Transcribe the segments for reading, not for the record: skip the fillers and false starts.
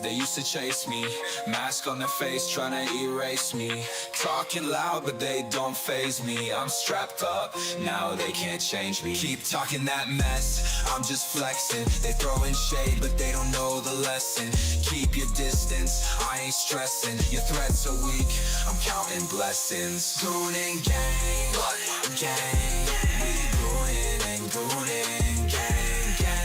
They used to chase me, mask on their face trying to erase me. Talking loud but they don't faze me. I'm strapped up, now they can't change me. Keep talking that mess, I'm just flexing. They throwing shade but they don't know the lesson. Keep your distance, I ain't stressing. Your threats are weak, I'm counting blessings. Goon and gang, gang. We goonin' and goonin', gang, gang, gang.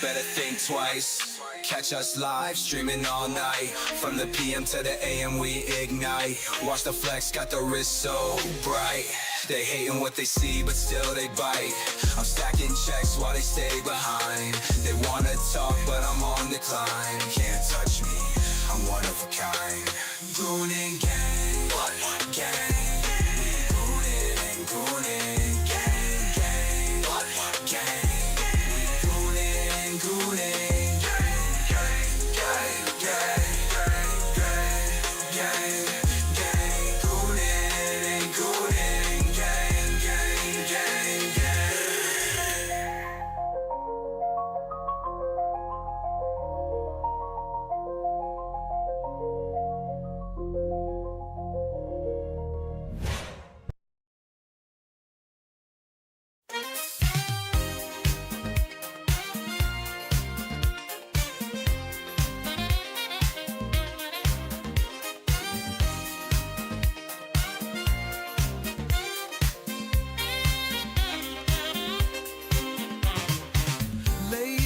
Better think twice. Catch us live, streaming all night. From the PM to the AM we ignite. Watch the flex, got the wrist so bright. They hating what they see, but still they bite. I'm stacking checks while they stay behind. They wanna talk, but I'm on decline. Can't touch me, I'm one of a kind. Goon and gang, gang. We goonin' and goonin', gang, gang, gang.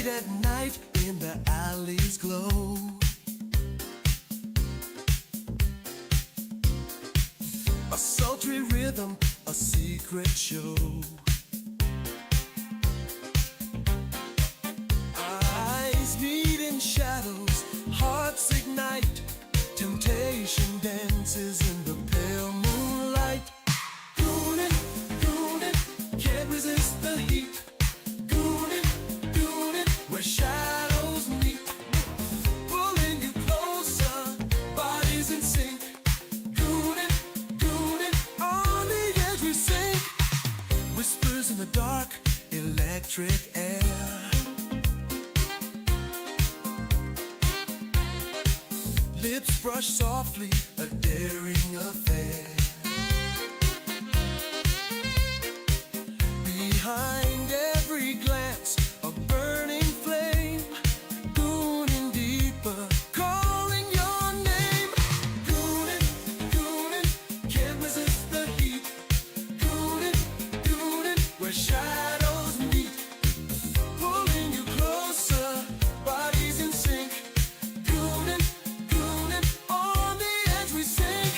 At night in the alleys glow, a sultry rhythm, a secret show. Eyes meet in shadows, hearts ignite. Temptation dances in the pale moonlight. Goonin', goonin', can't resist the heat. Where shadows meet, pulling you closer, bodies in sync. Goonin', goonin', on the edge we sink. Whispers in the dark, electric air. Lips brush softly, a daring affair. Behind every glance, a burning flame, gooning deeper, calling your name. Goonin', goonin', can't resist the heat. Goonin', goonin', where shadows meet, pulling you closer, bodies in sync. Goonin', goonin', on the edge we sink.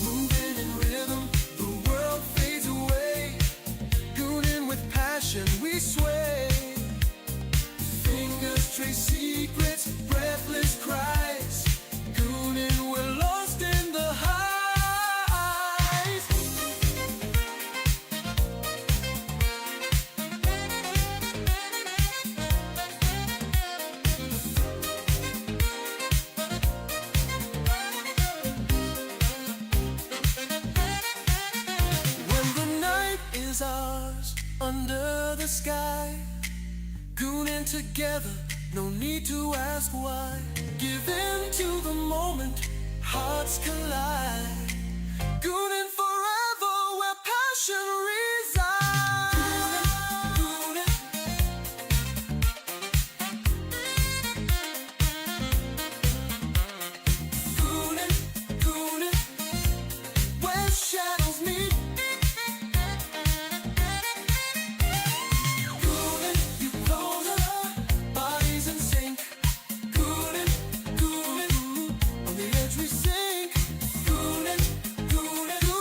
Moving in rhythm, the world fades away. Goonin' with passion we sway. Fingers trace secrets, breathless cries. Goonin', we're lost in the highs. When the night is ours, under the sky, goonin' together, no need to ask why. Give in to the moment, hearts collide. Goonin' forever, where passion resides. Goonin', goonin', goonin', where shadows meet. On the edge we sink. Goonin', goonin',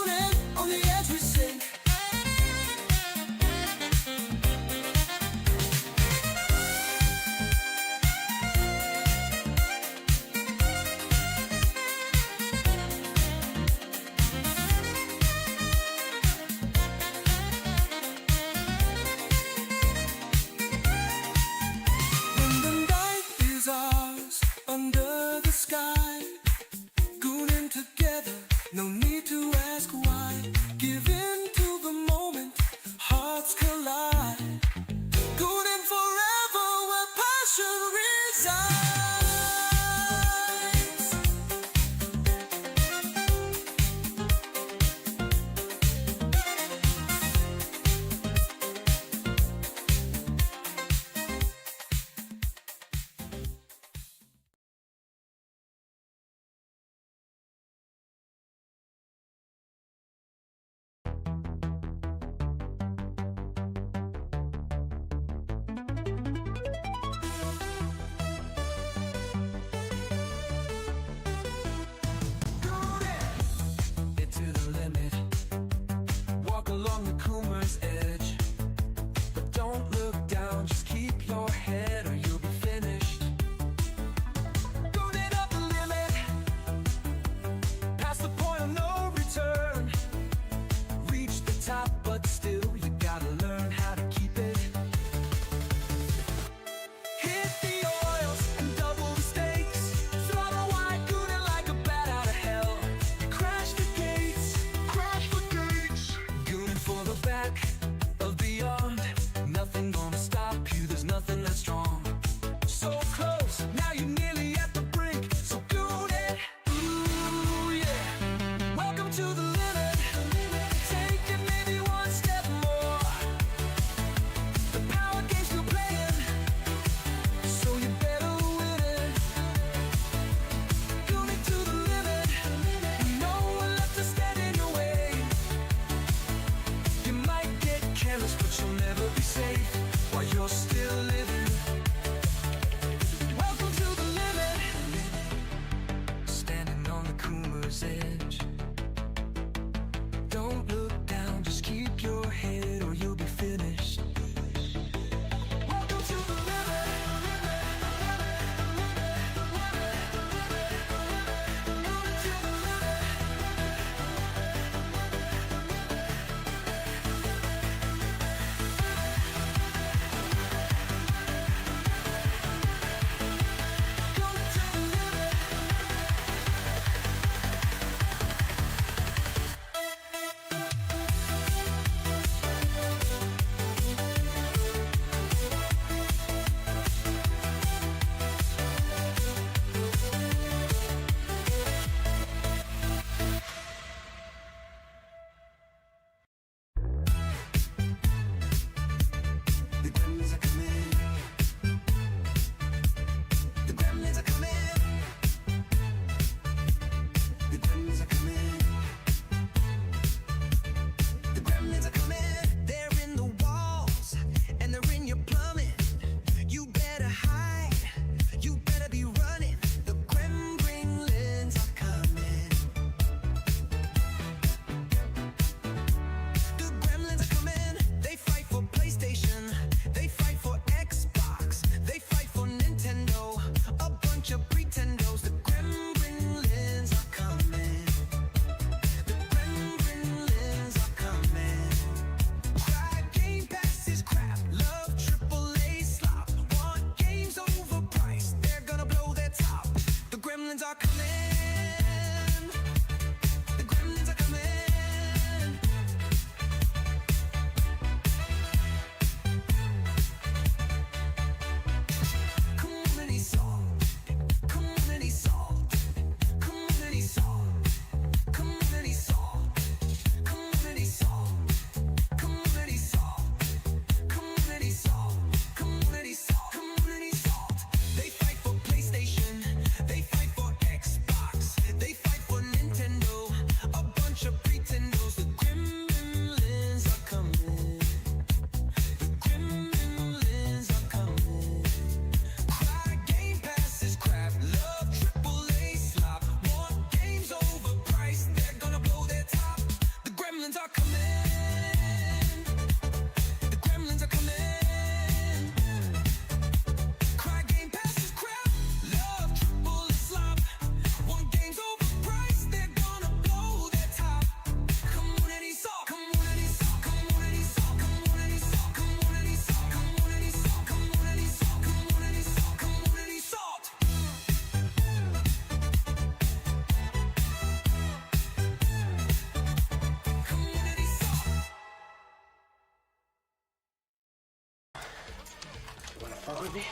Fuck with me?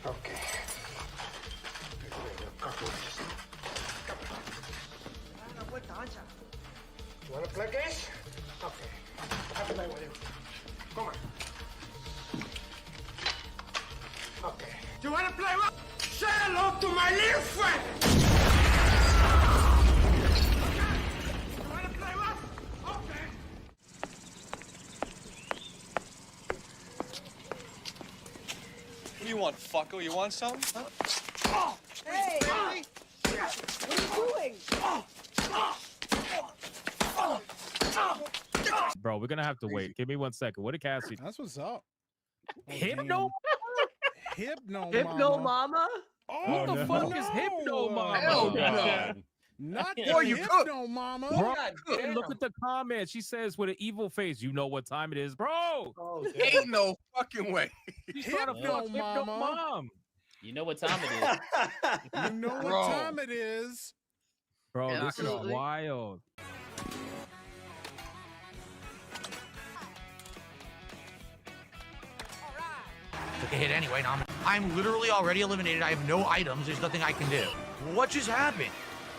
Okay. Cockroaches. You wanna play games? Okay. Have a night with you. Come on. Okay. You wanna play what? Say hello to my little friend! You wanna play what? Okay. What do you want, fucko? You want something? Huh? Oh! Hey! What are you doing? Bro, we're gonna have to wait. Give me 1 second. What did Cassie? That's what's up. Hypno? Hypno Mama? Oh, What the fuck is Hypno Mama? Hell no. Not the Boy, you Hypno Mama. Bro, and look at the comment. She says with an evil face, you know what time it is, bro. Oh, Ain't no fucking way. She's trying to Hypno fuck Hypno Mama. Mom. You know what time it is. You know what Bro. time it is. Bro, Yeah, this absolutely. is wild. Took a hit anyway. Now I'm literally already eliminated. I have no items. There's nothing I can do. What just happened?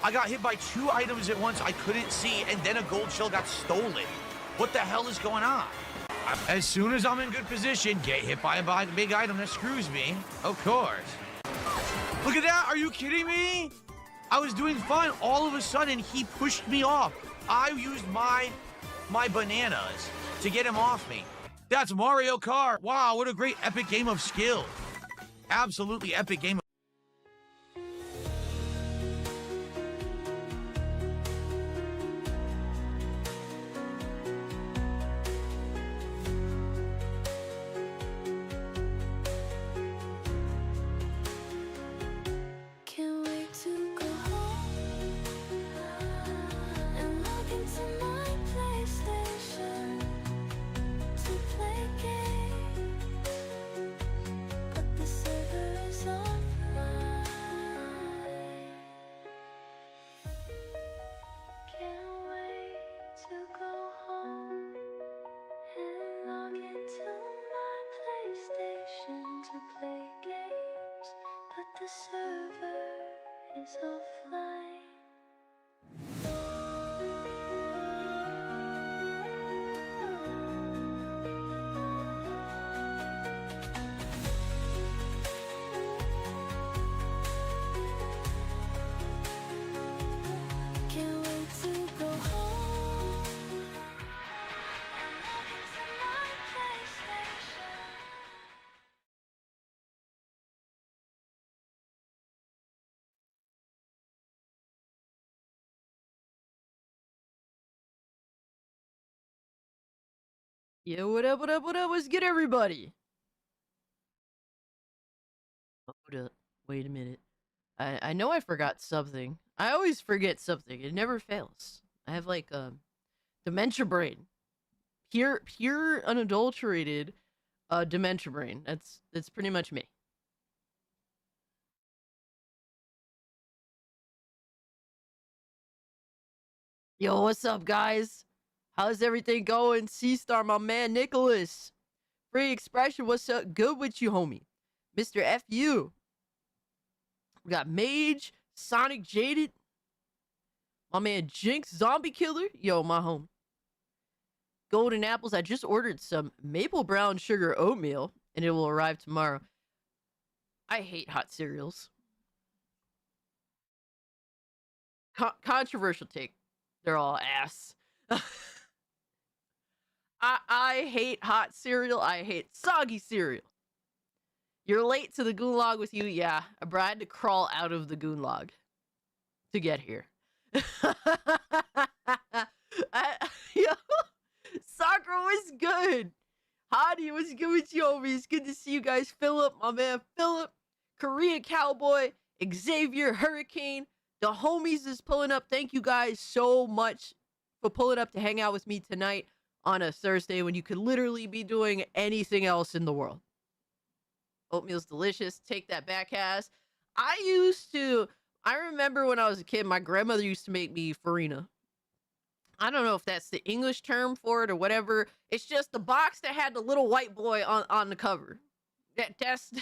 I got hit by 2 items at once I couldn't see, and then a gold shell got stolen. What the hell is going on? As soon as I'm in good position, get hit by a big item that screws me. Of course. Look at that. Are you kidding me? I was doing fine. All of a sudden, he pushed me off. I used my bananas to get him off me. That's Mario Kart. Wow, what a great epic game of skill. Absolutely epic game. Can't wait to go home and log into my PlayStation to play games, but the server is offline. Can't wait to go home and log into my PlayStation to play games, but the server is offline. Can't wait to go home and log into my PlayStation. Yeah, what up, what up, what up? What's good, everybody? Hold up. Wait a minute. I know I forgot something. I always forget something. It never fails. I have like dementia brain. Pure unadulterated dementia brain. That's pretty much me. Yo, what's up, guys? How's everything going? C-Star, my man, Nicholas. Free Expression, what's up? Good with you, homie. Mr. F.U. We got Mage, Sonic Jaded. My man, Jinx, Zombie Killer. Yo, my homie. Golden Apples, I just ordered some maple brown sugar oatmeal, and it will arrive tomorrow. I hate hot cereals. Controversial take. They're all ass. I hate hot cereal. I hate soggy cereal. You're late to the gulag with you. Yeah, bro, I had to crawl out of the gulag to get here. Yo, Soccer was good. Hottie was good with you, homie. It's good to see you guys. Philip, my man, Philip, Korea Cowboy, Xavier, Hurricane. The homies is pulling up. Thank you guys so much for pulling up to hang out with me tonight on a Thursday when you could literally be doing anything else in the world. Oatmeal's delicious. Take that back, ass. I remember when I was a kid, my grandmother used to make me farina. I don't know if that's the English term for it or whatever. It's just the box that had the little white boy on the cover. That's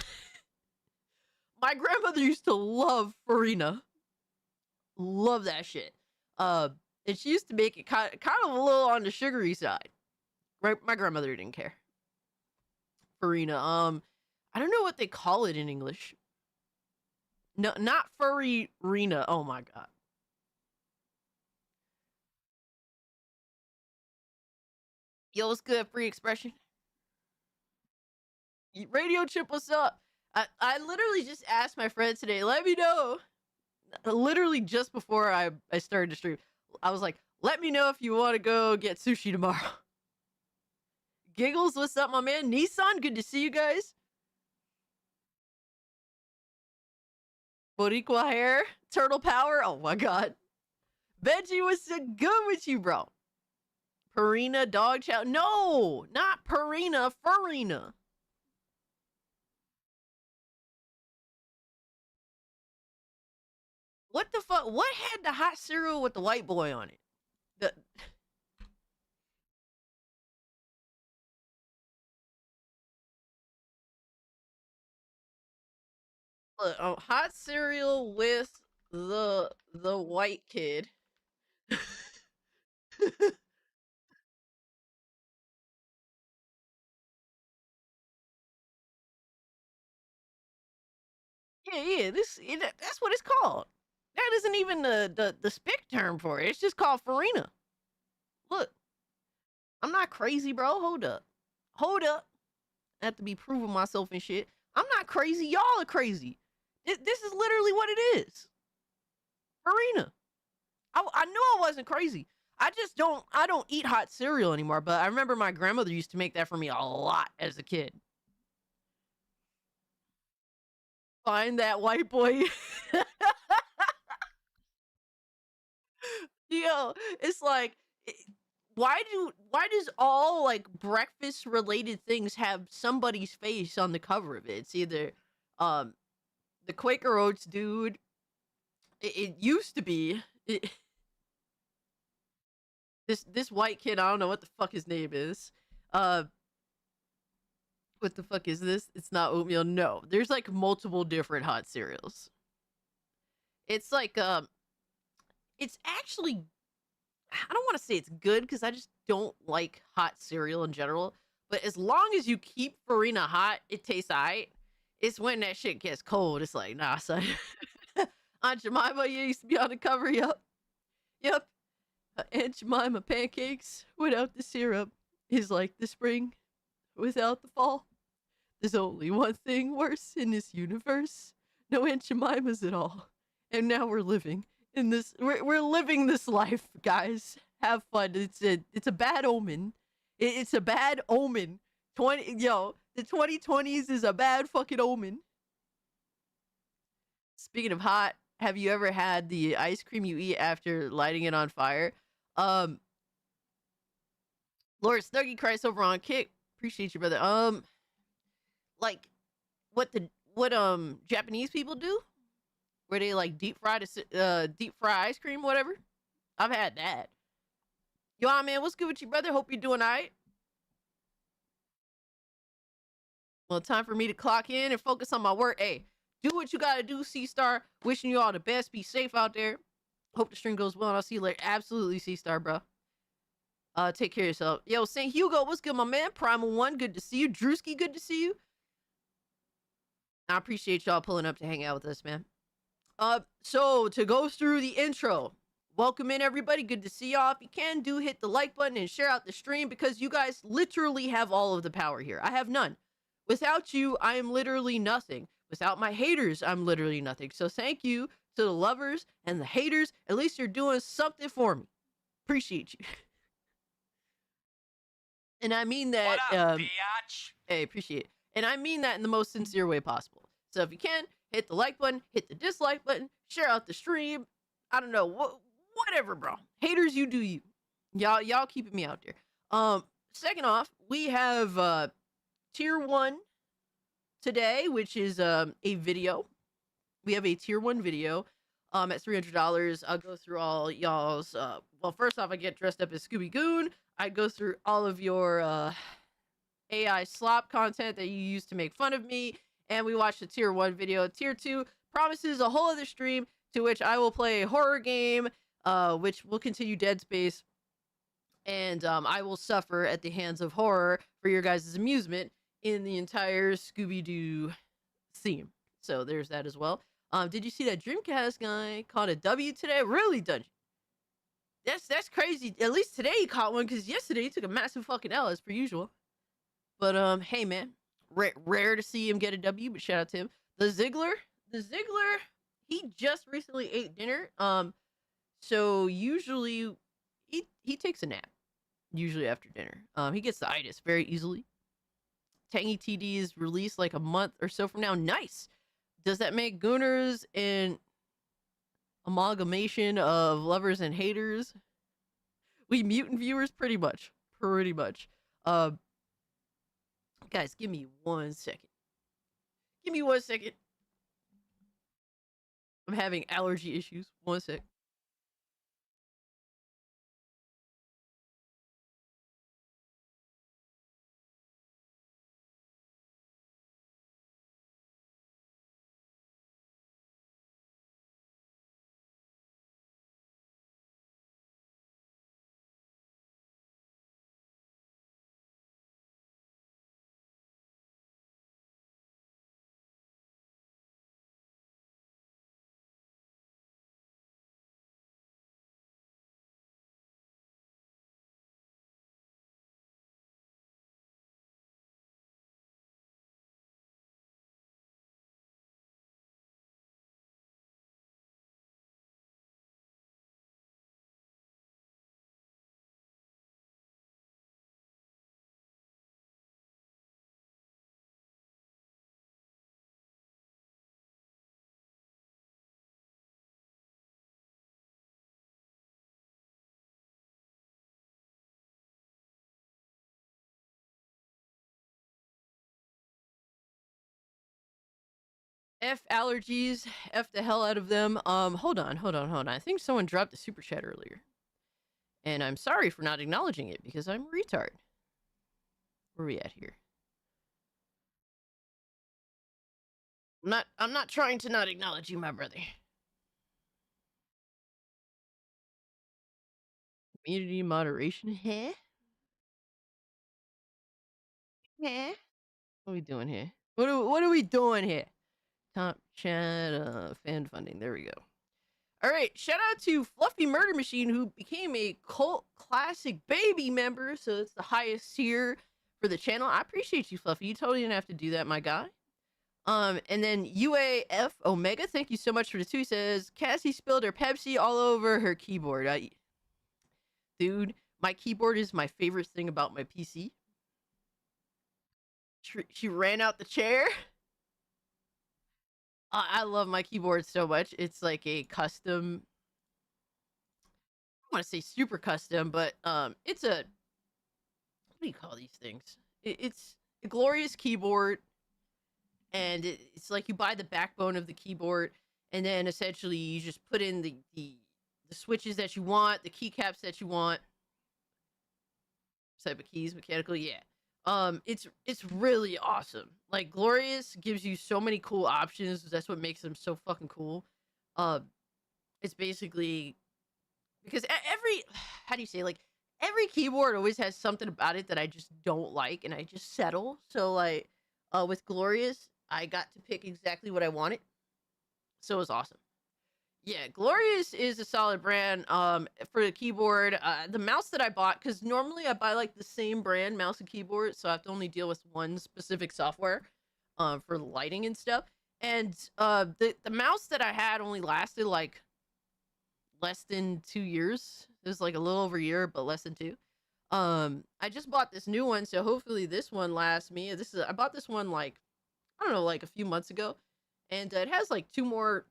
my grandmother used to love farina. Love that shit. And she used to make it kind of a little on the sugary side. My grandmother didn't care. Farina. I don't know what they call it in English. No, not furry rena. Oh my god. Yo, what's good? Free expression. Radio Chip, what's up? I literally just asked my friend today, let me know. Literally just before I started to stream. I was like, let me know if you want to go get sushi tomorrow. Giggles, what's up, my man? Nissan, good to see you guys. Boricua hair, turtle power. Oh my god. Veggie, what's so good with you, bro? Purina, dog chow. No, not Purina, Farina. What the fuck? What had the hot cereal with the white boy on it? The hot cereal with the white kid. Yeah. That's what it's called. That isn't even the spic term for it. It's just called farina. Look, I'm not crazy, bro. Hold up. I have to be proving myself and shit. I'm not crazy. Y'all are crazy. This is literally what it is. Farina. I knew I wasn't crazy. I don't eat hot cereal anymore, but I remember my grandmother used to make that for me a lot as a kid. Find that white boy. Yo, it's like why does all like breakfast related things have somebody's face on the cover of it? It's either the Quaker Oats dude. It used to be this white kid. I don't know what the fuck his name is. What the fuck is this? It's not oatmeal. No, there's like multiple different hot cereals. It's like it's actually, I don't want to say it's good because I just don't like hot cereal in general. But as long as you keep Farina hot, it tastes alright. It's when that shit gets cold. It's like, nah, son. Aunt Jemima, you used to be on the cover. Yep. Aunt Jemima pancakes without the syrup is like the spring without the fall. There's only one thing worse in this universe. No Aunt Jemimas at all. And now we're living in this. We're living this life, guys. Have fun. It's a bad omen. It's a bad omen. The 2020s is a bad fucking omen. Speaking of hot, have you ever had the ice cream you eat after lighting it on fire? Lord Snuggy Christ over on Kick. Appreciate you, brother. Like what Japanese people do, where they like deep fry ice cream, whatever. I've had that. Yo, man, what's good with you, brother? Hope you're doing all right. Well, time for me to clock in and focus on my work. Hey, do what you gotta do, C-Star. Wishing you all the best. Be safe out there. Hope the stream goes well, and I'll see you later. Absolutely, C-Star, bro. Take care of yourself. Yo, St. Hugo, what's good, my man? Primal One, good to see you. Drewski, good to see you. I appreciate y'all pulling up to hang out with us, man. So to go through the intro, welcome in everybody. Good to see y'all. If you can, do hit the like button and share out the stream because you guys literally have all of the power here. I have none. Without you, I am literally nothing. Without my haters, I'm literally nothing. So thank you to the lovers and the haters. At least you're doing something for me. Appreciate you. And I mean that. What up, biatch? Hey, appreciate it. And I mean that in the most sincere way possible. So if you can, hit the like button, hit the dislike button, share out the stream. I don't know, whatever, bro. Haters, you do you. Y'all keeping me out there. Second off, we have tier 1 today, which is a video. We have a tier 1 video at $300. I'll go through all y'all's well, first off, I get dressed up as Scooby Goon. I go through all of your AI slop content that you used to make fun of me, and we watched the tier 1 video. Tier 2 promises a whole other stream to which I will play a horror game, which will continue Dead Space, and I will suffer at the hands of horror for your guys' amusement in the entire Scooby-Doo theme. So there's that as well. Did you see that Dreamcast guy caught a W today? Really, Dungeon? That's crazy. At least today he caught one, because yesterday he took a massive fucking L as per usual. But hey man, rare to see him get a W, but shout out to him. The Ziggler, he just recently ate dinner. So usually he takes a nap, usually after dinner. He gets the itis very easily. Tangy TD is released like a month or so from now. Nice. Does that make Gooners an amalgamation of lovers and haters? We mutant viewers, pretty much. Guys, give me 1 second. Give me 1 second. I'm having allergy issues. 1 sec. F allergies, F the hell out of them. Hold on. I think someone dropped a super chat earlier. And I'm sorry for not acknowledging it because I'm a retard. Where are we at here? I'm not trying to not acknowledge you, my brother. Community moderation, huh? Huh? What are we doing here? What are we doing here? Top chat, fan funding. There we go. All right, shout out to Fluffy Murder Machine, who became a cult classic baby member, so it's the highest tier for the channel. I appreciate you, Fluffy. You totally didn't have to do that, my guy. And then UAF Omega, thank you so much for the 2. He says Cassie spilled her Pepsi all over her keyboard. Dude, my keyboard is my favorite thing about my PC. She ran out the chair. I love my keyboard so much. It's like a custom. I don't want to say super custom, but it's a, what do you call these things? It's a glorious keyboard, and it's like you buy the backbone of the keyboard, and then essentially you just put in the switches that you want, the keycaps that you want, type of keys, mechanical, yeah. It's really awesome. Like, Glorious gives you so many cool options. That's what makes them so fucking cool. It's basically because every, how do you say, like, every keyboard always has something about it that I just don't like, and I just settle. So like, with Glorious, I got to pick exactly what I wanted, so it was awesome. Yeah, Glorious is a solid brand for the keyboard. The mouse that I bought, because normally I buy like the same brand mouse and keyboard, so I have to only deal with one specific software for lighting and stuff. And the mouse that I had only lasted like less than 2 years. It was like a little over a year, but less than 2. I just bought this new one, so hopefully this one lasts me. I bought this one like, I don't know, like a few months ago, and it has like two more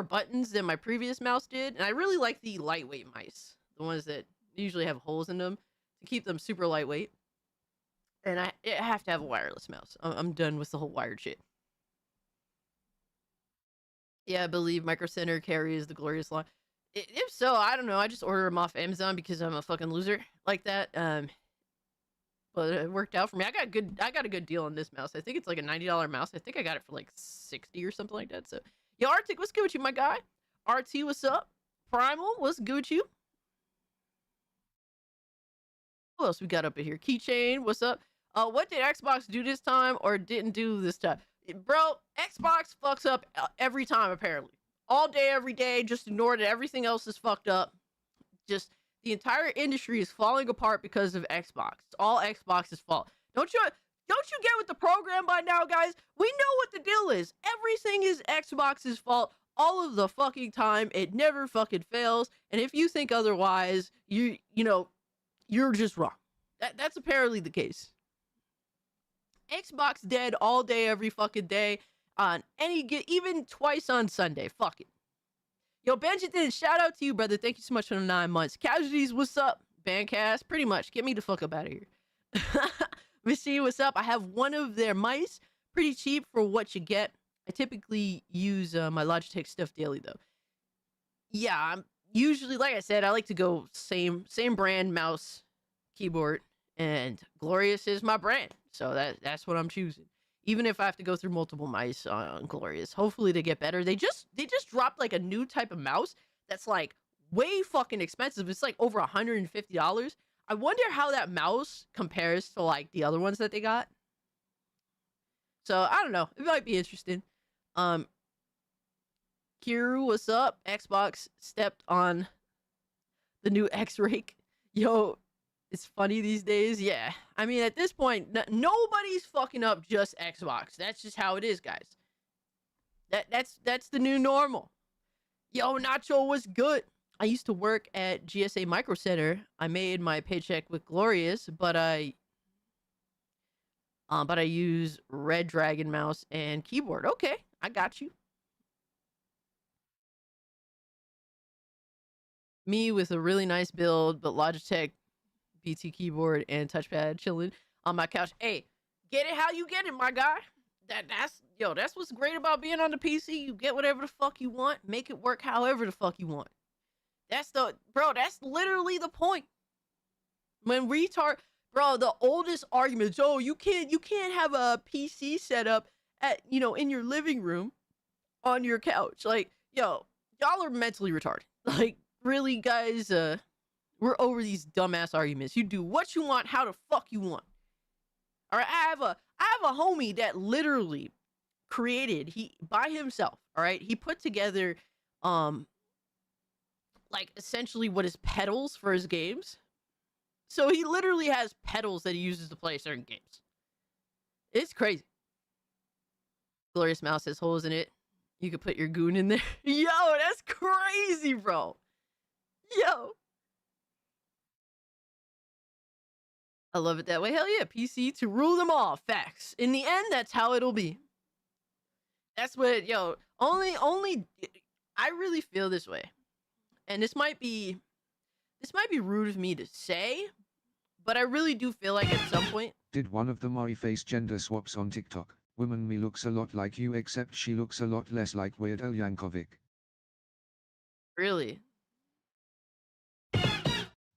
buttons than my previous mouse did, and I really like the lightweight mice, the ones that usually have holes in them to keep them super lightweight. And I have to have a wireless mouse. I'm done with the whole wired shit. Yeah, I believe Micro Center carries the Glorious line. If so, I don't know. I just order them off Amazon because I'm a fucking loser like that. But but it worked out for me. I got a good deal on this mouse. I think it's like a $90 mouse. I think I got it for like 60 or something like that. So, yo, Arctic, what's good with you, my guy? RT, what's up? Primal, what's good with you? What else we got up in here? Keychain, what's up? What did Xbox do this time or didn't do this time? Bro, Xbox fucks up every time, apparently. All day, every day, just ignore that everything else is fucked up. Just, the entire industry is falling apart because of Xbox. It's all Xbox's fault. Don't you get with the program by now, guys? We know what the deal is. Everything is Xbox's fault all of the fucking time. It never fucking fails. And if you think otherwise, you know, you're just wrong. That's apparently the case. Xbox dead all day, every fucking day, on even twice on Sunday. Fuck it. Yo, Benjamin, shout out to you, brother. Thank you so much for the 9 months. Casualties, what's up? Bandcast, pretty much. Get me the fuck up out of here. Missy, what's up? I have one of their mice. Pretty cheap for what you get. I typically use my Logitech stuff daily, though. Yeah, I'm usually, like I said, I like to go same brand mouse, keyboard, and Glorious is my brand. So that's what I'm choosing. Even if I have to go through multiple mice on Glorious. Hopefully they get better. They just dropped like a new type of mouse that's like way fucking expensive. It's like over $150. I wonder how that mouse compares to like the other ones that they got. So I don't know. It might be interesting. Kiru, what's up? Xbox stepped on the new X-Rake. Yo, it's funny these days. Yeah. I mean, at this point, nobody's fucking up just Xbox. That's just how it is, guys. That's the new normal. Yo, Nacho, what's good? I used to work at GSA Micro Center. I made my paycheck with Glorious, but I use Red Dragon mouse and keyboard. Okay, I got you. Me with a really nice build, but Logitech BT keyboard and touchpad chilling on my couch. Hey, get it how you get it, my guy. That's what's great about being on the PC. You get whatever the fuck you want, make it work however the fuck you want. That's literally the point. When bro, the oldest arguments, oh, you can't have a PC set up at, in your living room on your couch. Like, yo, y'all are mentally retarded. Like, really, guys, we're over these dumbass arguments. You do what you want, how the fuck you want. All right, I have a homie that literally created, by himself, all right? He put together like essentially what is pedals for his games. So he literally has pedals that he uses to play certain games. It's crazy. Glorious mouse has holes in it. You could put your goon in there. Yo, that's crazy, bro. Yo. I love it that way. Hell yeah, PC to rule them all. Facts. In the end, that's how it'll be. That's what, only, I really feel this way. And this might be rude of me to say, but I really do feel like at some point. Did one of the Murray face gender swaps on TikTok. Woman me looks a lot like you, except she looks a lot less like Weird Al Yankovic. Really?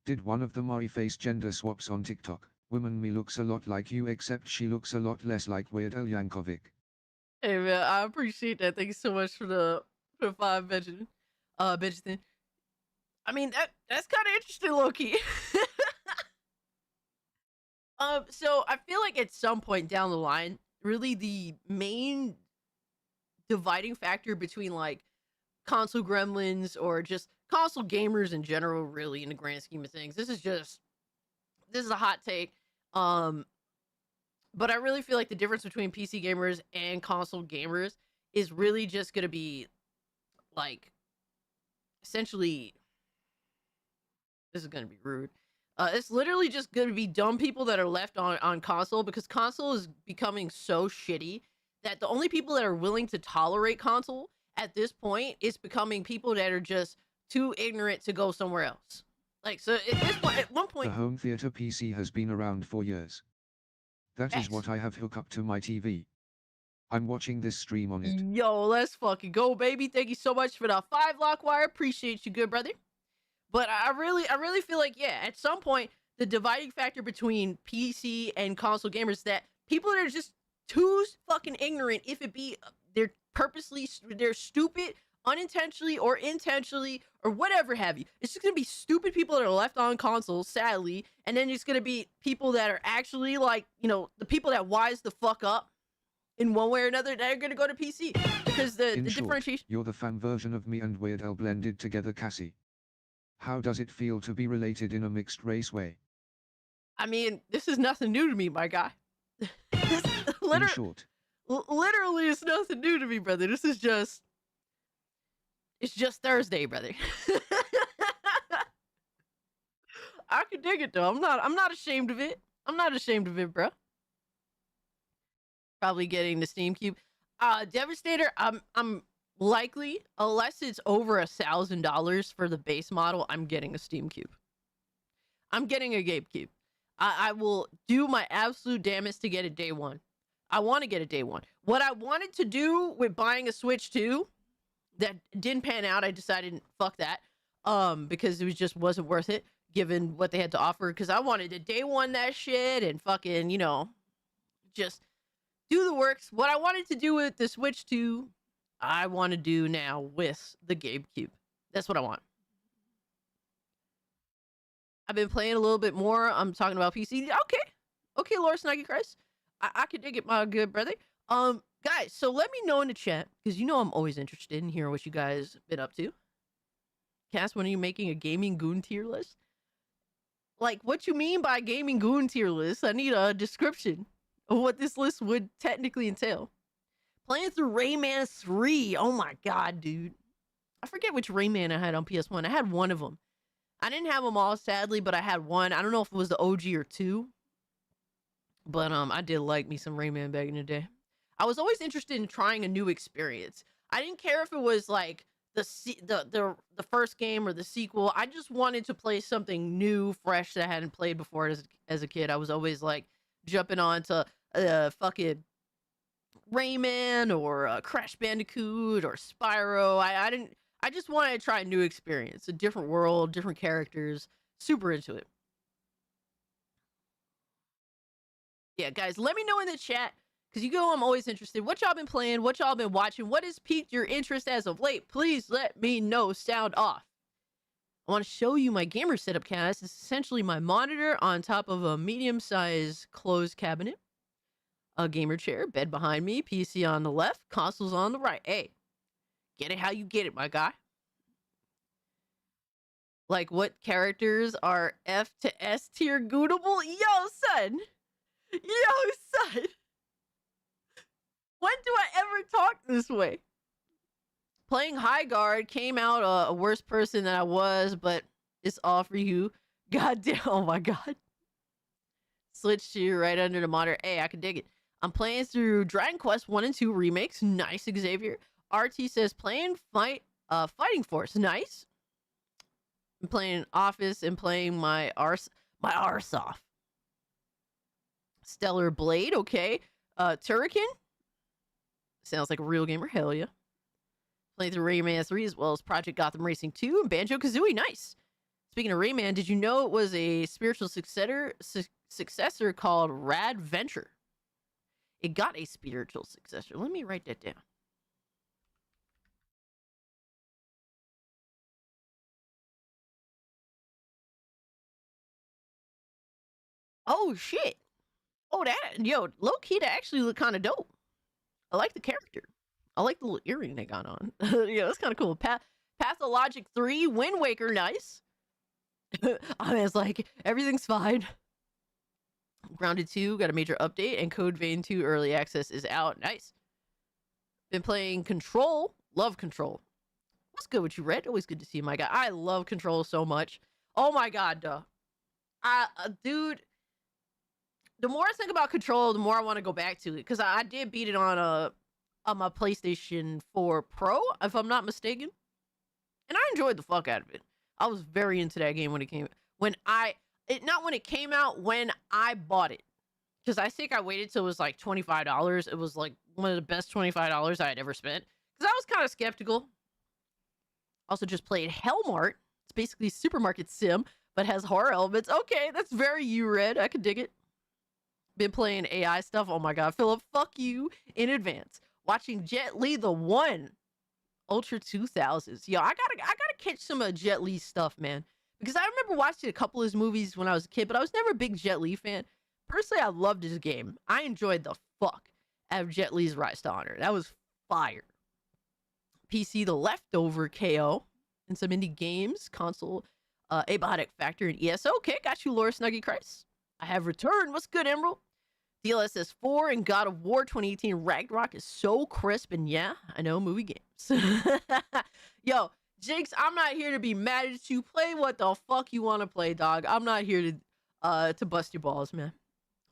Did one of the Murray face gender swaps on TikTok. Woman me looks a lot like you, except she looks a lot less like Weird Al Yankovic. Hey man, I appreciate that. Thank you so much for the 5 Benjamin. I mean, that's kind of interesting, low-key. So I feel like at some point down the line, really the main dividing factor between like console gremlins or just console gamers in general, really in the grand scheme of things, this is a hot take. But I really feel like the difference between PC gamers and console gamers is really just going to be like essentially, this is going to be rude. It's literally just going to be dumb people that are left on console, because console is becoming so shitty that the only people that are willing to tolerate console at this point is becoming people that are just too ignorant to go somewhere else. Like, so at this point, at one point, The home theater PC has been around for years. That is what I have hooked up to my TV. I'm watching this stream on it. Yo, let's fucking go, baby. Thank you so much for the 5 lock wire. Appreciate you, good brother. But I really feel like, yeah, at some point, the dividing factor between PC and console gamers, that people that are just too fucking ignorant, if it be they're they're stupid, unintentionally or intentionally or whatever have you. It's just gonna be stupid people that are left on consoles, sadly, and then it's gonna be people that are actually like, you know, the people that wise the fuck up in one way or another that are gonna go to PC, because the In short, differentiation. you're the fan version of me and Weird Al blended together, Cassie. How does it feel to be related in a mixed race way? I mean, this is nothing new to me, my guy. This In short, literally, it's nothing new to me, brother. This is just, it's just Thursday, brother. I can dig it though. I'm not ashamed of it. I'm not ashamed of it, bro. Probably getting the Steam Cube. Devastator, I'm likely, unless it's over $1,000 for the base model, I'm getting a Steam Cube. I'm getting a Game Cube. I will do my absolute damnedest to get it day one. I want to get it day one. What I wanted to do with buying a Switch 2 that didn't pan out, I decided fuck that. Because it just wasn't worth it given what they had to offer. Because I wanted to day one that shit and fucking, you know, just do the works. What I wanted to do with the Switch 2, I want to do now with the GameCube. That's what I want. I've been playing a little bit more. I'm talking about PC. Okay, Lord Snuggy Christ. I can dig it, my good brother. Guys, so let me know in the chat, because you know I'm always interested in hearing what you guys been up to. Cass, when are you making a Gaming Goon tier list? Like, what you mean by Gaming Goon tier list? I need a description of what this list would technically entail. Playing through Rayman 3. Oh my god, dude. I forget which Rayman I had on PS1. I had one of them. I didn't have them all, sadly, but I had one. I don't know if it was the OG or 2. But I did like me some Rayman back in the day. I was always interested in trying a new experience. I didn't care if it was like the first game or the sequel. I just wanted to play something new, fresh that I hadn't played before as a kid. I was always like jumping on to fucking Rayman or Crash Bandicoot or Spyro. I just wanted to try a new experience, a different world, different characters. Super into it. Yeah, guys, let me know in the chat, because you know I'm always interested. What y'all been playing? What y'all been watching? What has piqued your interest as of late? Please let me know. Sound off. I want to show you my gamer setup, Cass. It's essentially my monitor on top of a medium-sized closed cabinet, a gamer chair, bed behind me, PC on the left, consoles on the right. Hey, get it how you get it, my guy. Like, what characters are F to S tier gootable? Yo, son! Yo, son! When do I ever talk this way? Playing Highguard, came out a worse person than I was, but it's all for you. God damn, oh my god. Switch to right under the monitor. Hey, I can dig it. I'm playing through Dragon Quest 1 and 2 remakes. Nice, Xavier. RT says playing Fighting Force. Nice. I'm playing Office and playing my arse off. Stellar Blade, okay. Turrican. Sounds like a real gamer. Hell yeah. Playing through Rayman 3 as well as Project Gotham Racing 2 and Banjo-Kazooie. Nice. Speaking of Rayman, did you know it was a spiritual successor called Rad Venture? It got a spiritual successor. Let me write that down. Oh, shit. Oh, low key, that actually look kind of dope. I like the character. I like the little earring they got on. Yeah, that's kind of cool. Pathologic 3, Wind Waker, nice. I mean, it's like, everything's fine. Grounded 2 got a major update, and Code Vein 2 early access is out. Nice. Been playing Control. Love Control. What's good with you, Red? Always good to see you, my guy. I love Control so much. Oh my god, duh. Dude, the more I think about Control, the more I want to go back to it, because I did beat it on my PlayStation 4 Pro, if I'm not mistaken, and I enjoyed the fuck out of it. I was very into that game when it came. Not when it came out, when I bought it, because I think I waited till it was like $25. It was like one of the best $25 I had ever spent, because I was kind of skeptical. Also, just played Hellmart. It's basically a supermarket sim, but has horror elements. Okay, that's very you, Red. I can dig it. Been playing AI stuff. Oh my god, Philip, fuck you in advance. Watching Jet Li the One Ultra 2000s. Yo, I gotta catch some Jet Li stuff, man. Because I remember watching a couple of his movies when I was a kid, but I was never a big Jet Li fan. Personally, I loved his game. I enjoyed the fuck out of Jet Li's Rise to Honor. That was fire. PC The Leftover KO and some indie games, console, Abiotic Factor, and ESO. Okay, got you, Laura Snuggy Christ. I have returned. What's good, Emerald? DLSS 4 and God of War 2018 Ragnarok is so crisp, and yeah, I know movie games. Yo, Jinx, I'm not here to be mad at you. Play what the fuck you want to play, dog. I'm not here to bust your balls, man.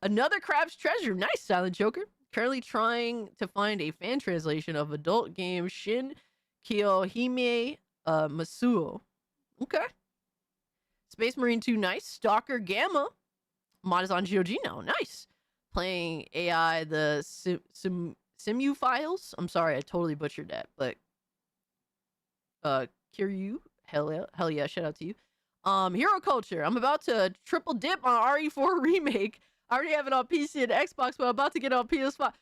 Another Crab's Treasure. Nice, Silent Joker. Currently trying to find a fan translation of adult game Shin Kyohime Masuo. Okay. Space Marine 2, nice. Stalker Gamma. Mod is on GOG now. Nice. Playing AI, the Simu files. I'm sorry, I totally butchered that, but Kiryu, hell yeah, shout out to you. Hero Culture. I'm about to triple dip on RE4 remake. I already have it on PC and Xbox, but I'm about to get it on PS5.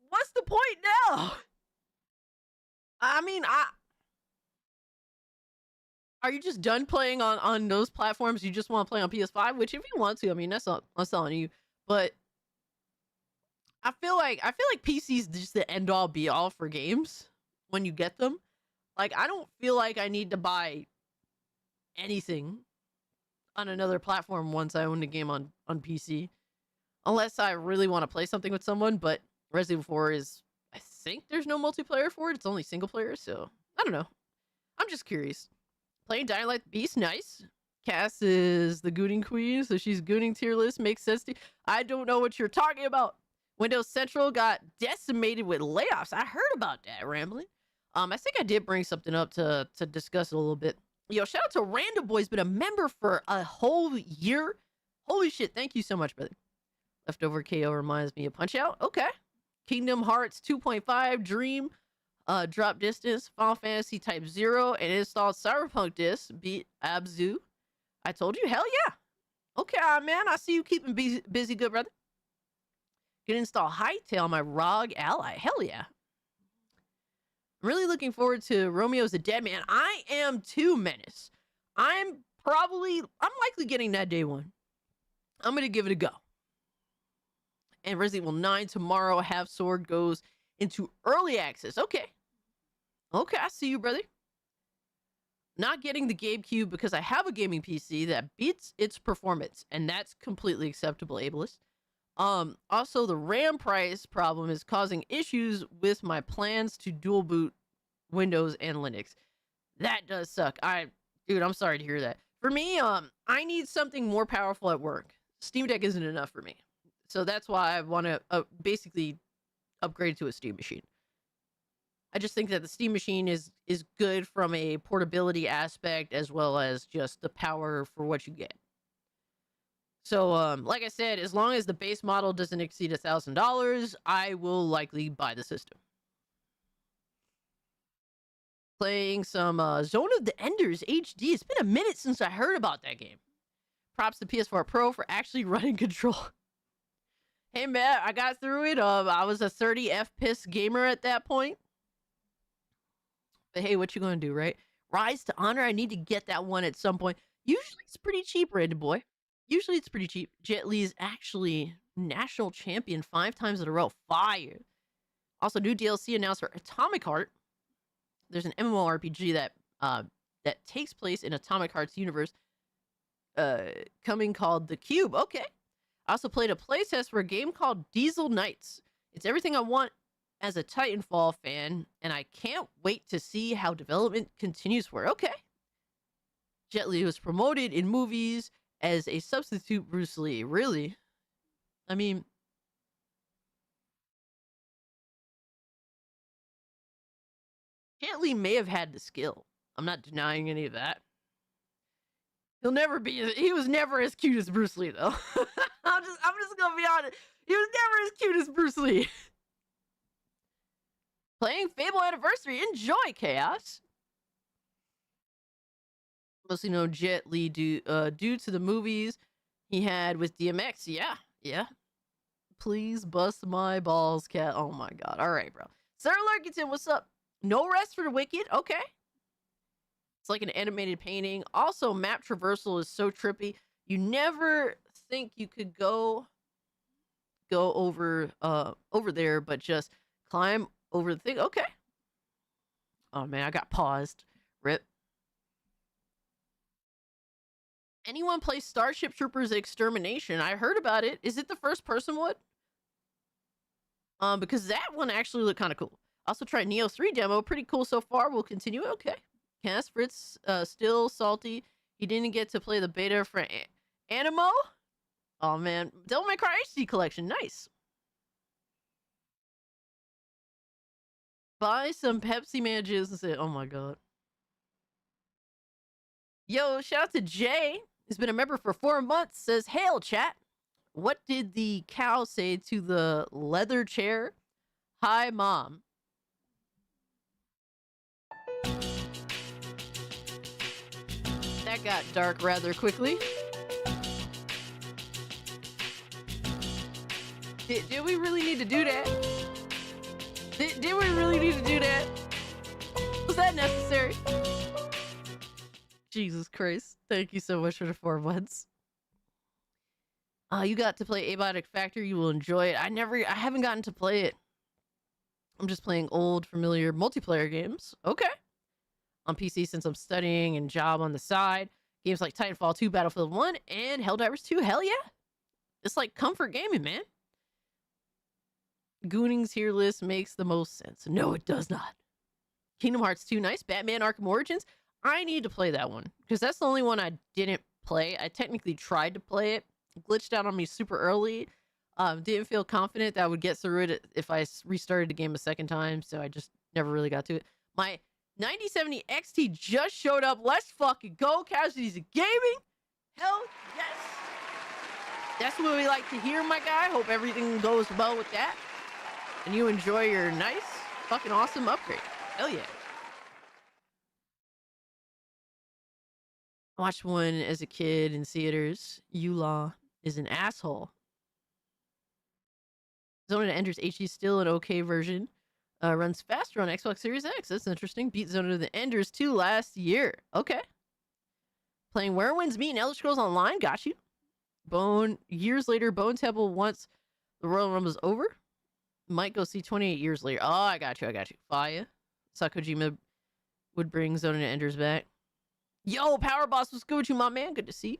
What's the point now? I mean, are you just done playing on those platforms? You just want to play on PS5, which if you want to, I mean, that's on you. But I feel like PC is just the end all be all for games when you get them. Like, I don't feel like I need to buy anything on another platform once I own the game on PC. Unless I really want to play something with someone, but Resident Evil 4 is, I think there's no multiplayer for it. It's only single player, so I don't know. I'm just curious. Playing Dying Light Beast, nice. Cass is the Gooning Queen, so she's Gooning tier list. Makes sense to you. I don't know what you're talking about. Windows Central got decimated with layoffs. I heard about that, rambling. I think I did bring something up to discuss it a little bit. Yo, shout out to Random Boy's been a member for a whole year. Holy shit, thank you so much, brother. Leftover KO reminds me of Punch Out. Okay. Kingdom Hearts 2.5 Dream drop distance, Final Fantasy Type 0, and installed Cyberpunk disc, beat Abzu. I told you, hell yeah. Okay, man, I see you keeping busy, good brother. Can install Hightail on my ROG Ally. Hell yeah. I'm really looking forward to Romeo's the Dead Man. I am too, Menace. I'm likely getting that day one. I'm going to give it a go. And Resident Evil 9 tomorrow, Half Sword goes into early access. Okay. Okay, I see you, brother. Not getting the GameCube because I have a gaming PC that beats its performance, and that's completely acceptable, ableist. Also, the RAM price problem is causing issues with my plans to dual boot Windows and Linux. That does suck. Dude, I'm sorry to hear that. For me, I need something more powerful at work. Steam Deck isn't enough for me. So that's why I want to basically upgrade to a Steam machine. I just think that the Steam machine is good from a portability aspect as well as just the power for what you get. So, like I said, as long as the base model doesn't exceed $1,000, I will likely buy the system. Playing some Zone of the Enders HD. It's been a minute since I heard about that game. Props to PS4 Pro for actually running Control. Hey, man, I got through it. I was a 30 FPS gamer at that point. But hey, what you gonna do, right? Rise to Honor, I need to get that one at some point. Usually it's pretty cheap, Random Boy. Usually it's pretty cheap. Jet Li is actually national champion 5 times in a row. Fire. Also, new DLC announced for Atomic Heart. There's an MMORPG that takes place in Atomic Heart's universe coming called The Cube. Okay. I also played a playtest for a game called Diesel Knights. It's everything I want as a Titanfall fan, and I can't wait to see how development continues for it. Okay. Jet Li was promoted in movies as a substitute Bruce Lee. Really? I mean, Jet Li may have had the skill. I'm not denying any of that. He was never as cute as Bruce Lee, though. I'm just gonna be honest. He was never as cute as Bruce Lee. Playing Fable Anniversary. Enjoy, Chaos. Mostly known Jet Li due to the movies he had with DMX. Yeah. Please bust my balls, cat. Oh my god. All right, bro. Sir Lurkington, what's up? No rest for the wicked. Okay. It's like an animated painting. Also, map traversal is so trippy. You never think you could go over there, but just climb over the thing. Okay. Oh man, I got paused. Rip. Anyone play Starship Troopers Extermination? I heard about it. Is it the first person one? Because that one actually looked kind of cool. Also tried Neo 3 demo. Pretty cool so far. We'll continue. Okay. Cass Fritz, still salty. He didn't get to play the beta for Animo. Oh man, Devil May Cry HD collection. Nice. Buy some Pepsi Man juice and say, oh my god. Yo, shout out to Jay. He's been a member for 4 months. Says, hail chat. What did the cow say to the leather chair? Hi, mom. That got dark rather quickly. Did we really need to do that? Did we really need to do that? Was that necessary? Jesus Christ. Thank you so much for the 4 months. You got to play Abiotic Factory. You will enjoy it. I haven't gotten to play it. I'm just playing old, familiar multiplayer games. Okay. On PC since I'm studying and job on the side. Games like Titanfall 2, Battlefield 1, and Helldivers 2. Hell yeah. It's like comfort gaming, man. Gooning's here list makes the most sense. No, it does not. Kingdom Hearts 2, nice. Batman Arkham Origins. I need to play that one because that's the only one I didn't play. I technically tried to play it. Glitched out on me super early. Didn't feel confident that I would get through it if I restarted the game a second time, so I just never really got to it. My 9070 XT just showed up. Let's fucking go. Casualties of Gaming. Hell yes. That's what we like to hear, my guy. Hope everything goes well with that. And you enjoy your nice, fucking awesome upgrade. Hell yeah. I watched one as a kid in theaters. Eula is an asshole. Zone of the Enders HD is still an okay version. Runs faster on Xbox Series X. That's interesting. Beat Zone of the Enders 2 last year. Okay. Playing Where Winds Meet and Elder Scrolls Online. Got you. Years later, Bone Temple once the Royal Rumble's over. Might go see 28 years later. Oh, I got you. Fire. Sakojima would bring Zone of the Enders back. Yo, Power Boss, what's good with you, my man? Good to see you.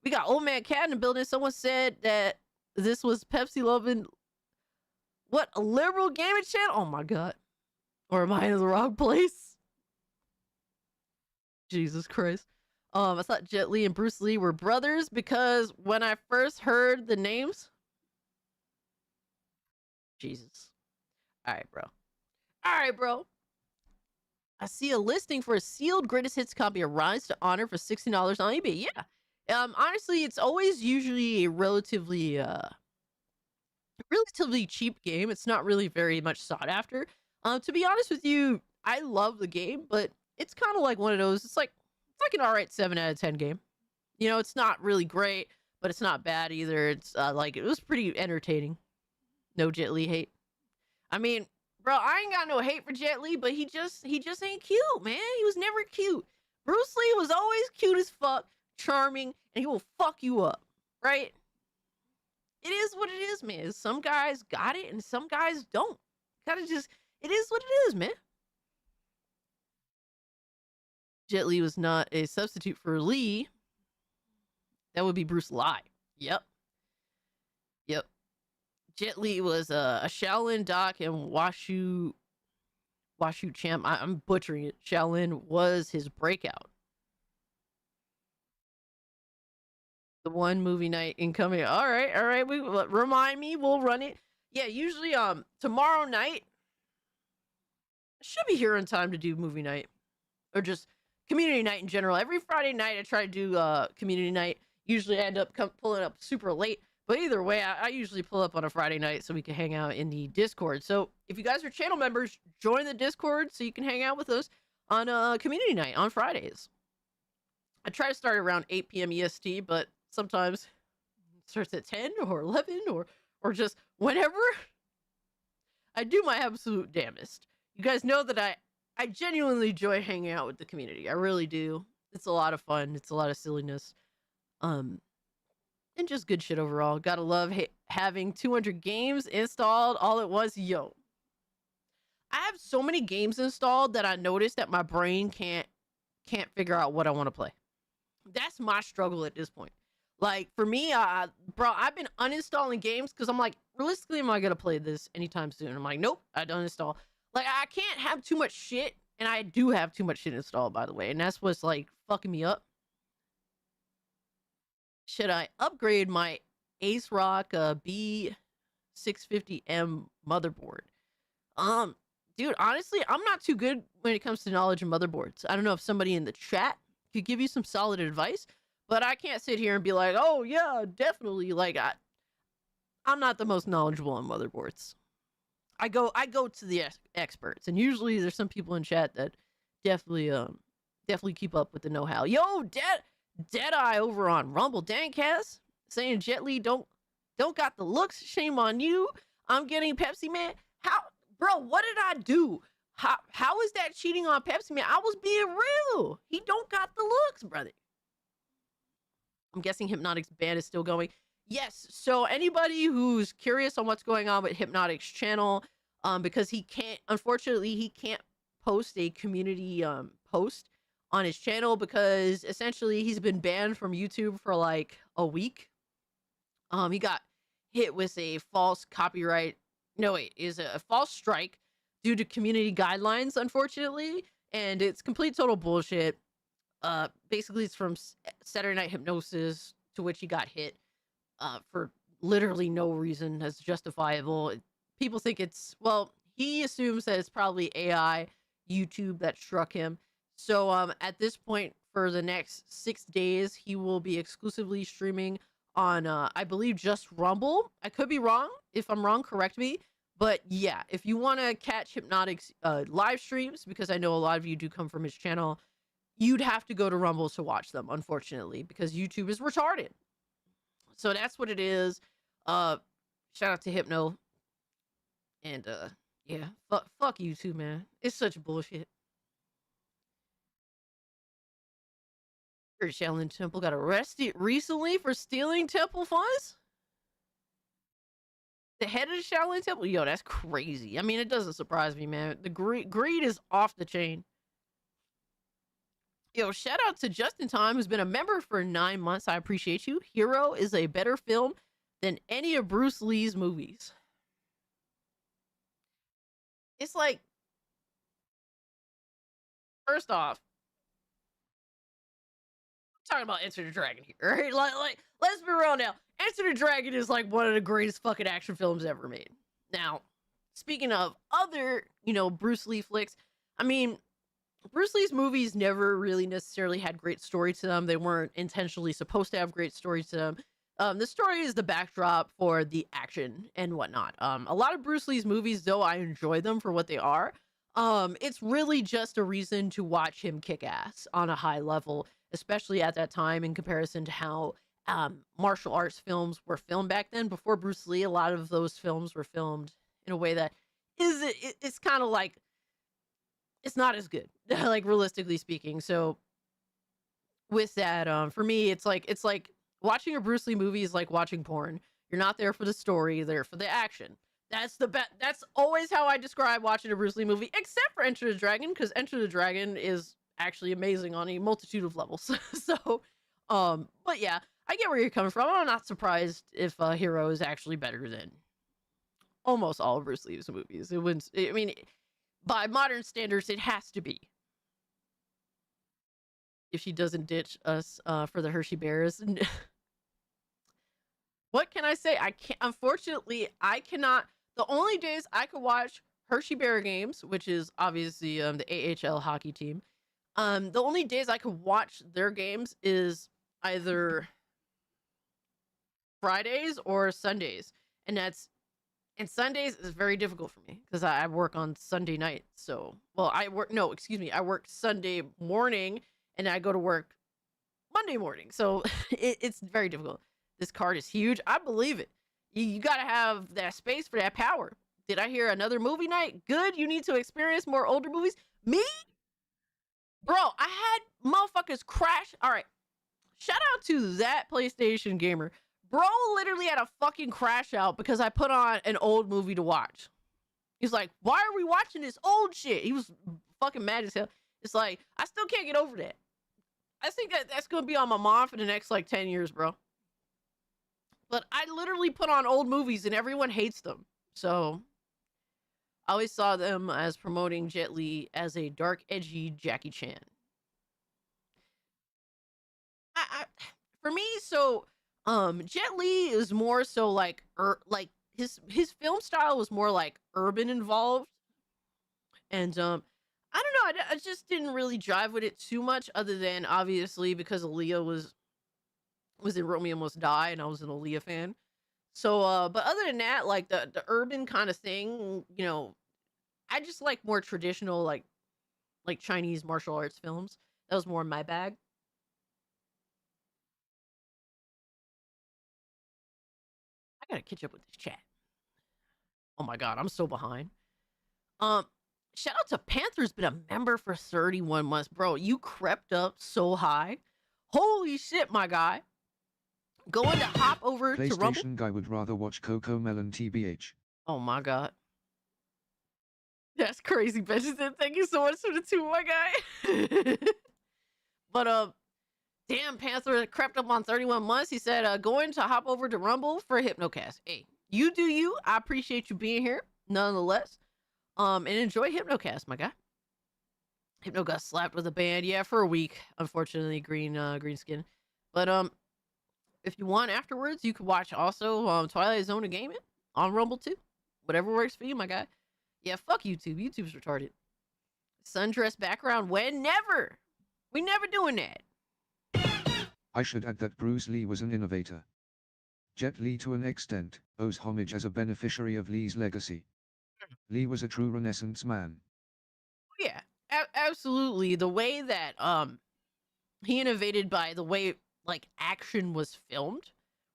We got Old Man Cat in the building. Someone said that this was Pepsi loving. What, a liberal gaming channel? Oh my god. Or am I in the wrong place? Jesus Christ. I thought Jet Li and Bruce Lee were brothers because when I first heard the names. Jesus. Alright, bro. I see a listing for a sealed greatest hits copy of Rise to Honor for $16 on eBay. Yeah. Honestly, it's always usually a relatively cheap game. It's not really very much sought after. To be honest with you, I love the game, but it's kind of like one of those. It's like an alright 7 out of 10 game. You know, it's not really great, but it's not bad either. It's it was pretty entertaining. No Jet Li hate. I mean, bro, I ain't got no hate for Jet Li, but he just ain't cute, man. He was never cute. Bruce Lee was always cute as fuck, charming, and he will fuck you up, right? It is what it is, man. Some guys got it, and some guys don't. It is what it is, man. Jet Li was not a substitute for Lee. That would be Bruce Lee. Yep. Jet Li was a Shaolin doc and Washu champ. I'm butchering it. Shaolin was his breakout. The one movie night incoming. All right. Remind me. We'll run it. Yeah, usually tomorrow night. I should be here in time to do movie night or just community night in general. Every Friday night I try to do community night. Usually I end up pulling up super late. But either way, I usually pull up on a Friday night so we can hang out in the Discord. So if you guys are channel members, join the Discord so you can hang out with us on community night on Fridays. I try to start around 8 p.m. EST, but sometimes it starts at 10 or 11 or just whenever. I do my absolute damnest. You guys know that I genuinely enjoy hanging out with the community. I really do. It's a lot of fun. It's a lot of silliness. And just good shit overall. Gotta love having 200 games installed all at once. Yo, I have so many games installed that I noticed that my brain can't figure out what I want to play. That's my struggle at this point. Like for me, bro, I've been uninstalling games because I'm like, realistically, am I gonna play this anytime soon? I'm like, nope, I don't install. Like I can't have too much shit, and I do have too much shit installed, by the way, and that's what's like fucking me up. Should I upgrade my Ace Rock B650M motherboard? Dude, honestly, I'm not too good when it comes to knowledge of motherboards. I don't know if somebody in the chat could give you some solid advice, but I can't sit here and be like, oh yeah, definitely. Like I'm not the most knowledgeable on motherboards. I go to the experts, and usually there's some people in chat that definitely keep up with the know-how. Yo, Deadeye over on Rumble, Dancast saying Jet Li don't got the looks. Shame on you. I'm getting Pepsi Man. How, bro? What did I do? How is that cheating on Pepsi Man? I was being real. He don't got the looks, brother. I'm guessing Hypnotic's ban is still going. Yes. So anybody who's curious on what's going on with Hypnotic's channel, because unfortunately, he can't post a community post on his channel because essentially he's been banned from YouTube for like a week. He got hit with a false copyright. No, wait, is a false strike due to community guidelines, unfortunately, and it's complete total bullshit. Basically, it's from Saturday Night Hypnosis, to which he got hit for literally no reason that's justifiable. People think he assumes that it's probably AI YouTube that struck him. So at this point, for the next 6 days, he will be exclusively streaming on, I believe, just Rumble. I could be wrong. If I'm wrong, correct me. But yeah, if you want to catch Hypnotic's live streams, because I know a lot of you do come from his channel, you'd have to go to Rumble to watch them, unfortunately, because YouTube is retarded. So that's what it is. Shout out to Hypno. And yeah, fuck you too, man. It's such bullshit. Shaolin Temple got arrested recently for stealing temple funds? The head of the Shaolin Temple? Yo, that's crazy. I mean, it doesn't surprise me, man. The greed is off the chain. Yo, shout out to Justin Time, who's been a member for 9 months. I appreciate you. Hero is a better film than any of Bruce Lee's movies. It's like, first off, talking about Enter the Dragon here, right? Like, let's be real now. Enter the Dragon is like one of the greatest fucking action films ever made. Now, speaking of other, Bruce Lee flicks, I mean, Bruce Lee's movies never really necessarily had great story to them. They weren't intentionally supposed to have great stories to them. The story is the backdrop for the action and whatnot. A lot of Bruce Lee's movies, though, I enjoy them for what they are. It's really just a reason to watch him kick ass on a high level, especially at that time in comparison to how martial arts films were filmed back then. Before Bruce Lee, a lot of those films were filmed in a way that it's kind of like, it's not as good, like realistically speaking. So with that, for me, it's like watching a Bruce Lee movie is like watching porn. You're not there for the story, you're there for the action. That's that's always how I describe watching a Bruce Lee movie, except for Enter the Dragon, because Enter the Dragon is actually amazing on a multitude of levels. So, but yeah, I get where you're coming from. I'm not surprised if Hero is actually better than almost all of Bruce Lee's movies. It wouldn't, I mean, by modern standards, it has to be. If she doesn't ditch us for the Hershey Bears. What can I say? I can't, unfortunately, I cannot. The only days I could watch Hershey Bear games, which is obviously the AHL hockey team, the only days I could watch their games is either Fridays or Sundays. And Sundays is very difficult for me because I work on Sunday night. So, well, I work Sunday morning and I go to work Monday morning. So it's very difficult. This card is huge. I believe it. You got to have that space for that power. Did I hear another movie night? Good. You need to experience more older movies. Me? Bro, I had motherfuckers crash. All right. Shout out to that PlayStation gamer. Bro literally had a fucking crash out because I put on an old movie to watch. He's like, why are we watching this old shit? He was fucking mad as hell. It's like, I still can't get over that. I think that's going to be on my mom for the next like 10 years, bro. But I literally put on old movies and everyone hates them. So I always saw them as promoting Jet Li as a dark, edgy Jackie Chan. For me, so Jet Li is more so like his film style was more like urban involved, and I don't know, I just didn't really jive with it too much, other than obviously because Aaliyah was in Romeo Must Die, and I was an Aaliyah fan. So, but other than that, like the urban kind of thing, you know, I just like more traditional like Chinese martial arts films. That was more my bag. I gotta catch up with this chat. Oh my god, I'm so behind. Shout out to Panther's been a member for 31 months, bro. You crept up so high. Holy shit, my guy. Going to hop over to Rumble. PlayStation guy would rather watch Coco Melon TBH. Oh my god. That's crazy, Benjamin. Thank you so much for the 2, my guy. But damn, Panther crept up on 31 months. He said, going to hop over to Rumble for Hypnocast. Hey, you do you. I appreciate you being here, nonetheless. And enjoy Hypnocast, my guy. Hypno got slapped with a band, yeah, for a week. Unfortunately, green skin. But if you want afterwards, you can watch also Twilight Zone of Gaming on Rumble too. Whatever works for you, my guy. Yeah, fuck YouTube. YouTube's retarded. Sundress background when? Never. We never doing that. I should add that Bruce Lee was an innovator. Jet Li to an extent owes homage as a beneficiary of Lee's legacy. Lee was a true Renaissance man. Yeah, absolutely. The way that he innovated by the way like action was filmed,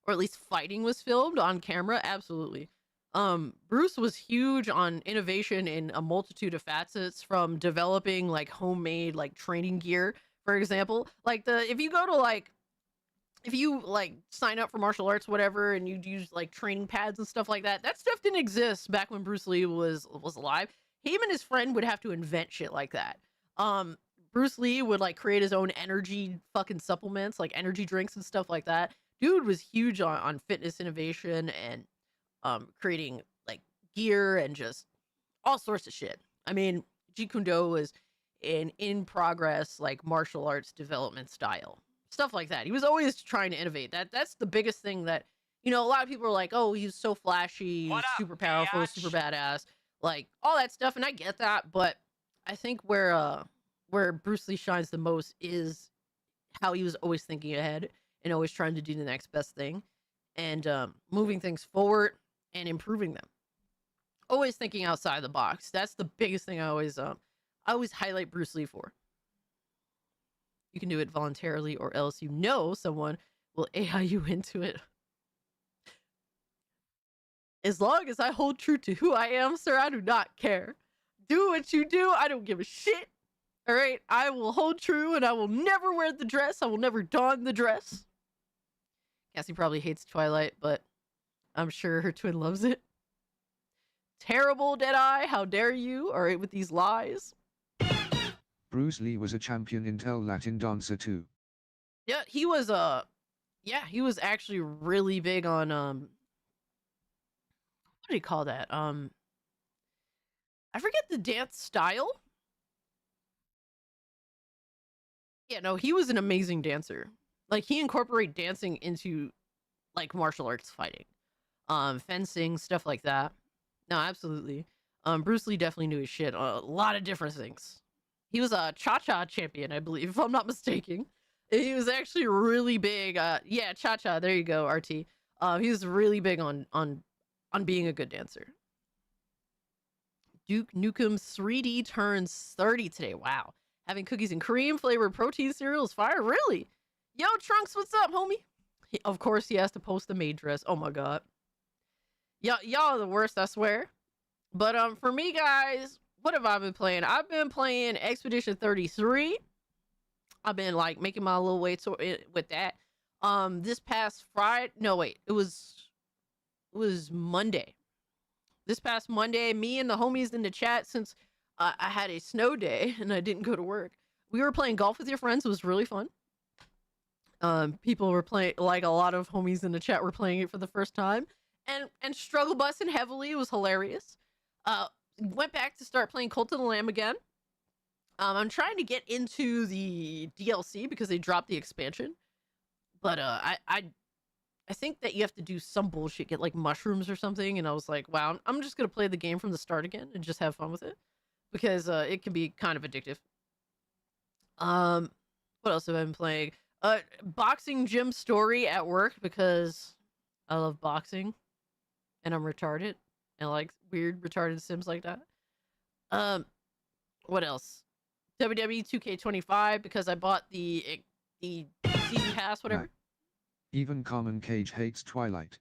or at least fighting was filmed on camera, absolutely. Bruce was huge on innovation in a multitude of facets, from developing like homemade like training gear, for example. Like if you sign up for martial arts, whatever, and you'd use like training pads and stuff like that, that stuff didn't exist back when Bruce Lee was alive. Him and his friend would have to invent shit like that. Bruce Lee would like create his own energy fucking supplements, like energy drinks and stuff like that. Dude was huge on fitness innovation and creating like gear and just all sorts of shit. I mean, Jeet Kune Do was an in progress like martial arts development style. Stuff like that. He was always trying to innovate. That's the biggest thing that, you know, a lot of people are like, oh, he's so flashy, he's super powerful, super badass, like all that stuff. And I get that, but I think where Bruce Lee shines the most is how he was always thinking ahead and always trying to do the next best thing, and moving things forward and improving them. Always thinking outside the box. That's the biggest thing I always highlight Bruce Lee for. You can do it voluntarily, or else you know someone will AI you into it. As long as I hold true to who I am, sir, I do not care. Do what you do. I don't give a shit. All right? I will hold true, and I will never wear the dress. I will never don the dress. Cassie probably hates Twilight, but I'm sure her twin loves it. Terrible, Deadeye. How dare you? All right, with these lies. Bruce Lee was a champion Intel Latin dancer too. Yeah, he was he was actually really big on what do you call that? I forget the dance style. Yeah, no, he was an amazing dancer. Like he incorporated dancing into like martial arts fighting. Fencing, stuff like that. No, absolutely. Bruce Lee definitely knew his shit on a lot of different things. He was a cha-cha champion, I believe, if I'm not mistaken. He was actually really big. Yeah, cha-cha. There you go, RT. He was really big on being a good dancer. Duke Nukem 3D turns 30 today. Wow. Having cookies and cream flavored protein cereal is fire. Really? Yo, Trunks, what's up, homie? Of course, he has to post the maid dress. Oh my god. Y'all are the worst, I swear. But for me, guys, what have I been playing? I've been playing Expedition 33. I've been like making my little way with that. This past Friday, no wait, it was Monday. This past Monday, me and the homies in the chat, since I had a snow day and I didn't go to work, we were playing golf with your friends. It was really fun. People were playing, like a lot of homies in the chat were playing it for the first time, and struggle busting heavily. It was hilarious. Went back to start playing Cult of the Lamb again. I'm trying to get into the DLC because they dropped the expansion, but I think that you have to do some bullshit, get like mushrooms or something, and I was like, wow, I'm just gonna play the game from the start again and just have fun with it because it can be kind of addictive. What else have I been playing? Boxing gym story at work because I love boxing and I'm retarded and like weird retarded sims like that. What else? WWE 2K25 because I bought the season pass, whatever. Right. Even Carmen Cage hates Twilight.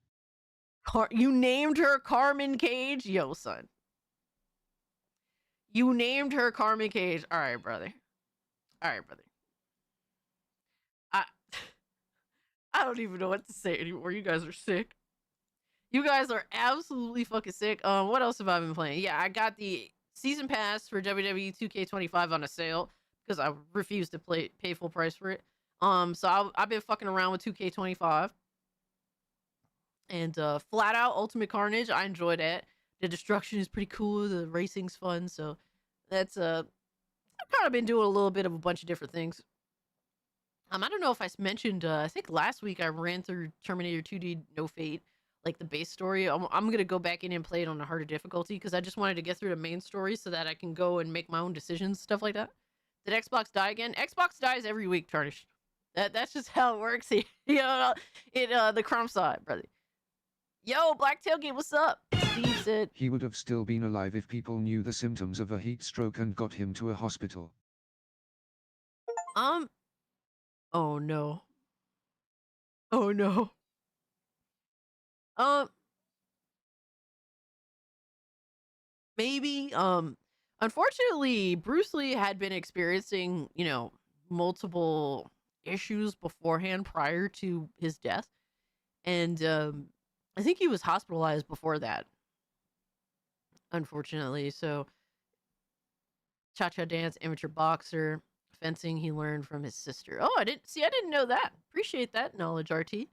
You named her Carmen Cage? Yo, son. You named her Carmen Cage. All right, brother. All right, brother. I don't even know what to say anymore. You guys are sick. You guys are absolutely fucking sick. What else have I been playing? Yeah, I got the season pass for WWE 2K25 on a sale because I refused to pay full price for it. So I've been fucking around with 2K25 and Flat Out Ultimate Carnage. I enjoyed that. The destruction is pretty cool. The racing's fun. So that's I've kind of been doing a little bit of a bunch of different things. I don't know if I mentioned, I think last week I ran through Terminator 2D No Fate, like the base story. I'm going to go back in and play it on a harder difficulty because I just wanted to get through the main story so that I can go and make my own decisions, stuff like that. Did Xbox die again? Xbox dies every week, Tarnish. That's just how it works. You know, the crumb side, brother. Yo, Black Tailgate, what's up? Steve said He would have still been alive if people knew the symptoms of a heat stroke and got him to a hospital. Oh no. Oh no. Maybe. Unfortunately, Bruce Lee had been experiencing, multiple issues beforehand prior to his death. And I think he was hospitalized before that. Unfortunately. So cha-cha dance, amateur boxer, fencing he learned from his sister. Oh, I didn't know that. Appreciate that knowledge, RT.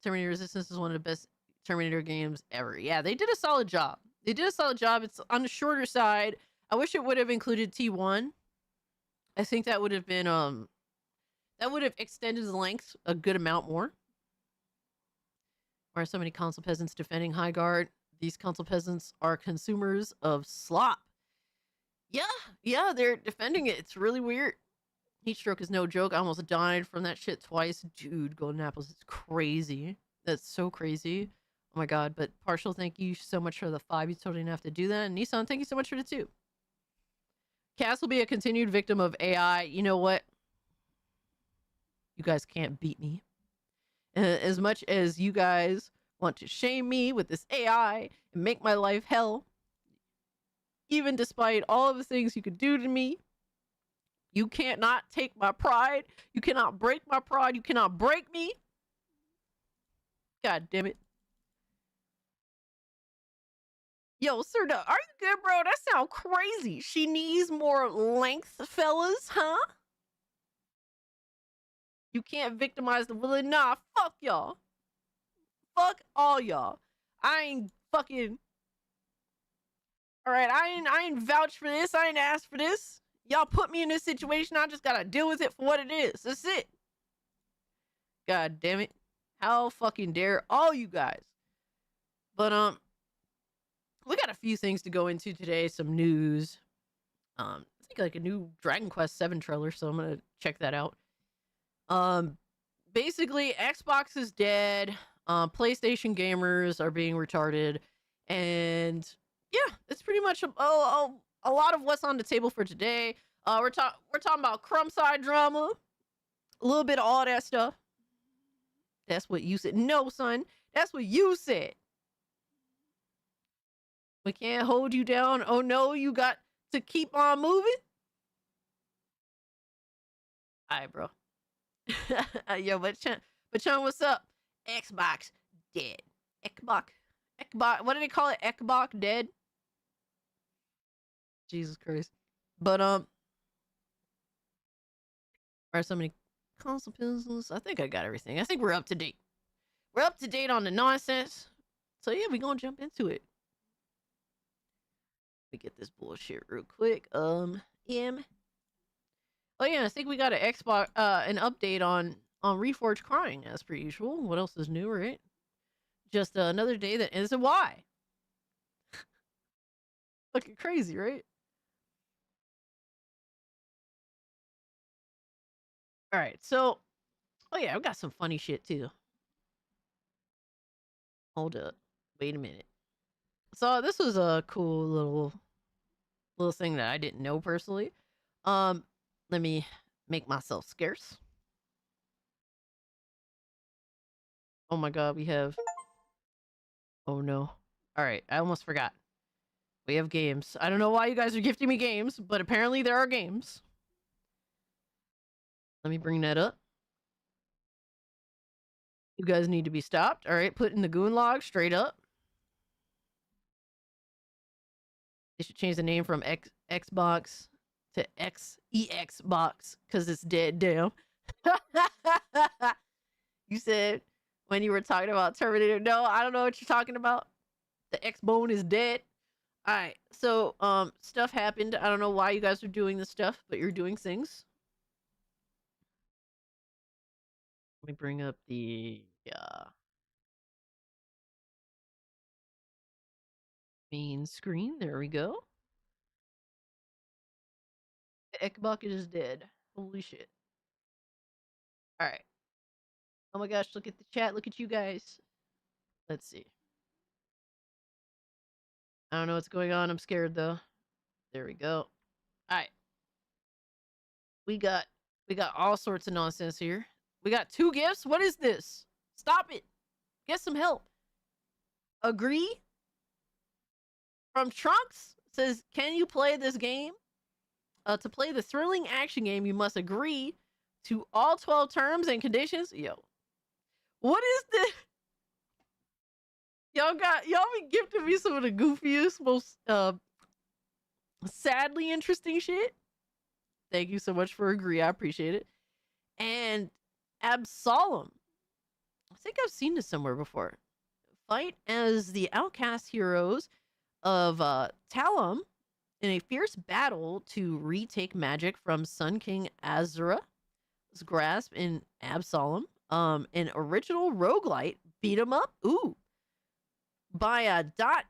Terminator Resistance is one of the best Terminator games ever. Yeah, they did a solid job. It's on the shorter side. I wish it would have included T1. I think that would have been that would have extended the length a good amount more. Why are so many console peasants defending Highguard? These console peasants are consumers of slop. Yeah, they're defending it. It's really weird. Heat stroke is no joke. I almost died from that shit twice. Dude, Golden Apples is crazy. That's so crazy. Oh my god. But Partial, thank you so much for the 5. You totally didn't have to do that. And Nissan, thank you so much for the 2. Cass will be a continued victim of AI. You know what? You guys can't beat me. As much as you guys want to shame me with this AI and make my life hell, even despite all of the things you could do to me, you can't not take my pride. You cannot break my pride. You cannot break me. God damn it. Yo, sir, are you good, bro? That sound crazy. She needs more length, fellas, huh? You can't victimize the villain. Nah, fuck y'all. Fuck all y'all. I ain't fucking... Alright, I ain't vouch for this. I ain't asked for this. Y'all put me in this situation. I just gotta deal with it for what it is. That's it. God damn it. How fucking dare all you guys. But, we got a few things to go into today. Some news. I think like a new Dragon Quest 7 trailer, so I'm gonna check that out. Basically, Xbox is dead. PlayStation gamers are being retarded. And yeah, it's pretty much a lot of what's on the table for today. We're talking about crumb side drama. A little bit of all that stuff. That's what you said. No, son. That's what you said. We can't hold you down. Oh no, you got to keep on moving. All right, bro. Yo, but Chun, what's up? Xbox dead. Xbox. What do they call it? Xbox dead. Jesus Christ. But are so many console puzzles? I think I got everything. I think we're up to date. We're up to date on the nonsense. So yeah, we're gonna jump into it. Let me get this bullshit real quick. M. Oh yeah, I think we got an Xbox an update on Reforged Crying as per usual. What else is new, right? Just another day that ends in Y. Looking crazy, right? All right, so oh yeah, I've got some funny shit too. Hold up, wait a minute. So this was a cool little thing that I didn't know personally. Let me make myself scarce. Oh my god, we have. Oh no. All right, I almost forgot. We have games. I don't know why you guys are gifting me games, but apparently there are games. Let me bring that up. You guys need to be stopped. All right, put in the goon log straight up. They should change the name from Xbox to EXbox because it's dead. Damn. You said when you were talking about Terminator. No, I don't know what you're talking about. The X-Bone is dead. All right, so stuff happened. I don't know why you guys are doing this stuff, but you're doing things. Let me bring up the main screen. There we go. The Ekbok is dead. Holy shit. All right. Oh my gosh, look at the chat. Look at you guys. Let's see. I don't know what's going on. I'm scared though. There we go. All right. We got all sorts of nonsense here. We got 2 gifts. What is this? Stop it. Get some help. Agree? From Trunks says, "Can you play this game? To play the thrilling action game, you must agree to all 12 terms and conditions." Yo. What is this? Y'all be gifting me some of the goofiest, most sadly interesting shit. Thank you so much for agree. I appreciate it. And Absolem. I think I've seen this somewhere before. Fight as the outcast heroes of Talum in a fierce battle to retake magic from Sun King Azura's grasp in Absolem. An original roguelite beat 'em up. Ooh. By a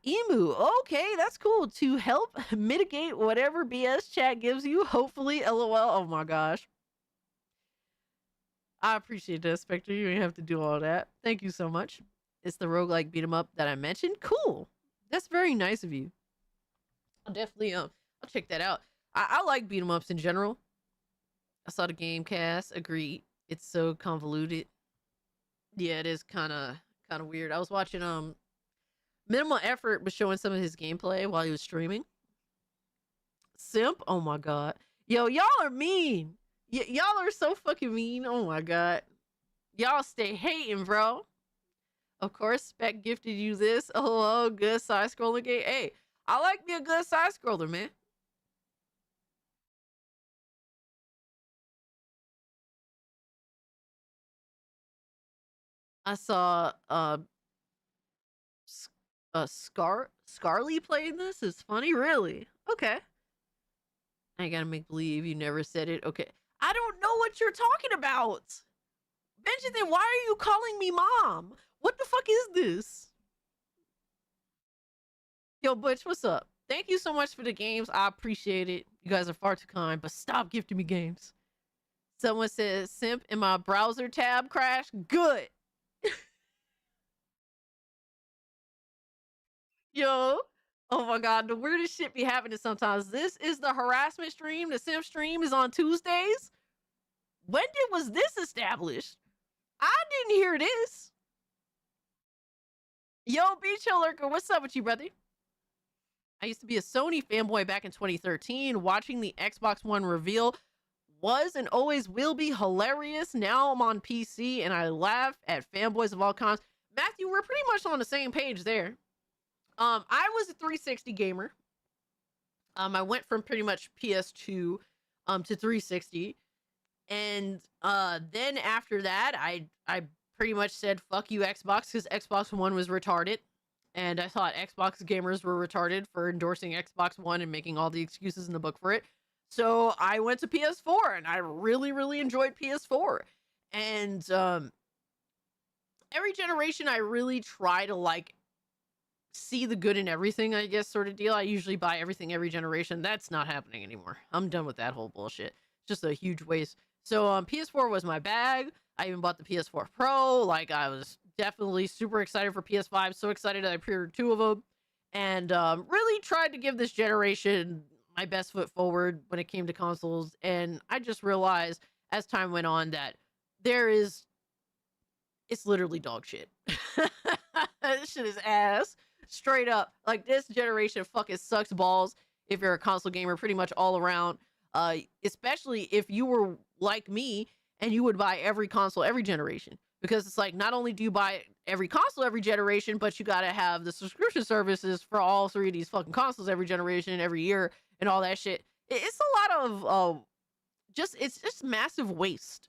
.emu. Okay, that's cool. To help mitigate whatever BS chat gives you. Hopefully, LOL. Oh my gosh. I appreciate that, Spectre. You ain't have to do all that. Thank you so much. It's the roguelike beat 'em up that I mentioned. Cool. That's very nice of you. I'll definitely I'll check that out. I like beat 'em ups in general. I saw the game cast. Agreed. It's so convoluted. Yeah, it is kind of weird. I was watching Minimal Effort was showing some of his gameplay while he was streaming. Simp. Oh my god. Yo, y'all are mean. Y'all are so fucking mean. Oh my god. Y'all stay hating, bro. Of course, Spec gifted you this. Oh, good side scroller game. Hey, I like me a good side scroller, man. I saw Scarly playing this. Is funny, really. Okay. I gotta make believe you never said it. Okay. I don't know what you're talking about. Benjamin, why are you calling me mom? What the fuck is this? Yo, Butch, what's up? Thank you so much for the games. I appreciate it. You guys are far too kind, but stop gifting me games. Someone says, simp in my browser tab crash. Good. Yo. Oh my god, the weirdest shit be happening sometimes. This is the harassment stream. The simp stream is on Tuesdays. was this established? I didn't hear this. Yo, Beach Hill Lurker, what's up with you, brother? I used to be a Sony fanboy back in 2013. Watching the Xbox One reveal was and always will be hilarious. Now I'm on PC and I laugh at fanboys of all kinds. Matthew, we're pretty much on the same page there. I was a 360 gamer. I went from pretty much PS2 to 360. And then after that, I pretty much said fuck you Xbox, because Xbox One was retarded. And I thought Xbox gamers were retarded for endorsing Xbox One and making all the excuses in the book for it. So I went to PS4 and I really, really enjoyed PS4. And every generation I really try to like see the good in everything, I guess, sort of deal. I usually buy everything every generation. That's not happening anymore. I'm done with that whole bullshit. It's just a huge waste. So PS4 was my bag. I even bought the PS4 Pro. Like, I was definitely super excited for PS5. So excited that I pre-ordered 2 of them. And really tried to give this generation my best foot forward when it came to consoles. And I just realized as time went on that it's literally dog shit. This shit is ass. Straight up. Like, this generation fucking sucks balls if you're a console gamer pretty much all around. Especially if you were like me and you would buy every console every generation. Because it's like, not only do you buy every console every generation, but you gotta have the subscription services for all 3 of these fucking consoles every generation, every year, and all that shit. It's a lot of it's just massive waste.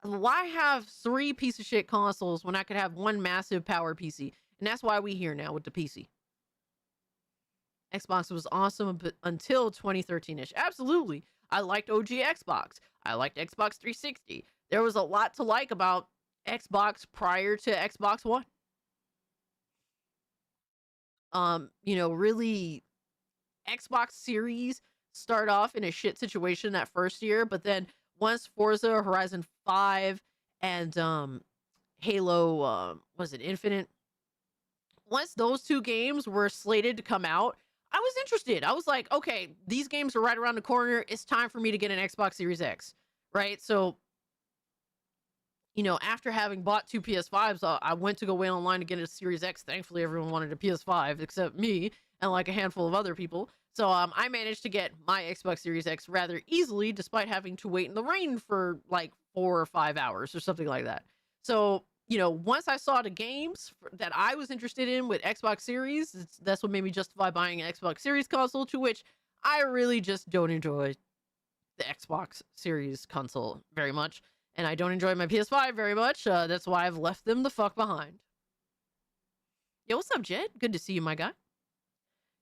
Why have 3 piece of shit consoles when I could have 1 massive power PC? And that's why we here now with the PC. Xbox was awesome until 2013-ish. Absolutely. I liked OG Xbox. I liked Xbox 360. There was a lot to like about Xbox prior to Xbox One. Really, Xbox Series start off in a shit situation that first year, but then once Forza Horizon 5 and Halo, was it Infinite? Once those 2 games were slated to come out, I was interested. I was like, okay, these games are right around the corner. It's time for me to get an Xbox Series X, right? So, after having bought 2 PS5s, I went to go wait online to get a Series X. Thankfully, everyone wanted a PS5 except me and like a handful of other people. So I managed to get my Xbox Series X rather easily, despite having to wait in the rain for like 4 or 5 hours or something like that. So, once I saw the games that I was interested in with Xbox Series, that's what made me justify buying an Xbox Series console, to which I really just don't enjoy the Xbox Series console very much. And I don't enjoy my PS5 very much. That's why I've left them the fuck behind. Yo, what's up, Jed? Good to see you, my guy.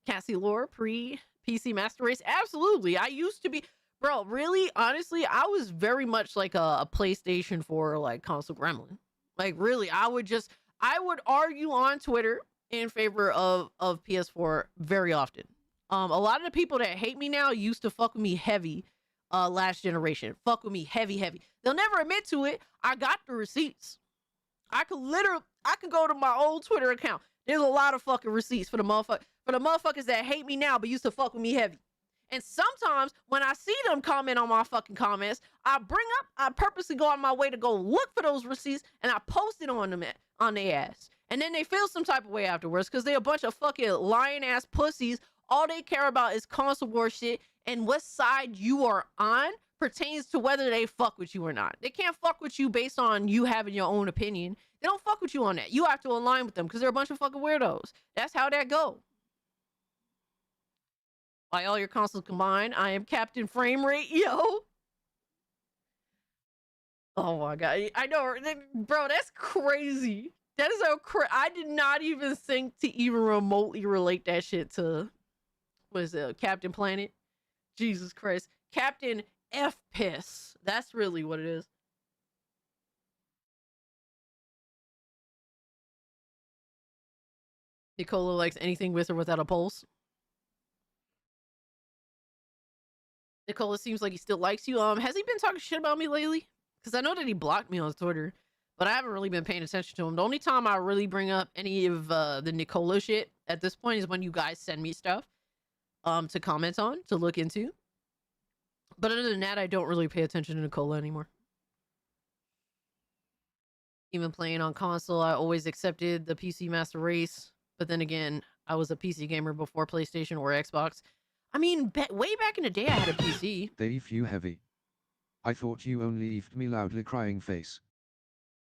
Cassie Lore, pre-PC Master Race. Absolutely. I used to be... Bro, really, honestly, I was very much like a PlayStation 4 like console gremlin. Like, really, I would argue on Twitter in favor of PS4 very often. A lot of the people that hate me now used to fuck with me heavy last generation. Fuck with me heavy. They'll never admit to it. I got the receipts. I could go to my old Twitter account. There's a lot of fucking receipts for the motherfuckers that hate me now but used to fuck with me heavy. And sometimes when I see them comment on my fucking comments, I purposely go on my way to go look for those receipts and I post it on them on their ass. And then they feel some type of way afterwards because they're a bunch of fucking lying ass pussies. All they care about is console war shit, and what side you are on pertains to whether they fuck with you or not. They can't fuck with you based on you having your own opinion. They don't fuck with you on that. You have to align with them because they're a bunch of fucking weirdos. That's how that go. By all your consoles combined, I am Captain Frame Rate, yo. Oh my god, I know, bro. That's crazy. That is so crazy. I did not even think to even remotely relate that shit to, what is it, Captain Planet? Jesus Christ, Captain F Piss. That's really what it is. Nicola likes anything with or without a pulse. Nicola seems like he still likes you. Has he been talking shit about me lately? Because I know that he blocked me on Twitter, but I haven't really been paying attention to him. The only time I really bring up any of the Nicola shit at this point is when you guys send me stuff to comment on, to look into. But other than that, I don't really pay attention to Nicola anymore. even playing on console. I always accepted the PC Master Race, but then again, I was a PC gamer before PlayStation or Xbox. I mean, way back in the day, I had a PC. They eef you heavy. I thought you only eefed me loudly crying face.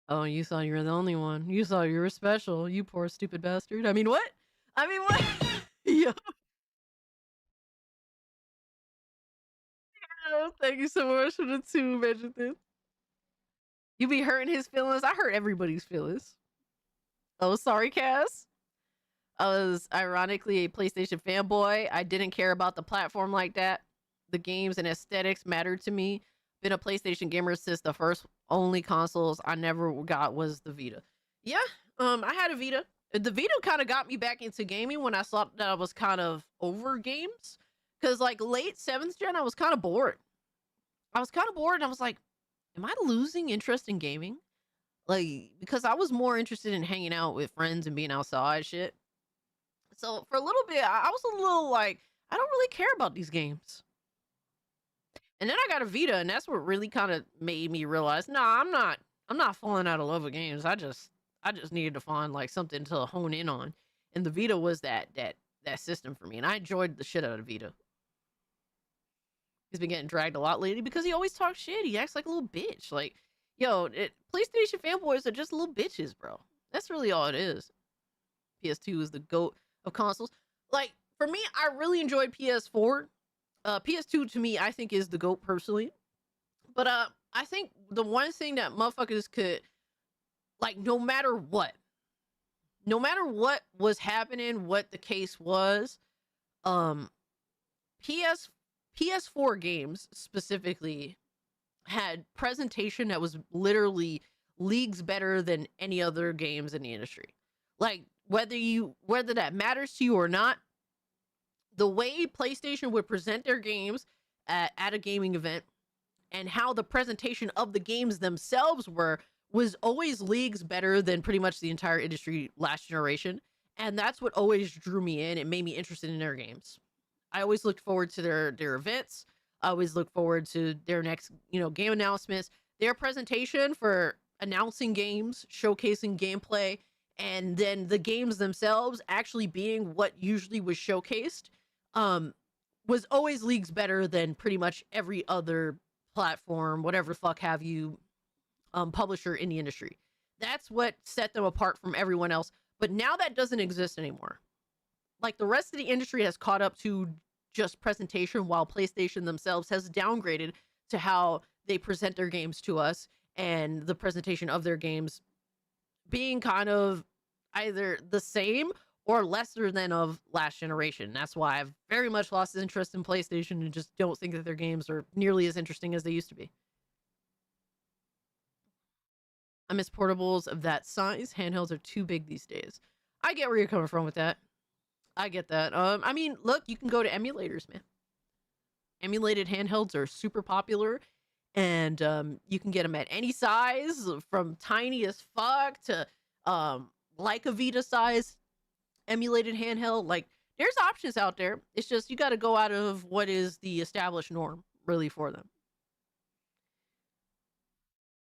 Oh, you thought you were the only one. You thought you were special. You poor stupid bastard. I mean, what? I mean, what? Yo. Oh, thank you so much for the 2, Benjamin. You be hurting his feelings. I hurt everybody's feelings. Oh, sorry, Cass. I was ironically a PlayStation fanboy. I didn't care about the platform like that. The games and aesthetics mattered to me. Been a PlayStation gamer since the first only consoles I never got was the Vita. Yeah, I had a Vita. The Vita kind of got me back into gaming when I saw that I was kind of over games. Because like late 7th gen, I was kind of bored. I was like, am I losing interest in gaming? Like, because I was more interested in hanging out with friends and being outside shit. So for a little bit, I was a little like, I don't really care about these games. And then I got a Vita, and that's what really kind of made me realize, nah, I'm not falling out of love with games. I just needed to find like something to hone in on. And the Vita was that system for me. And I enjoyed the shit out of Vita. He's been getting dragged a lot lately because he always talks shit. He acts like a little bitch. Like, yo, PlayStation fanboys are just little bitches, bro. That's really all it is. PS2 is the GOAT of consoles. Like, for me, I really enjoyed PS4. PS2 to me, I think is the GOAT personally. But I think the one thing that motherfuckers could, like, no matter what was happening, what the case was, PS4 games specifically had presentation that was literally leagues better than any other games in the industry. Like, whether that matters to you or not, the way PlayStation would present their games at a gaming event and how the presentation of the games themselves was always leagues better than pretty much the entire industry last generation. And that's what always drew me in. It made me interested in their games. I always looked forward to their events. I always look forward to their next, game announcements, their presentation for announcing games, showcasing gameplay, and then the games themselves actually being what usually was showcased, was always leagues better than pretty much every other platform, whatever fuck have you, publisher in the industry. That's what set them apart from everyone else. But now that doesn't exist anymore. Like, the rest of the industry has caught up to just presentation, while PlayStation themselves has downgraded to how they present their games to us, and the presentation of their games being kind of either the same or lesser than of last generation. That's why I've very much lost interest in PlayStation and just don't think that their games are nearly as interesting as they used to be. I miss portables of that size. Handhelds are too big these days. I get where you're coming from with that. I get that. I mean, look, you can go to emulators, man. Emulated handhelds are super popular, and you can get them at any size, from tiny as fuck to like a Vita size emulated handheld. Like, there's options out there. It's just you got to go out of what is the established norm, really, for them.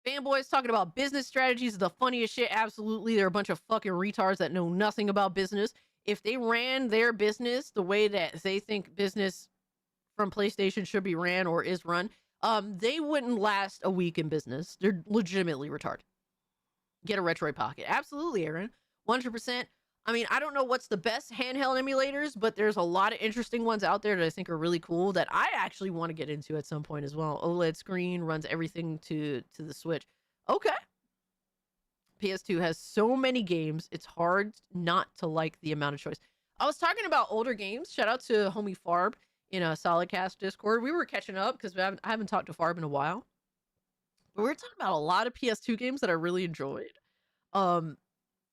Fanboys talking about business strategies is the funniest shit. Absolutely. They're a bunch of fucking retards that know nothing about business. If they ran their business the way that they think business from PlayStation should be ran or is run, they wouldn't last a week in business. They're legitimately retarded. Get a Retroid Pocket. Absolutely, Aaron. 100%. I mean, I don't know what's the best handheld emulators, but there's a lot of interesting ones out there that I think are really cool that I actually want to get into at some point as well. OLED screen, runs everything to the Switch. Okay. PS2 has so many games, it's hard not to like the amount of choice. I was talking about older games. Shout out to homie Farb in a Solidcast Discord. We were catching up because I haven't talked to Farb in a while. But we were talking about a lot of PS2 games that I really enjoyed.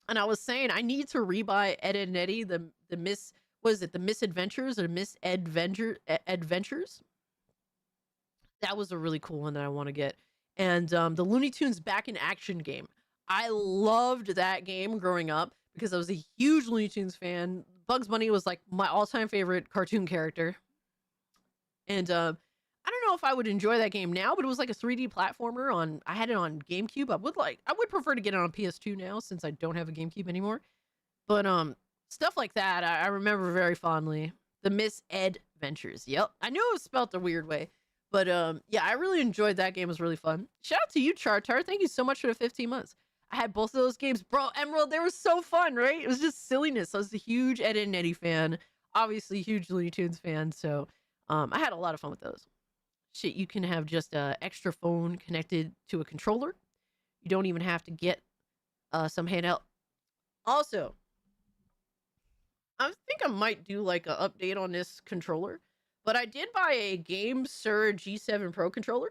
And I was saying I need to rebuy Ed, Edd n Eddy, the Misadventures or Adventures. That was a really cool one that I want to get. And the Looney Tunes Back in Action game. I loved that game growing up because I was a huge Looney Tunes fan. Bugs Bunny was like my all-time favorite cartoon character. And I don't know if I would enjoy that game now, but it was like a 3D platformer on. I had it on GameCube. I would prefer to get it on PS2 now since I don't have a GameCube anymore. But stuff like that I remember very fondly. The Miss Ed Ventures. Yep, I knew it was spelled a weird way, but yeah, I really enjoyed that game. It was really fun. Shout out to you, Chartar. Thank you so much for the 15 months. I had both of those games, bro. Emerald, they were so fun, right? It was just silliness. I was a huge Ed and Eddie fan, obviously huge Looney Tunes fan, so I had a lot of fun with those. Shit, you can have just a extra phone connected to a controller. You don't even have to get some handheld. Also, I think I might do like an update on this controller, but I did buy a Game Sir G7 Pro controller.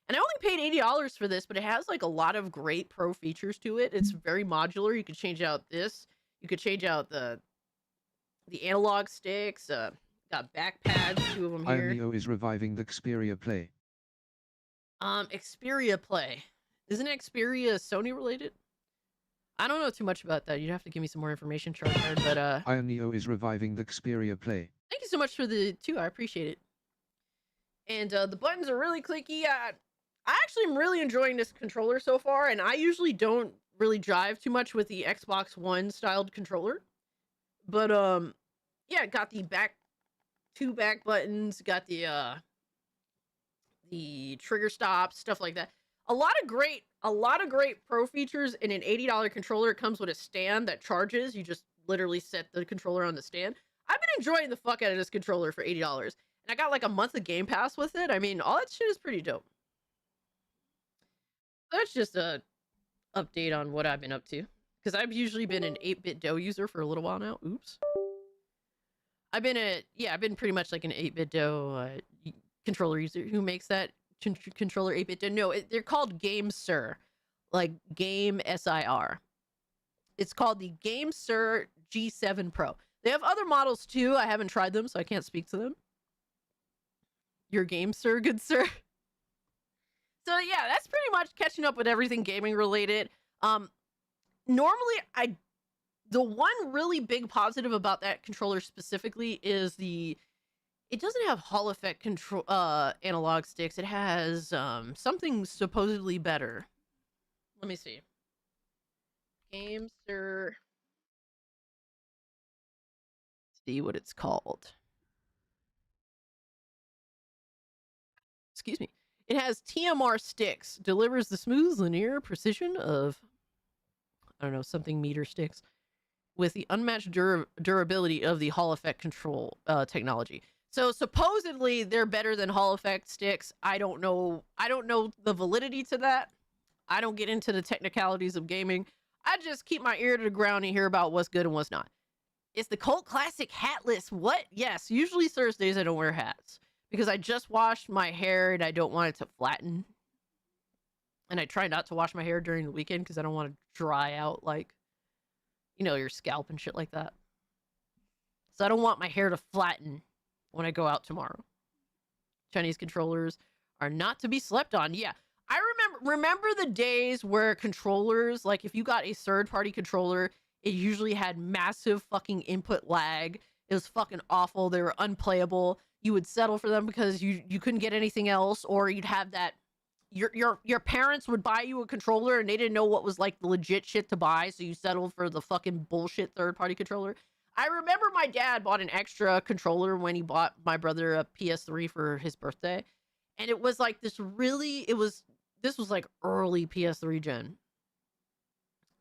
And I only paid $80 for this, but it has like a lot of great pro features to it. It's very modular. You could change out this. You could change out the analog sticks. Got back pads, 2 of them here. Neo is reviving the Xperia Play. Xperia Play. Isn't Xperia Sony related? I don't know too much about that. You'd have to give me some more information, Charcard, but Neo is reviving the Xperia Play. thank you so much for the 2. I appreciate it. And the buttons are really clicky. I actually am really enjoying this controller so far, and I usually don't really jive too much with the Xbox One styled controller. But yeah, got the 2 back buttons, got the trigger stops, stuff like that. A lot of great pro features in an $80 controller. It comes with a stand that charges. You just literally set the controller on the stand. I've been enjoying the fuck out of this controller for $80. And I got like a month of Game Pass with it. I mean, all that shit is pretty dope. That's just a update on what I've been up to. Because I've usually been an 8-bit DOE user for a little while now. Oops. I've been pretty much like an 8-bit DOE controller user. Who makes that controller 8-bit DOE? No, they're called Game Sir. Like Game SIR. It's called the Game Sir G7 Pro. They have other models too. I haven't tried them, so I can't speak to them. Your Game Sir, good sir. So yeah, that's pretty much catching up with everything gaming related. Normally, the one really big positive about that controller specifically is it doesn't have Hall effect control analog sticks. It has something supposedly better. Let me see. Game Sir. See what it's called. Excuse me. It has TMR sticks. Delivers the smooth linear precision of, I don't know, something meter sticks with the unmatched durability of the Hall effect control technology. So supposedly they're better than Hall effect sticks. I don't know the validity to that. I don't get into the technicalities of gaming. I just keep my ear to the ground and hear about what's good and what's not. It's the cult classic hatless. What? Yes, usually Thursdays I don't wear hats because I just washed my hair and I don't want it to flatten. And I try not to wash my hair during the weekend because I don't want to dry out like, you know, your scalp and shit like that. So I don't want my hair to flatten when I go out tomorrow. Chinese controllers are not to be slept on. Yeah. I remember the days where controllers, like if you got a third-party controller, it usually had massive fucking input lag. It was fucking awful. They were unplayable. You would settle for them because you couldn't get anything else, or you'd have that your parents would buy you a controller and they didn't know what was like the legit shit to buy, so you settled for the fucking bullshit third-party controller. I remember my dad bought an extra controller when he bought my brother a PS3 for his birthday. And it was like this was like early PS3 gen.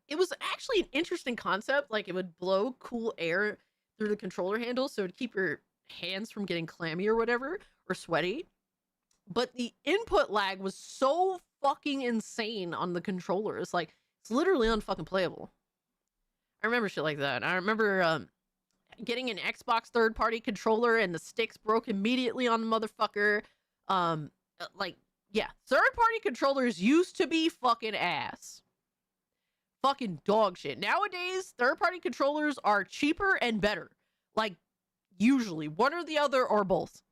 It was actually an interesting concept. Like it would blow cool air through the controller handle so it'd keep your hands from getting clammy or whatever, or sweaty. But the input lag was so fucking insane on the controller. It's like, it's literally unfucking playable. I remember shit like that. I remember getting an Xbox third-party controller and the sticks broke immediately on the motherfucker. Like, yeah, third-party controllers used to be fucking ass. Fucking dog shit. Nowadays, third-party controllers are cheaper and better. Like, usually. One or the other, or both.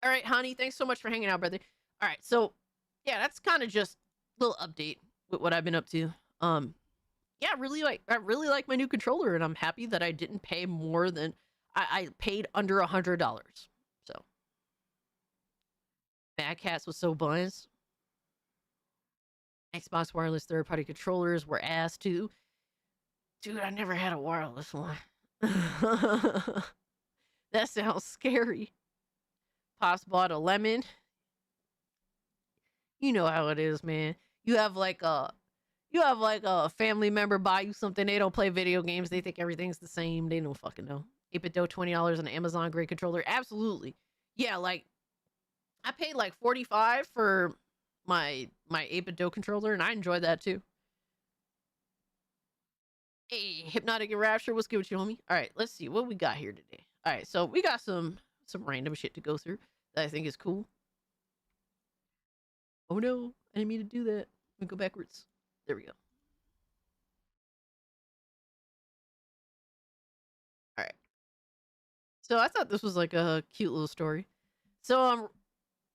All right, honey, thanks so much for hanging out, brother. All right, so, yeah, that's kind of just a little update with what I've been up to. Yeah, I really like my new controller, and I'm happy that I didn't pay more than... I paid under $100. So Mad Cats was so buzzed. Xbox wireless third-party controllers were ass too. Dude, I never had a wireless one. That sounds scary. Pops bought a lemon. You know how it is, man. You have like a family member buy you something. They don't play video games. They think everything's the same. They don't fucking know. 8BitDo $20 on Amazon grade controller. Absolutely. Yeah, like I paid like $45 for my 8BitDo controller, and I enjoyed that too. Hey, Hypnotic and Rapture, what's good with you, homie? All right, let's see what we got here today. All right, so we got some random shit to go through that I think is cool. Oh no, I didn't mean to do that. Let me go backwards. There we go. All right. So I thought this was like a cute little story. So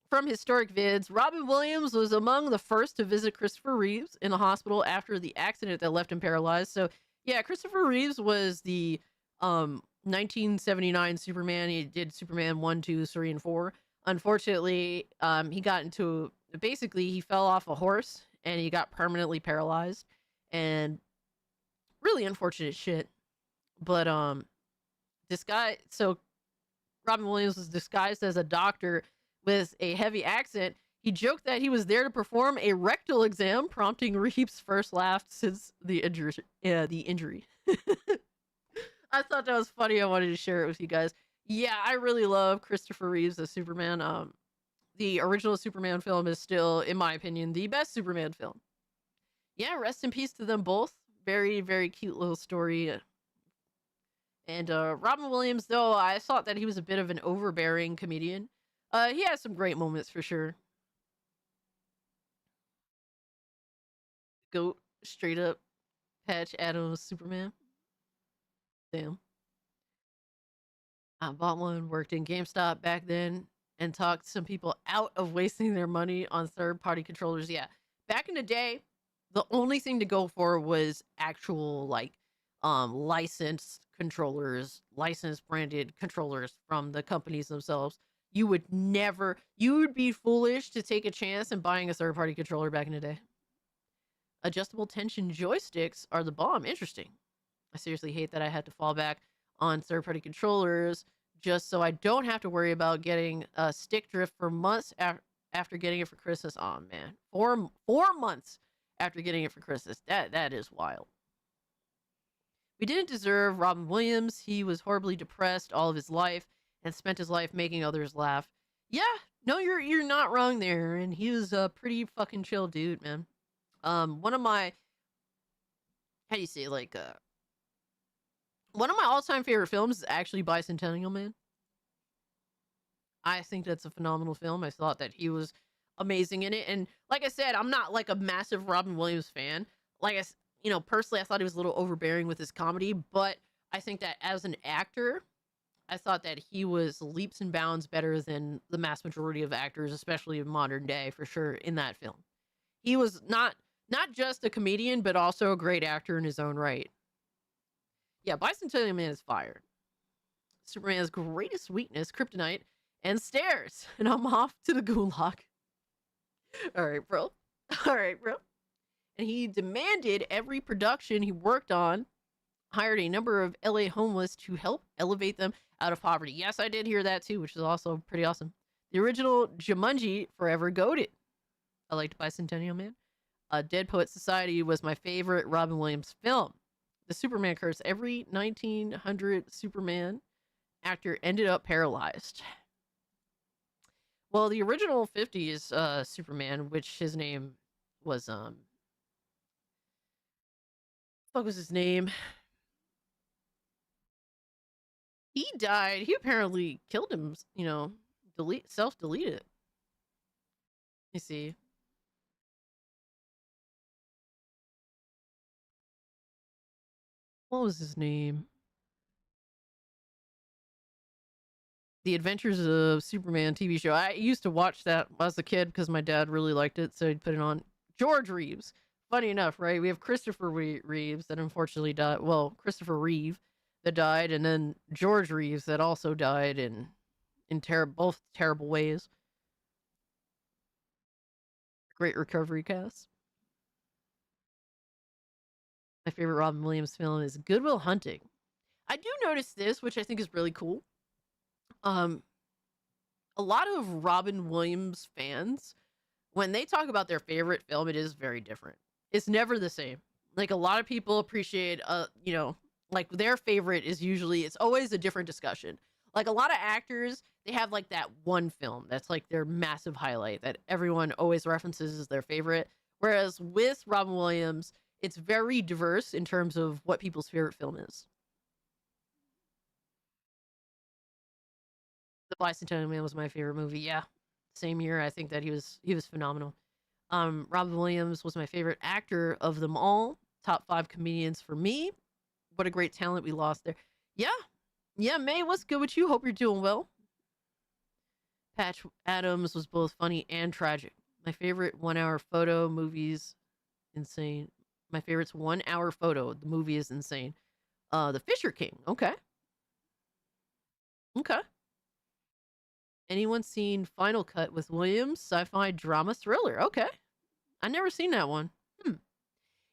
from Historic Vids, Robin Williams was among the first to visit Christopher Reeves in a hospital after the accident that left him paralyzed. So yeah, Christopher Reeves was the 1979 Superman. He did Superman 1, 2, 3, and 4. Unfortunately, he got into basically he fell off a horse and he got permanently paralyzed, and really unfortunate shit. But so Robin Williams was disguised as a doctor with a heavy accent. He joked that he was there to perform a rectal exam, prompting Reeves' first laugh since the injury. I thought that was funny. I wanted to share it with you guys. Yeah, I really love Christopher Reeves as Superman. The original Superman film is still, in my opinion, the best Superman film. Yeah, rest in peace to them both. Very, very cute little story. And Robin Williams, though, I thought that he was a bit of an overbearing comedian. He has some great moments for sure. Go straight up Patch Adams Superman. Damn. I bought one, worked in GameStop back then, and talked some people out of wasting their money on third-party controllers. Yeah, back in the day, the only thing to go for was actual like licensed controllers, licensed branded controllers from the companies themselves. You would be foolish to take a chance in buying a third-party controller back in the day. Adjustable tension joysticks are the bomb. Interesting. I seriously hate that I had to fall back on third-party controllers just so I don't have to worry about getting a stick drift for months after getting it for Christmas. Oh man, 4 months after getting it for Christmas. That is wild. We didn't deserve Robin Williams. He was horribly depressed all of his life and spent his life making others laugh. Yeah, no, you're not wrong there. And he was a pretty fucking chill dude, man. One of my, how do you say, like, one of my all-time favorite films is actually Bicentennial Man. I think that's a phenomenal film. I thought that he was amazing in it. And like I said, I'm not like a massive Robin Williams fan. Like personally, I thought he was a little overbearing with his comedy, but I think that as an actor, I thought that he was leaps and bounds better than the mass majority of actors, especially in modern day, for sure, in that film. He was not just a comedian, but also a great actor in his own right. Yeah, Bicentennial Man is fire. Superman's greatest weakness, kryptonite, and stairs. And I'm off to the gulag. All right, bro. And he demanded every production he worked on hired a number of LA homeless to help elevate them out of poverty. Yes, I did hear that too, which is also pretty awesome. The original Jumanji, forever goated. I liked Bicentennial Man. Dead Poet Society was my favorite Robin Williams film. The Superman curse. Every 1900 Superman actor ended up paralyzed. Well, the original 50s Superman, which his name was what was his name? He died. He apparently killed him, self-deleted. Let me see. What was his name? The Adventures of Superman TV show. I used to watch that as a kid because my dad really liked it, so he'd put it on. George Reeves. Funny enough, right? We have Christopher Reeves that unfortunately died. Well, Christopher Reeve that died, and then George Reeves that also died in both terrible ways. Great recovery cast. My favorite Robin Williams film is Good Will Hunting. I do notice this, which I think is really cool. A lot of Robin Williams fans, when they talk about their favorite film, it is very different. It's never the same. Like, a lot of people appreciate, like, their favorite is usually, it's always a different discussion. Like, a lot of actors, they have, like, that one film that's, like, their massive highlight that everyone always references as their favorite. Whereas with Robin Williams, it's very diverse in terms of what people's favorite film is. The Bicentennial Man was my favorite movie. Yeah, same year. I think that he was phenomenal. Robin Williams was my favorite actor of them all. Top 5 comedians for me. What a great talent we lost there. Yeah, May, what's good with you? Hope you're doing well. Patch Adams was both funny and tragic. My favorite 1 hour photo movies, insane. My favorite's 1 hour photo. The movie is insane. The Fisher King. Okay. Anyone seen Final Cut with Williams? Sci-fi drama thriller. Okay. I never seen that one.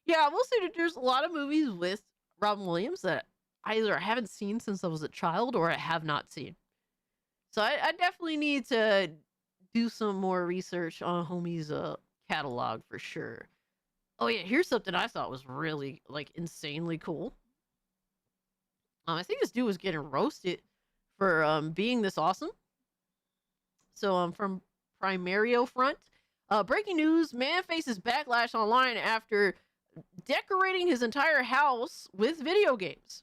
Yeah, I will say that there's a lot of movies with Robin Williams that either I haven't seen since I was a child or I have not seen. So I definitely need to do some more research on homie's catalog for sure. Oh yeah, here's something I thought was really, like, insanely cool. I think this dude was getting roasted for being this awesome. So from Primario Front, breaking news: man faces backlash online after decorating his entire house with video games.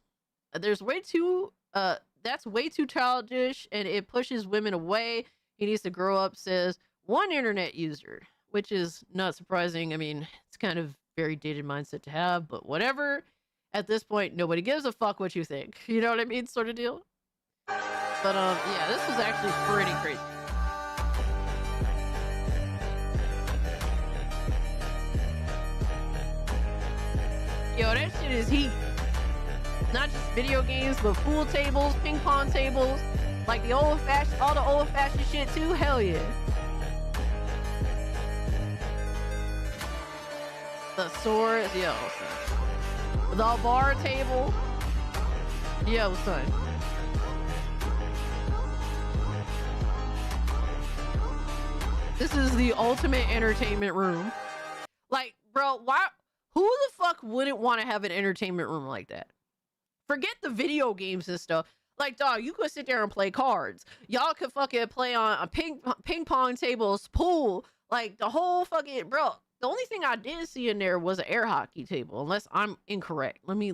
That's way too childish, and it pushes women away. He needs to grow up, says one internet user, which is not surprising. I mean, it's kind of very dated mindset to have, but whatever. At this point, nobody gives a fuck what you think. You know what I mean? Sort of deal. But yeah, this was actually pretty crazy. Yo, that shit is heat. Not just video games, but pool tables, ping pong tables, like the all the old-fashioned shit too. Hell yeah. The swords, yo. The bar table. Yo, son. This is the ultimate entertainment room. Like, bro, who the fuck wouldn't want to have an entertainment room like that? Forget the video games and stuff. Like, dog, you could sit there and play cards. Y'all could fucking play on a ping pong tables, pool, like the whole fucking, bro. The only thing I did see in there was an air hockey table, unless I'm incorrect. Let me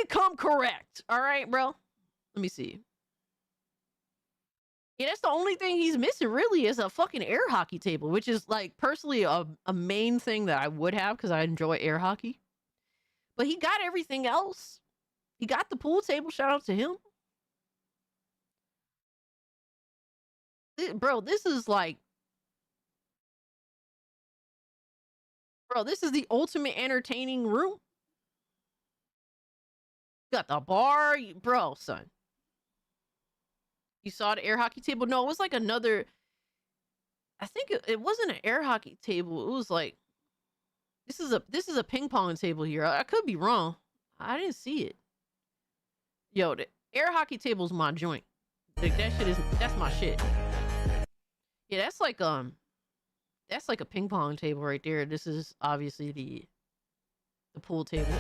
come correct. All right, bro. Let me see. Yeah, that's the only thing he's missing, really, is a fucking air hockey table, which is, like, personally a main thing that I would have because I enjoy air hockey. But he got everything else. He got the pool table. Shout out to him. Bro, this is like... Bro, this is the ultimate entertaining room. Got the bar. Bro, son. You saw the air hockey table? No, it was like another... I think it wasn't an air hockey table. It was like... This is a ping pong table here. I could be wrong. I didn't see it. Yo, the air hockey table's my joint. Like, that's my shit. Yeah, that's like a ping pong table right there. This is obviously the pool table.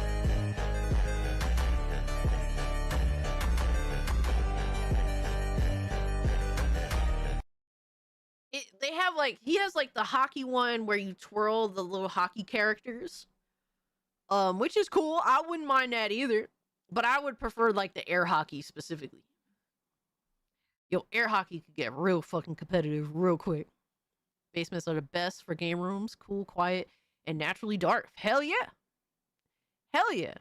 They have like, he has like the hockey one where you twirl the little hockey characters, which is cool. I wouldn't mind that either, but I would prefer like the air hockey specifically. Yo, air hockey could get real fucking competitive real quick. Basements are the best for game rooms, cool, quiet, and naturally dark. Hell yeah. Hell yeah.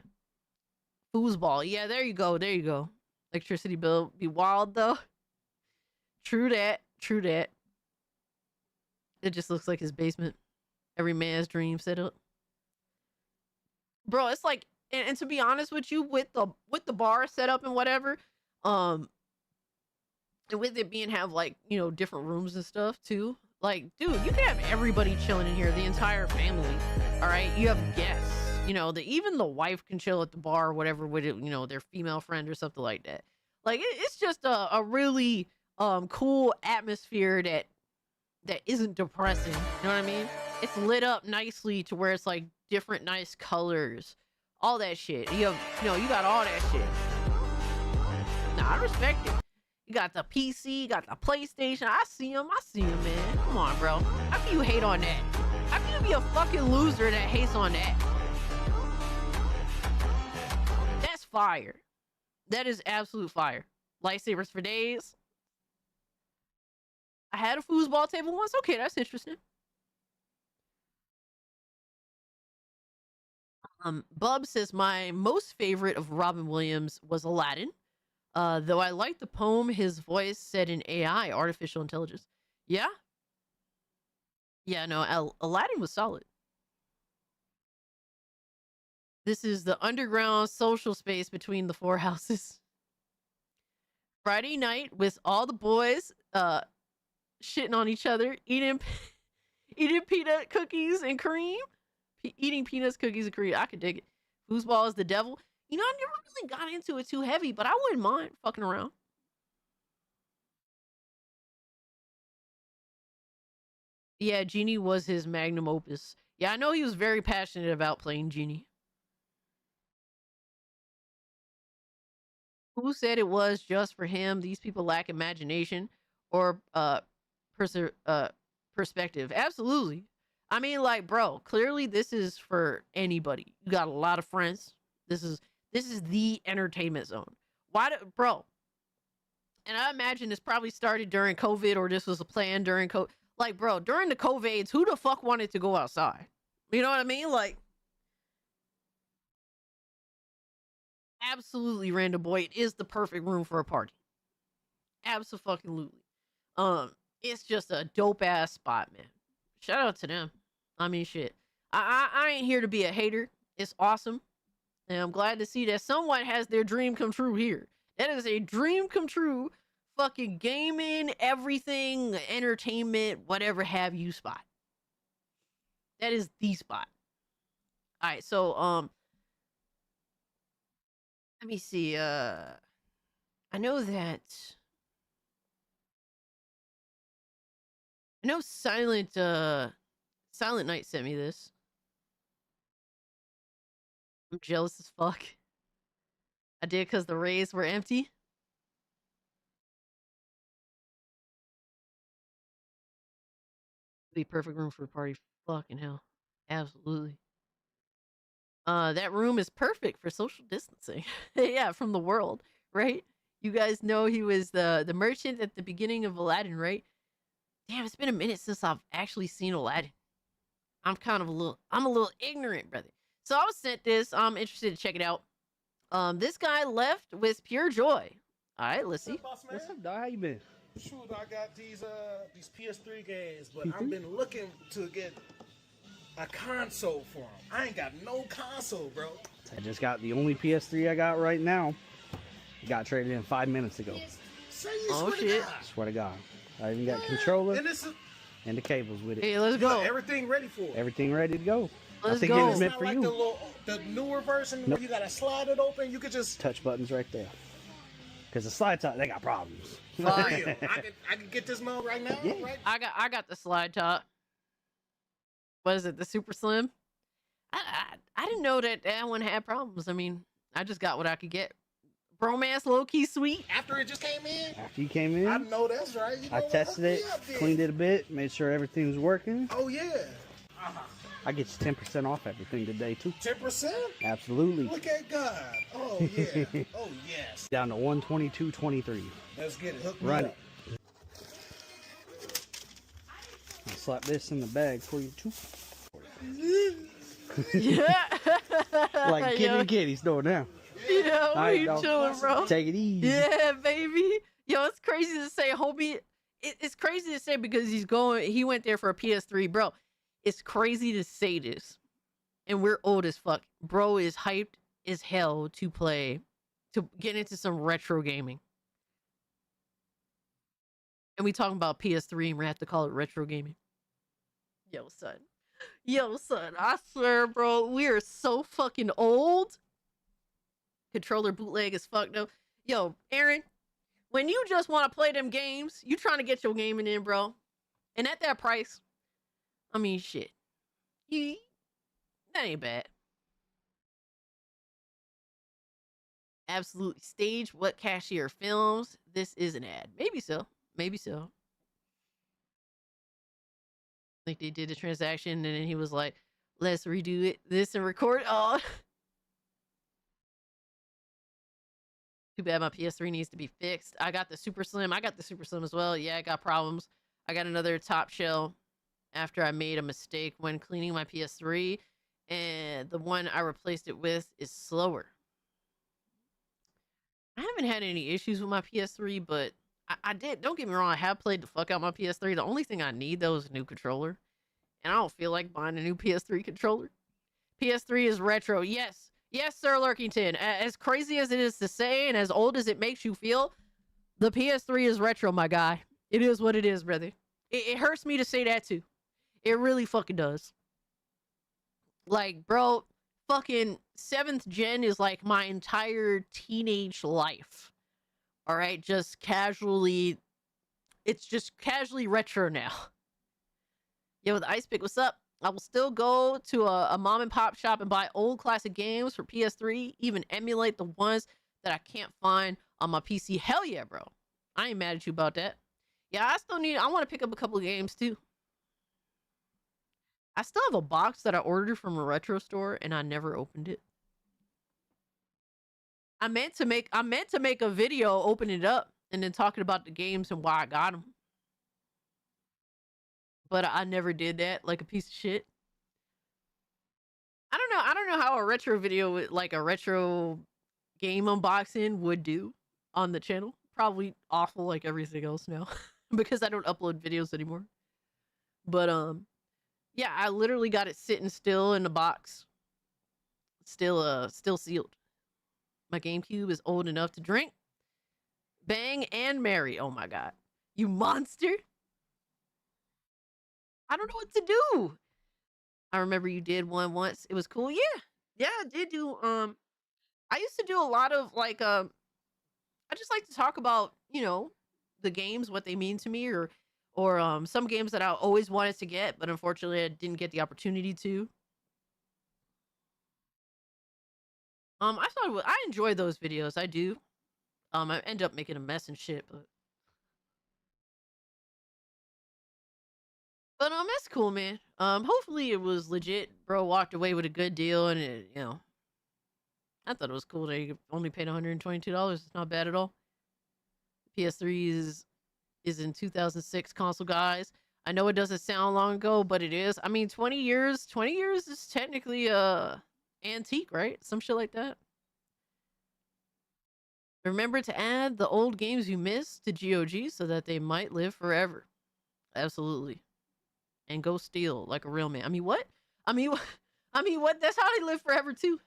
Foosball. Yeah, there you go. There you go. Electricity bill be wild though. True that. True that. It just looks like his basement. Every man's dream setup. Bro, it's like and to be honest with you, with the bar set up and whatever, and with it being have like, you know, different rooms and stuff too. Like, dude, you can have everybody chilling in here, the entire family. All right, you have guests. You know, even the wife can chill at the bar or whatever with it, you know, their female friend or something like that. Like, it's just a really cool atmosphere that isn't depressing. You know what I mean? It's lit up nicely to where it's like different nice colors, all that shit. You have, you know, you got all that shit. Nah, I respect it. You got the PC, you got the PlayStation. I see him, man. Come on, bro. How can you hate on that? How can you be a fucking loser that hates on that? That's fire. That is absolute fire. Lightsabers for days. I had a foosball table once. Okay, that's interesting. Bub says my most favorite of Robin Williams was Aladdin. Though I liked the poem his voice said in AI, artificial intelligence. Yeah? Yeah, no, Aladdin was solid. This is the underground social space between the four houses. Friday night with all the boys shitting on each other, eating peanut cookies and cream. Eating peanuts, cookies, and cream. I could dig it. Foosball is the devil. You know, I never really got into it too heavy, but I wouldn't mind fucking around. Yeah, Genie was his magnum opus. Yeah, I know he was very passionate about playing Genie. Who said it was just for him? These people lack imagination or perspective. Absolutely. I mean, like, bro, clearly this is for anybody. You got a lot of friends. This is the entertainment zone. Bro? And I imagine this probably started during COVID, or this was a plan during COVID. Like, bro, during the COVIDs, who the fuck wanted to go outside? You know what I mean? Like, absolutely, Random Boy. It is the perfect room for a party. Absolutely. It's just a dope ass spot, man. Shout out to them. I mean, shit. I ain't here to be a hater. It's awesome. And I'm glad to see that someone has their dream come true here. That is a dream come true. Fucking gaming, everything, entertainment, whatever have you spot. That is the spot. All right, so let me see. I know Silent Night sent me this. I'm jealous as fuck. I did because the rays were empty. Be perfect room for a party. Fucking hell. Absolutely. That room is perfect for social distancing. Yeah, from the world, right? You guys know he was the merchant at the beginning of Aladdin, right? Damn, it's been a minute since I've actually seen Aladdin. I'm a little ignorant, brother. So I was sent this. I'm interested to check it out. This guy left with pure joy. All right, let's see. What's up, dog? How you been? Shoot, I got these PS3 games, but I've been looking to get a console for them. I ain't got no console, bro. I just got the only PS3 I got right now. It got traded in 5 minutes ago. Oh shit! Swear to God, I even got controller and the cables with it. Hey, let's go. Everything ready for it. Everything ready to go. Let's I think go. it was meant for like you. The newer version where you gotta slide it open. You could just Touch buttons right there. Because the slide top, they got problems. For real. I can get this mode right now. Yeah. Right? I got the slide top. What is it? The super slim? I didn't know that one had problems. I mean, I just got what I could get. Bromance low key sweet. After it just came in. After you came in, I know that's right. You know I tested it, cleaned it a bit, made sure everything was working. Oh yeah. I get you 10% off everything today too. 10%? Absolutely. Look at God. Oh yeah. Oh yes. Down to 122.23. Let's get it. Hook me Run up. it. I'll slap this in the bag for you too. Yeah. Like kitty kitty store now. Yeah, All right, we dog. chilling, bro. Take it easy. Yeah, baby. Yo, it's crazy to say, homie. It's crazy to say because he went there for a PS3, bro. It's crazy to say this, and we're old as fuck. Bro is hyped as hell to play, to get into some retro gaming. And we talking about PS3 and we have to call it retro gaming. Yo, son. Yo, son, I swear, bro, we are so fucking old. Controller bootleg is fucked up. Yo, Aaron, when you just want to play them games, you trying to get your gaming in, bro. And at that price, I mean, shit. That ain't bad. Absolutely stage what cashier films? This is an ad. Maybe so. Maybe so. I think they did the transaction and then he was like, let's redo it, this and record. Oh. Too bad my PS3 needs to be fixed. I got the Super Slim. I got the Super Slim as well. Yeah, I got problems. I got another top shell after I made a mistake when cleaning my PS3. And the one I replaced it with is slower. I haven't had any issues with my PS3, but I did. Don't get me wrong. I have played the fuck out my PS3. The only thing I need, though, is a new controller. And I don't feel like buying a new PS3 controller. PS3 is retro. Yes. Yes, Sir Lurkington. As crazy as it is to say and as old as it makes you feel, the PS3 is retro, my guy. It is what it is, brother. It hurts me to say that, too. It really fucking does. Like, bro, fucking 7th gen is like my entire teenage life. All right, just casually, it's just casually retro now. Yo, the Ice Pick, what's up? I will still go to a mom and pop shop and buy old classic games for PS3, even emulate the ones that I can't find on my PC. Hell yeah, bro. I ain't mad at you about that. Yeah, I want to pick up a couple of games too. I still have a box that I ordered from a retro store and I never opened it. I meant to make a video opening it up and then talking about the games and why I got them. But I never did that, like a piece of shit. I don't know how a retro video, like a retro game unboxing, would do on the channel. Probably awful like everything else now. Because I don't upload videos anymore. But yeah, I literally got it sitting still in the box. Still sealed. My GameCube is old enough to drink, bang, and marry. Oh my god. You monster. I don't know what to do. I remember you did one once. It was cool. Yeah. Yeah, I did do I used to do a lot of like I just like to talk about, you know, the games, what they mean to me, or some games that I always wanted to get, but unfortunately I didn't get the opportunity to. I enjoy those videos. I do. I end up making a mess and shit, but that's cool, man. Hopefully it was legit. Bro walked away with a good deal, and it, you know, I thought it was cool that you only paid $122. It's not bad at all. PS3 is in 2006 console, guys. I know it doesn't sound long ago, but it is. I mean, 20 years is technically antique, right? Some shit like that. Remember to add the old games you missed to GOG so that they might live forever. Absolutely. And go steal like a real man. I mean, what? I mean, what? That's how they live forever too.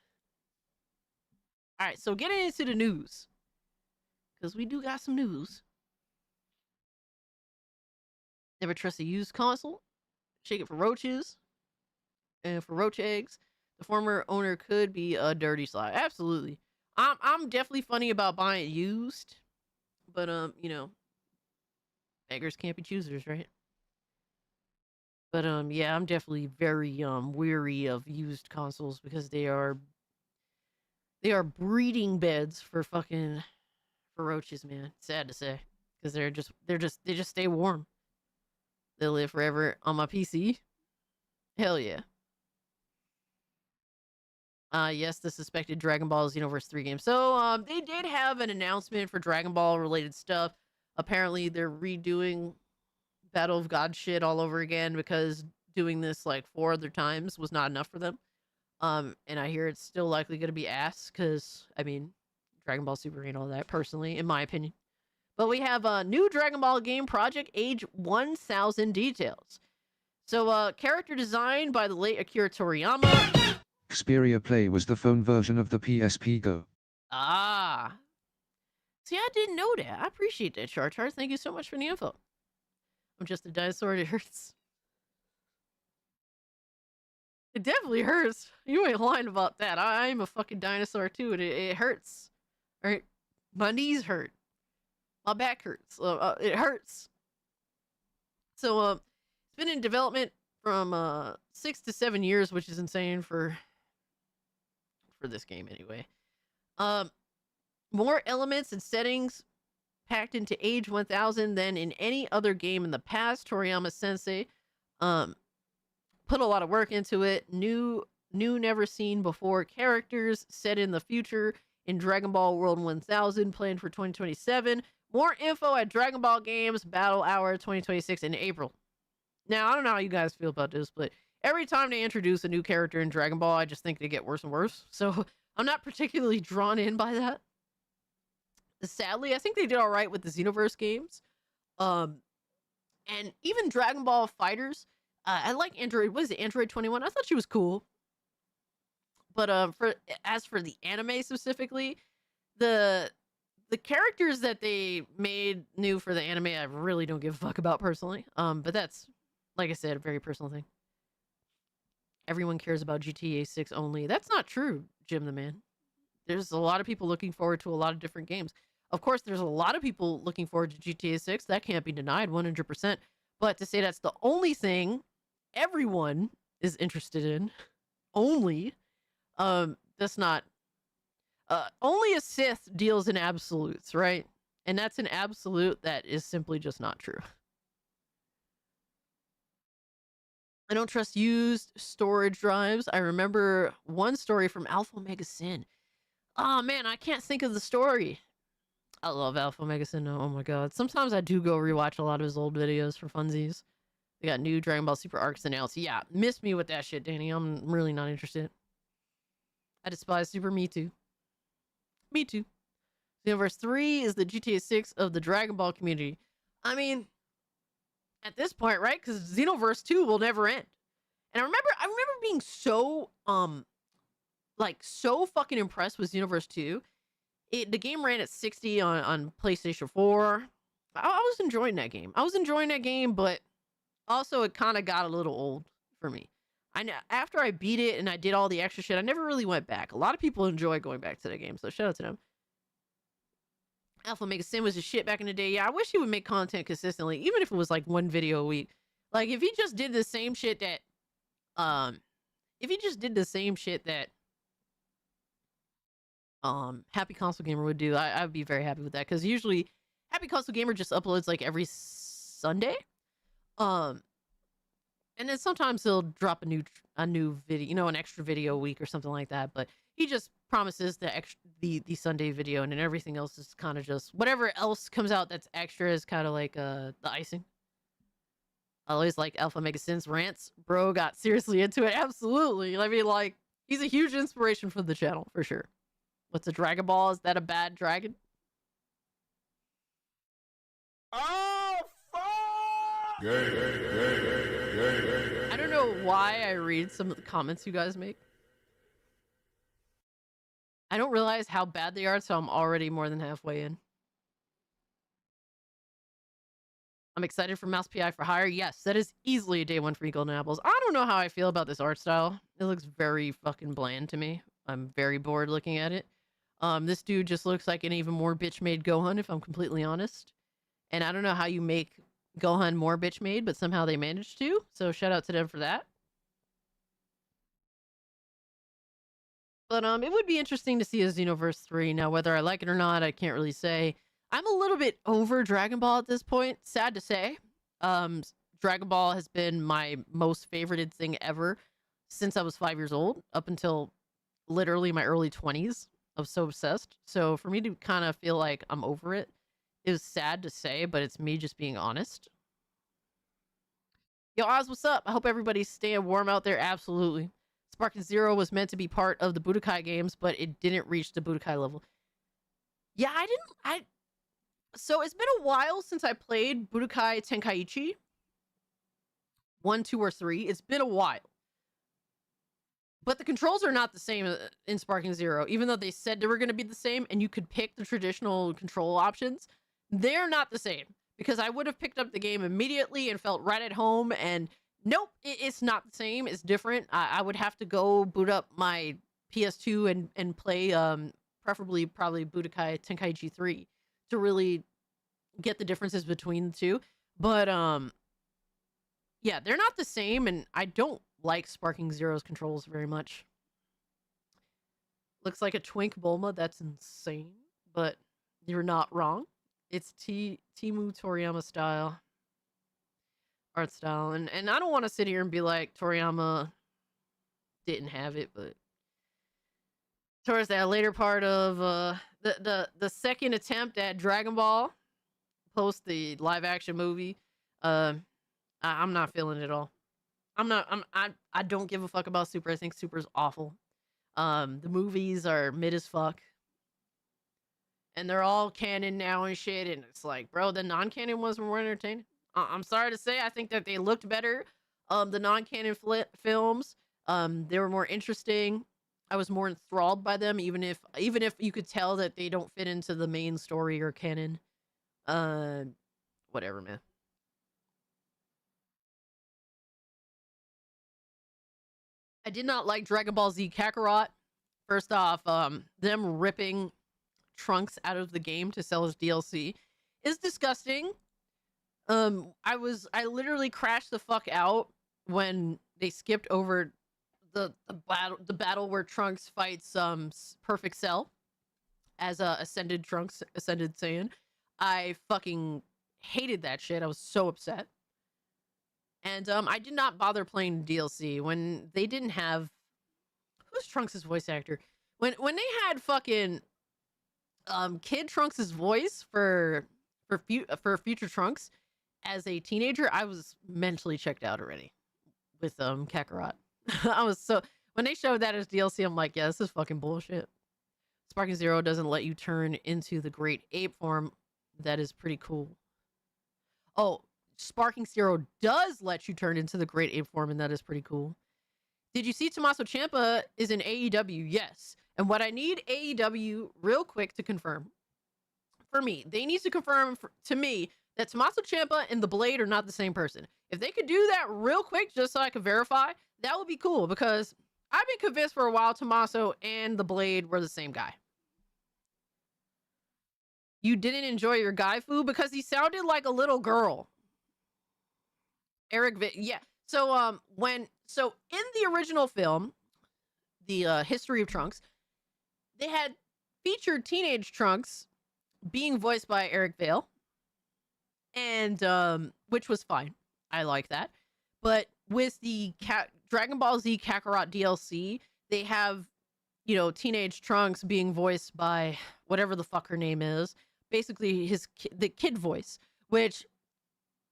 All right, so getting into the news, because we do got some news. Never trust a used console. Shake it for roaches. And for roach eggs. The former owner could be a dirty slide. Absolutely. I'm definitely funny about buying used. But you know, beggars can't be choosers, right? But yeah, I'm definitely very weary of used consoles because they are breeding beds for roaches, man. Sad to say, because they just stay warm. They'll live forever on my PC. Hell yeah. Yes, the suspected Dragon Ball Xenoverse 3 game. So they did have an announcement for Dragon Ball related stuff. Apparently they're redoing Battle of God shit all over again because doing this like 4 other times was not enough for them. And I hear it's still likely going to be ass because, I mean, Dragon Ball Super and all that, personally, in my opinion. But we have a new Dragon Ball game project, age 1000 details. So, character design by the late Akira Toriyama. Xperia Play was the phone version of the PSP Go. Ah. See, I didn't know that. I appreciate that, Char. Thank you so much for the info. I'm just a dinosaur. It hurts. It definitely hurts. You ain't lying about that. I'm a fucking dinosaur too, and it hurts. All right, my knees hurt. My back hurts. It hurts. So, it's been in development from 6 to 7 years, which is insane for this game anyway. More elements and settings packed into Age 1000 than in any other game in the past. Toriyama Sensei put a lot of work into it. New never seen before characters set in the future in Dragon Ball World 1000 planned for 2027. More info at Dragon Ball Games Battle Hour 2026 in April. Now, I don't know how you guys feel about this, but every time they introduce a new character in Dragon Ball, I just think they get worse and worse. So I'm not particularly drawn in by that. Sadly, I think they did all right with the Xenoverse games. And even Dragon Ball Fighters. I like Android. What is it? Android 21? I thought she was cool. But as for the anime specifically, the characters that they made new for the anime, I really don't give a fuck about personally. But that's, like I said, a very personal thing. Everyone cares about GTA 6 only. That's not true, Jim the Man. There's a lot of people looking forward to a lot of different games. Of course, there's a lot of people looking forward to GTA 6. That can't be denied 100%. But to say that's the only thing everyone is interested in, only, that's not... only a Sith deals in absolutes, right? And that's an absolute that is simply just not true. I don't trust used storage drives. I remember one story from Alpha Omega Sin. Oh man, I can't think of the story. I love Alpha Omega Sin. Oh my god. Sometimes I do go rewatch a lot of his old videos for funsies. They got new Dragon Ball Super arcs announced. Yeah, miss me with that shit, Danny. I'm really not interested. I despise Super Me Too. Me too. Xenoverse 3 is the GTA 6 of the Dragon Ball community. I mean, at this point, right? Because Xenoverse 2 will never end. And I remember being so so fucking impressed with Xenoverse 2. The game ran at 60 on PlayStation 4. I was enjoying that game. But also it kind of got a little old for me. After I beat it and I did all the extra shit, I never really went back. A lot of people enjoy going back to the game, so shout out to them. Alpha Omega Sin was a shit back in the day. Yeah, I wish he would make content consistently, even if it was like one video a week. Like if he just did the same shit that Happy Console Gamer would do, I'd be very happy with that, because usually Happy Console Gamer just uploads like every Sunday. And then sometimes he'll drop a new video, an extra video a week or something like that. But he just promises the Sunday video, and then everything else is kind of just whatever else comes out that's extra is kind of like the icing. I always like Alpha Mega Sin's rants. Bro got seriously into it. Absolutely. I mean, like, he's a huge inspiration for the channel for sure. What's a Dragon Ball? Is that a bad dragon? Oh, fuck! I don't know why I read some of the comments you guys make. I don't realize how bad they are, so I'm already more than halfway in. I'm excited for Mouse PI for Hire. Yes, that is easily a day one for you Golden Apples. I don't know how I feel about this art style. It looks very fucking bland to me. I'm very bored looking at it. This dude just looks like an even more bitch-made Gohan, if I'm completely honest. And I don't know how you make Gohan more bitch-made, but somehow they managed to. So shout out to them for that. But it would be interesting to see a Xenoverse 3. Now, whether I like it or not, I can't really say. I'm a little bit over Dragon Ball at this point. Sad to say. Dragon Ball has been my most favorited thing ever since I was 5 years old, up until literally my early 20s. I was so obsessed. So for me to kind of feel like I'm over it is sad to say, but it's me just being honest. Yo, Oz, what's up? I hope everybody's staying warm out there. Absolutely. Sparking Zero was meant to be part of the Budokai games, but it didn't reach the Budokai level. Yeah, so it's been a while since I played Budokai Tenkaichi 1, 2, or 3. It's been a while. But the controls are not the same in Sparking Zero, even though they said they were going to be the same and you could pick the traditional control options. They're not the same because I would have picked up the game immediately and felt right at home. And nope, it's not the same. It's different. I would have to go boot up my PS2 and play, preferably probably Budokai Tenkaichi 3 to really get the differences between the two. But yeah, they're not the same, and I don't like Sparking Zero's controls very much. Looks like a twink Bulma. That's insane, but you're not wrong. It's Timu Toriyama style, art style, and I don't want to sit here and be like Toriyama didn't have it, but towards that later part of the second attempt at Dragon Ball post the live action movie, I'm not feeling it at all. I don't give a fuck about Super. I think Super's awful. The movies are mid as fuck. And they're all canon now and shit. And it's like, bro, the non-canon ones were more entertaining. I'm sorry to say, I think that they looked better. The non-canon films, they were more interesting. I was more enthralled by them, even if you could tell that they don't fit into the main story or canon. Whatever, man. I did not like Dragon Ball Z Kakarot. First off, them ripping Trunks out of the game to sell as DLC is disgusting. I literally crashed the fuck out when they skipped over the battle where Trunks fights Perfect Cell as Ascended Trunks, Ascended Saiyan. I fucking hated that shit. I was so upset. And I did not bother playing DLC when they didn't have... Who's Trunks' voice actor? When they had fucking Kid Trunks' voice for Future Trunks as a teenager, I was mentally checked out already with Kakarot. I was so... When they showed that as DLC, I'm like, yeah, this is fucking bullshit. Sparking Zero doesn't let you turn into the Great Ape form. That is pretty cool. Oh, Sparking Zero does let you turn into the Great Ape form, and that is pretty cool. Did you see Tommaso Ciampa is in AEW? Yes. And what I need AEW real quick to confirm, for me, they need to confirm to me that Tommaso Ciampa and the Blade are not the same person. If they could do that real quick, just so I could verify, that would be cool, because I've been convinced for a while Tommaso and the Blade were the same guy. You didn't enjoy your guy Fu because he sounded like a little girl. Yeah. So in the original film, the History of Trunks, they had featured teenage Trunks being voiced by Eric Vale, and which was fine. I like that. But with the Dragon Ball Z Kakarot DLC, they have, teenage Trunks being voiced by whatever the fuck her name is, basically the kid voice, which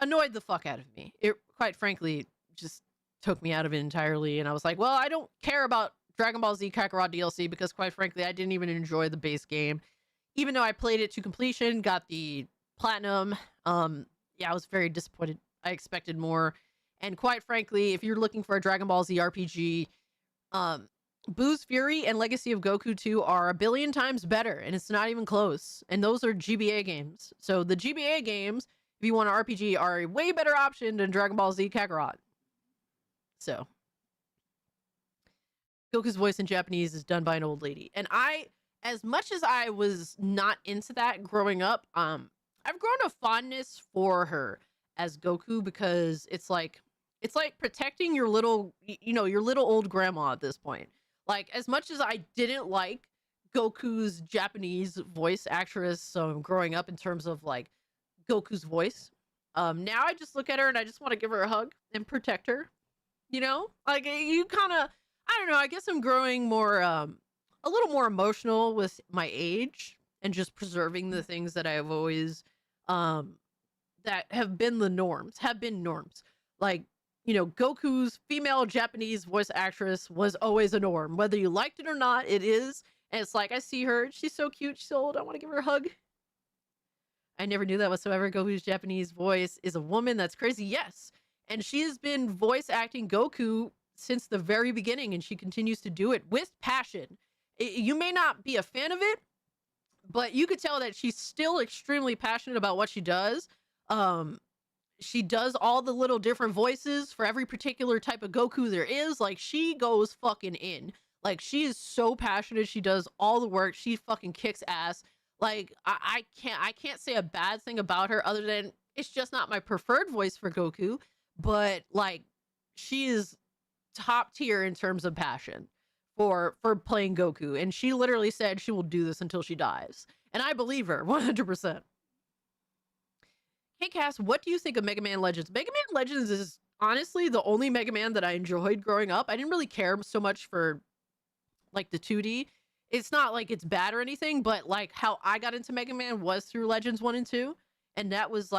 annoyed the fuck out of me. It, quite frankly, just took me out of it entirely, and I was like, well, I don't care about Dragon Ball Z Kakarot DLC because, quite frankly, I didn't even enjoy the base game, even though I played it to completion, got the platinum. Yeah, I was very disappointed. I expected more, and quite frankly, if you're looking for a Dragon Ball Z RPG, Boo's Fury and Legacy of Goku 2 are 1 billion times better, and it's not even close. And those are GBA games. So the GBA games, if you want an RPG, are a way better option than Dragon Ball Z Kakarot. So Goku's voice in Japanese is done by an old lady. And as much as I was not into that growing up, I've grown a fondness for her as Goku, because it's like protecting your little, your little old grandma at this point. Like, as much as I didn't like Goku's Japanese voice actress growing up in terms of like Goku's voice, now I just look at her and I just want to give her a hug and protect her. Like, you kind of, I don't know, I guess I'm growing more, a little more emotional with my age and just preserving the things that I've always, that have been norms. Like, Goku's female Japanese voice actress was always a norm. Whether you liked it or not, it is. And it's like, I see her, she's so cute, she's so old, I want to give her a hug. I never knew that whatsoever. Goku's Japanese voice is a woman. That's crazy. Yes. And she has been voice acting Goku since the very beginning, and she continues to do it with passion. You may not be a fan of it, but you could tell that she's still extremely passionate about what she does. She does all the little different voices for every particular type of Goku there is. Like, she goes fucking in. Like, she is so passionate. She does all the work. She fucking kicks ass. Like, I can't say a bad thing about her other than it's just not my preferred voice for Goku. But like, she is top tier in terms of passion for playing Goku. And she literally said she will do this until she dies. And I believe her 100%. Hey Cass, what do you think of Mega Man Legends? Mega Man Legends is honestly the only Mega Man that I enjoyed growing up. I didn't really care so much for like the 2D. It's not like it's bad or anything, but like how I got into Mega Man was through Legends 1 and 2. And that was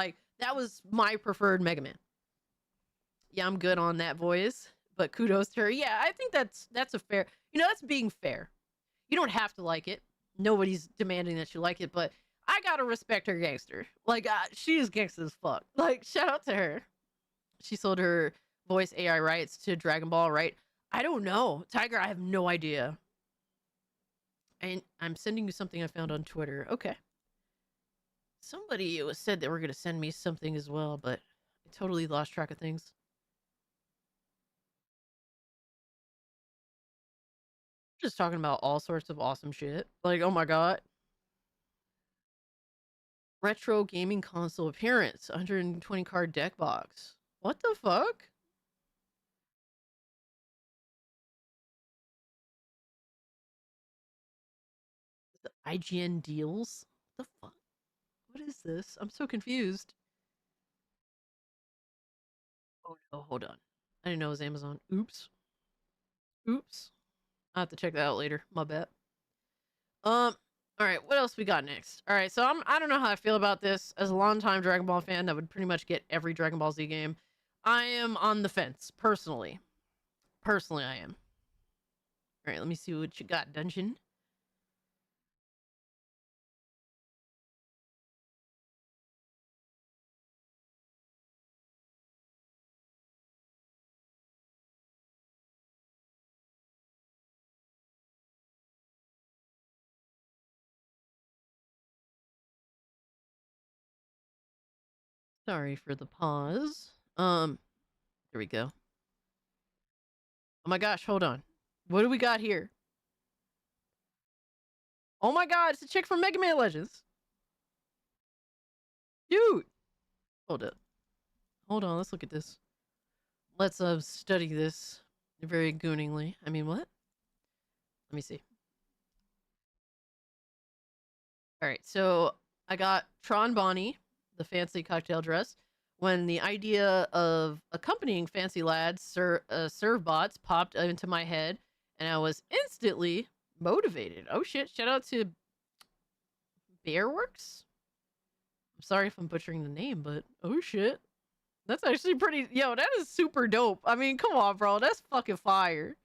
my preferred Mega Man. Yeah, I'm good on that voice, but kudos to her. Yeah, I think that's a fair, that's being fair. You don't have to like it. Nobody's demanding that you like it, but I gotta respect her gangster. Like, she is gangster as fuck. Like, shout out to her. She sold her voice AI rights to Dragon Ball, right? I don't know. Tiger, I have no idea. And I'm sending you something I found on Twitter. Okay. Somebody said they were going to send me something as well, but I totally lost track of things. Just talking about all sorts of awesome shit. Like, oh my god. Retro gaming console appearance. 120 card deck box. What the fuck? The IGN deals? What the fuck? What is this? I'm so confused. Oh no, hold on. I didn't know it was Amazon. Oops. Oops. I'll have to check that out later. My bad. Alright, what else we got next? Alright, so I don't know how I feel about this. As a longtime Dragon Ball fan that would pretty much get every Dragon Ball Z game, I am on the fence, personally. Personally, I am. Alright, let me see what you got, Dungeon. Sorry for the pause. There we go. Oh my gosh, hold on. What do we got here? Oh my god, it's a chick from Mega Man Legends. Dude! Hold up. Hold on, let's look at this. Let's study this very gooningly. I mean, what? Let me see. Alright, so I got Tron Bonnie, the fancy cocktail dress, when the idea of accompanying fancy lads serve bots popped into my head, and I was instantly motivated. Oh shit, shout out to Bearworks? I'm sorry if I'm butchering the name, but oh shit. That's actually pretty, yo, that is super dope. I mean, come on, bro, that's fucking fire.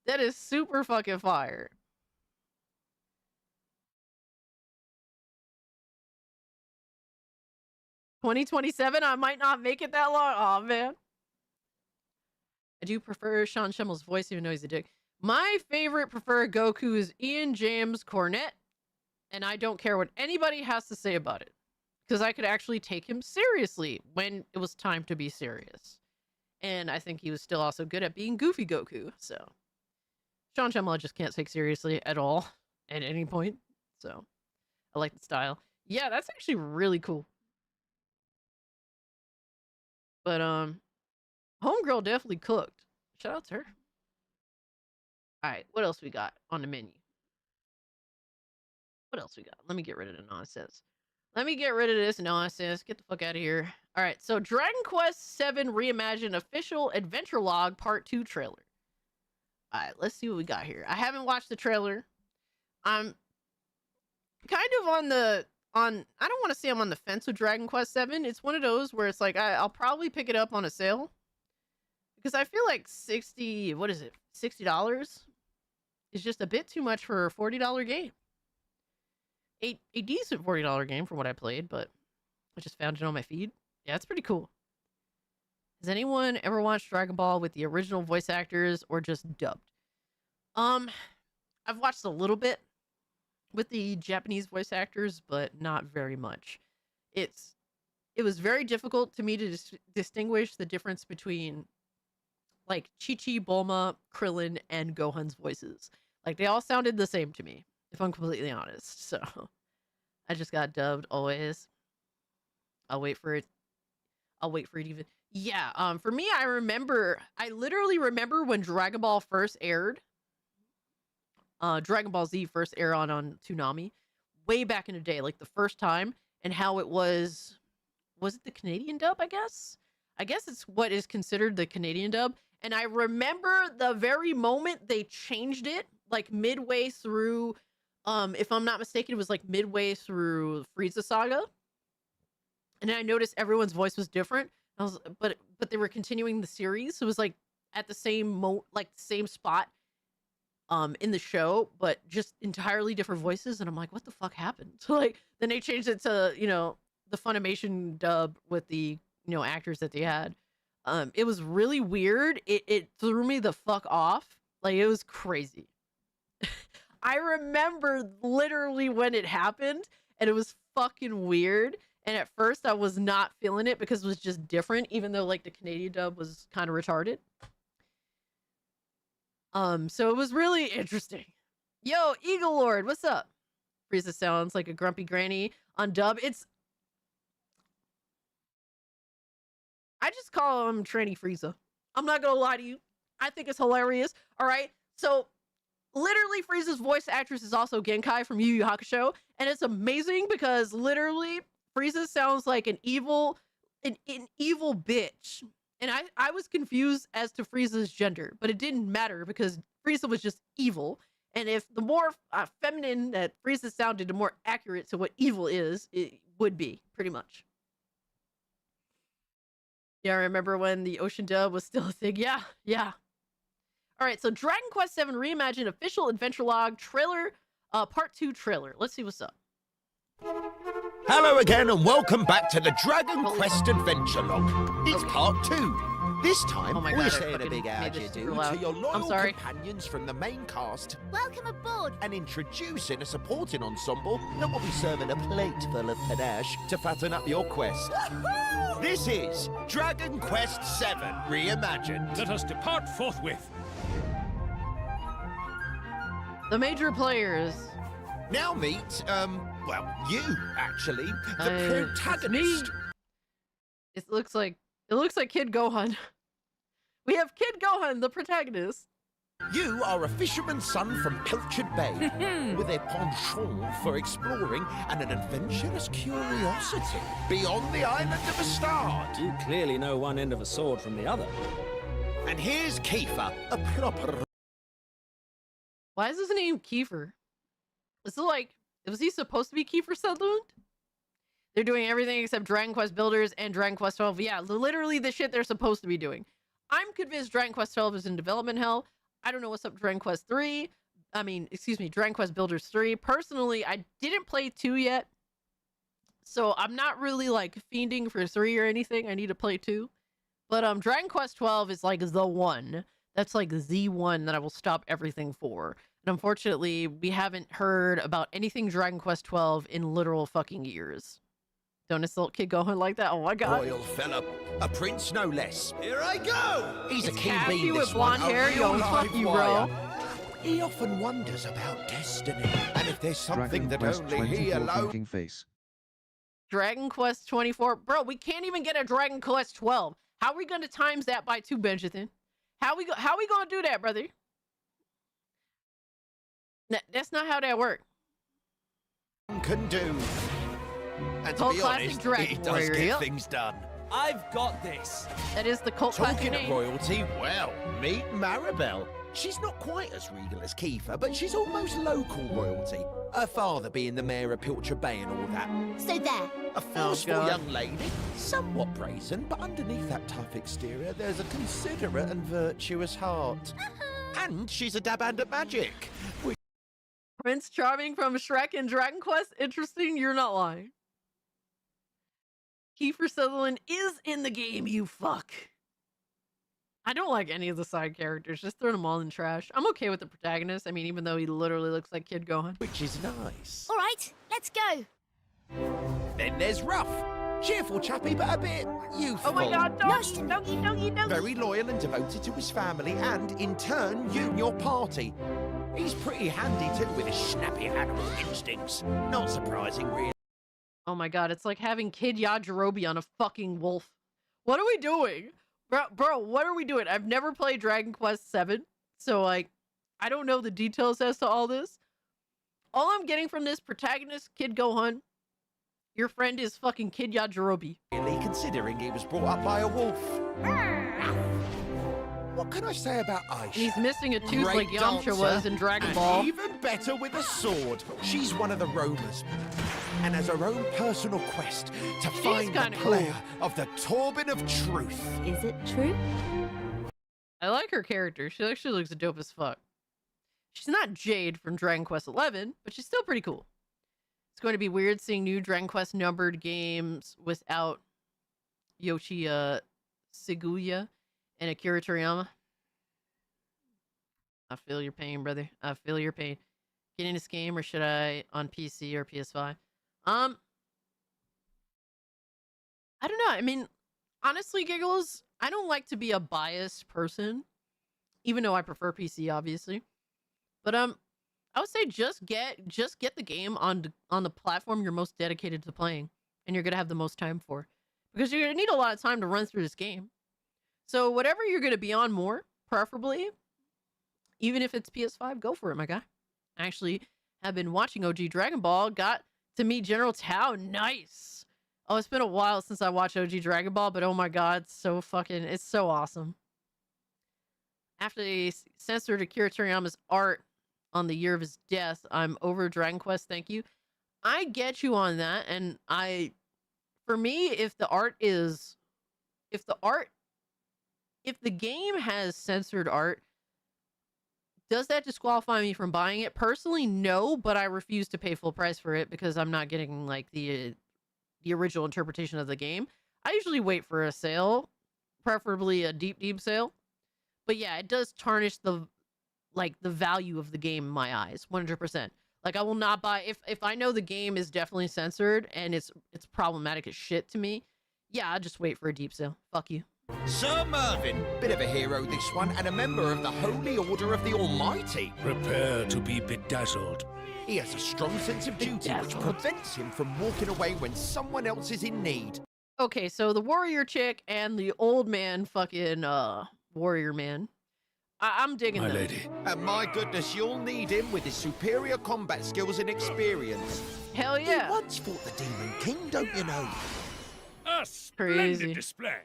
That is super fucking fire. $2027, I might not make it that long. Oh man. I do prefer Sean Schimmel's voice, even though he's a dick. My favorite preferred Goku is Ian James Cornette, and I don't care what anybody has to say about it, because I could actually take him seriously when it was time to be serious. And I think he was still also good at being goofy Goku, so. Sean Schimmel I just can't take seriously at all, at any point, so. I like the style. Yeah, that's actually really cool. But, Homegirl definitely cooked. Shout out to her. Alright, what else we got on the menu? What else we got? Let me get rid of the nonsense. Let me get rid of this nonsense. Get the fuck out of here. Alright, so Dragon Quest VII Reimagined Official Adventure Log Part 2 trailer. Alright, let's see what we got here. I haven't watched the trailer. I'm kind of I don't want to say I'm on the fence with Dragon Quest VII. It's one of those where it's like, I'll probably pick it up on a sale. Because I feel like $60 is just a bit too much for a $40 game. A decent $40 game from what I played, but I just found it on my feed. Yeah, it's pretty cool. Has anyone ever watched Dragon Ball with the original voice actors or just dubbed? I've watched a little bit with the Japanese voice actors, but not very much. It was very difficult to me to distinguish the difference between like Chi-Chi, Bulma, Krillin, and Gohan's voices. Like they all sounded the same to me, if I'm completely honest. So I just got dubbed always. I'll wait for it even. Yeah, for me, I literally remember when Dragon Ball first aired. Dragon Ball Z first aired on Toonami way back in the day, like the first time, and how it was it the Canadian dub, I guess it's what is considered the Canadian dub. And I remember the very moment they changed it, like midway through, if I'm not mistaken, it was like midway through Frieza Saga. And I noticed everyone's voice was different. But they were continuing the series. So it was like at the same same spot in the show, but just entirely different voices. And I'm like, what the fuck happened? So like then they changed it to, the Funimation dub with the, actors that they had. It was really weird. It threw me the fuck off. Like it was crazy. I remember literally when it happened and it was fucking weird. And at first I was not feeling it because it was just different, even though like the Canadian dub was kind of retarded. So it was really interesting. Yo, Eagle Lord, what's up? Frieza sounds like a grumpy granny on dub. I just call him Tranny Frieza. I'm not gonna lie to you. I think it's hilarious. All right. So literally Frieza's voice actress is also Genkai from Yu Yu Hakusho. And it's amazing because literally Frieza sounds like an evil bitch. And I was confused as to Frieza's gender, but it didn't matter because Frieza was just evil. And if the more feminine that Frieza sounded, the more accurate to what evil is, it would be, pretty much. Yeah, I remember when the Ocean dub was still a thing. Yeah. All right, so Dragon Quest VII Reimagined official adventure log trailer, part 2 trailer. Let's see what's up. Hello again and welcome back to the Dragon Quest Adventure Log. It's part 2. This time, we're saying a big how do you do to your loyal companions from the main cast. Welcome aboard. And introducing a supporting ensemble that will be serving a plate full of panache to fatten up your quest. This is Dragon Quest VII Reimagined. Let us depart forthwith. The major players. Now meet, well, you, actually, the protagonist. It looks like Kid Gohan. We have Kid Gohan, the protagonist. You are a fisherman's son from Pilchard Bay, with a penchant for exploring and an adventurous curiosity beyond the island of Astard. You clearly know one end of a sword from the other. And here's Kiefer, a proper... Why is his name Kiefer? Is it like, was he supposed to be Kiefer Sutherland? They're doing everything except Dragon Quest Builders and Dragon Quest 12. Yeah, literally the shit they're supposed to be doing. I'm convinced Dragon Quest 12 is in development hell. I don't know what's up Dragon Quest 3. Dragon Quest Builders 3. Personally, I didn't play 2 yet. So I'm not really like fiending for 3 or anything. I need to play 2. But Dragon Quest 12 is like the one. That's like the one that I will stop everything for. And unfortunately, we haven't heard about anything Dragon Quest 12 in literal fucking years. Don't insult Kid Gohan like that. Oh my god. Royal fella, a prince no less. Here I go! He's it's a king Cassie bee, with this blonde one, hair. Yo, fuck you, bro. He often wonders about destiny, and if there's something Dragon Quest that only he 24 alone... thinking face. Dragon Quest 24. Bro, we can't even get a Dragon Quest 12. How are we going to times that by 2, Benjamin? How we going to do that, brother? That's not how that works. Can do. And to Cult be classic honest, Dragon he does Warrior, get yep. things done. I've got this. That is the cult classic Talking of name. royalty, well, meet Maribel. She's not quite as regal as Kiefer, but she's almost local royalty. Her father being the mayor of Pilchard Bay and all that. So there. A forceful young lady, somewhat brazen, but underneath that tough exterior, there's a considerate and virtuous heart. And she's a dab hand at magic. Prince Charming from Shrek and Dragon Quest. Interesting, you're not lying. Kiefer Sutherland is in the game, you fuck. I don't like any of the side characters. Just throw them all in the trash. I'm okay with the protagonist. I mean, even though he literally looks like Kid Gohan. Which is nice. All right, let's go. Then there's Ruff. Cheerful chappy, but a bit youthful. Oh my god, doggy. Very loyal and devoted to his family, and in turn, you and your party. He's pretty handy too with his snappy animal instincts. Not surprising, really. Oh my god, it's like having Kid Yajirobe on a fucking wolf. What are we doing? Bro, what are we doing? I've never played Dragon Quest VII, so like, I don't know the details as to all this. All I'm getting from this protagonist, Kid Gohan, your friend is fucking Kid Yajirobe. Really, considering he was brought up by a wolf. What can I say about Aisha? He's missing a tooth Great like Yamcha dancer, was in Dragon and Ball. Even better with a sword. She's one of the roamers, and has her own personal quest to find the player of the Turbine of Truth. Is it true? I like her character. She actually looks dope as fuck. She's not Jade from Dragon Quest XI, but she's still pretty cool. It's going to be weird seeing new Dragon Quest numbered games without Yoshi Siguya and Akira Toriyama. I feel your pain, brother. I feel your pain. Get in this game, or should I on PC or PS5? I don't know. I mean, honestly, Giggles, I don't like to be a biased person, even though I prefer PC, obviously. But I would say just get the game on the platform you're most dedicated to playing, and you're gonna have the most time for, because you're gonna need a lot of time to run through this game. So whatever you're gonna be on more, preferably, even if it's PS5, go for it, my guy. I actually have been watching OG Dragon Ball. Got to meet General Tao. Nice. Oh, it's been a while since I watched OG Dragon Ball, but oh my god, it's so awesome. After they censored Akira Toriyama's art on the year of his death, I'm over Dragon Quest, thank you. I get you on that, and for me, if the game has censored art, does that disqualify me from buying it? Personally, no, but I refuse to pay full price for it because I'm not getting like the original interpretation of the game. I usually wait for a sale, preferably a deep sale. But yeah, it does tarnish the value of the game in my eyes, 100%. Like, I will not buy if I know the game is definitely censored and it's problematic as shit to me. Yeah, I'll just wait for a deep sale. Fuck you. Sir Mervyn, bit of a hero this one, and a member of the Holy Order of the Almighty. Prepare to be bedazzled. He has a strong sense of duty which prevents him from walking away when someone else is in need. Okay, so the warrior chick and the old man fucking warrior man. I'm digging them. Lady. And my goodness, you'll need him with his superior combat skills and experience. Hell yeah. He once fought the Demon King, don't you know? A splendid display.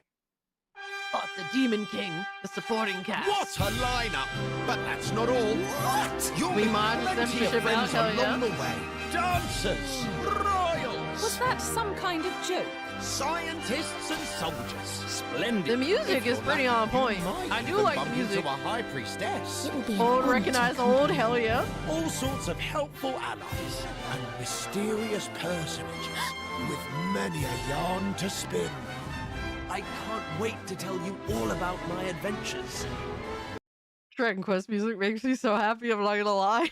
Fuck the Demon King, the supporting cast. What a lineup! But that's not all. What? You'll We meet mod plenty of them friends hell along yeah. the way. Dancers, royals. Was that some kind of joke? Scientists and soldiers. Splendid. The music is pretty on point. I do like the music. To a high priestess. Old recognize old, hell yeah. All sorts of helpful allies and mysterious personages with many a yarn to spin. I can't wait to tell you all about my adventures. Dragon Quest music makes me so happy, I'm not gonna lie.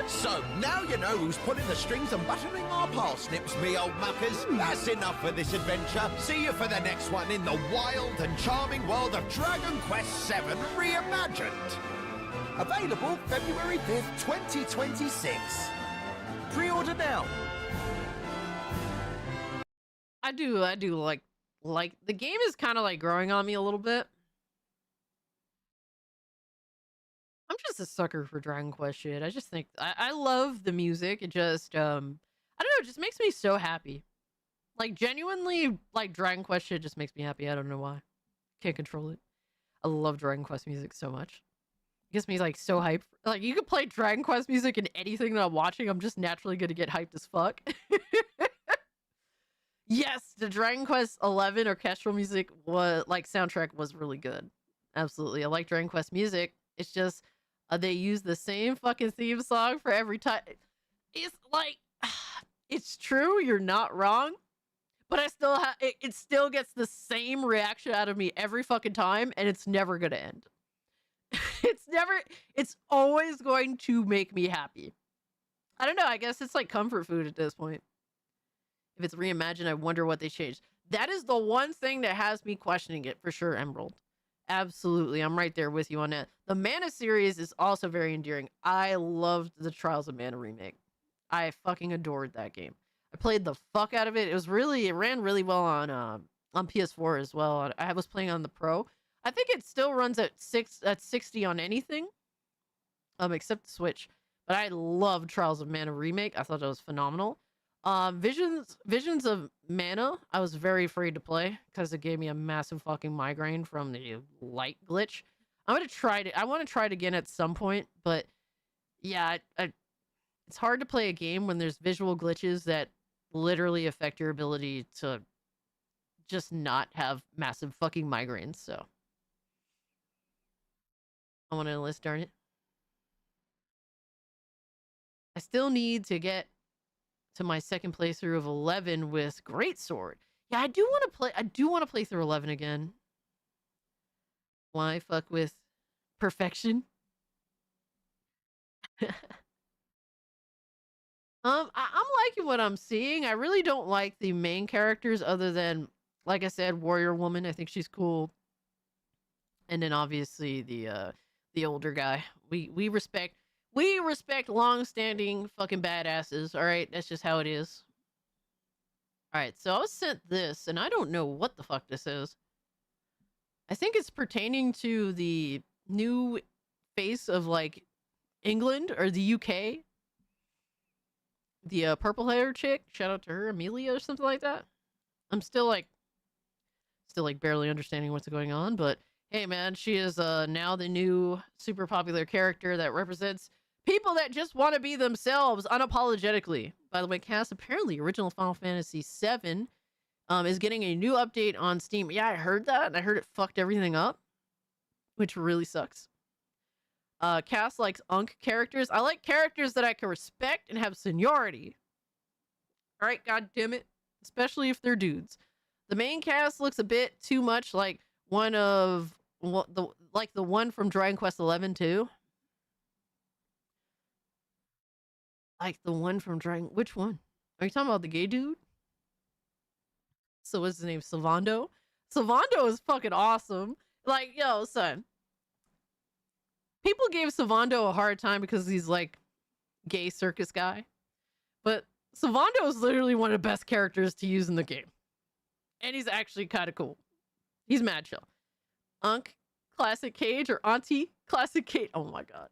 So, now you know who's pulling the strings and buttering our parsnips, me old muckers. That's enough for this adventure. See you for the next one in the wild and charming world of Dragon Quest VII Reimagined. Available February 5th, 2026. Pre-order now. I do like the game is kind of like growing on me a little bit. I'm just a sucker for Dragon Quest shit. I just think I love the music. It just I don't know, it just makes me so happy. Like, genuinely, like, Dragon Quest shit just makes me happy. I don't know why. Can't control it. I love Dragon Quest music so much. It gets me like so hyped. Like, you could play Dragon Quest music in anything that I'm watching. I'm just naturally gonna get hyped as fuck. Yes, the Dragon Quest XI orchestral music soundtrack was really good. Absolutely. I like Dragon Quest music. It's just they use the same fucking theme song for every time. It's like, it's true, you're not wrong, but I still have it still gets the same reaction out of me every fucking time, and it's never gonna end. It's always going to make me happy. I don't know, I guess it's like comfort food at this point. If it's reimagined, I wonder what they changed. That is the one thing that has me questioning it for sure, Emerald. Absolutely, I'm right there with you on that. The Mana series is also very endearing. I loved the Trials of Mana remake. I fucking adored that game. I played the fuck out of it. It ran really well on PS4 as well. I was playing on the Pro. I think it still runs at 60 on anything, except the Switch. But I love Trials of Mana remake. I thought that was phenomenal. Visions of Mana, I was very afraid to play because it gave me a massive fucking migraine from the light glitch. I'm gonna try it. I want to try it again at some point, but yeah, it's hard to play a game when there's visual glitches that literally affect your ability to just not have massive fucking migraines. So I want to enlist, darn it. I still need to get to my second playthrough of 11 with Greatsword. Yeah, I do want to play through 11 again. Why fuck with perfection? I'm liking what I'm seeing. I really don't like the main characters other than, like I said, Warrior Woman. I think she's cool. And then obviously the older guy. We respect long-standing fucking badasses, all right? That's just how it is. All right, so I was sent this, and I don't know what the fuck this is. I think it's pertaining to the new face of, like, England or the UK. The purple-haired chick. Shout out to her, Amelia or something like that. I'm still barely understanding what's going on, but hey, man, she is now the new super popular character that represents people that just want to be themselves unapologetically. By the way, Cass, apparently original Final Fantasy VII is getting a new update on Steam. Yeah, I heard that, and I heard it fucked everything up, which really sucks. Cass likes Unk characters. I like characters that I can respect and have seniority. All right, god damn it. Especially if they're dudes. The main cast looks a bit too much like the one from Dragon Quest XI too. Like the one from Dragon... Which one? Are you talking about the gay dude? So what's his name? Sylvando? Sylvando is fucking awesome. Like, yo, son. People gave Sylvando a hard time because he's like gay circus guy. But Sylvando is literally one of the best characters to use in the game. And he's actually kind of cool. He's mad chill. Unk, Classic Cage, or Auntie, Classic Cage. Oh my god.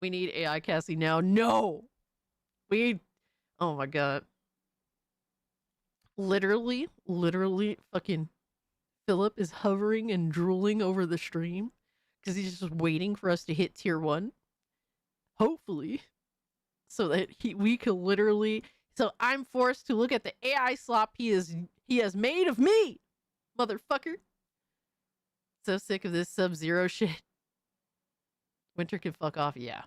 We need AI Cassie now. No! Oh my god. Literally, fucking Philip is hovering and drooling over the stream because he's just waiting for us to hit tier 1. Hopefully. So that we could literally... So I'm forced to look at the AI slop he has made of me! Motherfucker. So sick of this Sub-Zero shit. Winter can fuck off, yeah.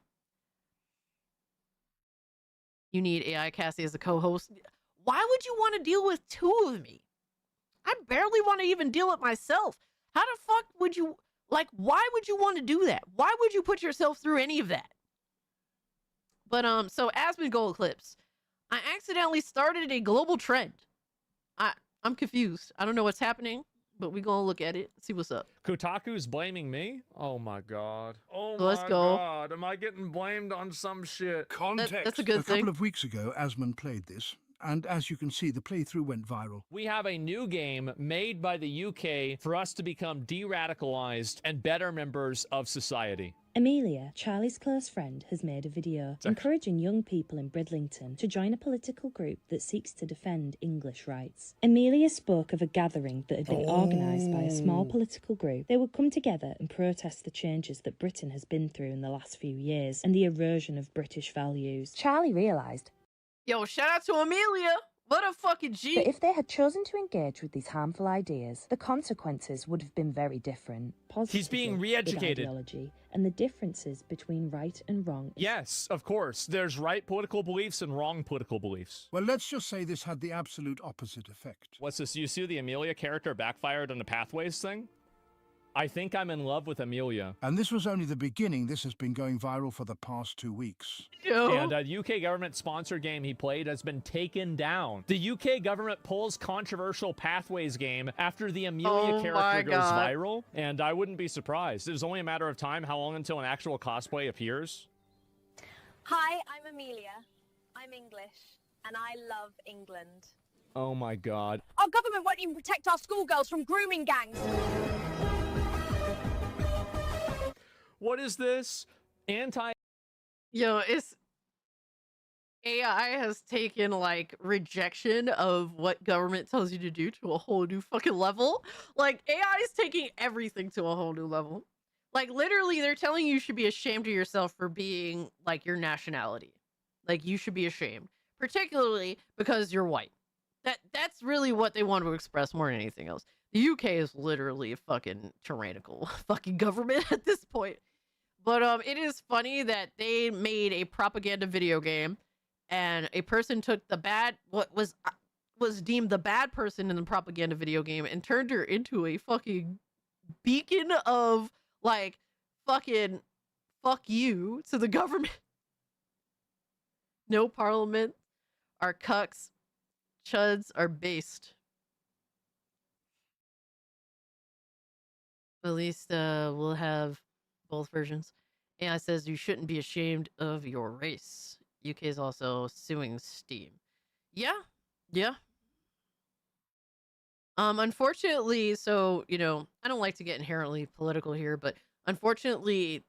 You need AI Cassie as a co-host. Why would you want to deal with two of me? I barely want to even deal with myself. How the fuck would you... Like, why would you want to do that? Why would you put yourself through any of that? But, so Asmongold Eclipse. I accidentally started a global trend. I'm confused. I don't know what's happening, but we're gonna look at it, see what's up. Kotaku's blaming me? Oh my god. Oh Let's my go. god, am I getting blamed on some shit? Context. That's a good thing. A couple of weeks ago, Asmon played this, and as you can see, the playthrough went viral. We have a new game made by the UK for us to become de-radicalized and better members of society. Amelia, Charlie's close friend, has made a video encouraging young people in Bridlington to join a political group that seeks to defend English rights. Amelia spoke of a gathering that had been organised by a small political group. They would come together and protest the changes that Britain has been through in the last few years and the erosion of British values. Charlie realised... Yo, shout out to Amelia! What a fucking G. But if they had chosen to engage with these harmful ideas, the consequences would have been very different. He's being Positively, re-educated. with ideology and the differences between right and wrong. Yes, of course. There's right political beliefs and wrong political beliefs. Well, let's just say this had the absolute opposite effect. What's this? You see the Amelia character backfired on the Pathways thing? I think I'm in love with Amelia. And this was only the beginning. This has been going viral for the past 2 weeks. And a UK government-sponsored game he played has been taken down. The UK government pulls controversial Pathways game after the Amelia character goes viral, and I wouldn't be surprised. It's only a matter of time how long until an actual cosplay appears. Hi, I'm Amelia. I'm English, and I love England. Oh my god. Our government won't even protect our schoolgirls from grooming gangs. What is this? Yo, it's AI has taken like rejection of what government tells you to do to a whole new fucking level. Like AI is taking everything to a whole new level. Like literally they're telling you should be ashamed of yourself for being like your nationality. Like you should be ashamed, particularly because you're white. That's really what they want to express more than anything else. The UK is literally a fucking tyrannical fucking government at this point. But it is funny that they made a propaganda video game and a person took the what was deemed the bad person in the propaganda video game and turned her into a fucking beacon of like fucking fuck you to the government. No parliament, our cucks, chuds are based. At least we'll have both versions. AI says you shouldn't be ashamed of your race. UK is also suing Steam. Yeah. Unfortunately, so, you know, I don't like to get inherently political here, but unfortunately,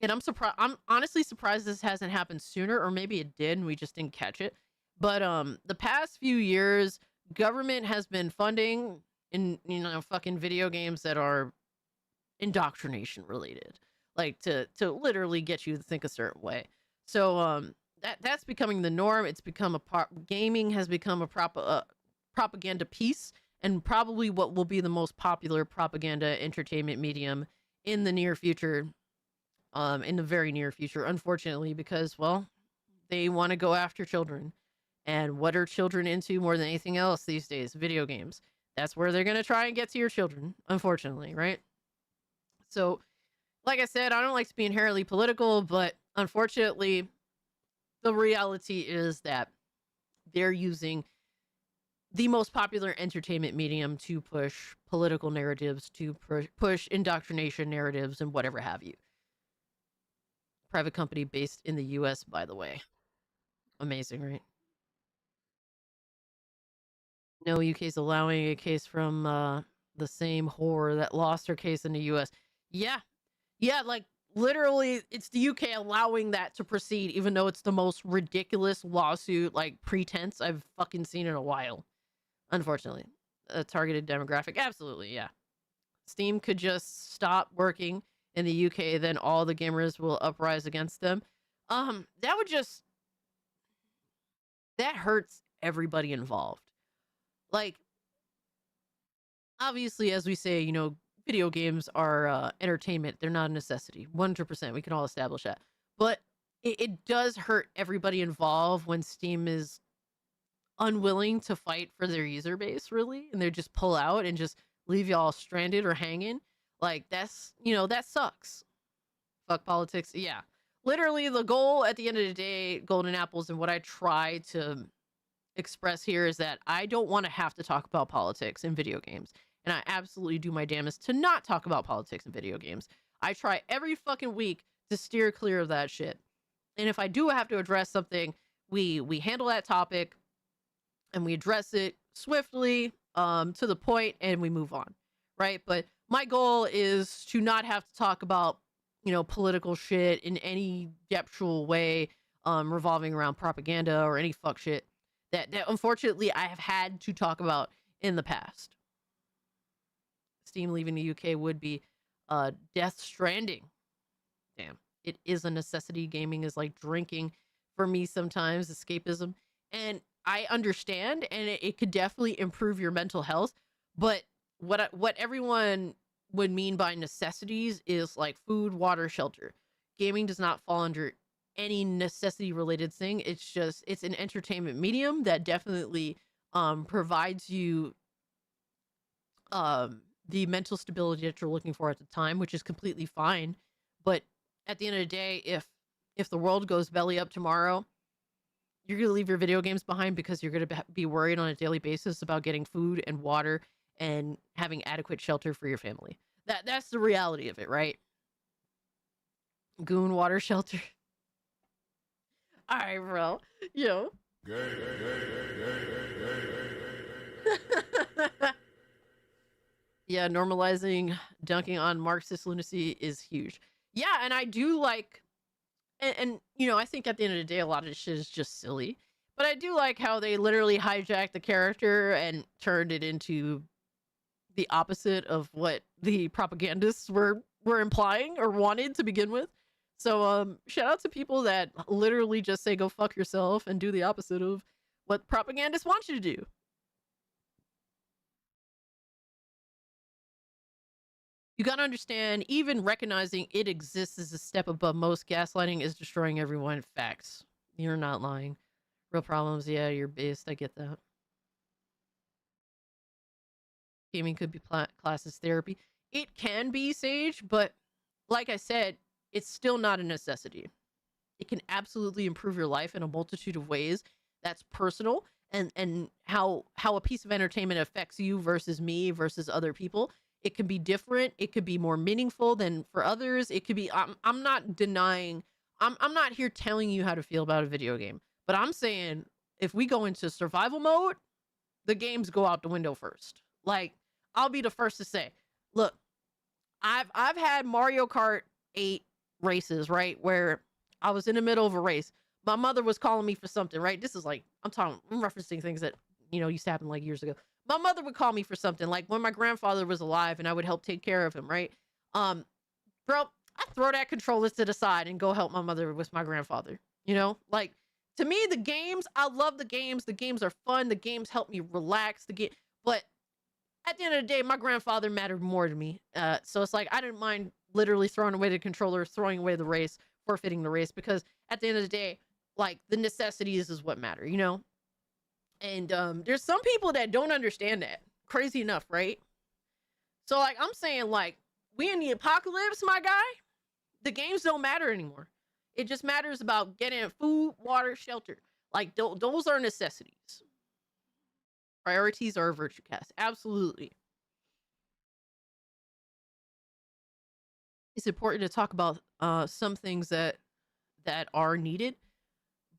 and I'm honestly surprised this hasn't happened sooner, or maybe it did and we just didn't catch it. But the past few years, government has been funding in, you know, fucking video games that are indoctrination related, like to literally get you to think a certain way. So that's becoming the norm. It's become gaming has become a propaganda piece, and probably what will be the most popular propaganda entertainment medium in the near future, in the very near future, unfortunately, because, well, they want to go after children. And what are children into more than anything else these days? Video games. That's where they're going to try and get to your children, unfortunately, right? So, like I said, I don't like to be inherently political, but unfortunately, the reality is that they're using the most popular entertainment medium to push political narratives, to push indoctrination narratives, and whatever have you. Private company based in the US, by the way. Amazing, right? No, UK's allowing a case from the same whore that lost her case in the US. Yeah, like literally it's the UK allowing that to proceed, even though it's the most ridiculous lawsuit, like pretense I've fucking seen in a while. Unfortunately, a targeted demographic. Absolutely, yeah. Steam could just stop working in the UK, then all the gamers will uprise against them. That hurts everybody involved. Like, obviously, as we say, you know, video games are entertainment. They're not a necessity. 100%. We can all establish that. But it does hurt everybody involved when Steam is unwilling to fight for their user base, really. And they just pull out and just leave y'all stranded or hanging. Like, that's, you know, that sucks. Fuck politics. Yeah. Literally, the goal at the end of the day, Golden Apples, and what I try to express here is that I don't want to have to talk about politics in video games. And I absolutely do my damnedest to not talk about politics in video games. I try every fucking week to steer clear of that shit. And if I do have to address something, we handle that topic and we address it swiftly, to the point, and we move on, right? But my goal is to not have to talk about, you know, political shit in any depthful way, revolving around propaganda or any fuck shit that unfortunately I have had to talk about in the past. Steam leaving the UK would be Death Stranding. Damn, it is a necessity. Gaming is like drinking for me sometimes, escapism. And I understand, and it could definitely improve your mental health. But what everyone would mean by necessities is like food, water, shelter. Gaming does not fall under any necessity related thing. It's an entertainment medium that definitely provides you the mental stability that you're looking for at the time, which is completely fine. But at the end of the day, if the world goes belly up tomorrow, you're going to leave your video games behind because you're going to be worried on a daily basis about getting food and water and having adequate shelter for your family. That's the reality of it, right? Goon, water, shelter. All right, bro. Yo. Yeah, normalizing dunking on Marxist lunacy is huge. Yeah, and I do like, and you know, I think at the end of the day, a lot of this shit is just silly. But I do like how they literally hijacked the character and turned it into the opposite of what the propagandists were implying or wanted to begin with. So shout out to people that literally just say go fuck yourself and do the opposite of what propagandists want you to do. You gotta understand, even recognizing it exists is a step above most. Gaslighting is destroying everyone. Facts. You're not lying. Real problems, yeah, you're based. I get that. Gaming could be classed as therapy. It can be, Sage, but like I said, it's still not a necessity. It can absolutely improve your life in a multitude of ways. That's personal, and how a piece of entertainment affects you versus me versus other people. It can be different. It could be more meaningful than for others. It could be, I'm not denying, I'm not here telling you how to feel about a video game, but I'm saying if we go into survival mode, the games go out the window first. Like, I'll be the first to say, look, I've had Mario Kart 8 races, right? Where I was in the middle of a race. My mother was calling me for something, right? This is like, I'm referencing things that, you know, used to happen like years ago. My mother would call me for something, like when my grandfather was alive and I would help take care of him, right? Bro, I throw that controller to the side and go help my mother with my grandfather, you know? Like, to me, the games, I love the games. The games are fun. The games help me relax. But at the end of the day, my grandfather mattered more to me. So it's like, I didn't mind literally throwing away the controller, throwing away the race, forfeiting the race, because at the end of the day, like, the necessities is what matter, you know? And there's some people that don't understand that. Crazy enough, right? So, like, I'm saying, like, we in the apocalypse, my guy, the games don't matter anymore. It just matters about getting food, water, shelter. Like, those are necessities. Priorities are a virtue cast. Absolutely. It's important to talk about some things that are needed,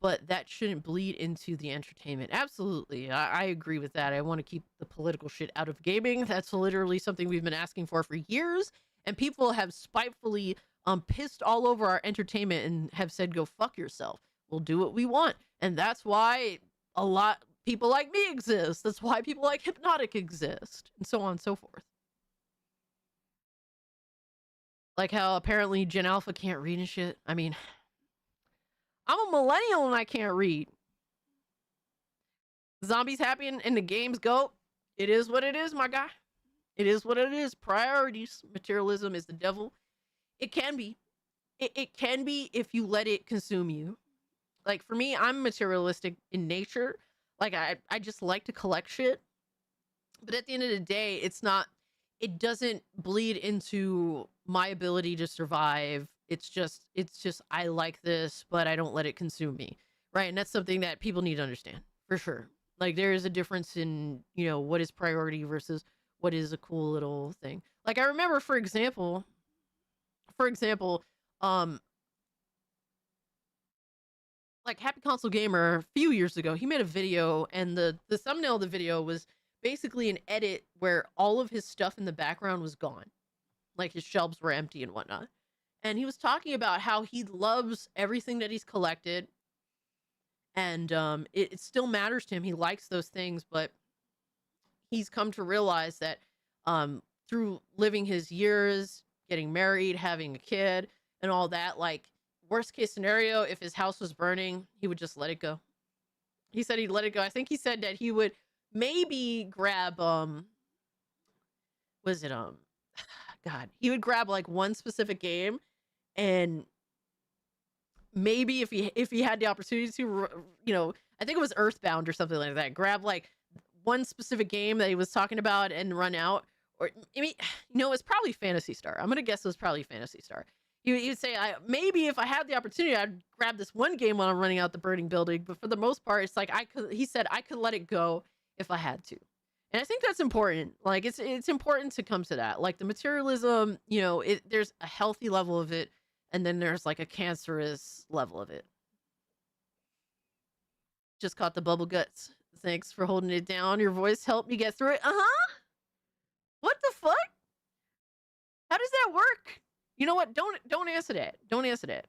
but that shouldn't bleed into the entertainment. Absolutely. I agree with that. I want to keep the political shit out of gaming. That's literally something we've been asking for years, and people have spitefully pissed all over our entertainment and have said, go fuck yourself. We'll do what we want. And that's why a lot people like me exist. That's why people like Hypnotic exist, and so on and so forth. Like how apparently Gen Alpha can't read and shit. I mean, I'm a millennial and I can't read. Zombies happy and the games go. It is what it is, my guy. It is what it is. Priorities. Materialism is the devil. It can be. It can be if you let it consume you. Like, for me, I'm materialistic in nature. Like, I just like to collect shit. But at the end of the day, it doesn't bleed into my ability to survive. It's just, I like this, but I don't let it consume me. Right? And that's something that people need to understand, for sure. Like, there is a difference in, you know, what is priority versus what is a cool little thing. Like, I remember, for example, like Happy Console Gamer a few years ago, he made a video, and the thumbnail of the video was basically an edit where all of his stuff in the background was gone. Like, his shelves were empty and whatnot. And he was talking about how he loves everything that he's collected, and it still matters to him. He likes those things, but he's come to realize that through living his years, getting married, having a kid, and all that, like, worst case scenario, if his house was burning, he would just let it go. He said he'd let it go. I think he said that he would maybe grab was it God, he would grab like one specific game, and maybe if he had the opportunity to, you know, I think it was Earthbound or something like that, grab like one specific game that he was talking about and run out. Or I mean, you know, it's probably Phantasy Star. I'm gonna guess it was probably Phantasy Star. He would say, maybe if I had the opportunity, I'd grab this one game while I'm running out the burning building. But for the most part, it's like he said I could let it go if I had to. And I think that's important. Like it's important to come to that. Like the materialism, you know, there's a healthy level of it, and then there's like a cancerous level of it. Just caught the bubble guts. Thanks for holding it down. Your voice helped me get through it. What the fuck? How does that work? You know what? Don't answer that. Don't answer that.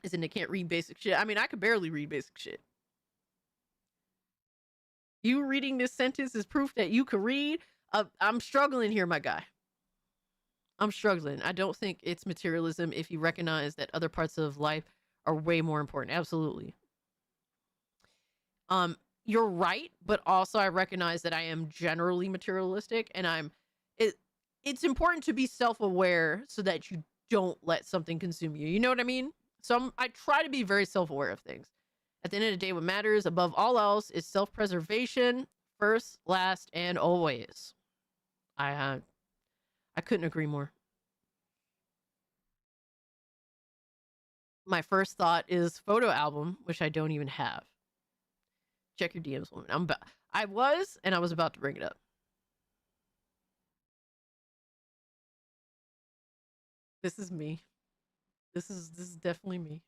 As in they can't read basic shit. I mean, I could barely read basic shit. You reading this sentence is proof that you could read. I'm struggling here, my guy. I'm struggling. I don't think it's materialism if you recognize that other parts of life are way more important. Absolutely. You're right, but also I recognize that I am generally materialistic, and it's important to be self-aware so that you don't let something consume you. You know what I mean? So I try to be very self-aware of things. At the end of the day, what matters above all else is self-preservation, first, last, and always. I couldn't agree more. My first thought is photo album, which I don't even have. Check your DMs, woman. I was about to bring it up. This is me. This is definitely me.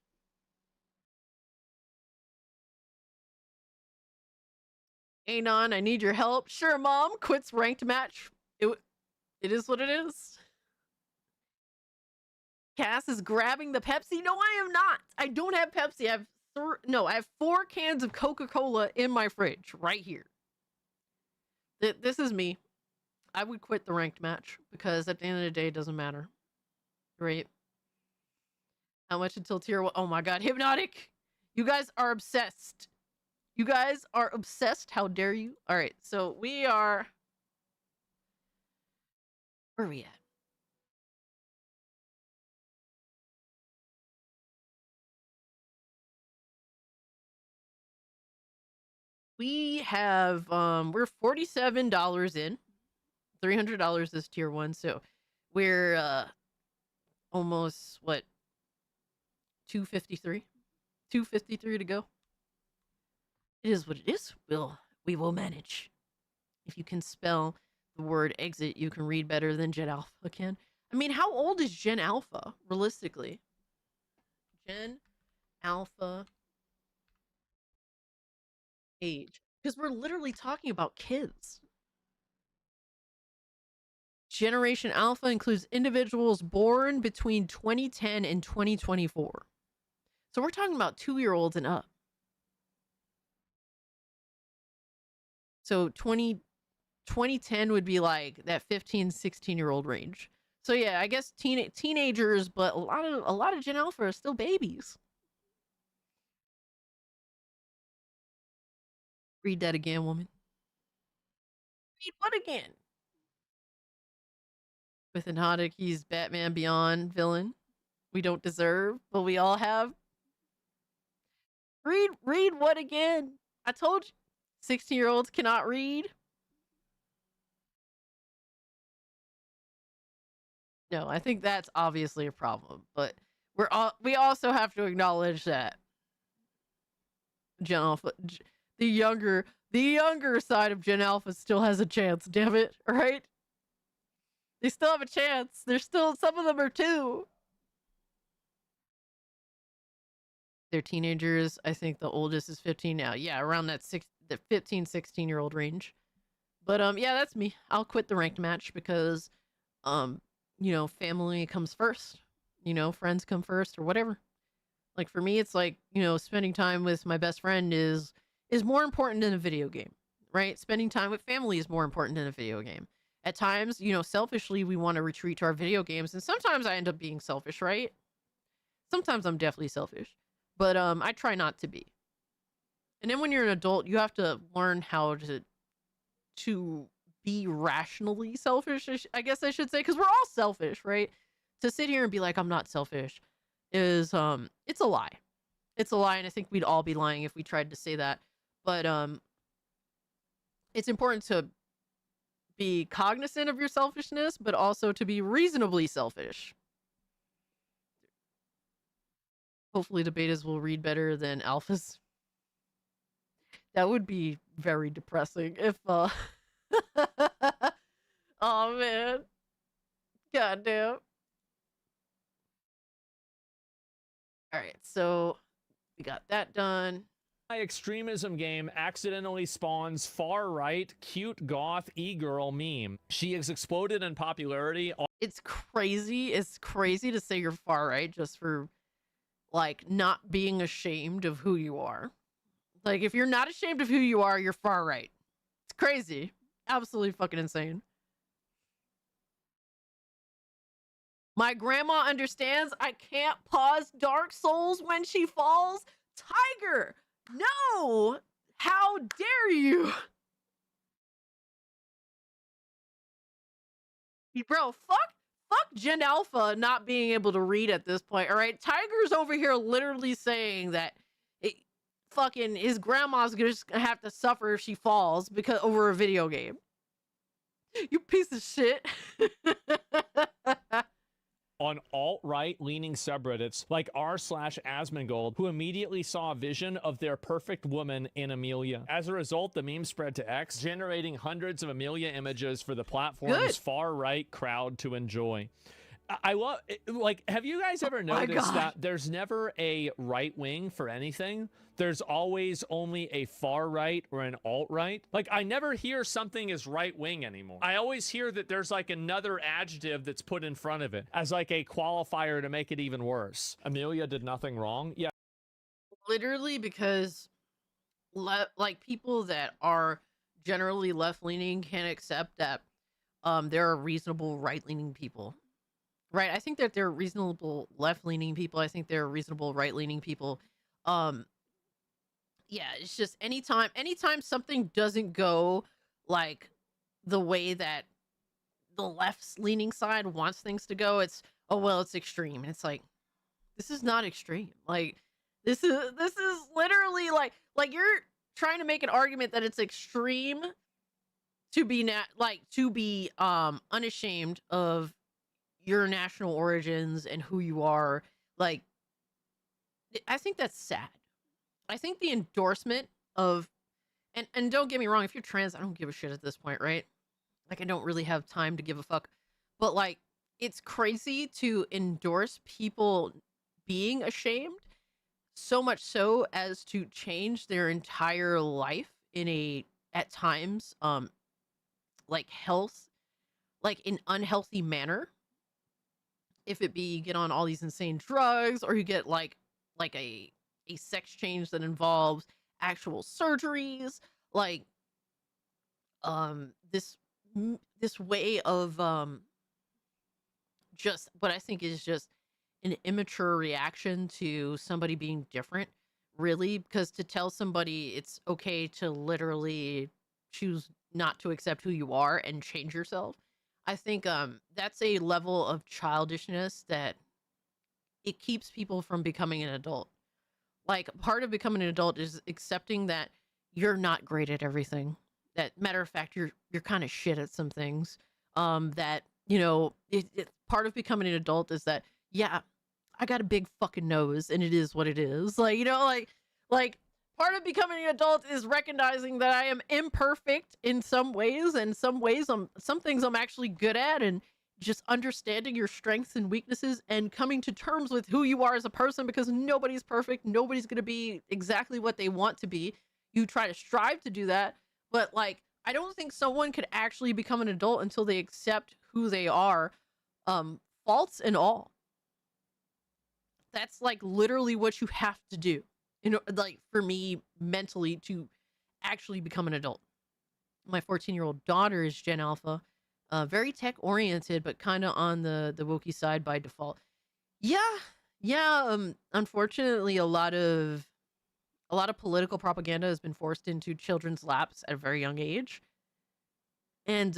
Anon, I need your help. Sure, mom. Quits ranked match. It is what it is. Cass is grabbing the Pepsi. No, I am not. I don't have Pepsi. I have 4 cans of Coca-Cola in my fridge right here. This is me. I would quit the ranked match because at the end of the day, it doesn't matter. Right? How much until tier 1? Oh my god, Hypnotic! You guys are obsessed. You guys are obsessed. How dare you? All right, so we are... Where are we at? We have, we're $47 in. $300 is tier 1, so we're, almost, what, 253? 253 to go. It is what it is. We will manage. If you can spell the word exit, you can read better than Gen Alpha can. I mean, how old is Gen Alpha, realistically? Gen Alpha age. Because we're literally talking about kids. Generation Alpha includes individuals born between 2010 and 2024. So we're talking about 2-year-olds and up. So 2010 would be like that 15, 16-year-old range. So yeah, I guess teenagers, but a lot of Gen Alpha are still babies. Read that again, woman. Read what again? With Hypnotic, he's Batman Beyond villain. We don't deserve, but we all have. Read what again? I told you. 16-year-olds cannot read. No, I think that's obviously a problem, but we also have to acknowledge that Gen Alpha, the younger side of Gen Alpha still has a chance, damn it, right? They still have a chance. There's still, some of them are 2. They're teenagers. I think the oldest is 15 now. Yeah, around that 15, 16-year-old range. But yeah, that's me. I'll quit the ranked match because you know, family comes first. You know, friends come first or whatever. Like for me, it's like, you know, spending time with my best friend is more important than a video game, right? Spending time with family is more important than a video game. At times, you know, selfishly, we want to retreat to our video games, and sometimes I end up being selfish, right? Sometimes I'm definitely selfish, but I try not to be. And then when you're an adult, you have to learn how to be rationally selfish, I guess I should say, because we're all selfish, right? To sit here and be like, I'm not selfish is it's a lie. It's a lie, and I think we'd all be lying if we tried to say that. But it's important to be cognizant of your selfishness, but also to be reasonably selfish. Hopefully the betas will read better than alphas. That would be very depressing if oh man. Goddamn. Alright, so we got that done. My extremism game accidentally spawns far-right, cute goth e-girl meme. She has exploded in popularity. It's crazy. It's crazy to say you're far-right just for, like, not being ashamed of who you are. Like, if you're not ashamed of who you are, you're far-right. It's crazy. Absolutely fucking insane. My grandma understands I can't pause Dark Souls when she falls. Tiger! No! How dare you? Bro, fuck Gen Alpha not being able to read at this point, all right? Tiger's over here literally saying that fucking his grandma's just gonna have to suffer if she falls because over a video game. You piece of shit. On alt-right leaning subreddits like r/Asmongold, who immediately saw a vision of their perfect woman in Amelia. As a result, the meme spread to X, generating hundreds of Amelia images for the platform's far-right crowd to enjoy. I love, like, have you guys ever noticed that there's never a right wing for anything? There's always only a far right or an alt right. Like, I never hear something is right wing anymore. I always hear that there's like another adjective that's put in front of it as like a qualifier to make it even worse. Amelia did nothing wrong. Yeah. Literally, because like people that are generally left leaning can't accept that there are reasonable right leaning people. Right, I think that there are reasonable left-leaning people. I think there are reasonable right-leaning people. Yeah, it's just anytime something doesn't go like the way that the left's-leaning side wants things to go, it's, oh well, it's extreme. And it's like, this is not extreme. Like, this is literally like you're trying to make an argument that it's extreme to be unashamed of your national origins and who you are. Like, I think that's sad. I think the endorsement of, and don't get me wrong, if you're trans, I don't give a shit at this point, right? Like, I don't really have time to give a fuck. But like, it's crazy to endorse people being ashamed, so much so as to change their entire life in a, at times, like in unhealthy manner. If it be you get on all these insane drugs, or you get like a sex change that involves actual surgeries, like this way of just what I think is just an immature reaction to somebody being different, really, because to tell somebody it's okay to literally choose not to accept who you are and change yourself, I think that's a level of childishness that it keeps people from becoming an adult. Like, part of becoming an adult is accepting that you're not great at everything. That, matter of fact, you're kind of shit at some things. That, you know, part of becoming an adult is that, yeah, I got a big fucking nose and it is what it is. Like, you know, like part of becoming an adult is recognizing that I am imperfect in some ways, and some things I'm actually good at, and just understanding your strengths and weaknesses and coming to terms with who you are as a person, because nobody's perfect. Nobody's going to be exactly what they want to be. You try to strive to do that, but like, I don't think someone could actually become an adult until they accept who they are, faults and all. That's like literally what you have to do. You know, like, for me, mentally, to actually become an adult. My 14-year-old daughter is Gen Alpha, very tech-oriented, but kind of on the wokey side by default. Yeah. Unfortunately, a lot of A lot of political propaganda has been forced into children's laps at a very young age. And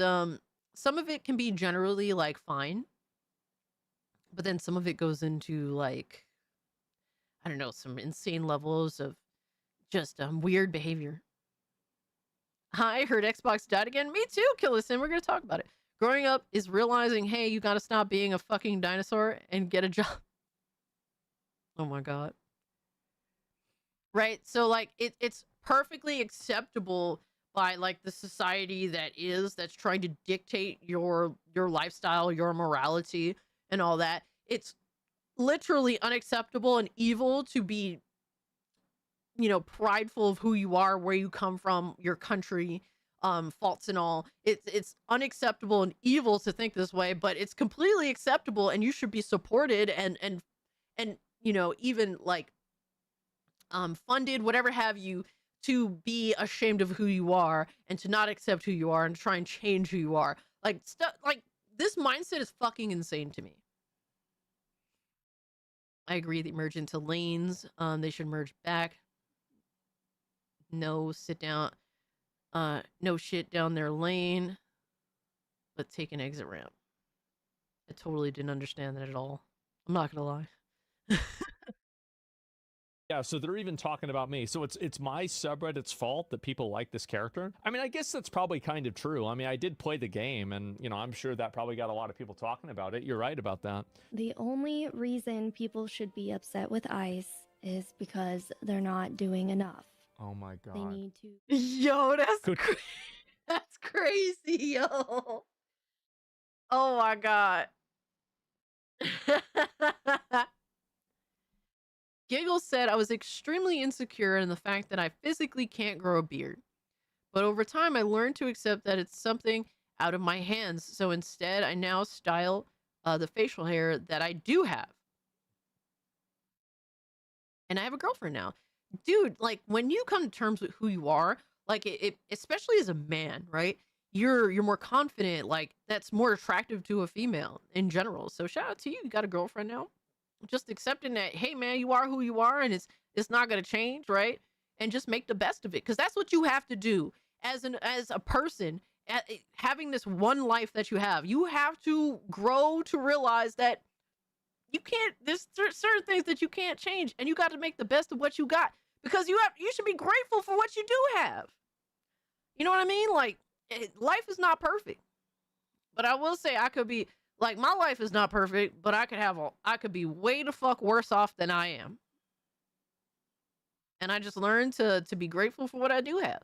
some of it can be generally like fine, but then some of it goes into like, I don't know, some insane levels of just weird behavior. I heard Xbox died again. Me too, Killison. We're going to talk about it. Growing up is realizing, hey, you got to stop being a fucking dinosaur and get a job. Oh my God. Right? So like it's perfectly acceptable by like the society that's trying to dictate your lifestyle, your morality and all that. It's literally unacceptable and evil to be, you know, prideful of who you are, where you come from, your country, faults and all. It's unacceptable and evil to think this way, but it's completely acceptable and you should be supported and you know, even like funded, whatever have you, to be ashamed of who you are and to not accept who you are and try and change who you are. Like stuff like this mindset is fucking insane to me. I agree, they merge into lanes. They should merge back. No sit down, no shit down their lane, but take an exit ramp. I totally didn't understand that at all. I'm not gonna lie. Yeah, so they're even talking about me. So it's my subreddit's fault that people like this character. I mean, I guess that's probably kind of true. I mean, I did play the game, and you know, I'm sure that probably got a lot of people talking about it. You're right about that. The only reason people should be upset with ICE is because they're not doing enough. Oh my God. They need to. Yo, that's crazy, yo. Oh my God. Giggle said, I was extremely insecure in the fact that I physically can't grow a beard. But over time, I learned to accept that it's something out of my hands. So instead, I now style the facial hair that I do have. And I have a girlfriend now. Dude, like, when you come to terms with who you are, like, it especially as a man, right? You're more confident. Like, that's more attractive to a female in general. So shout out to you. You got a girlfriend now. Just accepting that, hey man, you are who you are, and it's not gonna change, right? And just make the best of it, because that's what you have to do as a person, having this one life that you have. You have to grow to realize that you can't. There's certain things that you can't change, and you got to make the best of what you got, because you should be grateful for what you do have. You know what I mean? Like, life is not perfect, but I will say I could be. Like, my life is not perfect, but I could be way the fuck worse off than I am. And I just learned to be grateful for what I do have.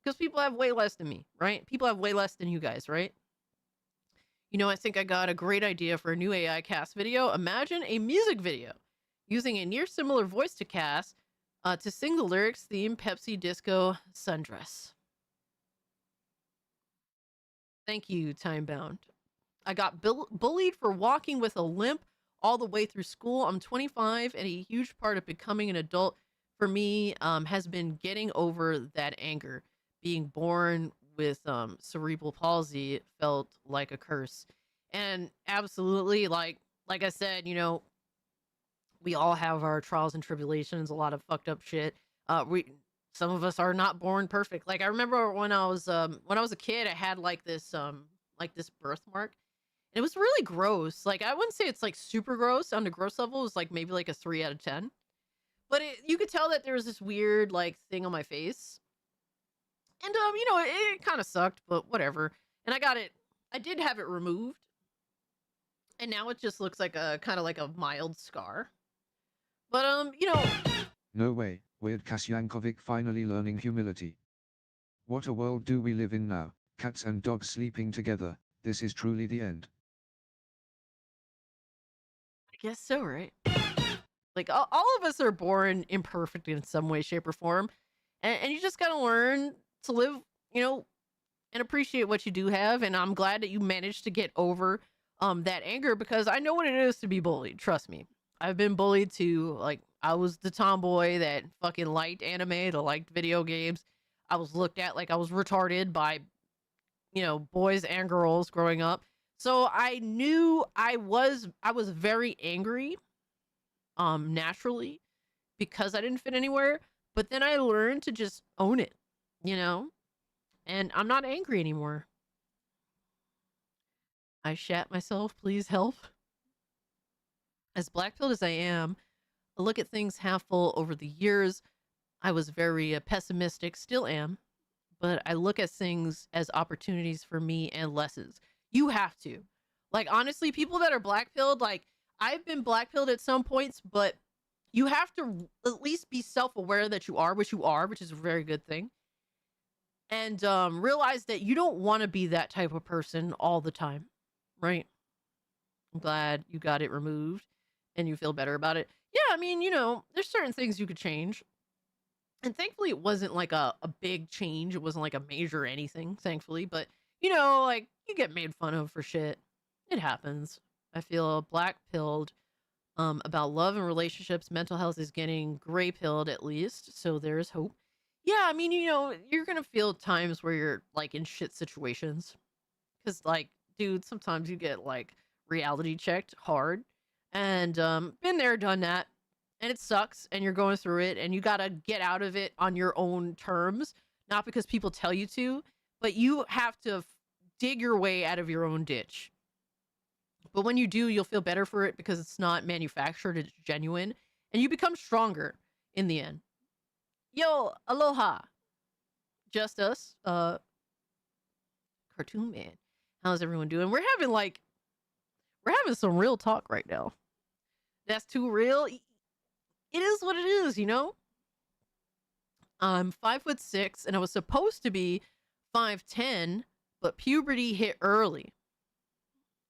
Because people have way less than me, right? People have way less than you guys, right? You know, I think I got a great idea for a new AI cast video. Imagine a music video using a near similar voice to cast to sing the lyrics theme Pepsi Disco Sundress. Thank you, Timebound. I got bullied for walking with a limp all the way through school. I'm 25, and a huge part of becoming an adult for me has been getting over that anger. Being born with cerebral palsy felt like a curse. And absolutely, like I said, you know, we all have our trials and tribulations, a lot of fucked up shit. Some of us are not born perfect. Like, I remember when I was a kid, I had like this birthmark. It was really gross. Like, I wouldn't say it's like super gross. On the gross level, it was like maybe like a 3 out of 10. But you could tell that there was this weird like thing on my face. And you know, it kind of sucked, but whatever. And I did have it removed. And now it just looks like a kind of like a mild scar. But you know. No way, weird Cass Yankovic finally learning humility. What a world do we live in now, cats and dogs sleeping together, this is truly the end. I guess so, right? Like, all of us are born imperfect in some way, shape, or form. And you just gotta learn to live, you know, and appreciate what you do have. And I'm glad that you managed to get over that anger, because I know what it is to be bullied. Trust me. I've been bullied too. Like, I was the tomboy that fucking liked anime, that liked video games. I was looked at like I was retarded by, you know, boys and girls growing up. So I knew I was very angry, naturally, because I didn't fit anywhere. But then I learned to just own it, you know? And I'm not angry anymore. I shat myself, please help. As black-pilled as I am, I look at things half full over the years. I was very pessimistic, still am. But I look at things as opportunities for me and lessons. You have to. Like, honestly, people that are black-pilled, like, I've been black-pilled at some points, but you have to at least be self-aware that you are, which is a very good thing. And realize that you don't want to be that type of person all the time, right? I'm glad you got it removed and you feel better about it. Yeah, I mean, you know, there's certain things you could change. And thankfully, it wasn't like a big change. It wasn't like a major anything, thankfully. But, you know, like, you get made fun of for shit. It happens. I feel black-pilled about love and relationships. Mental health is getting gray-pilled, at least. So there's hope. Yeah, I mean, you know, you're going to feel times where you're, like, in shit situations. Because, like, dude, sometimes you get, like, reality checked hard. And been there, done that. And it sucks, and you're going through it, and you gotta get out of it on your own terms, not because people tell you to, but you have to dig your way out of your own ditch. But when you do, you'll feel better for it because it's not manufactured, it's genuine, and you become stronger in the end. Yo, aloha. Just us, Cartoon Man. How's everyone doing? We're having some real talk right now. That's too real. It is what it is, you know? I'm 5'6", and I was supposed to be 5'10", but puberty hit early.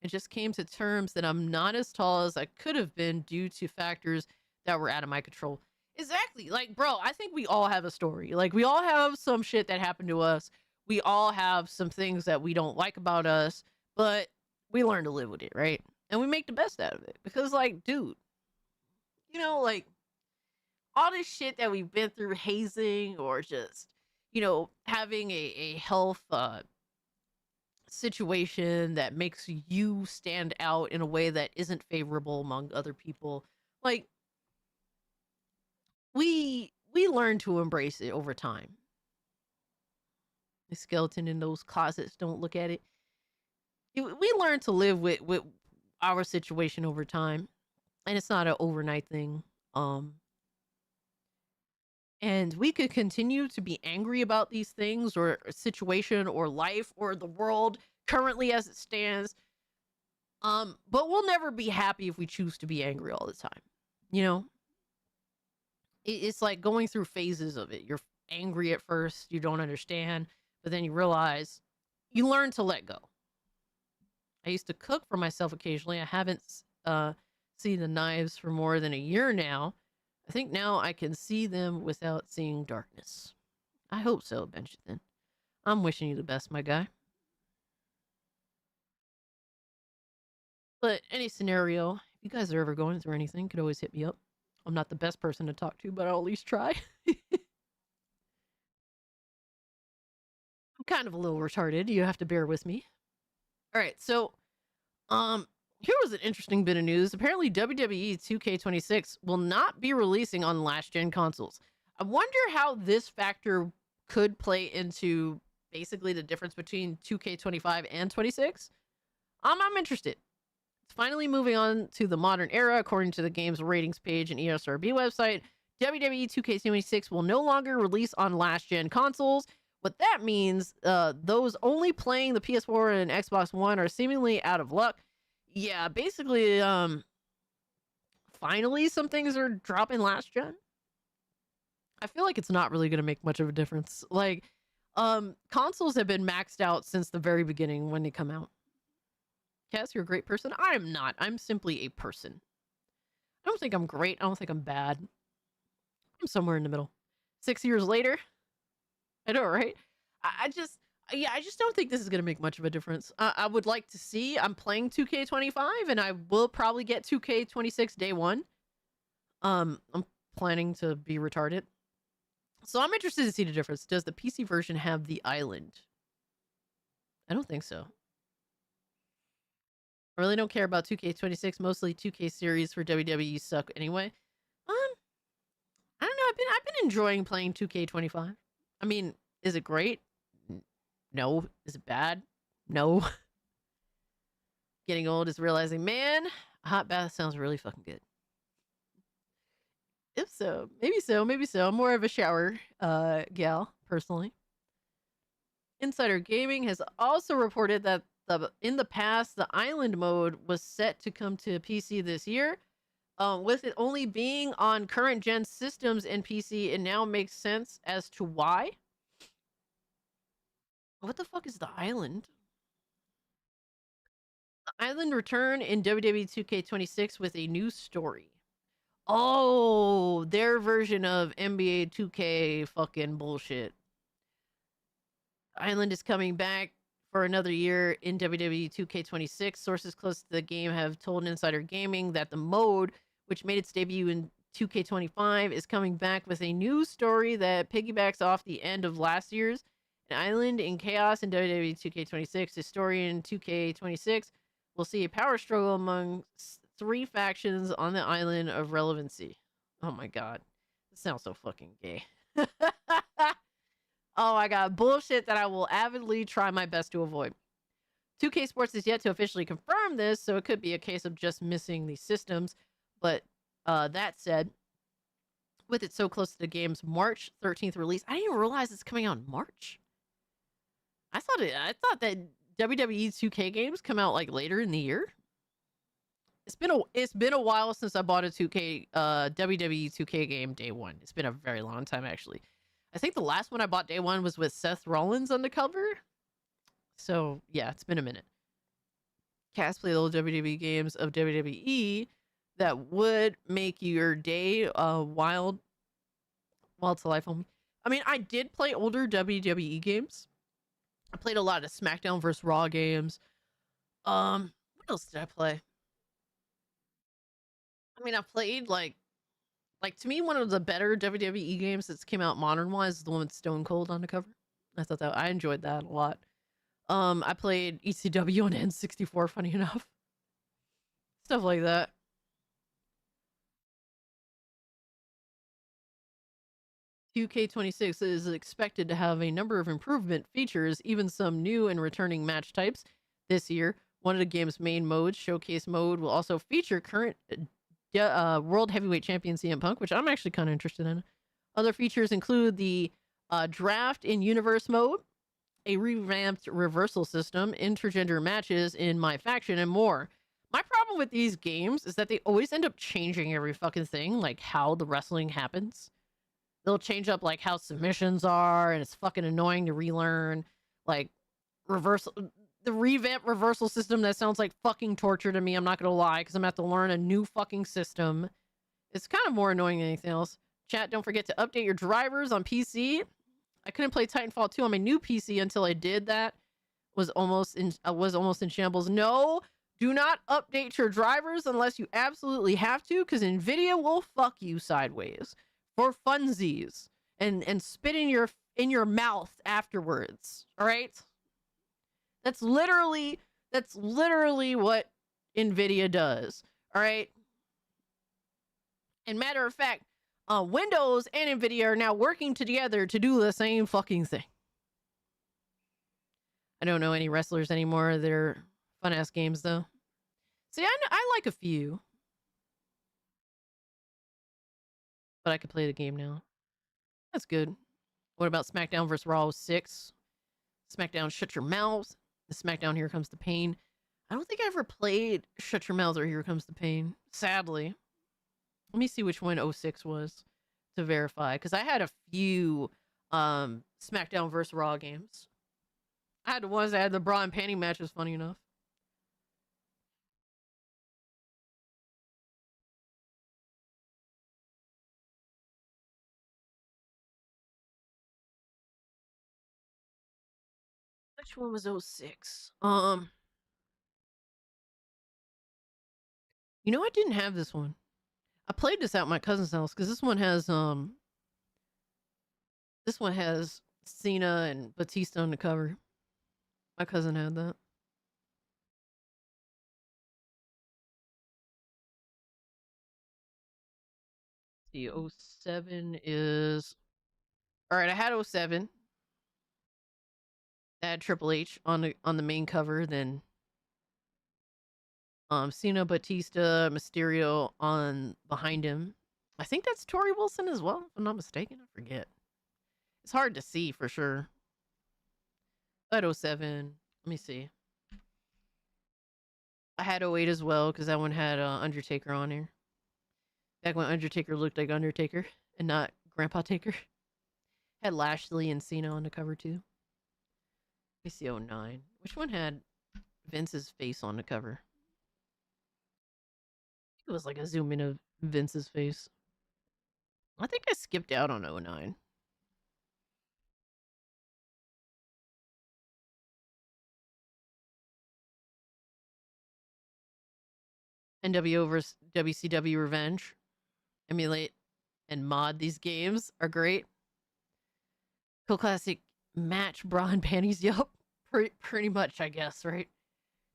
I just came to terms that I'm not as tall as I could have been due to factors that were out of my control. Exactly. Like, bro, I think we all have a story. Like, we all have some shit that happened to us. We all have some things that we don't like about us, but we learn to live with it, right? And we make the best out of it. Because, like, dude, you know, like, all this shit that we've been through, hazing or just, you know, having a health situation that makes you stand out in a way that isn't favorable among other people. Like, we learn to embrace it over time. The skeleton in those closets, don't look at it. We learn to live with our situation over time. And it's not an overnight thing. And we could continue to be angry about these things or a situation or life or the world currently as it stands. But we'll never be happy if we choose to be angry all the time. You know? It's like going through phases of it. You're angry at first, you don't understand, but then you realize you learn to let go. I used to cook for myself occasionally. I haven't seen the knives for more than a year now. I think now I can see them without seeing darkness. I hope so, Benjamin. I'm wishing you the best, my guy. But any scenario, if you guys are ever going through anything, you could always hit me up. I'm not the best person to talk to, but I'll at least try. I'm kind of a little retarded. You have to bear with me. All right, so here was an interesting bit of news. Apparently, WWE 2K26 will not be releasing on last-gen consoles. I wonder how this factor could play into basically the difference between 2K25 and 26. I'm interested. It's finally moving on to the modern era, according to the game's ratings page and ESRB website. WWE 2K26 will no longer release on last-gen consoles. What that means, those only playing the PS4 and Xbox One are seemingly out of luck. Yeah, basically, finally some things are dropping last gen. I feel like it's not really going to make much of a difference. Like, consoles have been maxed out since the very beginning when they come out. Cass, you're a great person. I am not. I'm simply a person. I don't think I'm great. I don't think I'm bad. I'm somewhere in the middle. 6 years later. I know, right? I just don't think this is going to make much of a difference. I would like to see. I'm playing 2K25, and I will probably get 2K26 day one. I'm planning to be retarded. So I'm interested to see the difference. Does the PC version have the island? I don't think so. I really don't care about 2K26. Mostly 2K series for WWE suck anyway. I don't know. I've been enjoying playing 2K25. I mean, is it great? No. Is it bad? No. Getting old is realizing, man, a hot bath sounds really fucking good. If so, maybe so, maybe so. I'm more of a shower gal, personally. Insider Gaming has also reported that in the past, the island mode was set to come to PC this year. With it only being on current gen systems and PC, it now makes sense as to why. What the fuck is the island? The island return in WWE 2K26 with a new story. Oh, their version of NBA 2K fucking bullshit. Island is coming back for another year in WWE 2K26. Sources close to the game have told Insider Gaming that the mode, which made its debut in 2K25, is coming back with a new story that piggybacks off the end of last year's. An island in chaos in WWE 2K26. The story in 2K26 will see a power struggle among 3 factions on the island of relevancy. Oh my god. This sounds so fucking gay. Oh my god. Bullshit that I will avidly try my best to avoid. 2K Sports is yet to officially confirm this, so it could be a case of just missing these systems. But that said, with it so close to the game's March 13th release, I didn't even realize it's coming out in March. I thought that WWE 2K games come out like later in the year. It's been a while since I bought a 2K WWE 2K game day one. It's been a very long time actually. I think the last one I bought day one was with Seth Rollins on the cover. So yeah, it's been a minute. Cast play the old WWE games of WWE that would make your day wild to life, homie. I mean, I did play older WWE games. I played a lot of SmackDown vs. Raw games. What else did I play? I mean, I played like to me, one of the better WWE games that's came out modern wise is the one with Stone Cold on the cover. I thought that I enjoyed that a lot. I played ECW on N64, funny enough. Stuff like that. $2K26 is expected to have a number of improvement features, even some new and returning match types this year. One of the game's main modes, Showcase Mode, will also feature current World Heavyweight Champion CM Punk, which I'm actually kind of interested in. Other features include the Draft in Universe mode, a revamped reversal system, intergender matches in My Faction, and more. My problem with these games is that they always end up changing every fucking thing, like how the wrestling happens. They'll change up like how submissions are, and it's fucking annoying to relearn. Like the revamped reversal system that sounds like fucking torture to me. I'm not gonna lie, because I'm gonna have to learn a new fucking system. It's kind of more annoying than anything else. Chat, don't forget to update your drivers on PC. I couldn't play Titanfall 2 on my new PC until I did that. Was almost in shambles. No, do not update your drivers unless you absolutely have to, because Nvidia will fuck you sideways for funsies and spit in your mouth afterwards. All right? That's literally what Nvidia does. All right? And matter of fact, Windows and Nvidia are now working together to do the same fucking thing. I don't know any wrestlers anymore. They're fun-ass games, though. See, I like a few. But I could play the game now. That's good. What about SmackDown vs. Raw 6? SmackDown Shut Your Mouth. The SmackDown Here Comes the Pain. I don't think I ever played Shut Your Mouth or Here Comes the Pain. Sadly. Let me see which one 06 was to verify. Because I had a few SmackDown vs. Raw games. I had the ones that had the bra and panty matches, funny enough. Which one was 06? You know, I didn't have this one. I played this at my cousin's house because this one has Cena and Batista on the cover. My cousin had that. The 07 is... Alright, I had 07. I had Triple H on the main cover, then Cena, Batista, Mysterio on behind him. I think that's Tori Wilson as well, if I'm not mistaken. I forget. It's hard to see for sure. I had 07. Let me see. I had 08 as well, because that one had Undertaker on here. Back when Undertaker looked like Undertaker and not Grandpa Taker. Had Lashley and Cena on the cover too. Let me see 09. Which one had Vince's face on the cover? It was like a zoom in of Vince's face. I think I skipped out on 09. NWO vs. WCW Revenge. Emulate and mod these games are great. Cool classic match bra and panties. Yup. Pretty much, I guess, right?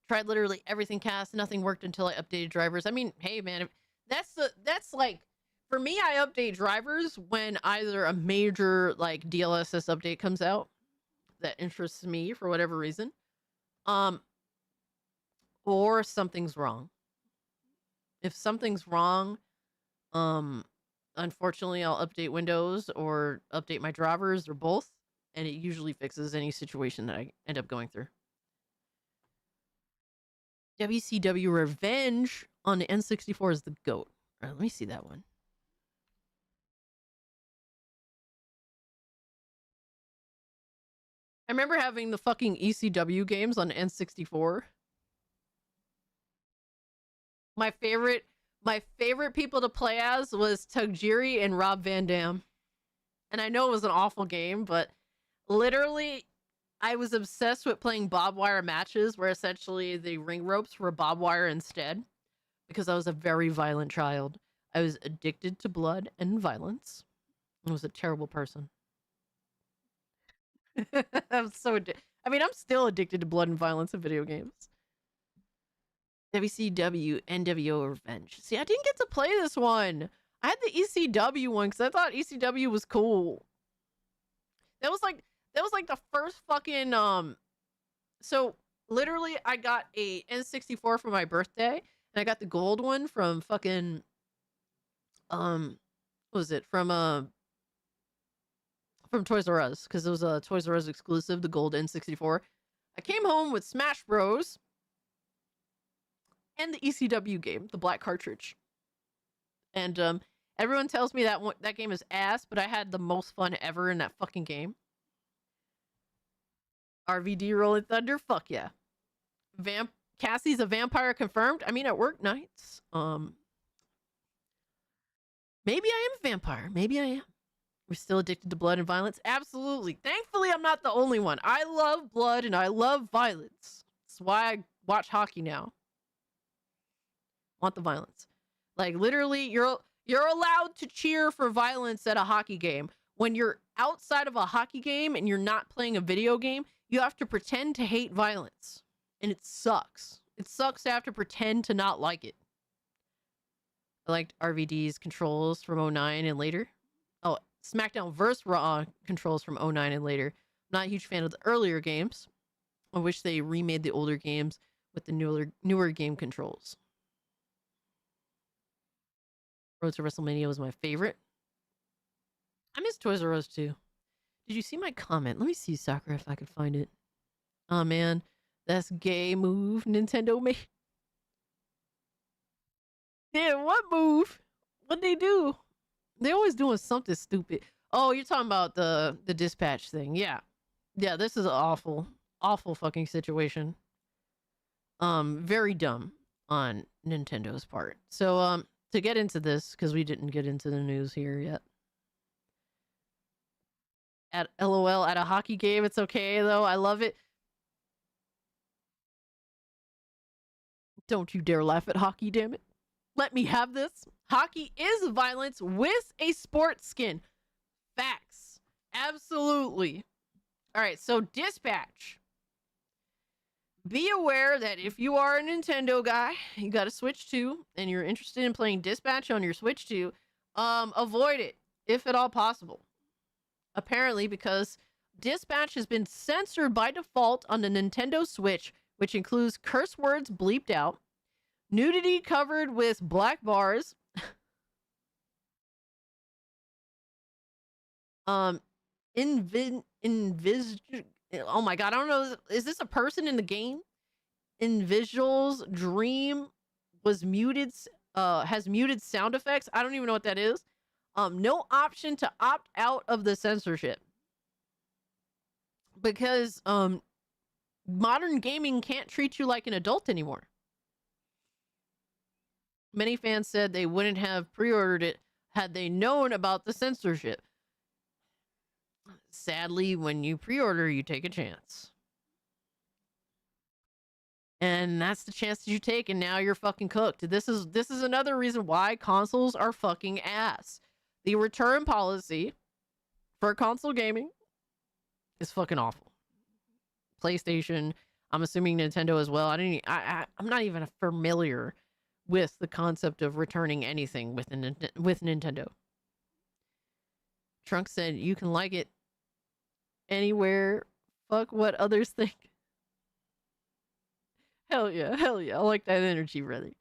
Tried literally everything cast. Nothing worked until I updated drivers. I mean, hey, man, that's like, for me, I update drivers when either a major, like, DLSS update comes out that interests me for whatever reason, or something's wrong. If something's wrong, unfortunately, I'll update Windows or update my drivers or both, and it usually fixes any situation that I end up going through. WCW Revenge on the N64 is the GOAT. All right, let me see that one. I remember having the fucking ECW games on the N64. My favorite people to play as was Tajiri and Rob Van Dam. And I know it was an awful game, but literally, I was obsessed with playing barbed wire matches where essentially the ring ropes were barbed wire instead, because I was a very violent child. I was addicted to blood and violence. I was a terrible person. I'm still addicted to blood and violence in video games. WCW NWO Revenge. See, I didn't get to play this one. I had the ECW one because I thought ECW was cool. That was like the first fucking so literally I got a N64 for my birthday, and I got the gold one from fucking what was it? From Toys R Us, because it was a Toys R Us exclusive, the gold N64. I came home with Smash Bros. And the ECW game, the black cartridge. And everyone tells me that that game is ass, but I had the most fun ever in that fucking game. RVD Rolling Thunder, fuck yeah. Cassie's a vampire confirmed. I mean, at work nights. Maybe I am a vampire. Maybe I am. We're still addicted to blood and violence. Absolutely. Thankfully, I'm not the only one. I love blood and I love violence. That's why I watch hockey now. Want the violence. Like, literally, you're allowed to cheer for violence at a hockey game. When you're outside of a hockey game and you're not playing a video game, you have to pretend to hate violence. And it sucks. It sucks to have to pretend to not like it. I liked RVD's controls from 09 and later. Oh, SmackDown vs. Raw controls from 09 and later. Not a huge fan of the earlier games. I wish they remade the older games with the newer game controls. Road to WrestleMania was my favorite. I miss Toys R Us too. Did you see my comment? Let me see, Sakura, if I could find it. Oh man, that's gay move Nintendo made. Yeah, what move? What'd they do? They always doing something stupid. Oh, you're talking about the dispatch thing. Yeah. Yeah, this is an awful fucking situation. Very dumb on Nintendo's part. So, to get into this, because we didn't get into the news here yet. At LOL at a hockey game, it's okay though. I love it. Don't you dare laugh at hockey, damn it. Let me have this. Hockey is violence with a sports skin. Facts. Absolutely. All right, so dispatch. Be aware that if you are a Nintendo guy, you got a Switch 2, and you're interested in playing Dispatch on your Switch 2, avoid it if at all possible. Apparently, because Dispatch has been censored by default on the Nintendo Switch, which includes curse words bleeped out, nudity covered with black bars, oh my god, I don't know, is this a person in the game? Invisual's dream was muted, has muted sound effects. I don't even know what that is. No option to opt out of the censorship. Because modern gaming can't treat you like an adult anymore. Many fans said they wouldn't have pre-ordered it had they known about the censorship. Sadly, when you pre-order, you take a chance. And that's the chance that you take, and now you're fucking cooked. This is another reason why consoles are fucking ass. The return policy for console gaming is fucking awful. PlayStation, I'm assuming Nintendo as well. I'm not even familiar with the concept of returning anything with Nintendo. Trunk said you can like it anywhere. Fuck what others think. Hell yeah. I like that energy, brother.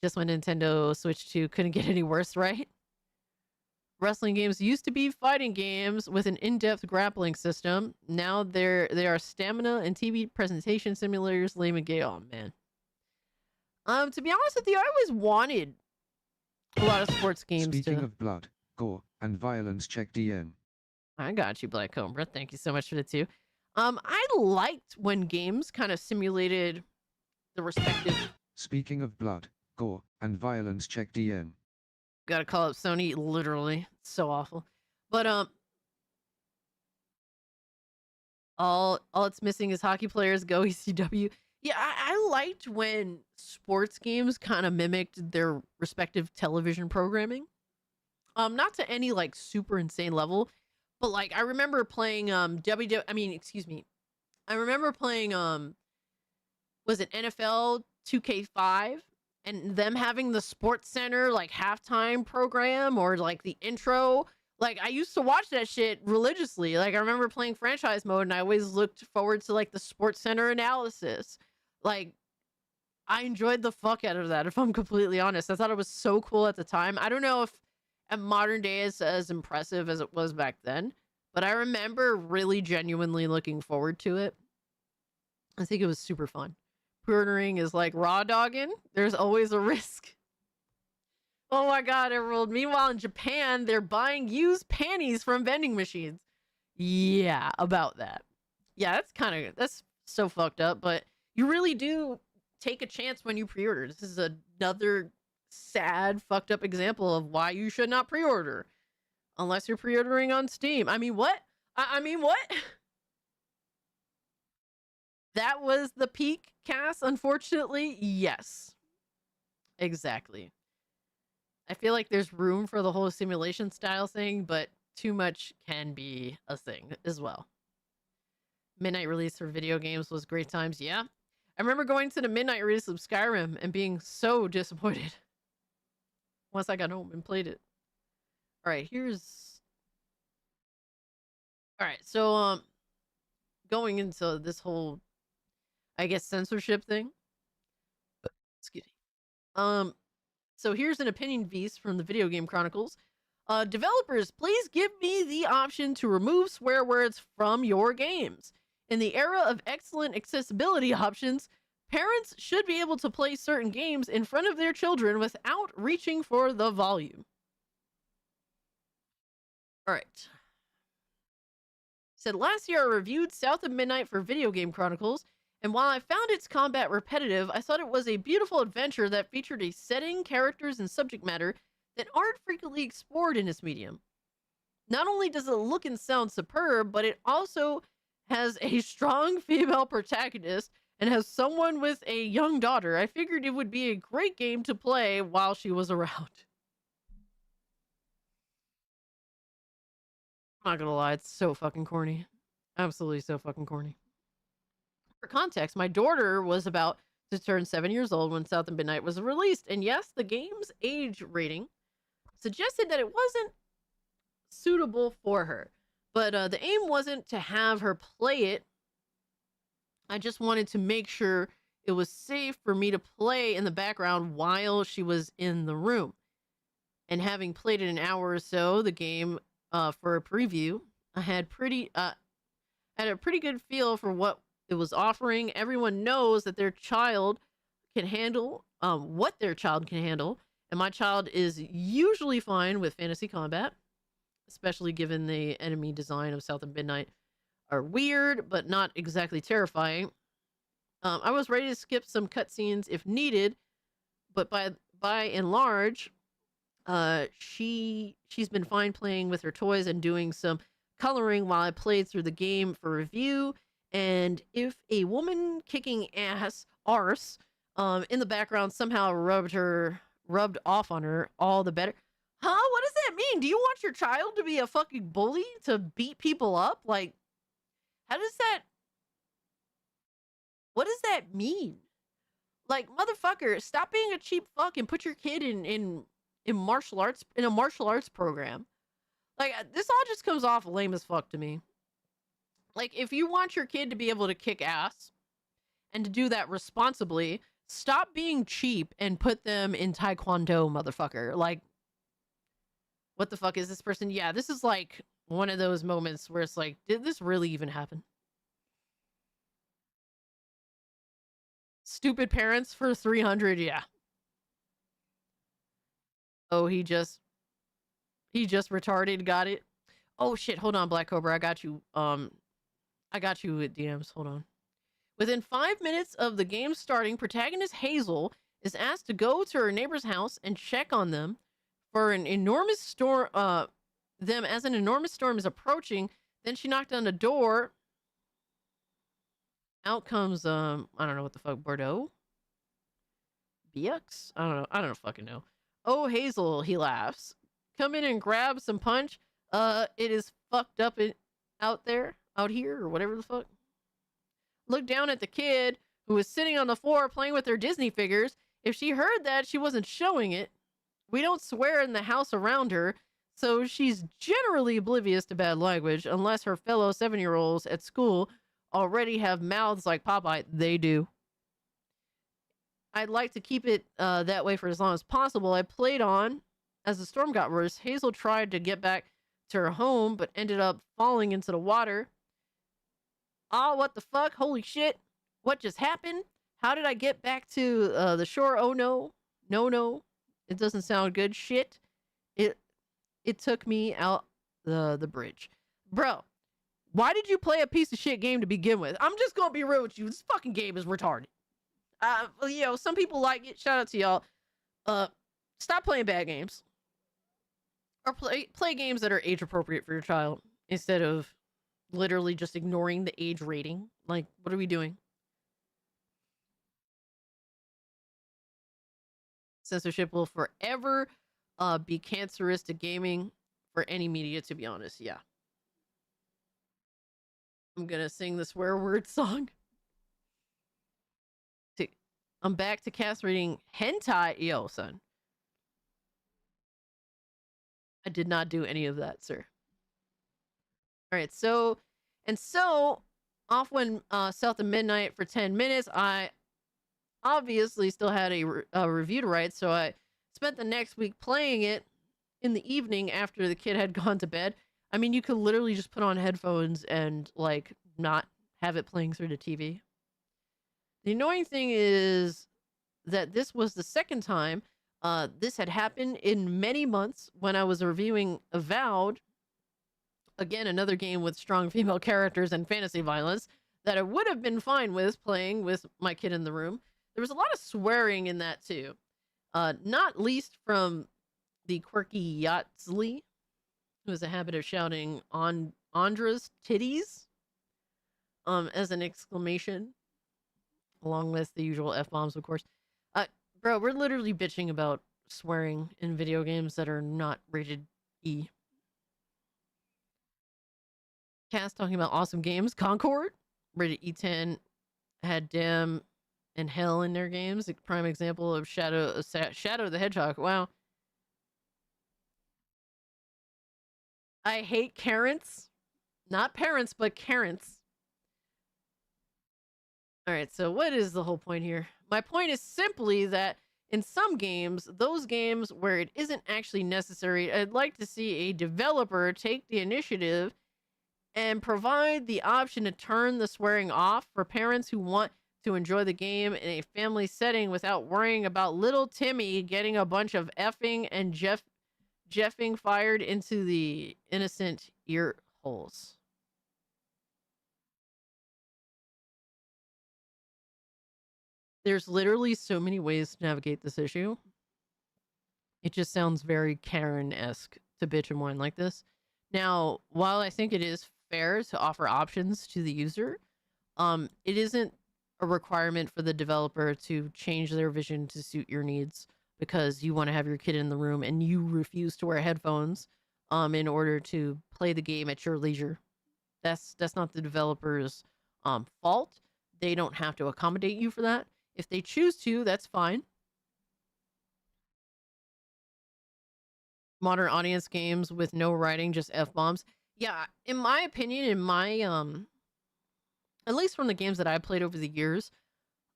Just when Nintendo Switch 2 couldn't get any worse, right? Wrestling games used to be fighting games with an in-depth grappling system. Now they are stamina and TV presentation simulators, lame and gay. Oh man. To be honest with you, I always wanted a lot of sports games. Speaking of blood, gore, and violence, check DM. I got you, Black Cobra. Thank you so much for the 2. I liked when games kind of simulated the respective. Speaking of blood, gore, and violence, check DM. Gotta call up Sony, literally. It's so awful. But all it's missing is hockey players go ECW. Yeah, I liked when sports games kind of mimicked their respective television programming. Not to any like super insane level, but like I remember playing I remember playing was it NFL 2K5 and them having the Sports Center like halftime program or like the intro. Like I used to watch that shit religiously. Like I remember playing franchise mode and I always looked forward to like the Sports Center analysis. Like I enjoyed the fuck out of that, if I'm completely honest. I thought it was so cool at the time. I don't know if at modern day it's as impressive as it was back then, but I remember really genuinely looking forward to it. I think it was super fun. Pre-ordering is like raw dogging. There's always a risk. Oh my god, Emerald. Meanwhile, in Japan, they're buying used panties from vending machines. Yeah, about that. Yeah, that's so fucked up, but you really do take a chance when you pre-order. This is another sad, fucked up example of why you should not pre-order. Unless you're pre-ordering on Steam. I mean, what? I mean, what? That was the peak, Cass, unfortunately. Yes. Exactly. I feel like there's room for the whole simulation style thing, but too much can be a thing as well. Midnight release for video games was great times. Yeah. I remember going to the midnight release of Skyrim and being so disappointed once I got home and played it. All right, so going into this whole, I guess, censorship thing. Excuse me. So here's an opinion piece from the Video Game Chronicles. Developers, please give me the option to remove swear words from your games. In the era of excellent accessibility options, parents should be able to play certain games in front of their children without reaching for the volume. All right. Said last year I reviewed South of Midnight for Video Game Chronicles, and while I found its combat repetitive, I thought it was a beautiful adventure that featured a setting, characters, and subject matter that aren't frequently explored in this medium. Not only does it look and sound superb, but it also has a strong female protagonist and has someone with a young daughter. I figured it would be a great game to play while she was around. I'm not gonna lie, it's so fucking corny. Absolutely so fucking corny. For context, my daughter was about to turn 7 years old when South of Midnight was released, and yes, the game's age rating suggested that it wasn't suitable for her. But the aim wasn't to have her play it. I just wanted to make sure it was safe for me to play in the background while she was in the room. And having played it an hour or so, the game for a preview, I had a pretty good feel for what it was offering. Everyone knows that their child can handle what their child can handle, and my child is usually fine with fantasy combat, especially given the enemy design of South of Midnight are weird, but not exactly terrifying. I was ready to skip some cutscenes if needed, but by and large, she's been fine playing with her toys and doing some coloring while I played through the game for review. And if a woman kicking arse in the background somehow rubbed off on her, all the better. Huh? What does that mean? Do you want your child to be a fucking bully, to beat people up? Like, how does that... What does that mean? Like, motherfucker, stop being a cheap fuck and put your kid in martial arts, in a martial arts program. Like, this all just comes off lame as fuck to me. Like, if you want your kid to be able to kick ass and to do that responsibly, stop being cheap and put them in Taekwondo, motherfucker. Like, what the fuck is this person? Yeah, this is like one of those moments where it's like, did this really even happen? Stupid parents for 300, yeah. Oh, he just retarded, got it. Oh shit, hold on, Black Cobra, I got you. I got you with DMs, hold on. Within 5 minutes of the game starting, protagonist Hazel is asked to go to her neighbor's house and check on them for an enormous storm, as an enormous storm is approaching. Then she knocked on the door. Out comes, I don't know what the fuck, Bordeaux? BX? I don't know fucking know. Oh, Hazel, he laughs. Come in and grab some punch. It is fucked up out here, or whatever the fuck. Look down at the kid who was sitting on the floor playing with her Disney figures. If she heard that, she wasn't showing it. We don't swear in the house around her, so she's generally oblivious to bad language, unless her fellow 7-year-olds at school already have mouths like Popeye. They do. I'd like to keep it that way for as long as possible. I played on. As the storm got worse, Hazel tried to get back to her home, but ended up falling into the water. Oh, what the fuck? Holy shit. What just happened? How did I get back to the shore? Oh, no. No. It doesn't sound good. Shit. It took me out the bridge. Bro, why did you play a piece of shit game to begin with? I'm just gonna be real with you. This fucking game is retarded. Some people like it. Shout out to y'all. Stop playing bad games. Or play games that are age appropriate for your child instead of literally just ignoring the age rating. Like, what are we doing? Censorship will forever be cancerous to gaming for any media, to be honest. Yeah. I'm gonna sing the swear word song. I'm back to cast reading hentai. Yo, son. I did not do any of that, sir. All right, so off went South of Midnight for 10 minutes. I obviously still had a review to write, so I spent the next week playing it in the evening after the kid had gone to bed. I mean, you could literally just put on headphones and, like, not have it playing through the TV. The annoying thing is that this was the second time this had happened in many months when I was reviewing Avowed. Again, another game with strong female characters and fantasy violence that I would have been fine with playing with my kid in the room. There was a lot of swearing in that too. Not least from the quirky Yatzli, who has a habit of shouting on Andra's titties as an exclamation, along with the usual F-bombs, of course. Bro, we're literally bitching about swearing in video games that are not rated E. Cast talking about awesome games. Concord, rated E10, had Damn and Hell in their games. A prime example of Shadow the Hedgehog. Wow. I hate Karens. Not parents, but Karens. Alright, so what is the whole point here? My point is simply that in some games, those games where it isn't actually necessary, I'd like to see a developer take the initiative and provide the option to turn the swearing off for parents who want to enjoy the game in a family setting without worrying about little Timmy getting a bunch of effing and jeffing fired into the innocent ear holes. There's literally so many ways to navigate this issue. It just sounds very Karen-esque to bitch and whine like this. Now, while I think it is fair to offer options to the user, it isn't a requirement for the developer to change their vision to suit your needs because you want to have your kid in the room and you refuse to wear headphones in order to play the game at your leisure. That's not the developer's fault. They don't have to accommodate you for that. If they choose to, that's fine. Modern audience games with no writing, just F-bombs. Yeah, in my opinion, in my at least from the games that I played over the years,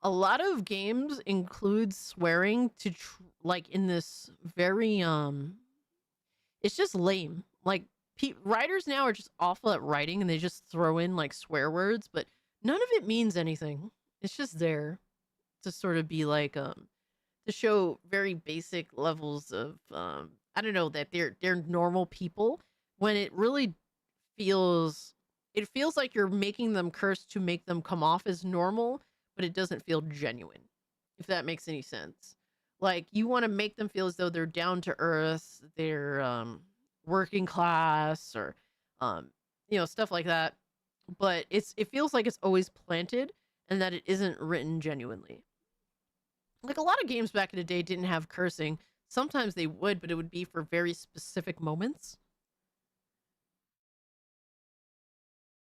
a lot of games include swearing to like in this very it's just lame. Like writers now are just awful at writing and they just throw in like swear words, but none of it means anything. It's just there to sort of be like to show very basic levels of I don't know, that they're normal people, when it really feels like you're making them curse to make them come off as normal, but it doesn't feel genuine, if that makes any sense. Like, you want to make them feel as though they're down to earth, they're working class, or you know, stuff like that, but it feels like it's always planted and that it isn't written genuinely. Like, a lot of games back in the day didn't have cursing. Sometimes they would, but it would be for very specific moments.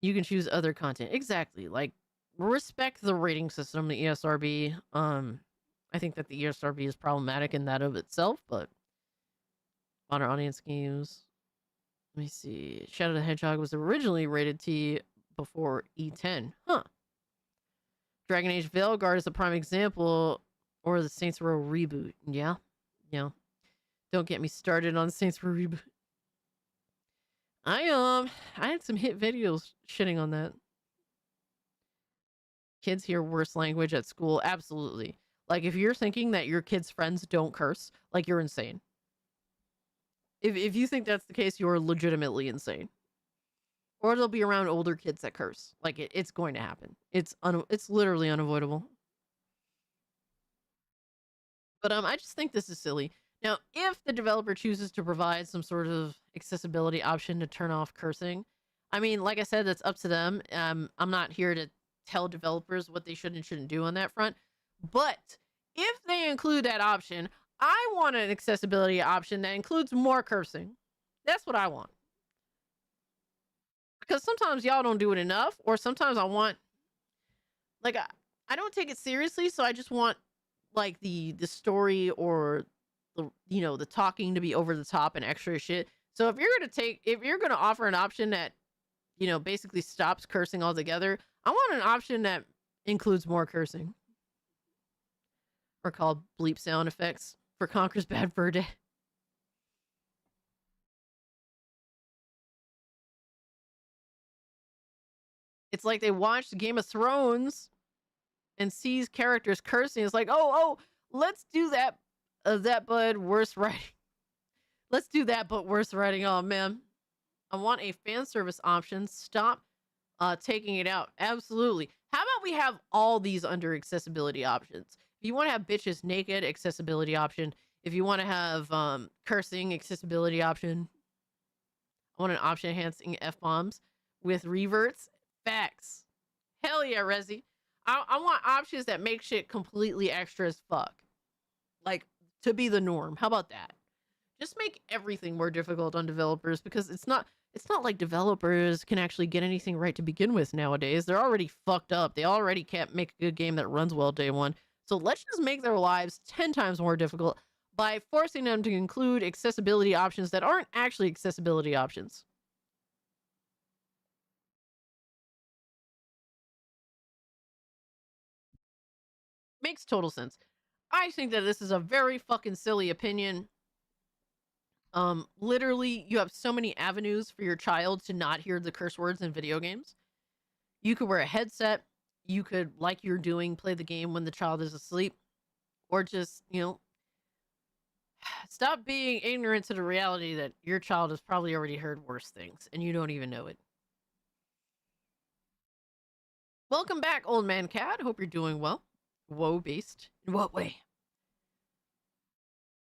You can choose other content. Exactly. Like, respect the rating system, the ESRB. I think that the ESRB is problematic in that of itself, but modern audience games. Let me see. Shadow the Hedgehog was originally rated T before E10. Huh. Dragon Age Veilguard is a prime example, or the Saints Row reboot. Yeah. Yeah. Don't get me started on Saints Row reboot. I had some hit videos shitting on that. Kids hear worse language at school. Absolutely. Like, if you're thinking that your kids' friends don't curse, like, you're insane. If you think that's the case, you're legitimately insane. Or they'll be around older kids that curse. Like, it's going to happen. It's literally unavoidable. But I just think this is silly. Now, if the developer chooses to provide some sort of accessibility option to turn off cursing, I mean, like I said, that's up to them. I'm not here to tell developers what they should and shouldn't do on that front. But if they include that option, I want an accessibility option that includes more cursing. That's what I want. Because sometimes y'all don't do it enough, or sometimes I want, like, I don't take it seriously, so I just want, like, the story or the, you know, the talking to be over the top and extra shit. So if you're gonna offer an option that, you know, basically stops cursing altogether, I want an option that includes more cursing. Or called bleep sound effects for Conker's Bad Fur Day. It's like they watched Game of Thrones and sees characters cursing. It's like, oh, let's do that. But worse writing. Let's do that, but worse writing. Oh, man. I want a fan service option. Stop taking it out. Absolutely. How about we have all these under accessibility options? If you want to have bitches naked, accessibility option. If you want to have cursing, accessibility option. I want an option enhancing F-bombs with reverts. Facts. Hell yeah, Resi. I want options that make shit completely extra as fuck. Like, to be the norm. How about that? Just make everything more difficult on developers, because it's not like developers can actually get anything right to begin with nowadays. They're already fucked up. They already can't make a good game that runs well day one. So let's just make their lives 10 times more difficult by forcing them to include accessibility options that aren't actually accessibility options. Makes total sense. I think that this is a very fucking silly opinion. Literally, you have so many avenues for your child to not hear the curse words in video games. You could wear a headset. You could, like you're doing, play the game when the child is asleep. Or just, stop being ignorant to the reality that your child has probably already heard worse things, and you don't even know it. Welcome back, old man cat. Hope you're doing well. Woe-based. In what way?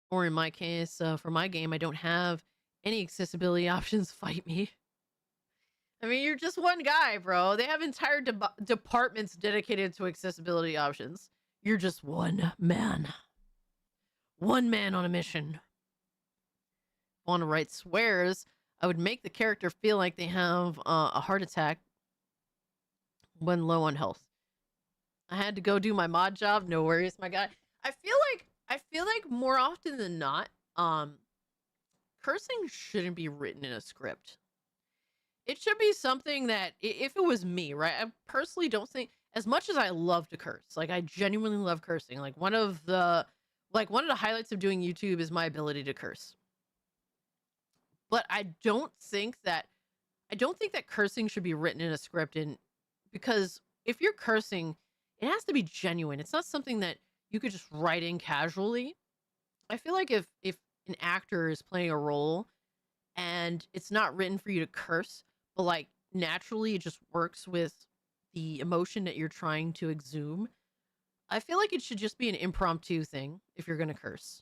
Or in my case, for my game, I don't have any accessibility options. Fight me. I mean, you're just one guy, bro. They have entire departments dedicated to accessibility options. You're just one man. One man on a mission. If I want to write swears, I would make the character feel like they have a heart attack when low on health. I had to go do my mod job. No worries, my guy. I feel like more often than not, cursing shouldn't be written in a script. It should be something that, if it was me, right? I personally don't think, as much as I love to curse, like I genuinely love cursing. Like one of the highlights of doing YouTube is my ability to curse. But I don't think that cursing should be written in a script, because if you're cursing, it has to be genuine. It's not something that you could just write in casually. I feel like if an actor is playing a role and it's not written for you to curse, but like naturally it just works with the emotion that you're trying to exhume, I feel like it should just be an impromptu thing if you're going to curse.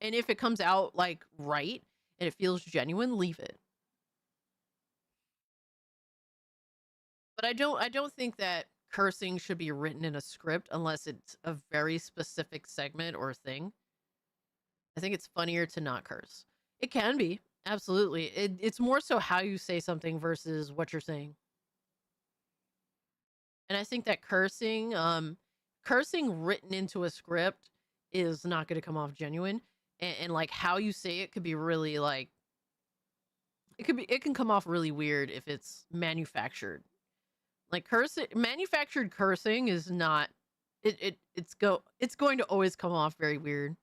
And if it comes out like right and it feels genuine, leave it. But I don't think that cursing should be written in a script unless it's a very specific segment or thing. I think it's funnier to not curse. It can be, absolutely. It's more so how you say something versus what you're saying. And I think that cursing written into a script is not going to come off genuine. And like how you say it could be really like, it can come off really weird if it's manufactured. Like manufactured cursing is not, it's going to always come off very weird.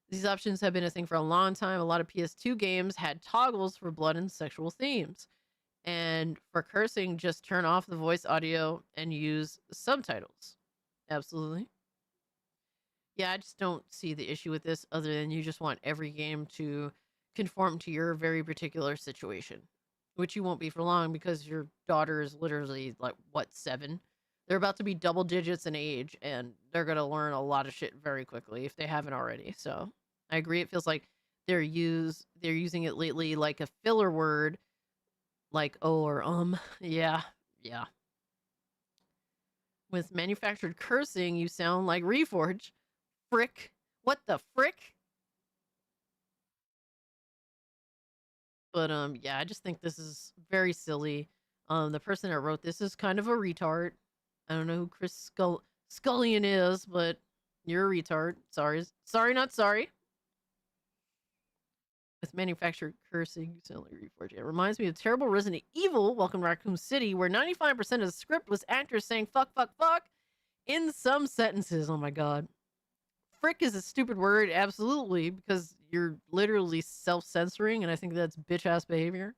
These options have been a thing for a long time. A lot of PS2 games had toggles for blood and sexual themes. And for cursing, just turn off the voice audio and use subtitles. Absolutely. Yeah, I just don't see the issue with this other than you just want every game to conform to your very particular situation. Which you won't be for long because your daughter is literally, like, what, 7? They're about to be double digits in age, and they're going to learn a lot of shit very quickly if they haven't already. So, I agree. It feels like they're using it lately like a filler word, like oh or Yeah. With manufactured cursing, you sound like Reforge. Frick. What the frick? But yeah, I just think this is very silly. The person that wrote this is kind of a retard. I don't know who Chris Scullion is, but you're a retard. Sorry, not sorry. With manufactured cursing, you sound like Reforge. It reminds me of terrible Resident Evil, Welcome to Raccoon City, where 95% of the script was actors saying fuck in some sentences. Oh my god. Frick is a stupid word, absolutely, because you're literally self-censoring, and I think that's bitch-ass behavior.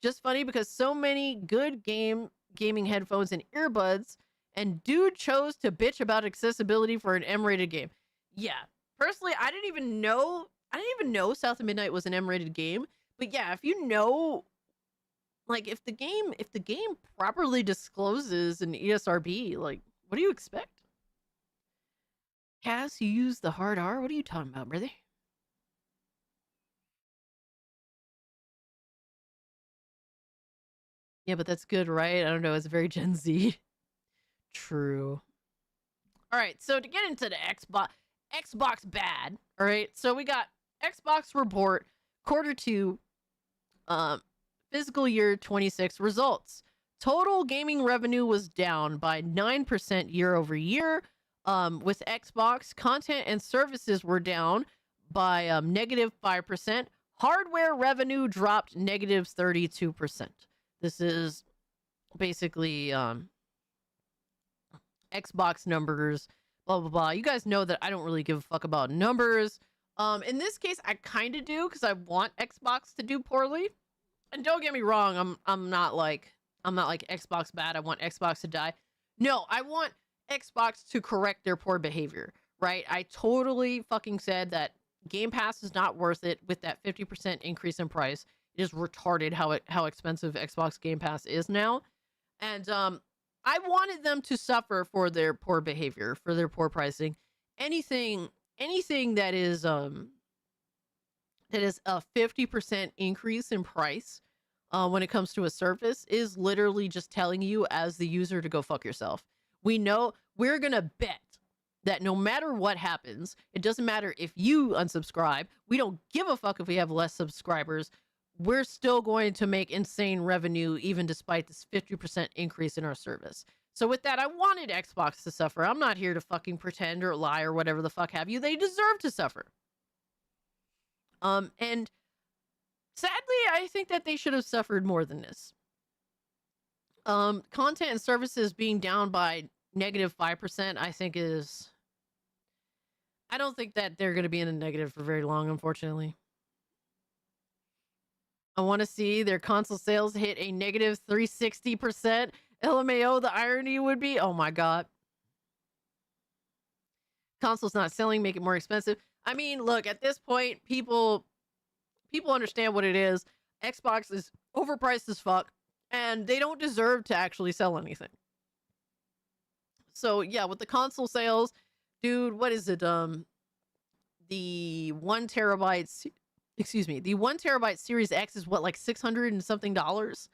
Just funny because so many good gaming headphones and earbuds, and dude chose to bitch about accessibility for an M-rated game. Yeah, personally, I didn't even know South of Midnight was an M-rated game, but yeah, if you know, like, if the game properly discloses an ESRB, like, what do you expect? Cass, you use the hard R? What are you talking about, brother? Yeah, but that's good, right? I don't know. It's very Gen Z. True. All right, so to get into the Xbox bad, all right? So we got Xbox report, Q2, fiscal year 26 results. Total gaming revenue was down by 9% year over year. With Xbox, content and services were down by -5%. Hardware revenue dropped -32%. This is basically Xbox numbers, blah, blah, blah. You guys know that I don't really give a fuck about numbers. In this case, I kind of do because I want Xbox to do poorly. And don't get me wrong, I'm not like Xbox bad. I want Xbox to die. No, I want Xbox to correct their poor behavior, right? I totally fucking said that Game Pass is not worth it with that 50% increase in price. It is retarded how expensive Xbox Game Pass is now. And I wanted them to suffer for their poor behavior, for their poor pricing. Anything that is a 50% increase in price when it comes to a service is literally just telling you as the user to go fuck yourself. We know we're going to bet that no matter what happens, it doesn't matter if you unsubscribe. We don't give a fuck if we have less subscribers. We're still going to make insane revenue even despite this 50% increase in our service. So with that, I wanted Xbox to suffer. I'm not here to fucking pretend or lie or whatever the fuck have you. They deserve to suffer. And sadly, I think that they should have suffered more than this. Content and services being down by -5%, I think is... I don't think that they're going to be in a negative for very long, unfortunately. I want to see their console sales hit a -360%. LMAO, the irony would be, oh my god. Consoles not selling, make it more expensive. I mean, look, at this point, people understand what it is. Xbox is overpriced as fuck, and they don't deserve to actually sell anything. So yeah, with the console sales, dude, what is it? The 1 terabyte, the 1 terabyte Series X is what, like $600 and something dollars?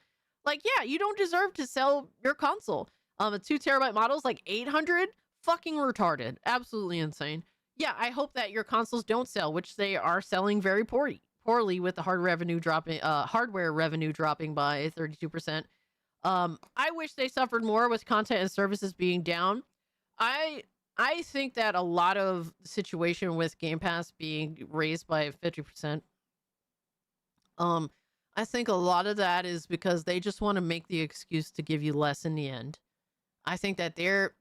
Like, yeah, you don't deserve to sell your console. A 2 terabyte model is like $800. Fucking retarded. Absolutely insane. Yeah, I hope that your consoles don't sell, which they are selling very poorly with the hardware revenue dropping by 32%. I wish they suffered more with content and services being down. I think that a lot of the situation with Game Pass being raised by 50%, I think a lot of that is because they just want to make the excuse to give you less in the end. I think that their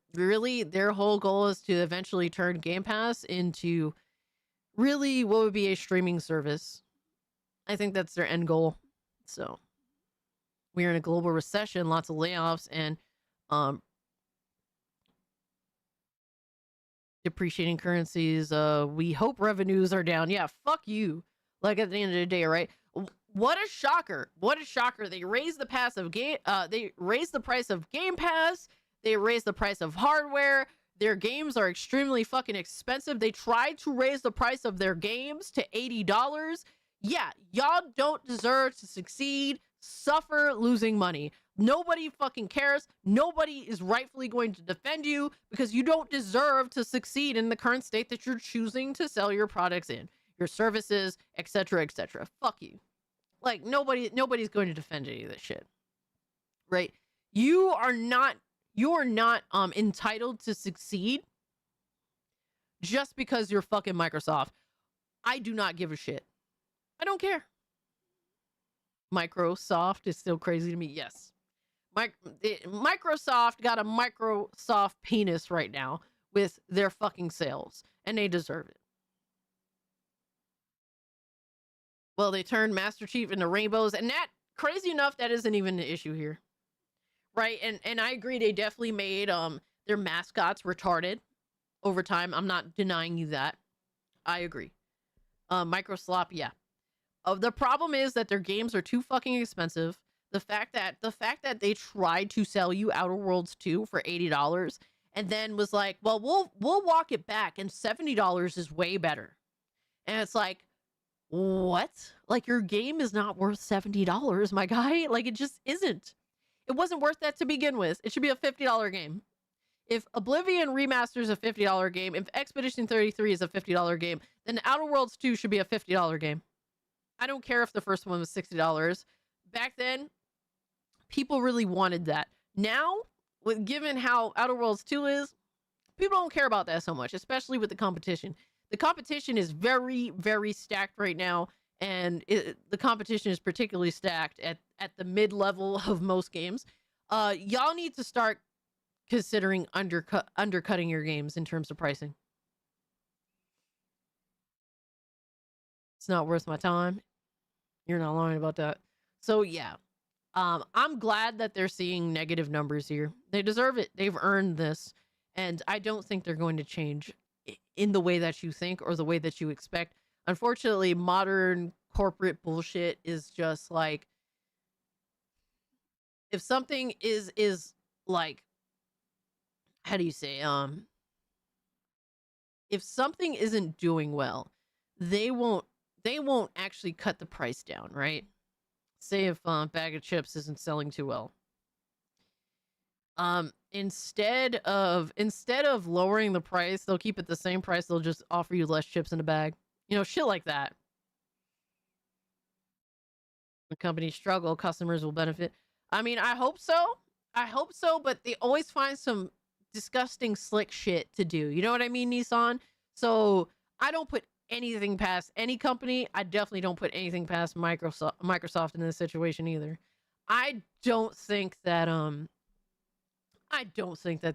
whole goal is to eventually turn Game Pass into really what would be a streaming service. I think that's their end goal. So we're in a global recession, lots of layoffs, and depreciating currencies. We hope revenues are down. Yeah, fuck you. Like, at the end of the day, right? What a shocker. What a shocker. They raised the price of Game Pass. They raised the price of hardware. Their games are extremely fucking expensive. They tried to raise the price of their games to $80. Yeah, y'all don't deserve to succeed, suffer losing money. Nobody fucking cares. Nobody is rightfully going to defend you because you don't deserve to succeed in the current state that you're choosing to sell your products in, your services, etc., etc. Fuck you. Like, nobody's going to defend any of this shit. Right? You're not entitled to succeed just because you're fucking Microsoft. I do not give a shit. I don't care. Microsoft is still crazy to me. Yes. Microsoft got a Microsoft penis right now with their fucking sales, and they deserve it. Well, they turned Master Chief into rainbows, and that, crazy enough, that isn't even the issue here. Right? And I agree, they definitely made their mascots retarded over time. I'm not denying you that. I agree. Microsoft, yeah. The problem is that their games are too fucking expensive. The fact that they tried to sell you Outer Worlds 2 for $80 and then was like, well, we'll walk it back and $70 is way better. And it's like, what? Like, your game is not worth $70, my guy. Like, it just isn't. It wasn't worth that to begin with. It should be a $50 game. If Oblivion Remaster is a $50 game, if Expedition 33 is a $50 game, then Outer Worlds 2 should be a $50 game. I don't care if the first one was $60. Back then, people really wanted that. Now, given how Outer Worlds 2 is, people don't care about that so much, especially with the competition. The competition is very, very stacked right now, and the competition is particularly stacked at the mid-level of most games. Y'all need to start considering undercutting your games in terms of pricing. It's not worth my time. You're not lying about that. So yeah, I'm glad that they're seeing negative numbers here. They deserve it. They've earned this. And I don't think they're going to change in the way that you think or the way that you expect. Unfortunately, modern corporate bullshit is just like, if something is like, how do you say, if something isn't doing well, they won't actually cut the price down, right? Say if bag of chips isn't selling too well. Instead of lowering the price, they'll keep it the same price. They'll just offer you less chips in a bag. You know, shit like that. When companies struggle, customers will benefit. I mean, I hope so. But they always find some disgusting slick shit to do. You know what I mean, Nissan? So I don't put anything past any company. I definitely don't put anything past Microsoft in this situation either. I don't think that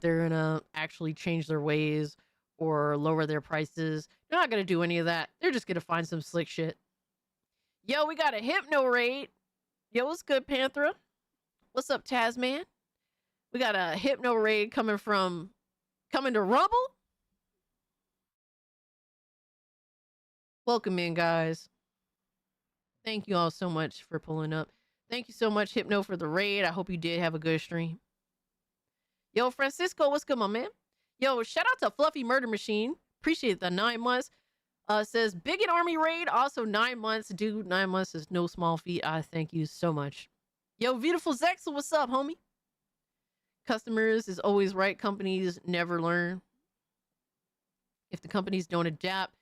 they're gonna actually change their ways or lower their prices. They're not gonna do any of that. They're just gonna find some slick shit. Yo, we got a Hypno raid. Yo, what's good, Panthera? What's up, Tasman? We got a Hypno raid coming to Rumble. Welcome in, guys. Thank you all so much for pulling up. Thank you so much, Hypno, for the raid. I hope you did have a good stream. Yo, Francisco, what's good, my man? Yo, shout out to Fluffy Murder Machine. Appreciate the 9 months. Says, Bigot Army raid, also 9 months. Dude, 9 months is no small feat. I thank you so much. Yo, Beautiful Zexel, what's up, homie? Customers is always right. Companies never learn. If the companies don't adapt,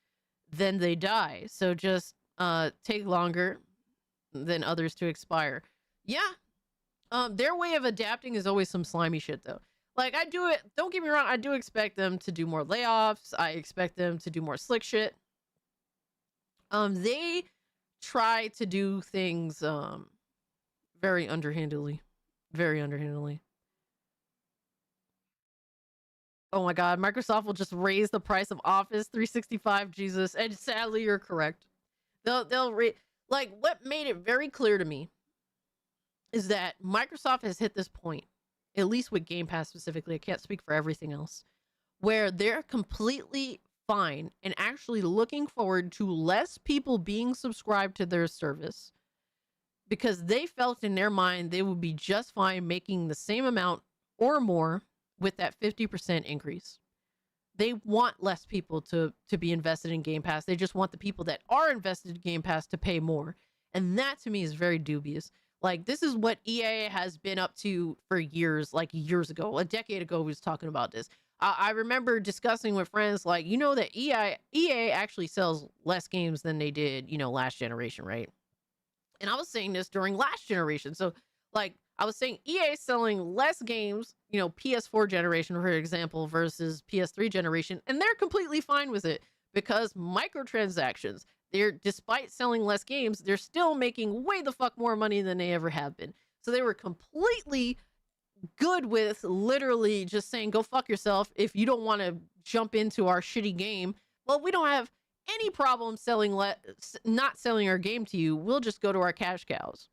then they die. So just take longer than others to expire. Yeah. Their way of adapting is always some slimy shit, though. Like, I do it. Don't get me wrong. I do expect them to do more layoffs. I expect them to do more slick shit. They try to do things very underhandedly. Very underhandedly. Oh my God, Microsoft will just raise the price of Office 365, Jesus. And sadly, you're correct. They'll like, what made it very clear to me is that Microsoft has hit this point, at least with Game Pass specifically, I can't speak for everything else, where they're completely fine and actually looking forward to less people being subscribed to their service because they felt in their mind they would be just fine making the same amount or more with that 50% increase. They want less people to be invested in Game Pass. They just want the people that are invested in Game Pass to pay more. And that to me is very dubious. Like, this is what EA has been up to for years, like years ago. A decade ago, we was talking about this. I remember discussing with friends, like, you know that EA actually sells less games than they did, you know, last generation, right? And I was saying this during last generation. So, like, I was saying EA selling less games, you know, PS4 generation, for example, versus PS3 generation, and they're completely fine with it because microtransactions, despite selling less games, they're still making way the fuck more money than they ever have been. So they were completely good with literally just saying, go fuck yourself if you don't want to jump into our shitty game. Well, we don't have any problem not selling our game to you. We'll just go to our cash cows.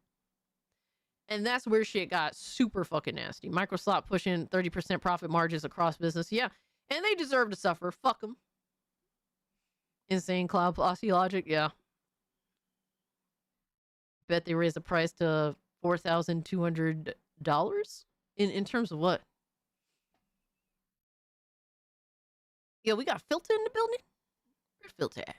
And that's where shit got super fucking nasty. Microsoft pushing 30% profit margins across business. Yeah. And they deserve to suffer. Fuck them. Insane cloud glossy logic. Yeah. Bet they raised the price to $4,200 in terms of what? Yeah, we got Filter in the building. Where's Filter at?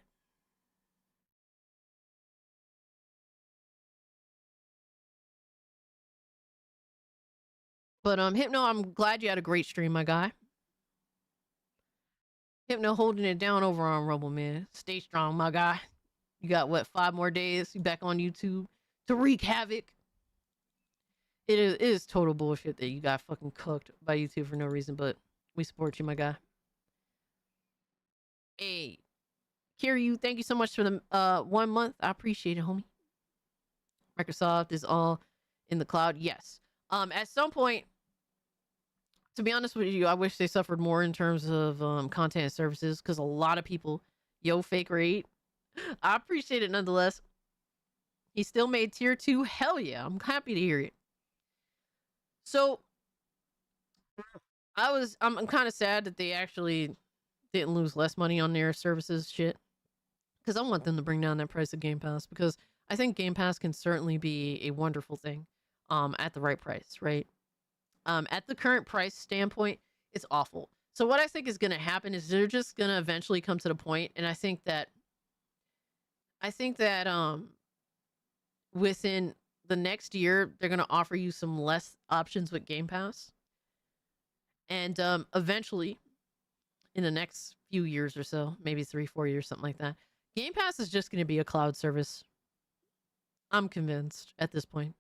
But Hypno, I'm glad you had a great stream, my guy. Hypno holding it down over on Rumble, man. Stay strong, my guy. You got what, 5 more days? You back on YouTube to wreak havoc. It is total bullshit that you got fucking cooked by YouTube for no reason, but we support you, my guy. Hey, Kiryu, thank you so much for the 1 month. I appreciate it, homie. Microsoft is all in the cloud. Yes. At some point, To be honest with you, I wish they suffered more in terms of content and services, because a lot of people, fake rate. I appreciate it nonetheless. He still made tier 2. Hell yeah, I'm happy to hear it. So I'm kind of sad that they actually didn't lose less money on their services shit, because I want them to bring down that price of Game Pass, because I think Game Pass can certainly be a wonderful thing at the right price, right? At the current price standpoint, it's awful. So what I think is going to happen is they're just going to eventually come to the point, and I think that within the next year, they're going to offer you some less options with Game Pass. And eventually, in the next few years or so, maybe 3-4 years, something like that, Game Pass is just going to be a cloud service. I'm convinced at this point.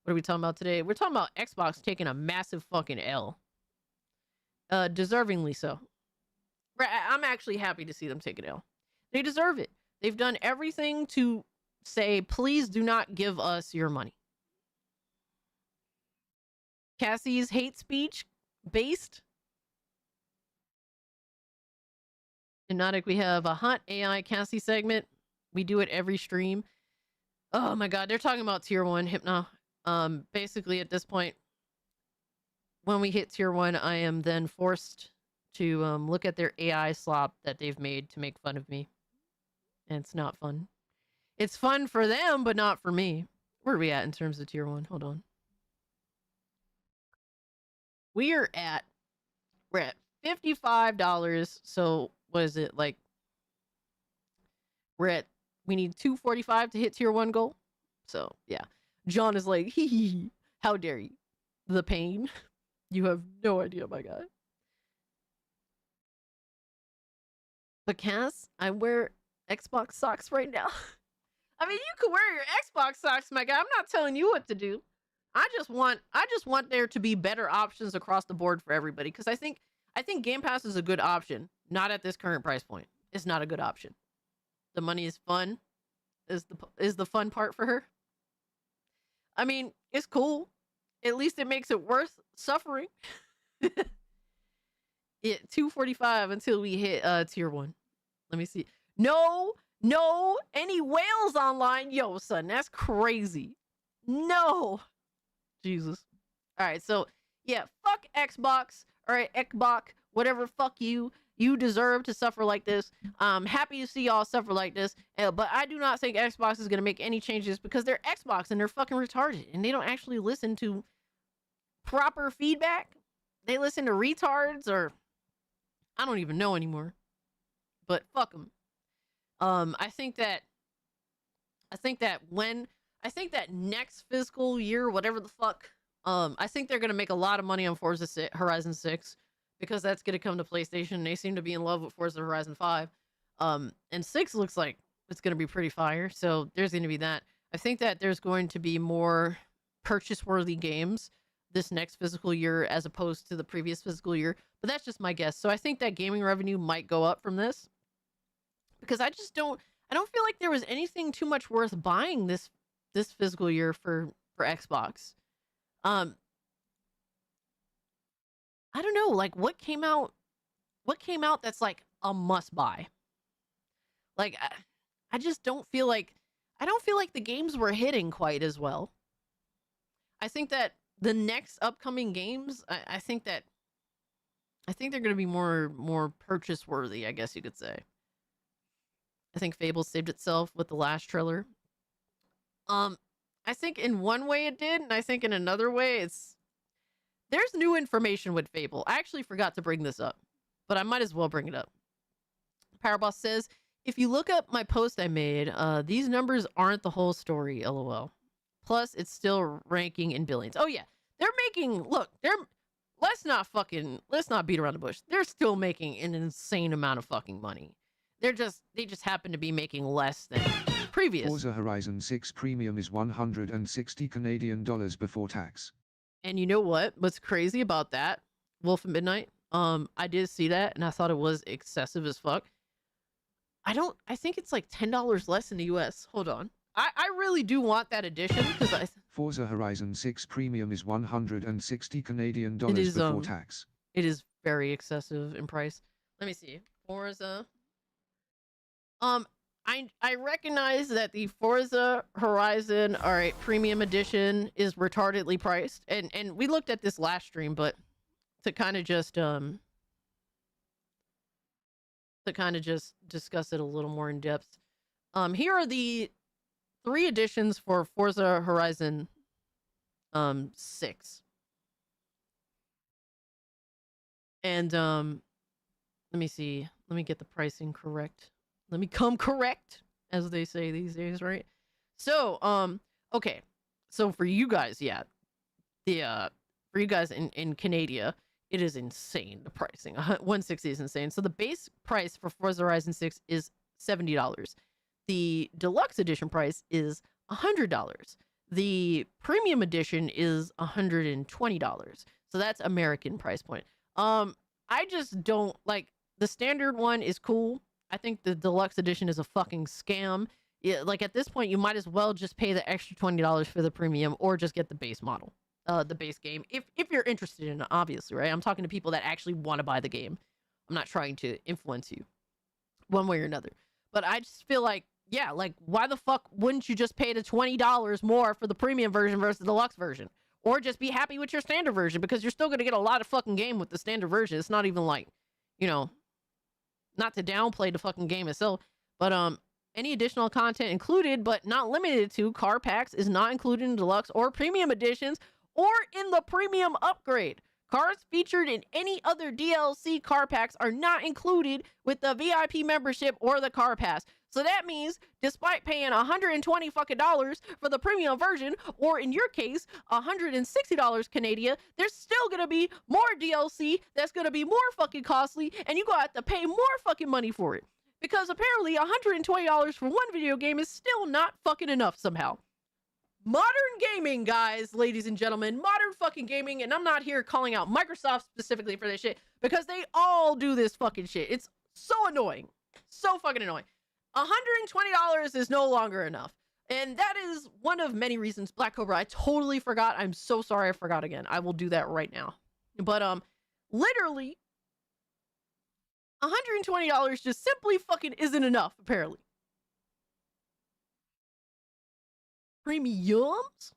What are we talking about today? We're talking about Xbox taking a massive fucking L. Deservingly so. I'm actually happy to see them take an L. They deserve it. They've done everything to say, please do not give us your money. Cassie's hate speech based. Hypnotic, we have a hot AI Cassie segment. We do it every stream. Oh my god, they're talking about tier 1 Hypno. Basically at this point, when we hit tier 1, I am then forced to look at their AI slop that they've made to make fun of me. And it's not fun. It's fun for them, but not for me. Where are we at in terms of tier 1? Hold on. We're at $55. So what is it, like? We need $245 to hit tier 1 goal. So yeah. John is like, hee hee hee. How dare you? The pain. You have no idea, my guy. But Cass, I wear Xbox socks right now. I mean, you could wear your Xbox socks, my guy. I'm not telling you what to do. I just want there to be better options across the board for everybody, because I think Game Pass is a good option. Not at this current price point. It's not a good option. The money is fun. Is the fun part for her? I mean, it's cool. At least it makes it worth suffering. Yeah, $245 until we hit tier 1. Let me see. No, any whales online? Yo, son, that's crazy. No. Jesus. All right, so yeah, fuck Xbox. All right, Xbox, whatever, fuck you. You deserve to suffer like this. I'm happy to see y'all suffer like this. But I do not think Xbox is going to make any changes, because they're Xbox and they're fucking retarded. And they don't actually listen to proper feedback. They listen to retards, or I don't even know anymore. But fuck them. I think that next fiscal year, whatever the fuck, I think they're going to make a lot of money on Forza Horizon 6. Because that's going to come to PlayStation. They seem to be in love with Forza Horizon 5. And 6 looks like it's going to be pretty fire. So there's going to be that. I think that there's going to be more purchase-worthy games this next fiscal year as opposed to the previous fiscal year. But that's just my guess. So I think that gaming revenue might go up from this. Because I don't feel like there was anything too much worth buying this fiscal year for Xbox. I don't know, like what came out that's like a must buy. Like I just don't feel like the games were hitting quite as well. I think that the next upcoming games, I think they're going to be more purchase worthy, I guess you could say. I think Fable saved itself with the last trailer. I think in one way it did, and I think in another way there's new information with Fable. I actually forgot to bring this up, but I might as well bring it up. Powerboss says, if you look up my post I made, these numbers aren't the whole story, lol. Plus, it's still ranking in billions. Oh yeah, let's not beat around the bush. They're still making an insane amount of fucking money. They just happen to be making less than previous. Forza Horizon 6 Premium is 160 Canadian dollars before tax. And you know what? What's crazy about that, Wolf at Midnight? I did see that, and I thought it was excessive as fuck. I think it's like $10 less in the US. Hold on. I really do want that edition because I. Forza Horizon 6 Premium is 160 Canadian dollars before tax. It is very excessive in price. Let me see. Forza. I recognize that the Forza Horizon, all right, Premium Edition is retardedly priced, and we looked at this last stream, but to kind of just discuss it a little more in depth. Here are the 3 editions for Forza Horizon 6. And let me see. Let me get the pricing correct. Let me come correct, as they say these days, right? So, okay. So for you guys, yeah. For you guys in Canada, it is insane, the pricing. 160 is insane. So the base price for Forza Horizon 6 is $70. The deluxe edition price is $100. The premium edition is $120. So that's American price point. I just don't like the standard one is cool. I think the deluxe edition is a fucking scam. Yeah, like at this point, you might as well just pay the extra $20 for the premium or just get the base model, the base game. If you're interested in it, obviously, right? I'm talking to people that actually want to buy the game. I'm not trying to influence you one way or another. But I just feel like, yeah, like why the fuck wouldn't you just pay the $20 more for the premium version versus the deluxe version? Or just be happy with your standard version because you're still going to get a lot of fucking game with the standard version. It's not even like, you know, not to downplay the fucking game itself, but any additional content included but not limited to car packs is not included in deluxe or premium editions or in the premium upgrade. Cars featured in any other DLC car packs are not included with the VIP membership or the car pass. So that means, despite paying $120 fucking dollars for the premium version, or in your case, $160 Canadian, there's still gonna be more DLC that's gonna be more fucking costly, and you gonna have to pay more fucking money for it. Because apparently $120 for one video game is still not fucking enough somehow. Modern gaming, guys, ladies and gentlemen, modern fucking gaming, and I'm not here calling out Microsoft specifically for this shit, because they all do this fucking shit. It's so annoying. So fucking annoying. $120 is no longer enough. And that is one of many reasons. Black Cobra, I totally forgot. I'm so sorry I forgot again. I will do that right now. But, literally, $120 just simply fucking isn't enough, apparently. Premiums?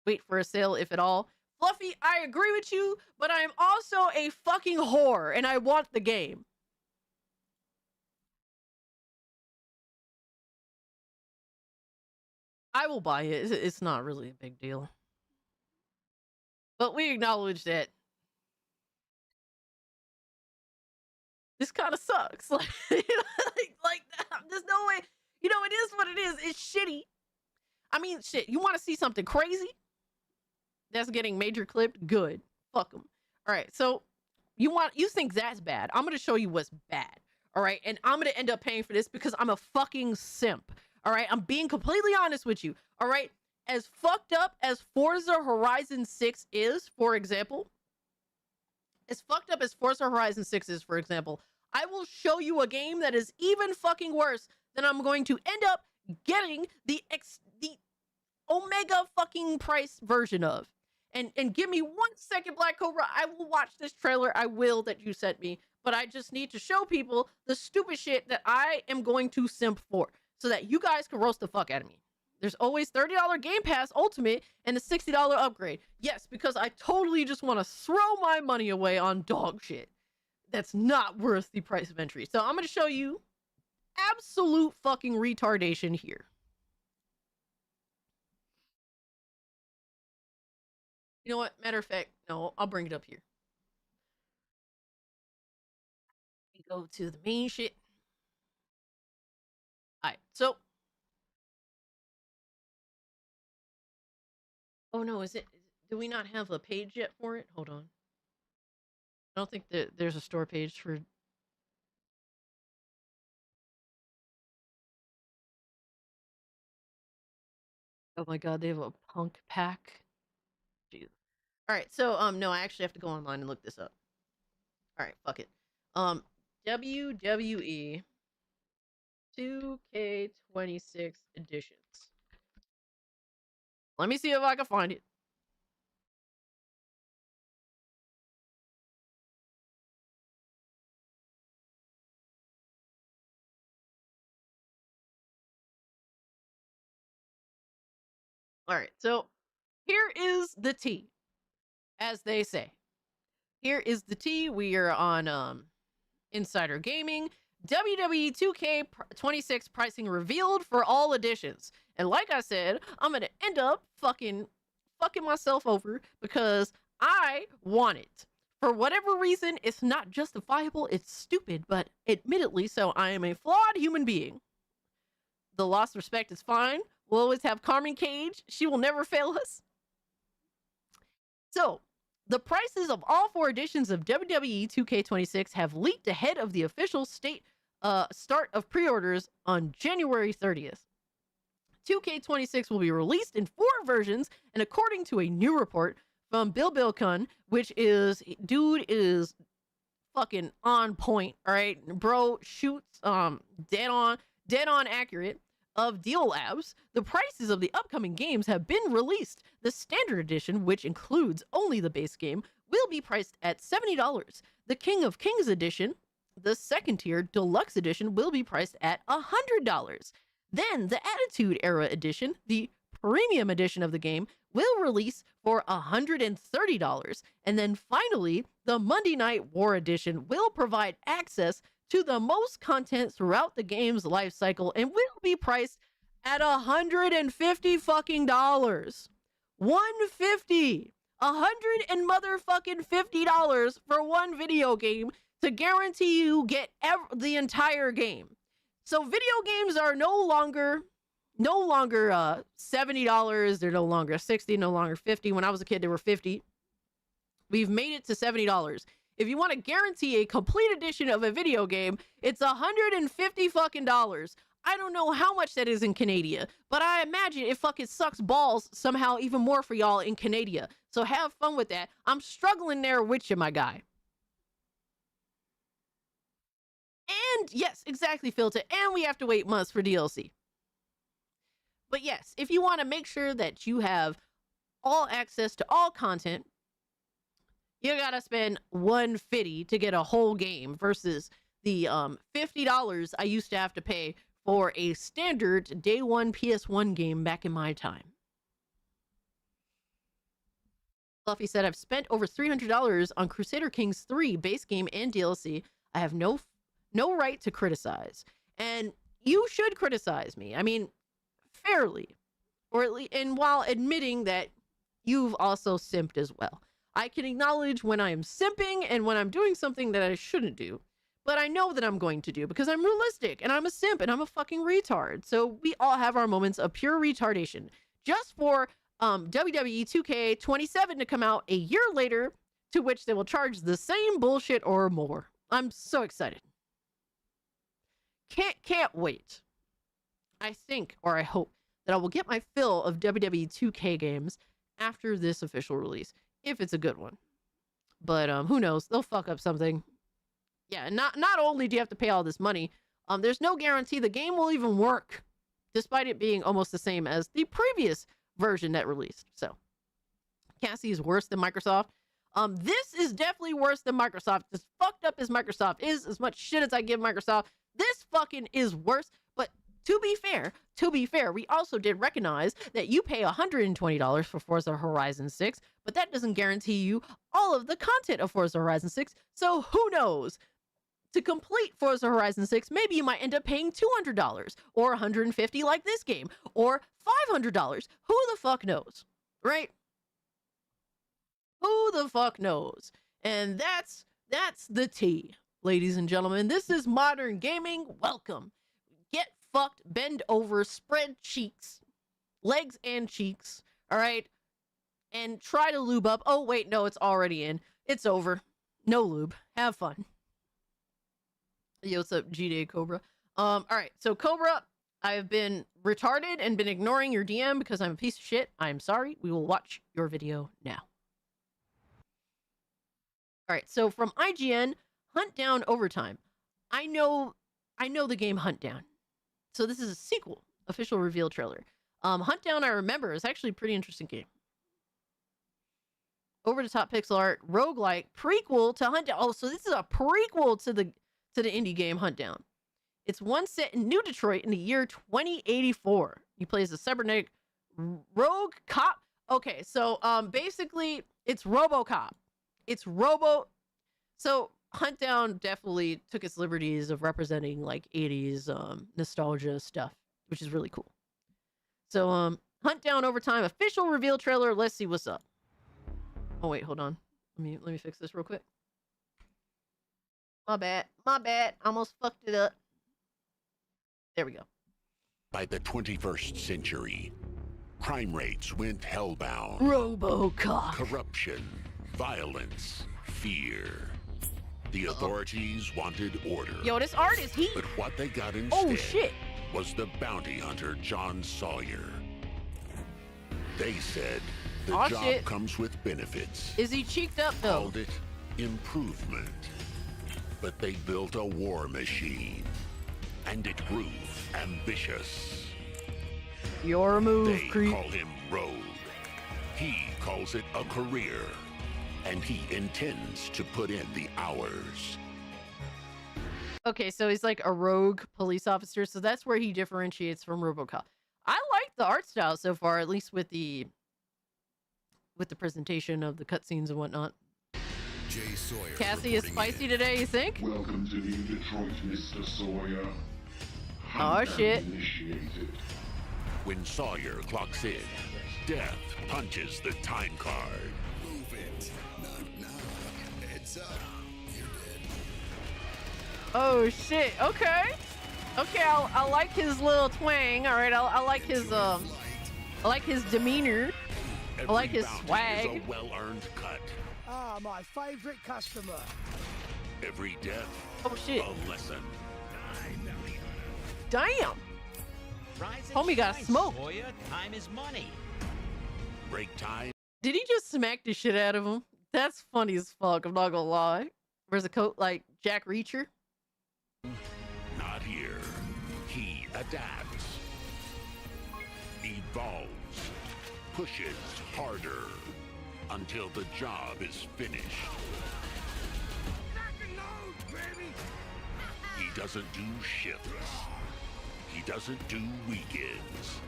Wait for a sale, if at all. Fluffy, I agree with you, but I'm also a fucking whore, and I want the game. I will buy it. It's not really a big deal. But we acknowledge that this kind of sucks. Like, like, there's no way. You know, it is what it is. It's shitty. I mean, shit. You want to see something crazy that's getting major clipped? Good. Fuck them. All right. So you think that's bad? I'm gonna show you what's bad. All right. And I'm gonna end up paying for this because I'm a fucking simp. All right, I'm being completely honest with you. All right, as fucked up as Forza Horizon 6 is, for example, I will show you a game that is even fucking worse than I'm going to end up getting the Omega fucking price version of. And give me 1 second, Black Cobra. I will watch this trailer. I will that you sent me, but I just need to show people the stupid shit that I am going to simp for, so that you guys can roast the fuck out of me. There's always $30 Game Pass Ultimate and a $60 upgrade. Yes, because I totally just want to throw my money away on dog shit that's not worth the price of entry. So I'm going to show you absolute fucking retardation here. You know what? Matter of fact, no, I'll bring it up here. We go to the main shit. All right, so. Oh no, do we not have a page yet for it? Hold on. I don't think that there's a store page for. Oh my god, they have a punk pack. Jeez. All right, so no, I actually have to go online and look this up. All right, fuck it. WWE 2K26 editions. Let me see if I can find it. All right, so here is the tea, as they say. Here is the tea. We are on Insider Gaming. WWE 2K26 pricing revealed for all editions. And like I said, I'm gonna end up fucking myself over because I want it. For whatever reason, it's not justifiable, it's stupid, but admittedly so. I am a flawed human being. The lost respect is fine. We'll always have Carmen Cage. She will never fail us. So, the prices of all 4 editions of WWE 2K26 have leaked ahead of the official start of pre-orders on January 30th. 2K26 will be released in 4 versions, and according to a new report from Bill Kun, which is, dude is fucking on point, all right? Bro shoots dead on accurate, of Deal Labs, the prices of the upcoming games have been released. The standard edition, which includes only the base game, will be priced at $70. The King of Kings edition, the second tier deluxe edition, will be priced at $100. Then the Attitude Era edition, the premium edition of the game, will release for $130. And then finally, the Monday Night War edition will provide access to the most content throughout the game's life cycle and will be priced at $150 fucking dollars. $150 motherfucking $50 for one video game to guarantee you get the entire game. So video games are no longer $70. They're no longer $60, no longer $50. When I was a kid, they were $50. We've made it to $70. If you want to guarantee a complete edition of a video game, it's $150 fucking dollars. I don't know how much that is in Canada, but I imagine it fucking sucks balls somehow even more for y'all in Canada. So have fun with that. I'm struggling there with you, my guy. And yes, exactly, Filter. And we have to wait months for DLC. But yes, if you want to make sure that you have all access to all content, you gotta spend $150 to get a whole game versus the $50 I used to have to pay for a standard day one PS1 game back in my time. Fluffy said, I've spent over $300 on Crusader Kings 3 base game and DLC. I have no right to criticize. And you should criticize me. I mean, fairly. Or at least, and while admitting that you've also simped as well. I can acknowledge when I am simping and when I'm doing something that I shouldn't do. But I know that I'm going to do because I'm realistic and I'm a simp and I'm a fucking retard. So we all have our moments of pure retardation. Just for WWE 2K27 to come out a year later, to which they will charge the same bullshit or more. I'm so excited. Can't wait. I think, or I hope, that I will get my fill of WWE 2K games after this official release. If it's a good one. But who knows? They'll fuck up something. Yeah, not only do you have to pay all this money, there's no guarantee the game will even work, despite it being almost the same as the previous version that released. So, Cassie is worse than Microsoft. This is definitely worse than Microsoft. As fucked up as Microsoft is, as much shit as I give Microsoft, this fucking is worse. But to be fair, we also did recognize that you pay $120 for Forza Horizon 6, but that doesn't guarantee you all of the content of Forza Horizon 6. So who knows? To complete Forza Horizon 6, maybe you might end up paying $200 or $150 like this game, or $500. Who the fuck knows, right? Who the fuck knows? And that's the tea, ladies and gentlemen. This is Modern Gaming. Welcome. Get fucked, bend over, spread cheeks, legs and cheeks, all right? And try to lube up. Oh, wait, no, it's already in. It's over. No lube. Have fun. Yo, what's up, GDA Cobra? All right, so Cobra, I've been retarded and been ignoring your DM because I'm a piece of shit. I'm sorry. We will watch your video now. All right, so from IGN, Hunt Down Overtime. I know the game Hunt Down. So this is a sequel, official reveal trailer. Hunt Down, I remember, is actually a pretty interesting game. Over the top pixel art, roguelike, prequel to Hunt Down. Oh, so this is a prequel to the indie game Hunt Down. It's one set in New Detroit in the year 2084. You play as a cybernetic rogue cop. Okay, so basically it's RoboCop. So Hunt Down definitely took its liberties of representing like 80s nostalgia stuff, which is really cool. So Hunt Down Overtime official reveal trailer. Let's see what's up. Oh wait, hold on. Let me fix this real quick. My bad. Almost fucked it up. There we go. By the 21st century, crime rates went hellbound. RoboCop. Corruption, violence, fear. The authorities wanted order. Yo, this art is heat. But what they got instead Oh, was the bounty hunter John Sawyer. They said the job comes with benefits. Is he cheeked up though? Called it improvement. But they built a war machine. And it grew ambitious. Your move, creep. They call him Rogue. He calls it a career. And he intends to put in the hours. Okay, so he's like a rogue police officer, so that's where he differentiates from RoboCop. I like the art style so far, at least with the presentation of the cutscenes and whatnot. Jay Sawyer. Cassie is spicy today, you think? Welcome to New Detroit, Mr. Sawyer. Oh shit. Initiated. When Sawyer clocks in, Death punches the time card. Move it. Not now. Heads up. You're dead. Oh shit. Okay. Okay, I like his little twang. All right, I like his demeanor. I like his swag. Is a well-earned cut. Ah, my favorite customer. Every death, a lesson. Damn. Homie got smoked. Time is money. Break time. Did he just smack the shit out of him? That's funny as fuck, I'm not gonna lie. Wears a coat like Jack Reacher. Not here. He adapts. Evolves. Pushes harder. Until the job is finished. He doesn't do shifts. He doesn't do weekends.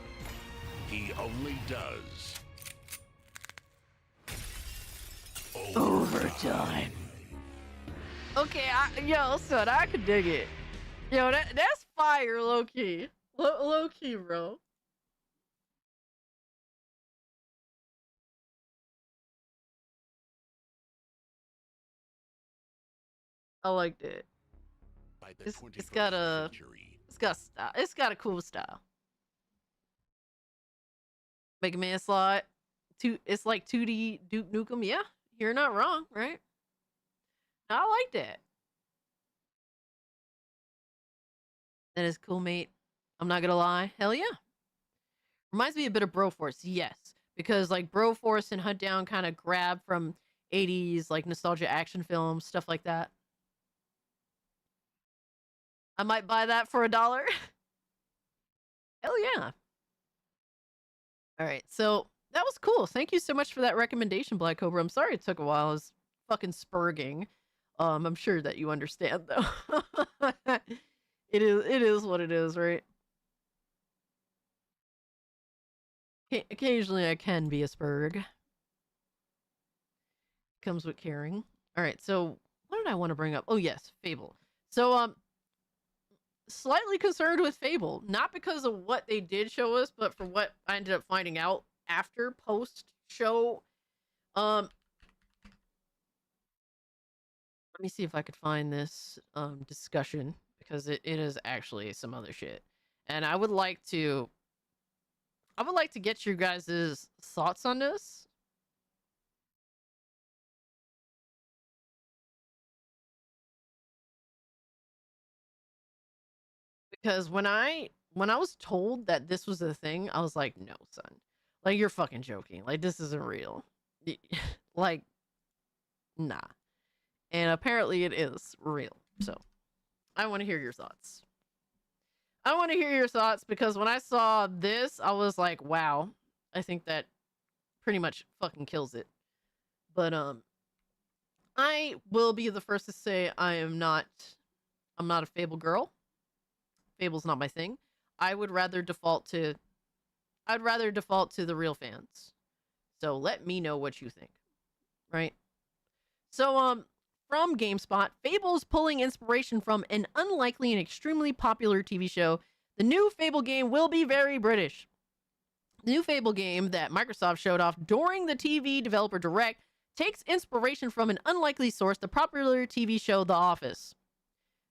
He only does overtime. Okay, yo, son, I could dig it. Yo, that's fire, low key. Low key, bro. I liked it. It's got style. It's got a cool style. Mega Man slot. It's like 2D Duke Nukem. Yeah, you're not wrong, right? I like that. That is cool, mate. I'm not gonna lie. Hell yeah. Reminds me a bit of Broforce, yes. Because like Broforce and Hunt Down kind of grab from 80s like nostalgia action films, stuff like that. I might buy that for $1. Hell yeah. All right, so that was cool. Thank you so much for that recommendation, Black Cobra. I'm sorry it took a while. I was fucking spurging. I'm sure that you understand though. It is what it is, right? Occasionally I can be a spurg. Comes with caring. All right, so what did I want to bring up? Oh yes, Fable. So slightly concerned with Fable, not because of what they did show us, but for what I ended up finding out after post show. Let me see if I could find this discussion, because it is actually some other shit, and I would like to get your guys' thoughts on this. Because when I was told that this was a thing, I was like, no, son. Like, you're fucking joking. Like, this isn't real. Like, nah. And apparently it is real. So, I want to hear your thoughts. I want to hear your thoughts because when I saw this, I was like, wow, I think that pretty much fucking kills it. But I will be the first to say I'm not a Fable girl. Fable's not my thing. I'd rather default to the real fans. So let me know what you think. Right? So from GameSpot, Fable's pulling inspiration from an unlikely and extremely popular TV show. The new Fable game will be very British. The new Fable game that Microsoft showed off during the TV Developer Direct takes inspiration from an unlikely source, the popular TV show The Office.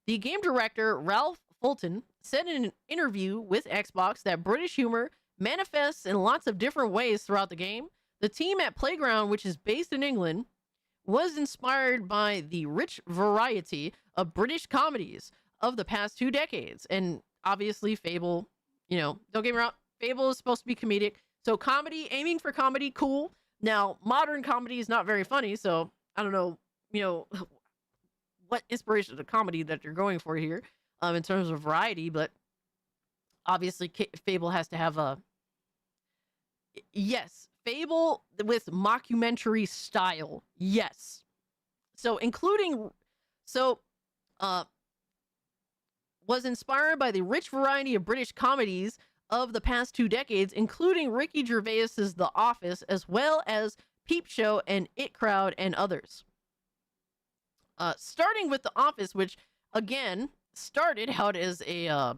The game director, Ralph Fulton, said in an interview with Xbox that British humor manifests in lots of different ways throughout the game. The team at Playground, which is based in England, was inspired by the rich variety of British comedies of the past 2 decades. And obviously Fable, don't get me wrong, Fable is supposed to be comedic. So comedy, aiming for comedy, cool. Now, modern comedy is not very funny, so I don't know, what inspiration of comedy that you're going for here in terms of variety, but obviously Fable has to have a... Yes, Fable with mockumentary style. Yes. So was inspired by the rich variety of British comedies of the past 2 decades, including Ricky Gervais's The Office, as well as Peep Show and It Crowd and others. Starting with The Office, which again started out as a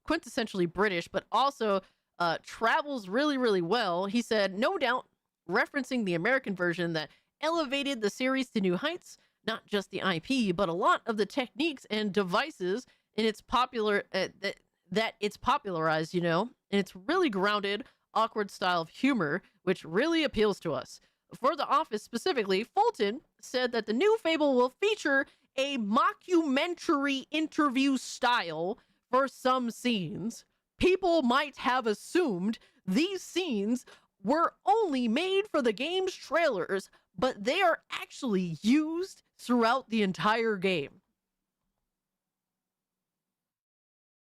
quintessentially British, but also travels really, really well. He said, no doubt, referencing the American version that elevated the series to new heights, not just the IP, but a lot of the techniques and devices in its popular that it's popularized, and it's really grounded, awkward style of humor, which really appeals to us. For The Office specifically, Fulton said that the new Fable will feature a mockumentary interview style for some scenes. People might have assumed these scenes were only made for the game's trailers, but they are actually used throughout the entire game.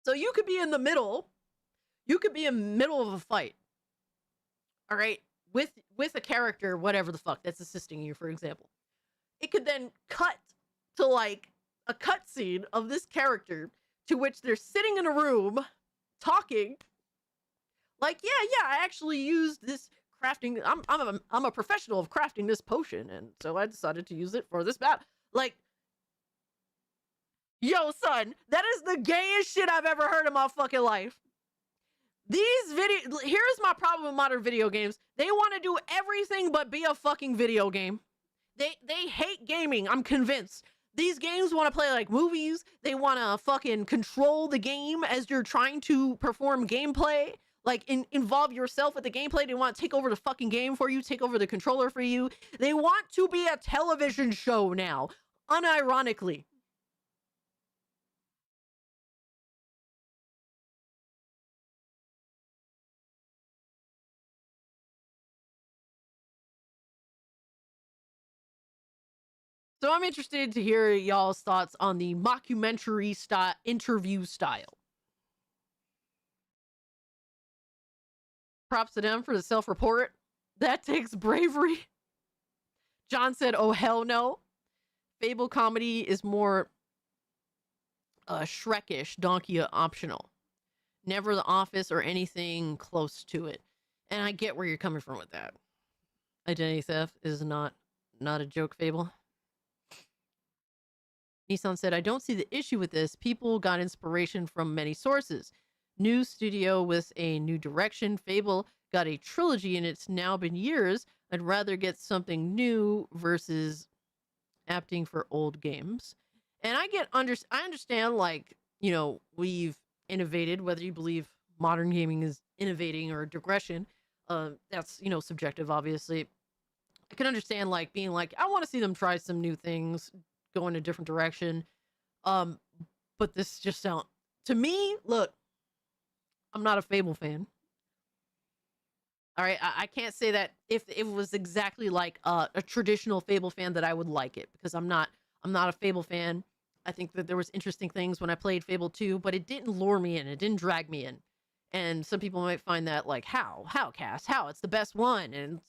So you could be in the middle. You could be in the middle of a fight. All right, with a character, whatever the fuck, that's assisting you, for example. It could then cut to like a cutscene of this character to which they're sitting in a room talking. Like, yeah, I actually used this crafting. I'm a professional of crafting this potion, and so I decided to use it for this battle. Like, yo, son, that is the gayest shit I've ever heard in my fucking life. Here's my problem with modern video games. They want to do everything but be a fucking video game. They hate gaming, I'm convinced. These games want to play like movies. They want to fucking control the game as you're trying to perform gameplay. Like, involve yourself with the gameplay. They want to take over the fucking game for you, take over the controller for you. They want to be a television show now, unironically. So I'm interested to hear y'all's thoughts on the mockumentary interview style. Props to them for the self-report. That takes bravery. John said, oh, hell no. Fable comedy is more Shrekish, donkey optional. Never The Office or anything close to it. And I get where you're coming from with that. Identity theft is not a joke, Fable. Nissan said, I don't see the issue with this. People got inspiration from many sources. New studio with a new direction. Fable got a trilogy and it's now been years. I'd rather get something new versus apting for old games. And I understand, like, we've innovated, whether you believe modern gaming is innovating or digression. That's, subjective, obviously. I can understand, like, being like, I want to see them try some new things, go in a different direction. But this just sounds, to me, look, I'm not a Fable fan. All right, I can't say that if it was exactly like a traditional Fable fan that I would like it, because I'm not a Fable fan. I think that there was interesting things when I played Fable 2, but it didn't lure me in. It didn't drag me in. And some people might find that like, how, Cass, how? It's the best one. And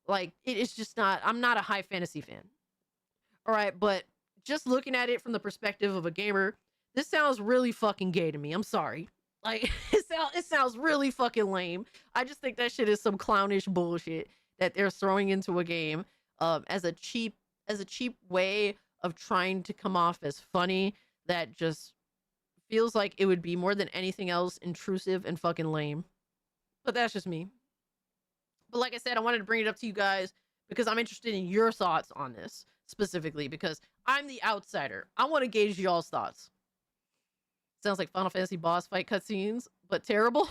like, it's just not, I'm not a high fantasy fan. All right, but just looking at it from the perspective of a gamer, this sounds really fucking gay to me. I'm sorry. Like, it sounds really fucking lame. I just think that shit is some clownish bullshit that they're throwing into a game as a cheap way of trying to come off as funny that just feels like it would be more than anything else intrusive and fucking lame. But that's just me. But like I said, I wanted to bring it up to you guys because I'm interested in your thoughts on this specifically because I'm the outsider. I want to gauge y'all's thoughts. Sounds like Final Fantasy boss fight cutscenes, but terrible.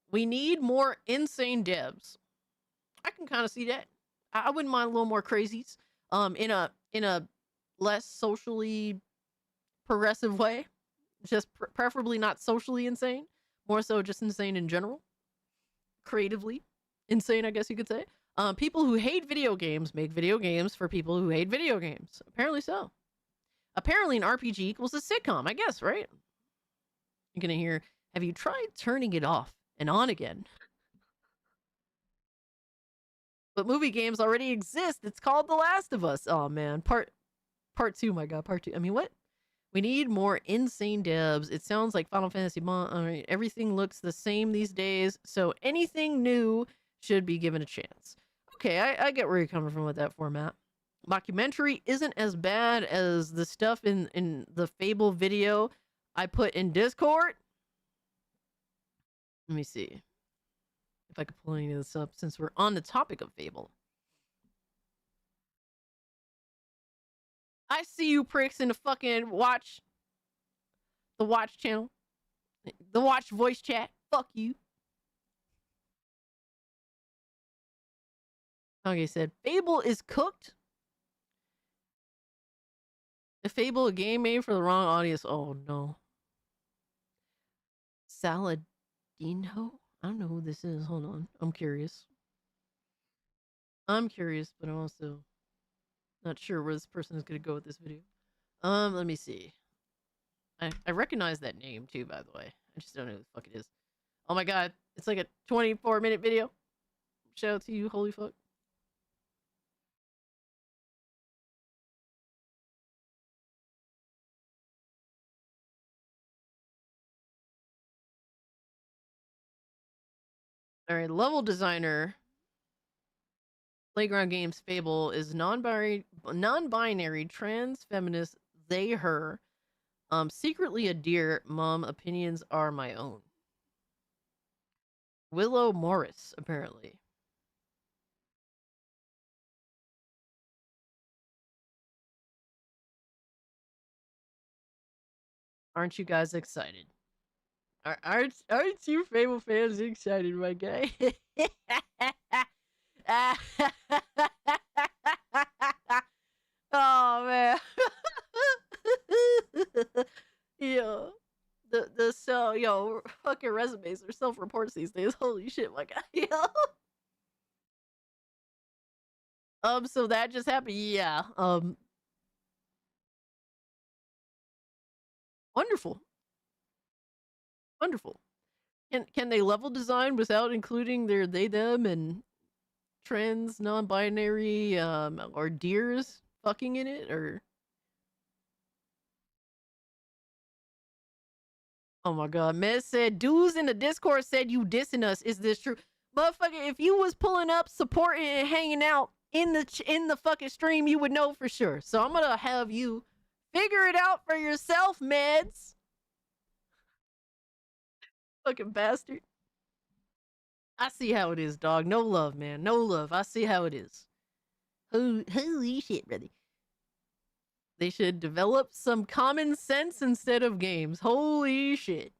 We need more insane devs. I can kind of see that. I wouldn't mind a little more crazies. In a less socially progressive way, just preferably not socially insane, more so just insane in general, creatively insane, I guess you could say. People who hate video games make video games for people who hate video games. Apparently so. Apparently an RPG equals a sitcom, I guess, right? You're gonna hear, have you tried turning it off and on again? But movie games already exist. It's called The Last of Us. Oh man, part 2, my god, part 2. I mean, what? We need more insane devs. It sounds like Final Fantasy. Everything looks the same these days, so anything new should be given a chance. Okay, I get where you're coming from with that format. Mockumentary isn't as bad as the stuff in the Fable video I put in Discord. Let me see if I could pull any of this up since we're on the topic of Fable. I see you pricks in the fucking watch channel. The watch voice chat. Fuck you. Okay, said Fable is cooked. A Fable, a game made for the wrong audience. Oh no. Saladino? I don't know who this is. Hold on. I'm curious. But I'm also not sure where this person is going to go with this video. Let me see. I recognize that name too, by the way. I just don't know who the fuck it is. Oh my god. It's like a 24-minute video. Shout out to you, holy fuck. Alright, level designer. Playground Games Fable is non-binary, trans, feminist, they, her. Secretly a deer, mom, opinions are my own. Willow Morris, apparently. Aren't you guys excited? Aren't you Fable fans excited, my guy? Oh man. Yo. Yo, fucking resumes are self-reports these days. Holy shit, my guy. Yo. So that just happened. Yeah. Wonderful. Wonderful. Can they level design without including their they them and trans, non-binary, or deers fucking in it, or? Oh my god, Mez said, dudes in the Discord said you dissing us. Is this true? Motherfucker, if you was pulling up, supporting, and hanging out in the fucking stream, you would know for sure. So I'm gonna have you figure it out for yourself, Meds. Fucking bastard. I see how it is, dog. No love, man. No love. I see how it is. Holy shit, brother. They should develop some common sense instead of games. Holy shit.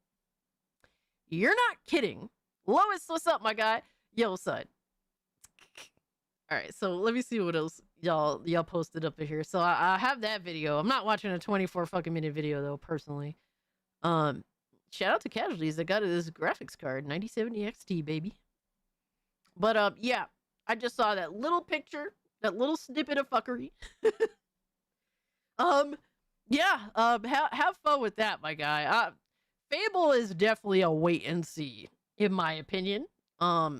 You're not kidding. Lois, what's up, my guy? Yo, son. Alright, so let me see what else y'all posted up in here. So I have that video. I'm not watching a 24 fucking minute video though, personally. Shout out to Casualties that got this graphics card, 9070 XT, baby. But yeah, I just saw that little picture, that little snippet of fuckery. Yeah, have fun with that, my guy. Fable is definitely a wait and see, in my opinion. I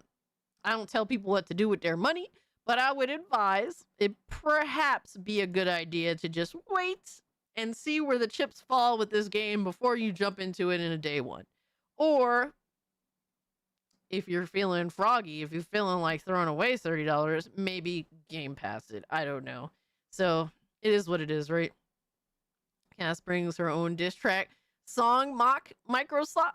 don't tell people what to do with their money, but I would advise it perhaps be a good idea to just wait and see where the chips fall with this game before you jump into it in a day one. Or if you're feeling froggy, if you're feeling like throwing away $30, maybe Game Pass it. I don't know. So it is what it is, right? Cass brings her own diss track. Song mock Microsoft.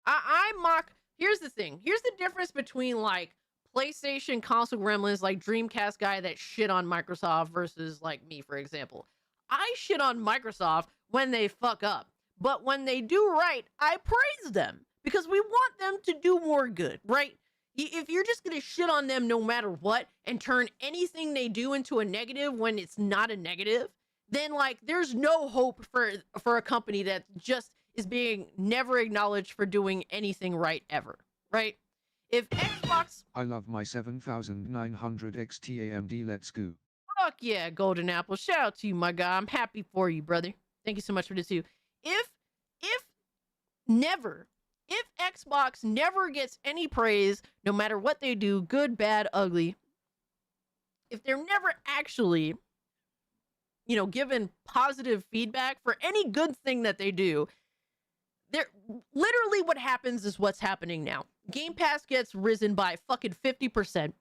I mock. Here's the thing. Here's the difference between like PlayStation console gremlins, like Dreamcast guy that shit on Microsoft versus like me, for example. I shit on Microsoft when they fuck up, but when they do right, I praise them because we want them to do more good, right? If you're just gonna shit on them no matter what and turn anything they do into a negative when it's not a negative, then like there's no hope for a company that just is being never acknowledged for doing anything right ever, right? If Xbox... I love my 7900 XT AMD, let's go. Fuck yeah, Golden Apple. Shout out to you, my guy. I'm happy for you, brother. Thank you so much for this too. If Xbox never gets any praise, no matter what they do, good, bad, ugly, if they're never actually, you know, given positive feedback for any good thing that they do, they're literally what happens is what's happening now. Game Pass gets risen by fucking 50%.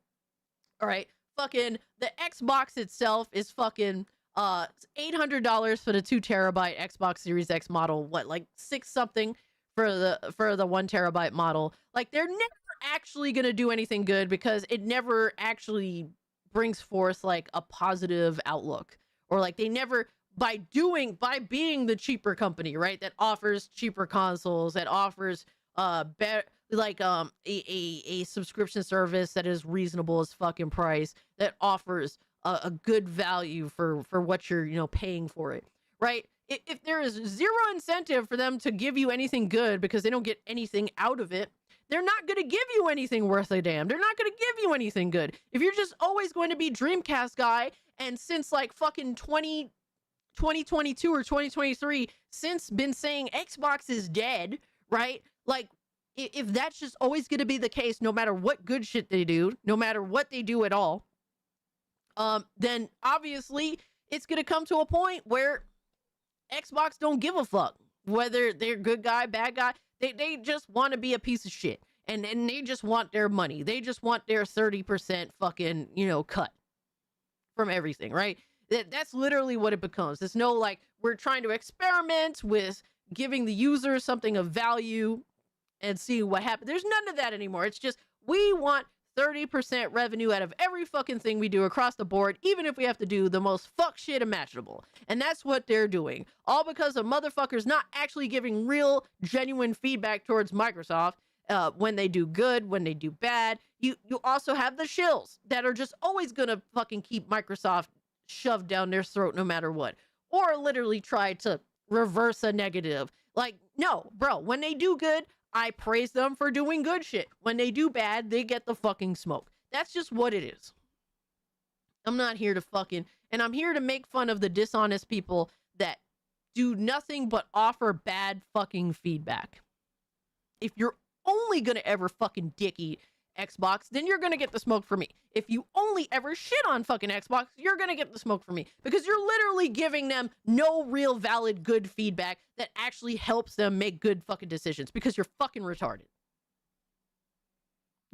All right. Fucking the Xbox itself is fucking $800 for the 2 terabyte Xbox Series X model. What, like 6 something for the 1 terabyte model? Like they're never actually gonna do anything good because it never actually brings forth like a positive outlook, or like they never, by being the cheaper company, right, that offers cheaper consoles, that offers better, like a subscription service that is reasonable as fucking price, that offers a good value for what you're, you know, paying for it, right? If there is zero incentive for them to give you anything good because they don't get anything out of it, they're not going to give you anything worth a damn. They're not going to give you anything good. If you're just always going to be Dreamcast guy, and since like fucking 2022 or 2023, since been saying Xbox is dead, right? Like, if that's just always going to be the case, no matter what good shit they do, no matter what they do at all, then obviously it's going to come to a point where Xbox don't give a fuck whether they're good guy, bad guy. They just want to be a piece of shit, and they just want their money. They just want their 30% fucking, you know, cut from everything, right? That's literally what it becomes. It's no like we're trying to experiment with giving the user something of value and see what happens. There's none of that anymore. It's just we want 30% revenue out of every fucking thing we do across the board, even if we have to do the most fuck shit imaginable. And that's what they're doing. All because of motherfuckers not actually giving real, genuine feedback towards Microsoft when they do good, when they do bad. You also have the shills that are just always gonna fucking keep Microsoft shoved down their throat no matter what. Or literally try to reverse a negative. Like, no, bro, when they do good, I praise them for doing good shit. When they do bad, they get the fucking smoke. That's just what it is. I'm not here to fucking... And I'm here to make fun of the dishonest people that do nothing but offer bad fucking feedback. If you're only gonna ever fucking dick eat Xbox, then you're gonna get the smoke from me. If you only ever shit on fucking Xbox, you're gonna get the smoke from me. Because you're literally giving them no real valid good feedback that actually helps them make good fucking decisions. Because you're fucking retarded.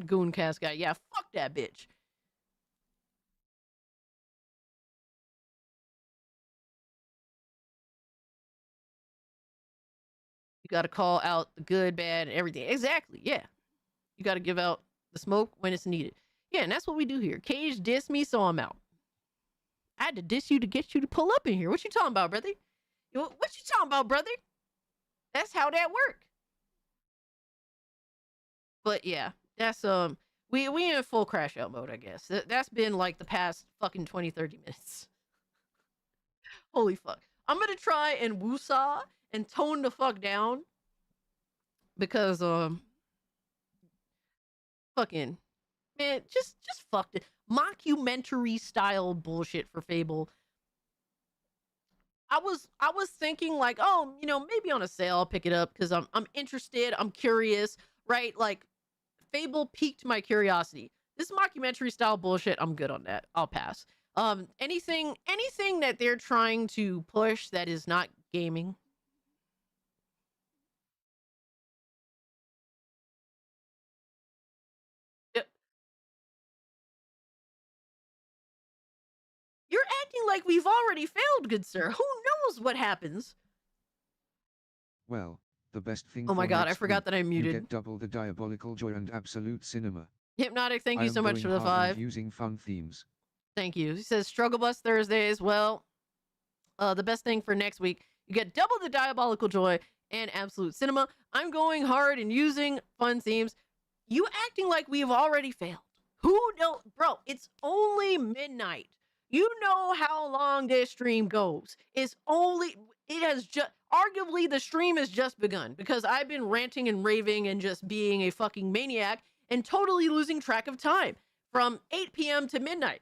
Gooncast guy. Yeah, fuck that bitch. You gotta call out the good, bad, and everything. Exactly, yeah. You gotta give out the smoke when it's needed. Yeah, and that's what we do here. Cage dissed me, so I'm out. I had to diss you to get you to pull up in here. What you talking about, brother? What you talking about, brother? That's how that work. But yeah, that's we in full crash out mode, I guess. That's been like the past fucking 20-30 minutes. Holy fuck. I'm gonna try and woosah and tone the fuck down because fucking man, just fucked it. Mockumentary style bullshit for Fable. I was thinking like, oh, you know, maybe on a sale I'll pick it up because I'm interested, I'm curious, right? Like Fable piqued my curiosity. This mockumentary style bullshit, I'm good on that. I'll pass. Anything that they're trying to push that is not gaming. You're acting like we've already failed, good sir. Who knows what happens? Well, the best thing Oh my for god, I next forgot week, that I'm you muted. get double the diabolical joy and absolute cinema. Hypnotic, thank I you am so much going for the hard and 5. using fun themes. Thank you. He says Struggle Bus Thursdays. Well, the best thing for next week, you get double the diabolical joy and absolute cinema. I'm going hard and using fun themes. You acting like we've already failed. Who know, bro? It's only midnight. You know how long this stream goes. It has just, arguably the stream has just begun because I've been ranting and raving and just being a fucking maniac and totally losing track of time from 8 p.m. to midnight.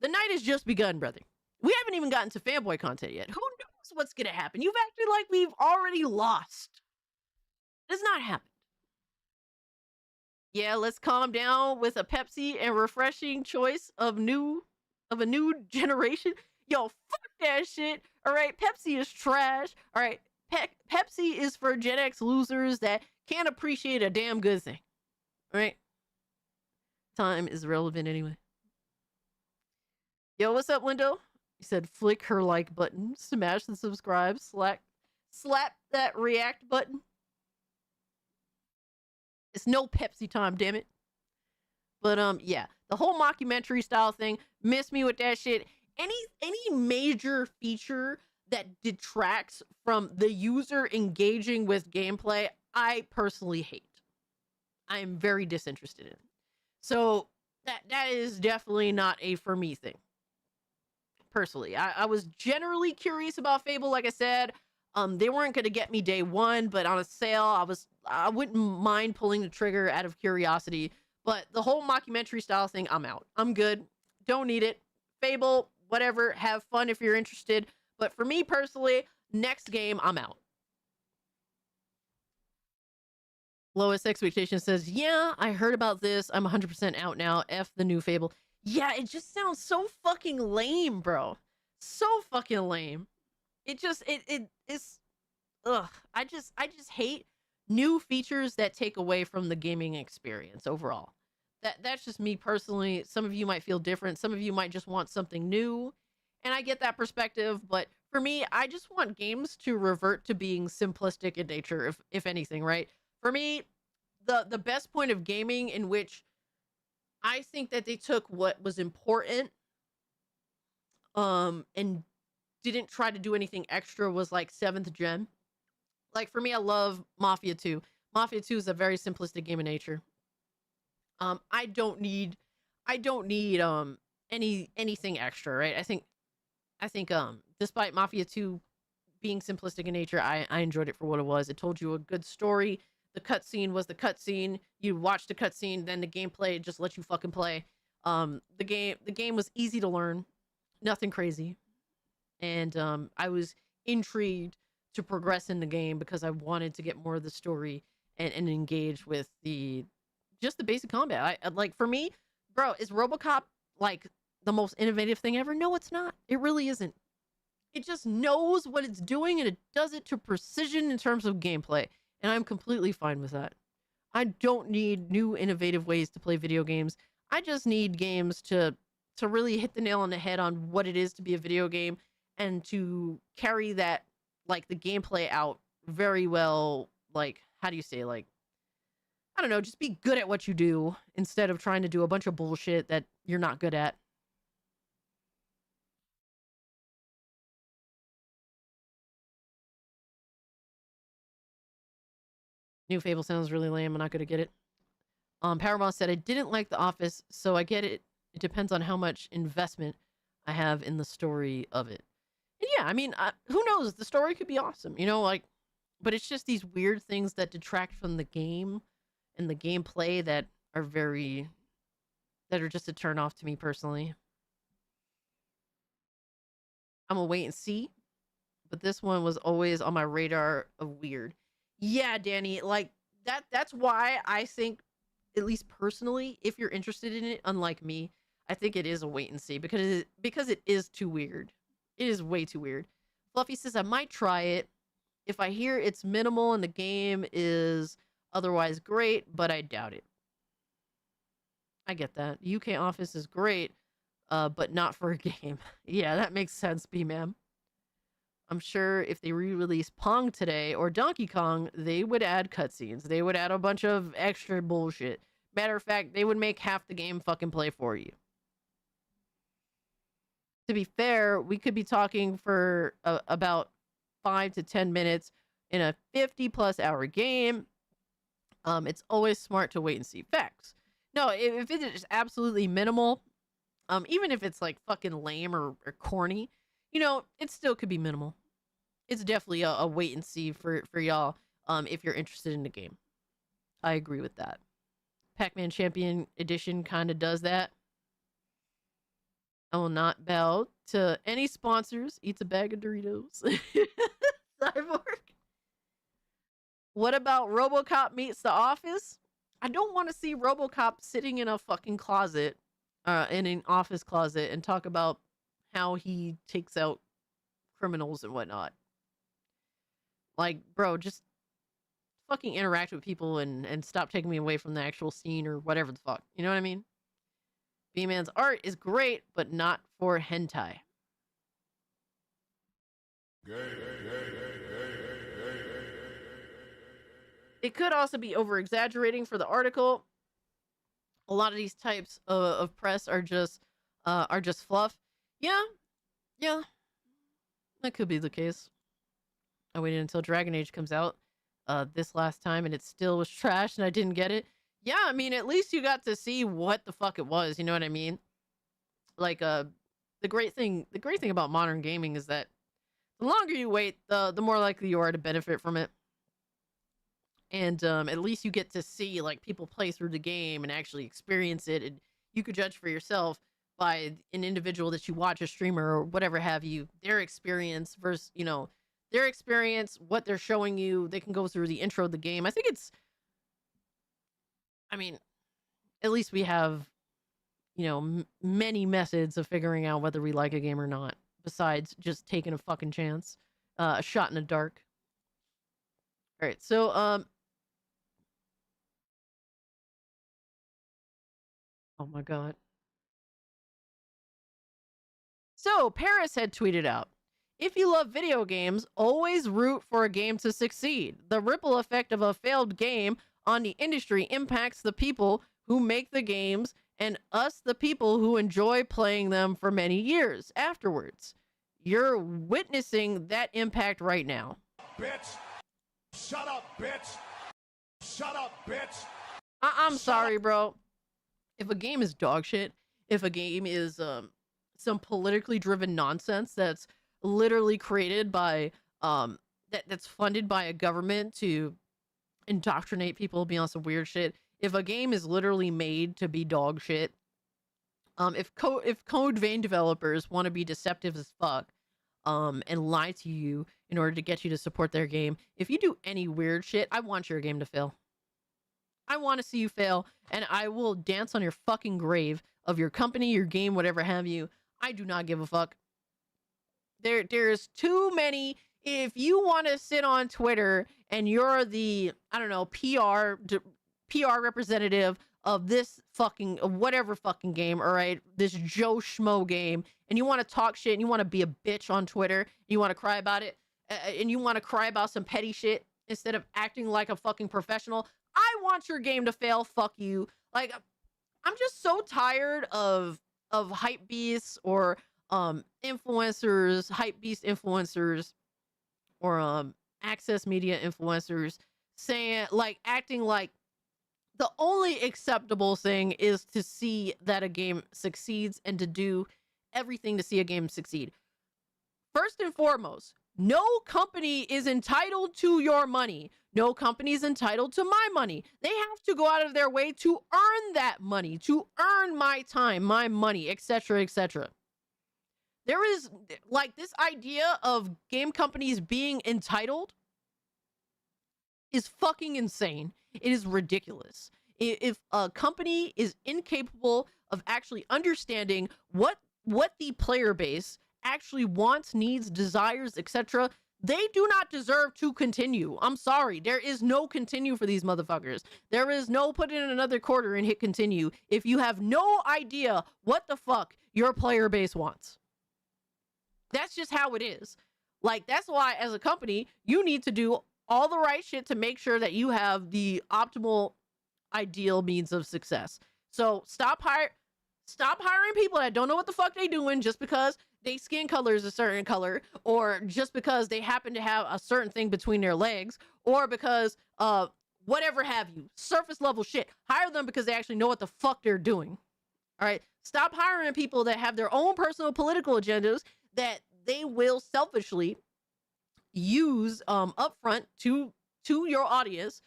The night has just begun, brother. We haven't even gotten to fanboy content yet. Who knows what's going to happen? You've acted like we've already lost. It has not happened. Yeah, let's calm down with a Pepsi and refreshing choice of a new generation. Yo, fuck that shit. All right, Pepsi is trash. All right, Pepsi is for Gen X losers that can't appreciate a damn good thing. All right? Time is relevant anyway. Yo, what's up, Lindo? He said flick her like button, smash the subscribe, slap that react button. It's no Pepsi time, damn it. But yeah, the whole mockumentary style thing, miss me with that shit. Any major feature that detracts from the user engaging with gameplay, I personally hate. I am very disinterested in. So that is definitely not a for me thing. Personally, I was generally curious about Fable, like I said. They weren't going to get me day one, but on a sale, I wouldn't mind pulling the trigger out of curiosity. But the whole mockumentary style thing, I'm out. I'm good. Don't need it. Fable, whatever. Have fun if you're interested. But for me personally, next game, I'm out. Lowest Expectation says, yeah, I heard about this. I'm 100% out now. F the new Fable. Yeah, it just sounds so fucking lame, bro. So fucking lame. It is, ugh. I just hate new features that take away from the gaming experience overall. That's just me personally. Some of you might feel different. Some of you might just want something new. And I get that perspective, but for me, I just want games to revert to being simplistic in nature, if anything, right? For me, the best point of gaming in which I think that they took what was important and didn't try to do anything extra was like 7th gen. Like for me, I love Mafia 2. Mafia 2 is a very simplistic game of nature. I don't need anything extra, right? I think despite Mafia 2 being simplistic in nature, I enjoyed it for what it was. It told you a good story. The cutscene was the cutscene. You watched the cutscene, then the gameplay just let you fucking play. The game was easy to learn, nothing crazy, and I was intrigued to progress in the game because I wanted to get more of the story and engage with just the basic combat. I like, for me, bro, is RoboCop like the most innovative thing ever? No, it's not. It really isn't. It just knows what it's doing and it does it to precision in terms of gameplay. And I'm completely fine with that. I don't need new innovative ways to play video games. I just need games to really hit the nail on the head on what it is to be a video game and to carry that, like, the gameplay out very well. Like, how do you say, like, I don't know, just be good at what you do instead of trying to do a bunch of bullshit that you're not good at. New Fable sounds really lame. I'm not gonna get it. Powerball said, I didn't like The Office, so I get it. It depends on how much investment I have in the story of it. And yeah, I mean, who knows? The story could be awesome, you know, like, but it's just these weird things that detract from the game and the gameplay that are just a turn off to me personally. I'm gonna wait and see. but this one was always on my radar of weird. Yeah, Danny, like that's why I think, at least personally, if you're interested in it, unlike me, I think it is a wait and see because it is too weird. It is way too weird. Fluffy says I might try it if I hear it's minimal and the game is otherwise great, but I doubt it. I get that. UK Office is great, but not for a game. Yeah, that makes sense, B-Ma'am. I'm sure if they re-release Pong today or Donkey Kong, they would add cutscenes. They would add a bunch of extra bullshit. Matter of fact, they would make half the game fucking play for you. To be fair, we could be talking for about 5 to 10 minutes in a 50+ hour game. It's always smart to wait and see. Facts. No, if it is absolutely minimal, even if it's like fucking lame or corny, you know, it still could be minimal. It's definitely a wait and see for y'all, if you're interested in the game. I agree with that. Pac-Man Champion Edition kind of does that. I will not bow to any sponsors. Eats a bag of Doritos. Cyborg. What about RoboCop meets The Office? I don't want to see RoboCop sitting in a fucking closet, in an office closet, and talk about how he takes out criminals and whatnot. Like, bro, just fucking interact with people and stop taking me away from the actual scene or whatever the fuck. You know what I mean? B-Man's art is great, but not for hentai. It could also be over-exaggerating for the article. A lot of these types of press are just fluff. Yeah, that could be the case. I waited until Dragon Age comes out this last time, and it still was trash, and I didn't get it. Yeah, I mean, at least you got to see what the fuck it was. You know what I mean? Like, the great thing about modern gaming is that the longer you wait, the more likely you are to benefit from it. And at least you get to see like people play through the game and actually experience it, and you could judge for yourself by an individual that you watch, a streamer or whatever have you, their experience versus, you know, their experience, what they're showing you. They can go through the intro of the game. I think I mean, at least we have, you know, many methods of figuring out whether we like a game or not, besides just taking a fucking chance, a shot in the dark. All right, so oh my god. So Paris had tweeted out, if you love video games, always root for a game to succeed. The ripple effect of a failed game on the industry impacts the people who make the games and us, the people who enjoy playing them for many years afterwards. You're witnessing that impact right now. Bitch! Shut up, bitch! Shut up, bitch! I'm sorry, bro. If a game is dog shit, if a game is some politically driven nonsense that's literally created by that's funded by a government to indoctrinate people, be on some weird shit. If a game is literally made to be dog shit, if Code Vein developers want to be deceptive as fuck, and lie to you in order to get you to support their game, if you do any weird shit, I want your game to fail. I want to see you fail, and I will dance on your fucking grave of your company, your game, whatever have you. I do not give a fuck. There's too many. If you want to sit on Twitter and you're the, I don't know, PR representative of this fucking whatever fucking game, all right, this Joe Schmo game, and you want to talk shit and you want to be a bitch on Twitter, and you want to cry about it, and you want to cry about some petty shit instead of acting like a fucking professional, I want your game to fail. Fuck you. Like, I'm just so tired of hype beasts or influencers, hype beast influencers, or access media influencers saying, like, acting like the only acceptable thing is to see that a game succeeds and to do everything to see a game succeed. First and foremost, no company is entitled to your money. No company is entitled to my money. They have to go out of their way to earn that money, to earn my time, my money, etc., etc. There is, like, this idea of game companies being entitled is fucking insane. It is ridiculous. If a company is incapable of actually understanding what the player base actually wants, needs, desires, etc., they do not deserve to continue. I'm sorry. There is no continue for these motherfuckers. There is no put in another quarter and hit continue if you have no idea what the fuck your player base wants. That's just how it is. Like, that's why as a company, you need to do all the right shit to make sure that you have the optimal ideal means of success. So stop hiring people that don't know what the fuck they doing just because they skin color is a certain color, or just because they happen to have a certain thing between their legs, or because whatever have you, surface level shit. Hire them because they actually know what the fuck they're doing. All right, stop hiring people that have their own personal political agendas that they will selfishly use upfront to your audience,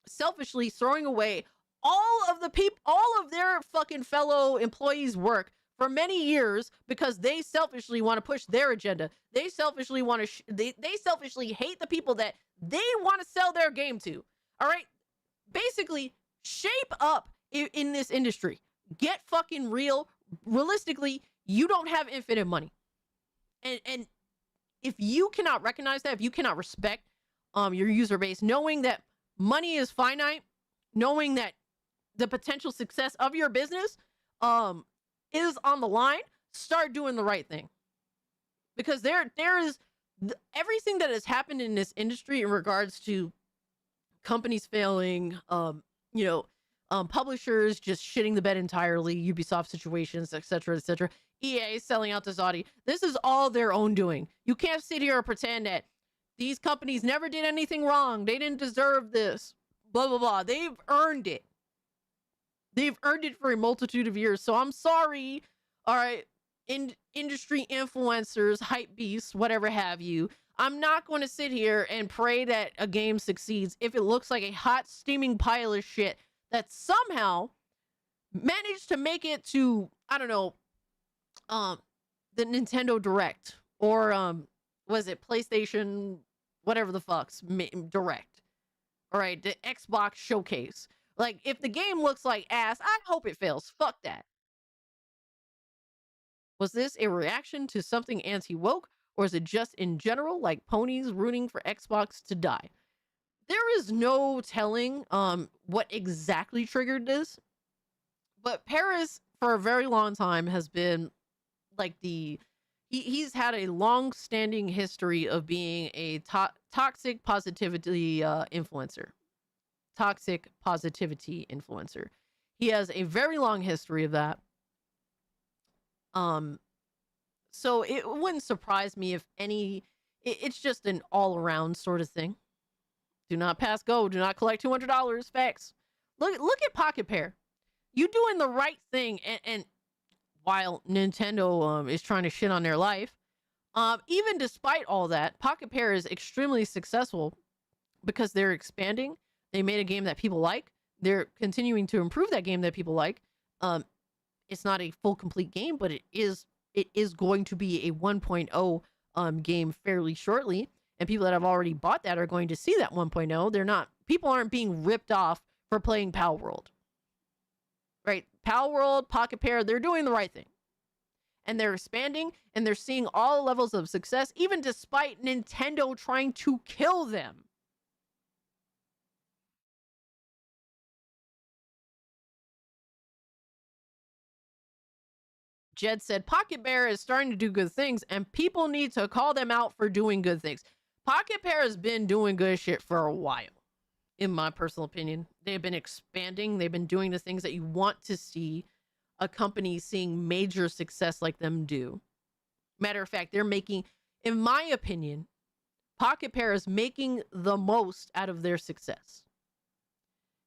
selfishly throwing away all of their fucking fellow employees' work for many years because they selfishly want to push their agenda. They selfishly want to they selfishly hate the people that they want to sell their game to. All right, basically shape up in this industry. Get fucking real. Realistically, you don't have infinite money, and if you cannot recognize that, if you cannot respect your user base, knowing that money is finite, knowing that the potential success of your business is on the line, start doing the right thing. Because there is everything that has happened in this industry in regards to companies failing, publishers just shitting the bed entirely, Ubisoft situations, etc., etc., EA selling out to Saudi. This is all their own doing. You can't sit here and pretend that these companies never did anything wrong. They didn't deserve this. Blah, blah, blah. They've earned it. They've earned it for a multitude of years. So I'm sorry, all right, industry influencers, hype beasts, whatever have you. I'm not going to sit here and pray that a game succeeds if it looks like a hot, steaming pile of shit that somehow managed to make it to, I don't know, the Nintendo Direct, or was it PlayStation, whatever the fuck's Direct. All right, the Xbox Showcase. Like, if the game looks like ass, I hope it fails. Fuck that. Was this a reaction to something anti-woke, or is it just in general, like ponies rooting for Xbox to die? There is no telling what exactly triggered this, but Paris, for a very long time, has been like he's had a long-standing history of being a toxic positivity influencer. Toxic positivity influencer. He has a very long history of that. So it wouldn't surprise me if it's just an all-around sort of thing. Do not pass go. Do not collect $200. Facts. Look at Pocket Pair. You doing the right thing, and while Nintendo is trying to shit on their life, even despite all that, Pocket Pair is extremely successful because they're expanding. They made a game that people like. They're continuing to improve that game that people like. It's not a full complete game, but it is going to be a 1.0 game fairly shortly. And people that have already bought that are going to see that 1.0. People aren't being ripped off for playing Pal World. Right? Pal World, Pocket Pair, they're doing the right thing. And they're expanding, and they're seeing all levels of success, even despite Nintendo trying to kill them. Jed said, Pocket Bear is starting to do good things, and people need to call them out for doing good things. Pocket Pair has been doing good shit for a while, in my personal opinion. They've been expanding. They've been doing the things that you want to see a company seeing major success like them do. Matter of fact, they're making, in my opinion, Pocket Pair is making the most out of their success.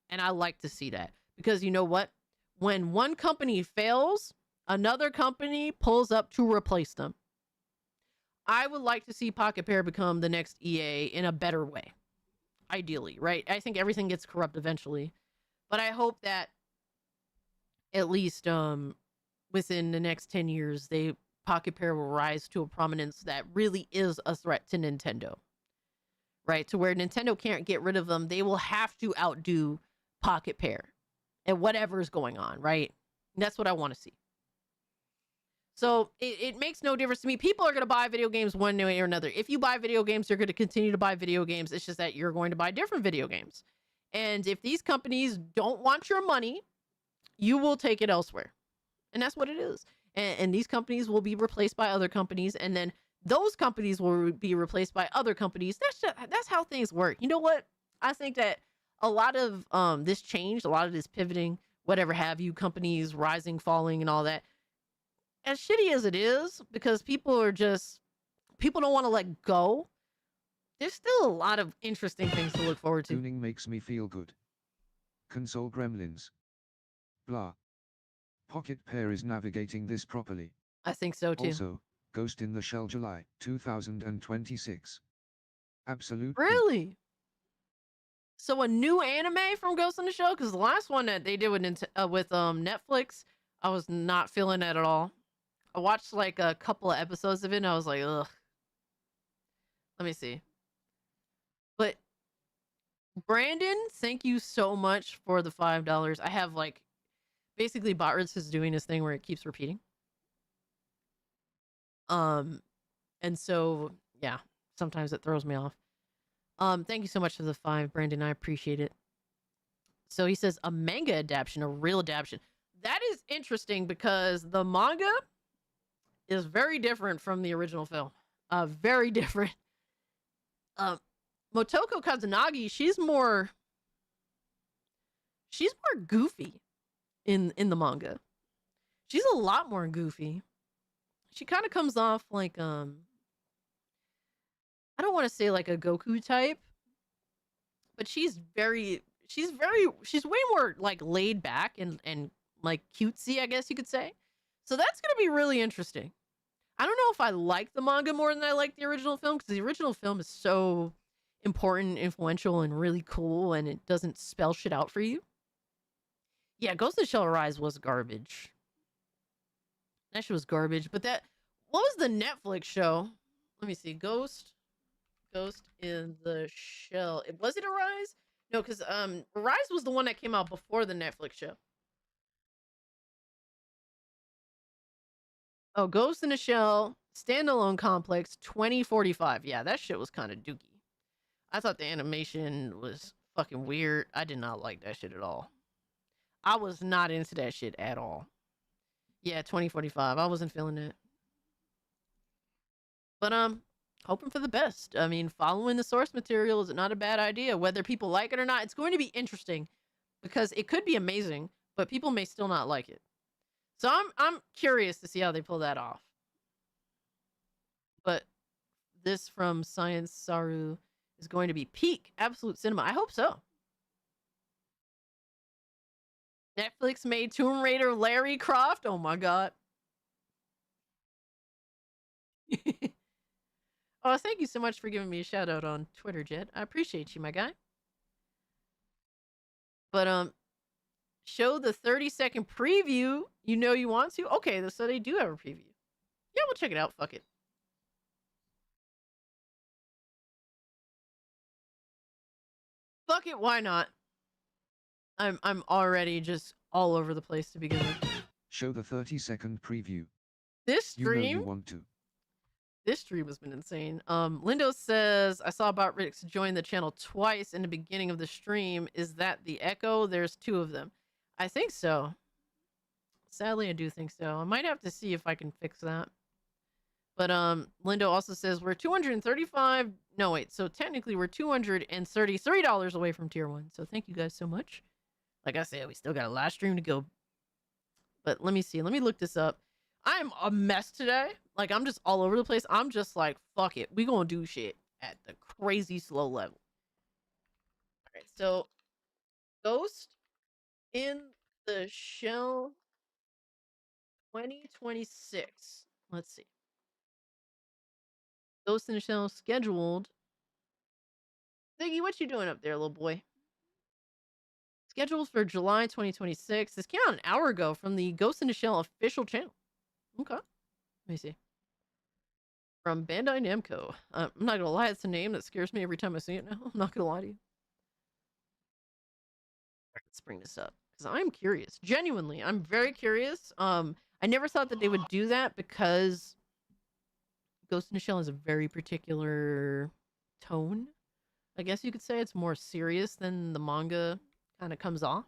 And I like to see that. Because you know what? When one company fails, another company pulls up to replace them. I would like to see Pocket Pair become the next EA in a better way. Ideally, right? I think everything gets corrupt eventually. But I hope that at least within the next 10 years, Pocket Pair will rise to a prominence that really is a threat to Nintendo. Right? To where Nintendo can't get rid of them. They will have to outdo Pocket Pair and whatever is going on, right? And that's what I want to see. So it makes no difference to me. People are going to buy video games one way or another. If you buy video games, you're going to continue to buy video games. It's just that you're going to buy different video games. And if these companies don't want your money, you will take it elsewhere. And that's what it is. And these companies will be replaced by other companies. And then those companies will be replaced by other companies. That's how things work. You know what? I think that a lot of this change, a lot of this pivoting, whatever have you, companies rising, falling, and all that, as shitty as it is, because people don't want to let go, there's still a lot of interesting things to look forward to. Tuning makes me feel good. Console gremlins. Blah. Pocket Pair is navigating this properly. I think so too. Also, Ghost in the Shell July 2026. Absolute. Really? So a new anime from Ghost in the Shell? Because the last one that they did with Netflix, I was not feeling it at all. I watched like a couple of episodes of it and I was like, ugh. Let me see. But Brandon, thank you so much for the $5. I have like, basically Botrits is doing this thing where it keeps repeating. And so, yeah, sometimes it throws me off. Thank you so much for the 5, Brandon. I appreciate it. So he says a manga adaptation, a real adaptation. That is interesting because the manga is very different from the original film. Very different. Motoko Kazunagi, she's more goofy in the manga. She's a lot more goofy. She kind of comes off like I don't want to say like a Goku type, but she's way more like laid back and like cutesy, I guess you could say. So that's going to be really interesting. I don't know if I like the manga more than I like the original film, because the original film is so important, influential, and really cool, and it doesn't spell shit out for you. Yeah, Ghost in the Shell Rise was garbage. That shit was garbage. But what was the Netflix show? Let me see. Ghost in the Shell. Was it Arise? No, because Arise was the one that came out before the Netflix show. Oh, Ghost in the Shell Standalone Complex 2045. Yeah, that shit was kind of dookie. I thought the animation was fucking weird. I did not like that shit at all. I was not into that shit at all. Yeah, 2045. I wasn't feeling it. But hoping for the best. I mean, following the source material is not a bad idea. Whether people like it or not, it's going to be interesting because it could be amazing, but people may still not like it. So I'm curious to see how they pull that off. But this from Science Saru is going to be peak absolute cinema. I hope so. Netflix made Tomb Raider Larry Croft. Oh my god. Oh, thank you so much for giving me a shout out on Twitter, Jed. I appreciate you, my guy. But show the 30-second preview. You know you want to? Okay, so they do have a preview. Yeah, we'll check it out. Fuck it. Fuck it, why not? I'm already just all over the place to begin with. Show the 30-second preview. This stream? You know you want to. This stream has been insane. Lindo says, I saw Botrits join the channel twice in the beginning of the stream. Is that the echo? There's 2 of them. I think so. Sadly, I do think so. I might have to see if I can fix that. But Lindo also says we're 235. No, wait. So technically we're $233 away from tier 1. So thank you guys so much. Like I said, we still got a last stream to go. But let me see. Let me look this up. I'm a mess today. Like, I'm just all over the place. I'm just like, fuck it. We gonna do shit at the crazy slow level. All right. So, Ghost in the Shell 2026. Let's see. Ghost in the Shell scheduled. Ziggy, what you doing up there, little boy? Scheduled for July 2026. This came out an hour ago from the Ghost in the Shell official channel. Okay. Let me see. From Bandai Namco. I'm not gonna lie, it's a name that scares me every time I see it now. I'm not gonna lie to you. Let's bring this up because I'm curious. Genuinely, I'm very curious. I never thought that they would do that because Ghost in the Shell has a very particular tone. I guess you could say it's more serious than the manga kind of comes off.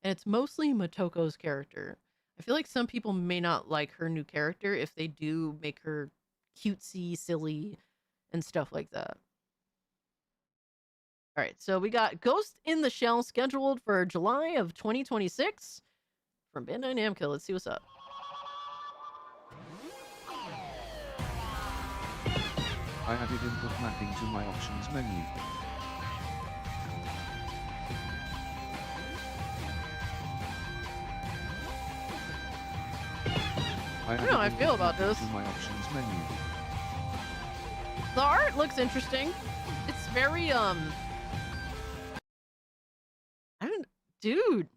And it's mostly Motoko's character. I feel like some people may not like her new character if they do make her cutesy, silly, and stuff like that. All right, so we got Ghost in the Shell scheduled for July of 2026 from Bandai Namco. Let's see what's up. I added input mapping to my options menu. I don't know how I feel about this. To my options menu. The art looks interesting. It's very dude.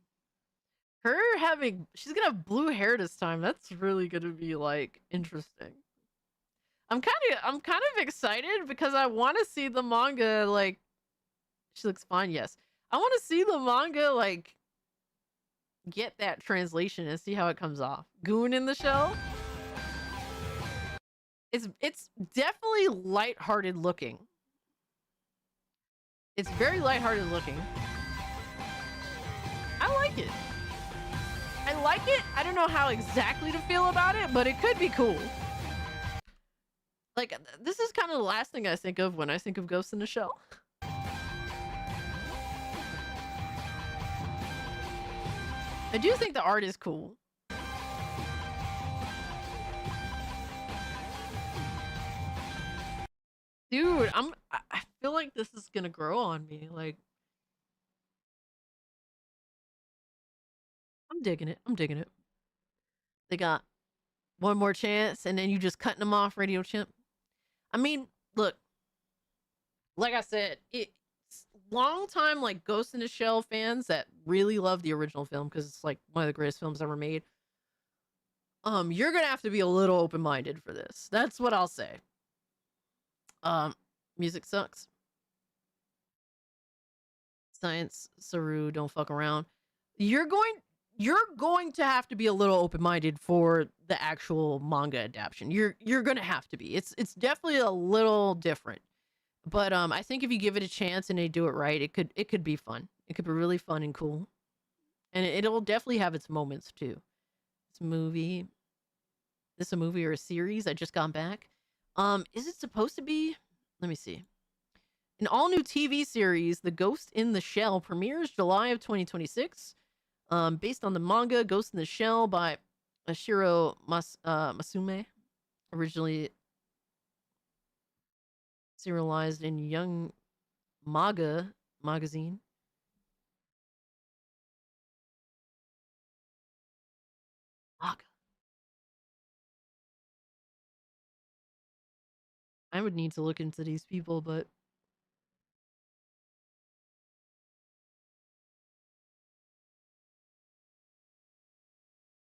She's gonna have blue hair this time. That's really gonna be like interesting. I'm kind of excited because I want to see the manga. Like, she looks fine. Yes, I want to see the manga like get that translation and see how it comes off. Goon in the Shell. It's definitely lighthearted looking. It's very lighthearted looking. I like it. I like it. I don't know how exactly to feel about it, but it could be cool. Like, this is kind of the last thing I think of when I think of Ghost in the Shell. I do think the art is cool. Dude, I feel like this is gonna grow on me. Like, I'm digging it. I'm digging it. They got one more chance, and then you just cutting them off, Radio Chimp. I mean, look, like I said, it's long time like Ghost in the Shell fans that really love the original film because it's like one of the greatest films ever made. You're gonna have to be a little open-minded for this. That's what I'll say. Music sucks. Science, Saru, don't fuck around. You're going to have to be a little open-minded for the actual manga adaptation. You're gonna have to be. It's definitely a little different. But I think if you give it a chance and they do it right, it could be fun. It could be really fun and cool. And it'll definitely have its moments too. This a movie or a series? I just got back. Is it supposed to be? Let me see. An all-new TV series, The Ghost in the Shell, premieres July of 2026. Based on the manga Ghost in the Shell by Ashiro Masume, originally serialized in Young Manga magazine. Manga. I would need to look into these people, but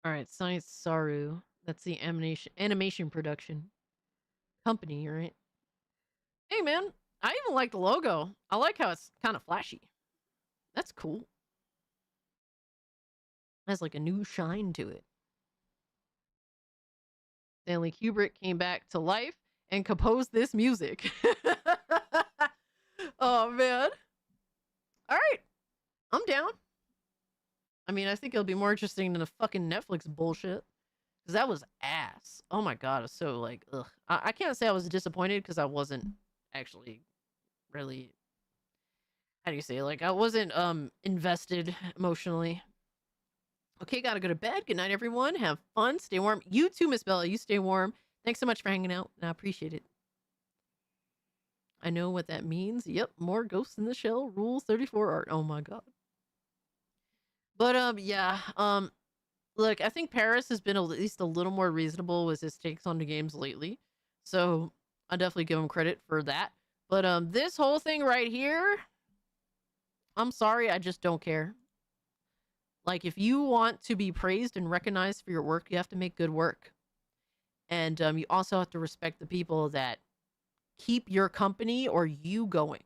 all right, Science Saru. That's the animation production company, right? Hey, man, I even like the logo. I like how it's kind of flashy. That's cool. It has like a new shine to it. Stanley Kubrick came back to life and composed this music. Oh, man. All right. I'm down. I mean, I think it'll be more interesting than the fucking Netflix bullshit. Because that was ass. Oh my god, it was so like, ugh. I can't say I was disappointed because I wasn't actually really, how do you say, like, I wasn't invested emotionally. Okay, gotta go to bed. Good night, everyone. Have fun. Stay warm. You too, Miss Bella. You stay warm. Thanks so much for hanging out. I appreciate it. I know what that means. Yep, more Ghosts in the Shell. Rule 34 art. Oh my god. But yeah, look, I think Paris has been at least a little more reasonable with his takes on the games lately. So I definitely give him credit for that. But this whole thing right here, I'm sorry, I just don't care. Like, if you want to be praised and recognized for your work, you have to make good work. And you also have to respect the people that keep your company or you going.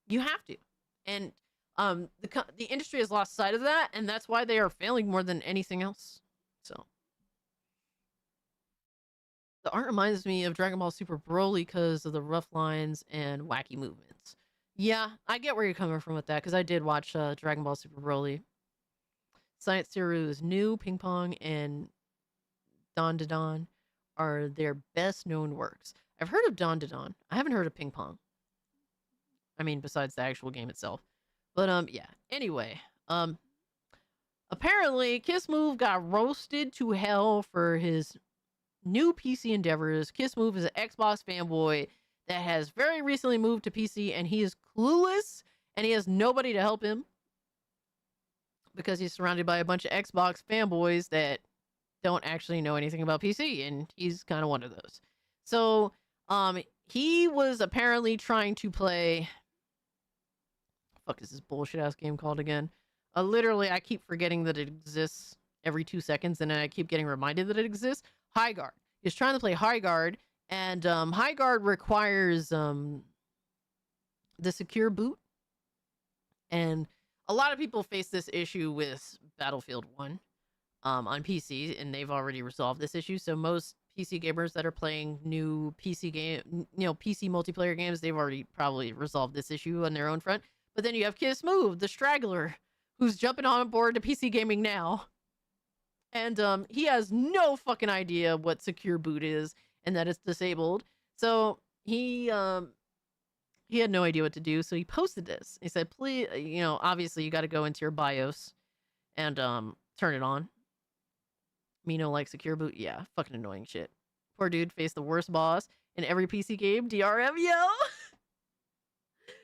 You have to. And the industry has lost sight of that, and that's why they are failing more than anything else. So the art reminds me of Dragon Ball Super Broly because of the rough lines and wacky movements. Yeah, I get where you're coming from with that, because I did watch Dragon Ball Super Broly. Science Zero is new. Ping Pong and Don Da Don are their best known works. I've heard of Don Da Don. I haven't heard of Ping Pong. I mean, besides the actual game itself. But yeah. Anyway, apparently Kiss Move got roasted to hell for his new PC endeavors. Kiss Move is an Xbox fanboy that has very recently moved to PC, and he is clueless, and he has nobody to help him because he's surrounded by a bunch of Xbox fanboys that don't actually know anything about PC, and he's kind of one of those. So, he was apparently trying to play... Fuck is this bullshit ass game called again? Literally, I keep forgetting that it exists every 2 seconds, and then I keep getting reminded that it exists. Highguard. He's trying to play Highguard, and Highguard requires the secure boot. And a lot of people face this issue with Battlefield 1 on PC, and they've already resolved this issue. So most PC gamers that are playing new PC PC multiplayer games, they've already probably resolved this issue on their own front. But then you have Kiss Move, the straggler, who's jumping on board to PC gaming now. And he has no fucking idea what secure boot is and that it's disabled. So he had no idea what to do. So he posted this. He said, please, obviously you got to go into your BIOS and turn it on. Me no like secure boot. Yeah, fucking annoying shit. Poor dude faced the worst boss in every PC game. DRM, yo.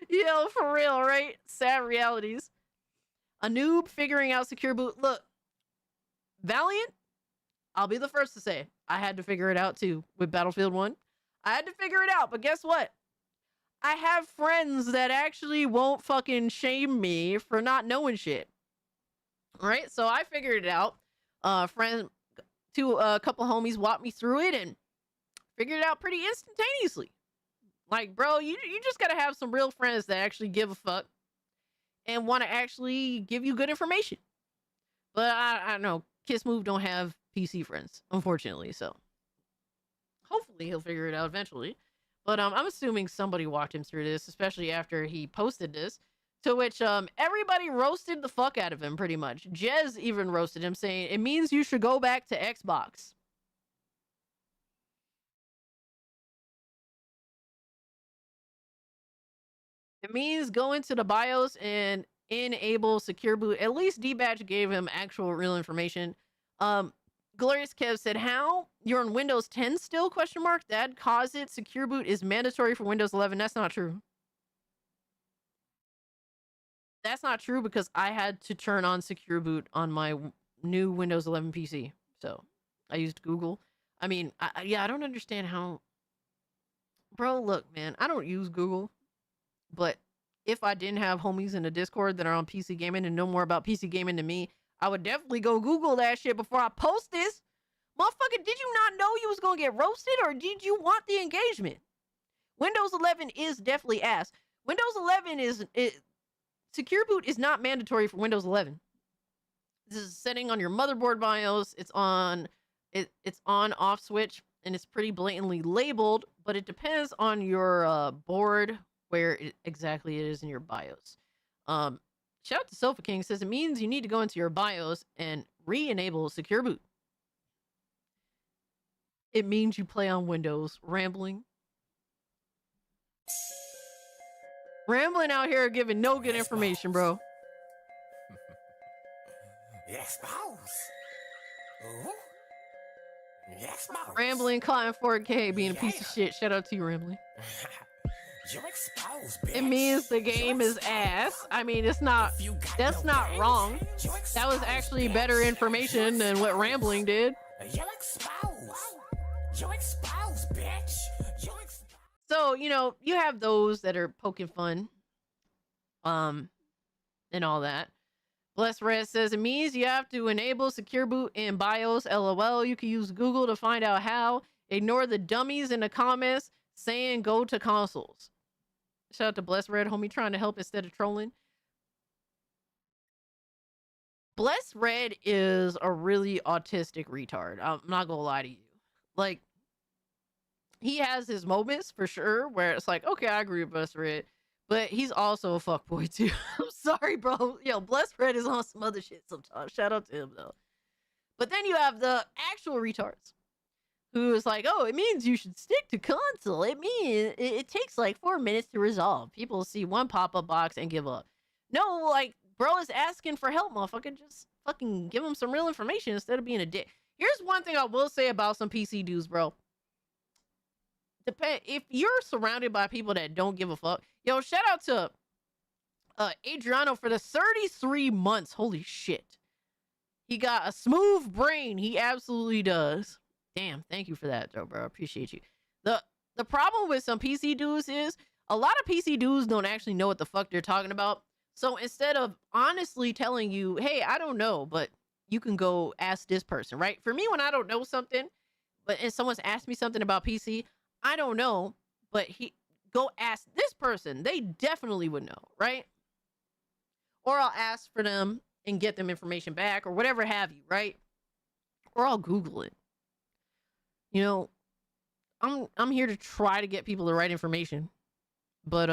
Yo, for real, right? Sad realities. A noob figuring out secure boot. Look, Valiant, I'll be the first to say, I had to figure it out too with Battlefield 1. I had to figure it out, but guess what? I have friends that actually won't fucking shame me for not knowing shit. Right? So I figured it out. A couple homies walked me through it and figured it out pretty instantaneously. Like, bro, you just gotta have some real friends that actually give a fuck and want to actually give you good information. But I don't know. Kiss Move don't have PC friends, unfortunately. So hopefully he'll figure it out eventually. But I'm assuming somebody walked him through this, especially after he posted this. To which everybody roasted the fuck out of him, pretty much. Jez even roasted him, saying it means you should go back to Xbox. It means go into the BIOS and enable secure boot. At least D-Batch gave him actual real information. Glorious Kev said, how? You're on Windows 10 still? Question mark. That caused it. Secure boot is mandatory for Windows 11. That's not true. That's not true because I had to turn on secure boot on my new Windows 11 PC. So I used Google. I mean, I don't understand how. Bro, look, man, I don't use Google. But if I didn't have homies in the Discord that are on PC gaming and know more about PC gaming than me, I would definitely go Google that shit before I post this. Motherfucker, did you not know you was going to get roasted, or did you want the engagement? Windows 11 is definitely ass. Windows 11 secure boot is not mandatory for Windows 11. This is a setting on your motherboard BIOS. It's on off switch, and it's pretty blatantly labeled, but it depends on your board where exactly it is in your BIOS. Shout out to Sofa King, says it means you need to go into your BIOS and re-enable secure boot. It means you play on Windows. Rambling out here giving no good information, bro. Rambling caught in 4K being a piece of shit. Shout out to you, Rambling. You're exposed, bitch. It means the game is ass. I mean, that's not wrong. That was actually better information than what Rambling did. You're exposed. You're exposed, bitch. So, you have those that are poking fun. And all that. Bless Red says it means you have to enable secure boot in BIOS. LOL. You can use Google to find out how. Ignore the dummies in the comments saying go to consoles. Shout out to Bless Red, homie, trying to help instead of trolling. Bless Red is a really autistic retard. I'm not gonna lie to you. Like, he has his moments for sure where it's like, okay, I agree with Bless Red, but he's also a fuckboy too. I'm sorry, bro. Yo, Bless Red is on some other shit sometimes. Shout out to him though. But then you have the actual retards who is like, oh, it means you should stick to console. It means it takes like 4 minutes to resolve. People see one pop-up box and give up. No, like, bro is asking for help, motherfucker. Just fucking give him some real information instead of being a dick. Here's one thing I will say about some PC dudes, bro. If you're surrounded by people that don't give a fuck, yo, shout out to Adriano for the 33 months. Holy shit. He got a smooth brain. He absolutely does. Damn, thank you for that, though, bro. I appreciate you. The problem with some PC dudes is a lot of PC dudes don't actually know what the fuck they're talking about. So instead of honestly telling you, hey, I don't know, but you can go ask this person, right? For me, when I don't know something, and someone's asked me something about PC, I don't know, but go ask this person. They definitely would know, right? Or I'll ask for them and get them information back or whatever have you, right? Or I'll Google it. You know, I'm here to try to get people the right information. But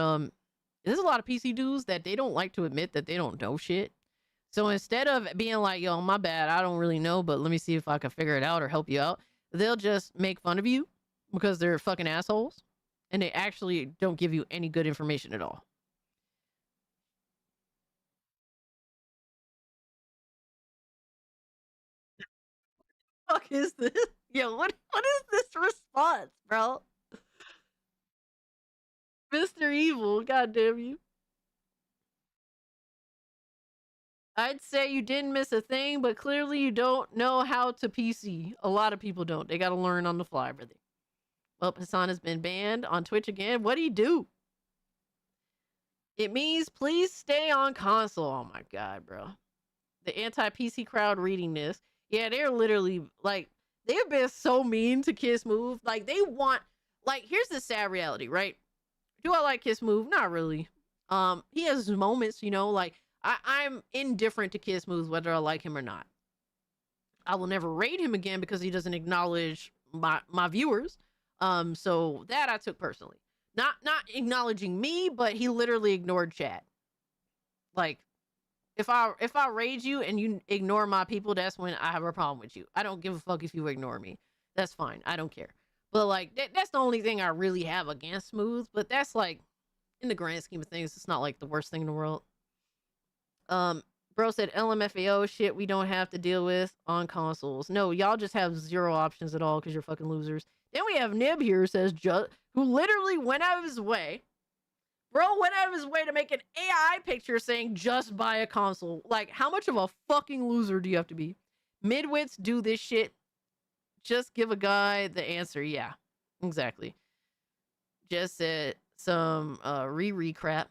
there's a lot of PC dudes that they don't like to admit that they don't know shit. So instead of being like, yo, my bad, I don't really know, but let me see if I can figure it out or help you out, they'll just make fun of you because they're fucking assholes and they actually don't give you any good information at all. Fuck is this? Yo, what is this response, bro? Mr. Evil, goddamn you. I'd say you didn't miss a thing, but clearly you don't know how to PC. A lot of people don't. They gotta learn on the fly, brother. Well, Hassan has been banned on Twitch again. What'd he do? It means please stay on console. Oh my god, bro. The anti-PC crowd reading this. Yeah, they're literally, like, they've been so mean to Kiss Move. Like, they want, like, here's the sad reality, right? Do I like Kiss Move? Not really. He has moments, you know, like, I'm indifferent to Kiss Moves, whether I like him or not. I will never raid him again because he doesn't acknowledge my viewers. So that I took personally. Not acknowledging me, but he literally ignored chat. Like, if I raid you and you ignore my people, that's when I have a problem with you. I don't give a fuck if you ignore me. That's fine. I don't care. But like that's the only thing I really have against Smooth. But that's like, in the grand scheme of things, it's not like the worst thing in the world. Bro said LMFAO shit we don't have to deal with on consoles. No, y'all just have zero options at all because you're fucking losers. Then we have Nib here says who literally went out of his way. Bro went out of his way to make an AI picture saying just buy a console. Like, how much of a fucking loser do you have to be? Midwits do this shit. Just give a guy the answer. Yeah, exactly. Just said some Riri crap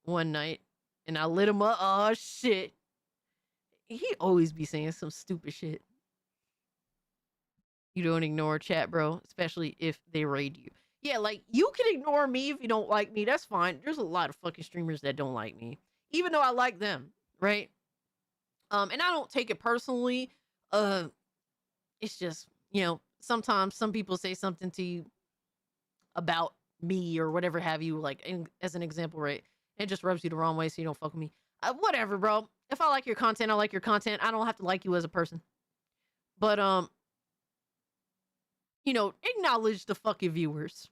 one night and I lit him up. Oh shit. He always be saying some stupid shit. You don't ignore chat, bro, especially if they raid you. Yeah, like, you can ignore me if you don't like me. That's fine. There's a lot of fucking streamers that don't like me, even though I like them, right? And I don't take it personally. It's just, you know, sometimes some people say something to you about me or whatever have you, like, as an example, right? It just rubs you the wrong way, so you don't fuck with me. Whatever, bro. If I like your content, I like your content. I don't have to like you as a person. But, you know, acknowledge the fucking viewers.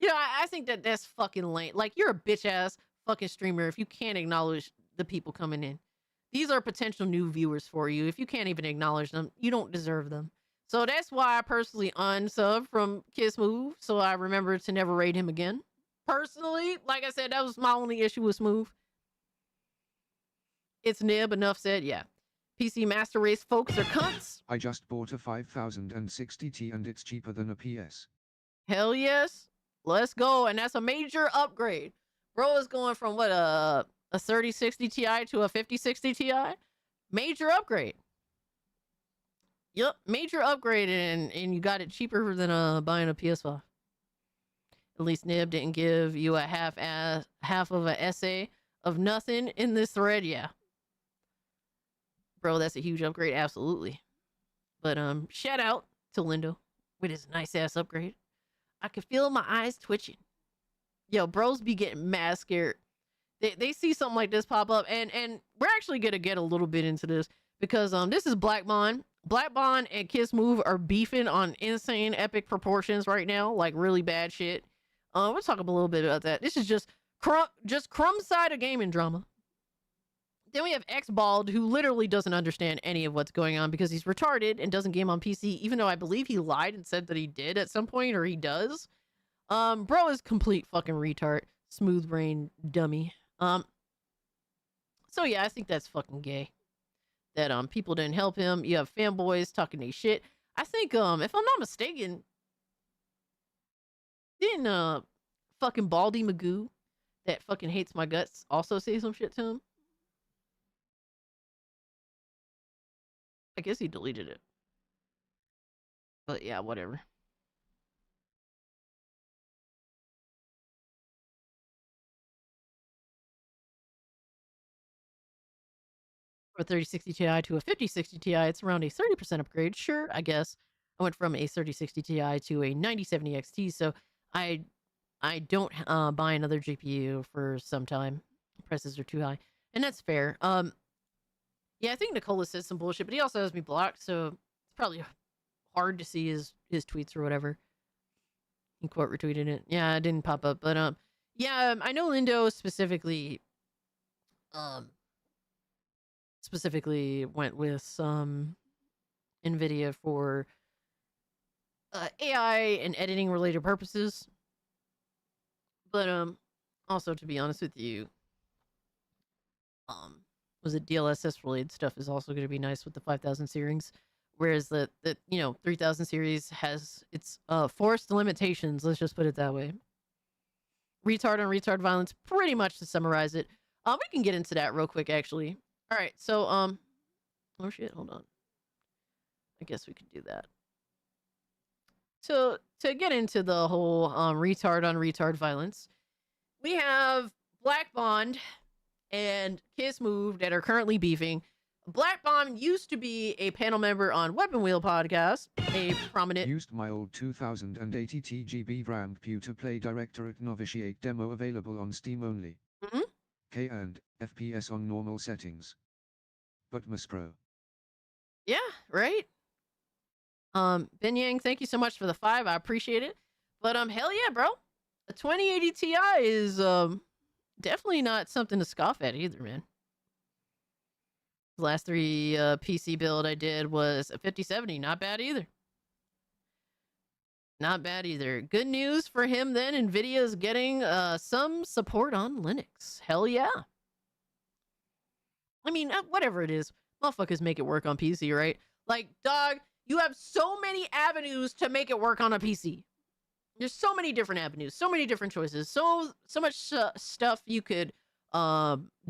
You know, I think that that's fucking lame. Like, you're a bitch-ass fucking streamer if you can't acknowledge the people coming in. These are potential new viewers for you. If you can't even acknowledge them, you don't deserve them. So that's why I personally unsubbed from Kiss Move, so I remember to never raid him again. Personally, like I said, that was my only issue with Smooth. It's Nib, enough said, yeah. PC Master Race folks are cunts. I just bought a 5060 Ti and it's cheaper than a PS. Hell yes. Let's go. And that's a major upgrade. Bro is going from what, a 3060 Ti to a 5060 Ti? Major upgrade. Yep, major upgrade, and you got it cheaper than buying a PS5. At least Nib didn't give you a half of an essay of nothing in this thread. Yeah, bro, that's a huge upgrade, absolutely. But shout out to Lindo with his nice ass upgrade. I could feel my eyes twitching. Yo, bros be getting mad scared. They see something like this pop up, and we're actually gonna get a little bit into this because this is Black Bond. Black Bond and Kiss Move are beefing on insane epic proportions right now, like really bad shit. We'll talk a little bit about that. This is just Crumb side of gaming drama. Then we have X-Bald, who literally doesn't understand any of what's going on because he's retarded and doesn't game on PC, even though I believe he lied and said that he did at some point, or he does. Bro is complete fucking retard. Smooth brain dummy. So yeah, I think that's fucking gay. That people didn't help him. You have fanboys talking their shit. I think if I'm not mistaken, didn't fucking Baldy Magoo that fucking hates my guts also say some shit to him? I guess he deleted it. But yeah, whatever. From a 3060 Ti to a 5060 Ti, it's around a 30% upgrade. Sure, I guess. I went from a 3060 Ti to a 9070 XT, so I don't buy another GPU for some time. Prices are too high, and that's fair. Yeah, I think Nicola says some bullshit, but he also has me blocked, so it's probably hard to see his tweets or whatever. He quote retweeted it. Yeah, it didn't pop up, but yeah, I know Lindo specifically went with some NVIDIA for AI and editing related purposes. But also, to be honest with you, was it DLSS related stuff is also going to be nice with the 5000 series, whereas the 3000 series has its forced limitations. Let's just put it that way. Retard on retard violence, pretty much to summarize it. We can get into that real quick, actually. All right, so oh shit, hold on. I guess we could do that. So to get into the whole retard on retard violence, we have Black Bond and Kiss Move that are currently beefing. Black Bond used to be a panel member on Weapon Wheel podcast, a prominent... Used my old 2080 TGB ramp pew to play Directorate Novitiate demo available on Steam only. Mm-hmm. K and FPS on normal settings. But Pro. Yeah, right? Ben Yang, thank you so much for the 5. I appreciate it. But hell yeah, bro. A 2080 Ti is definitely not something to scoff at either, man. The last 3 PC build I did was a 5070. Not bad either. Not bad either. Good news for him then. NVIDIA is getting some support on Linux. Hell yeah. I mean, whatever it is, motherfuckers make it work on PC, right? Like, dog, you have so many avenues to make it work on a PC. There's so many different avenues, so many different choices, so much stuff you could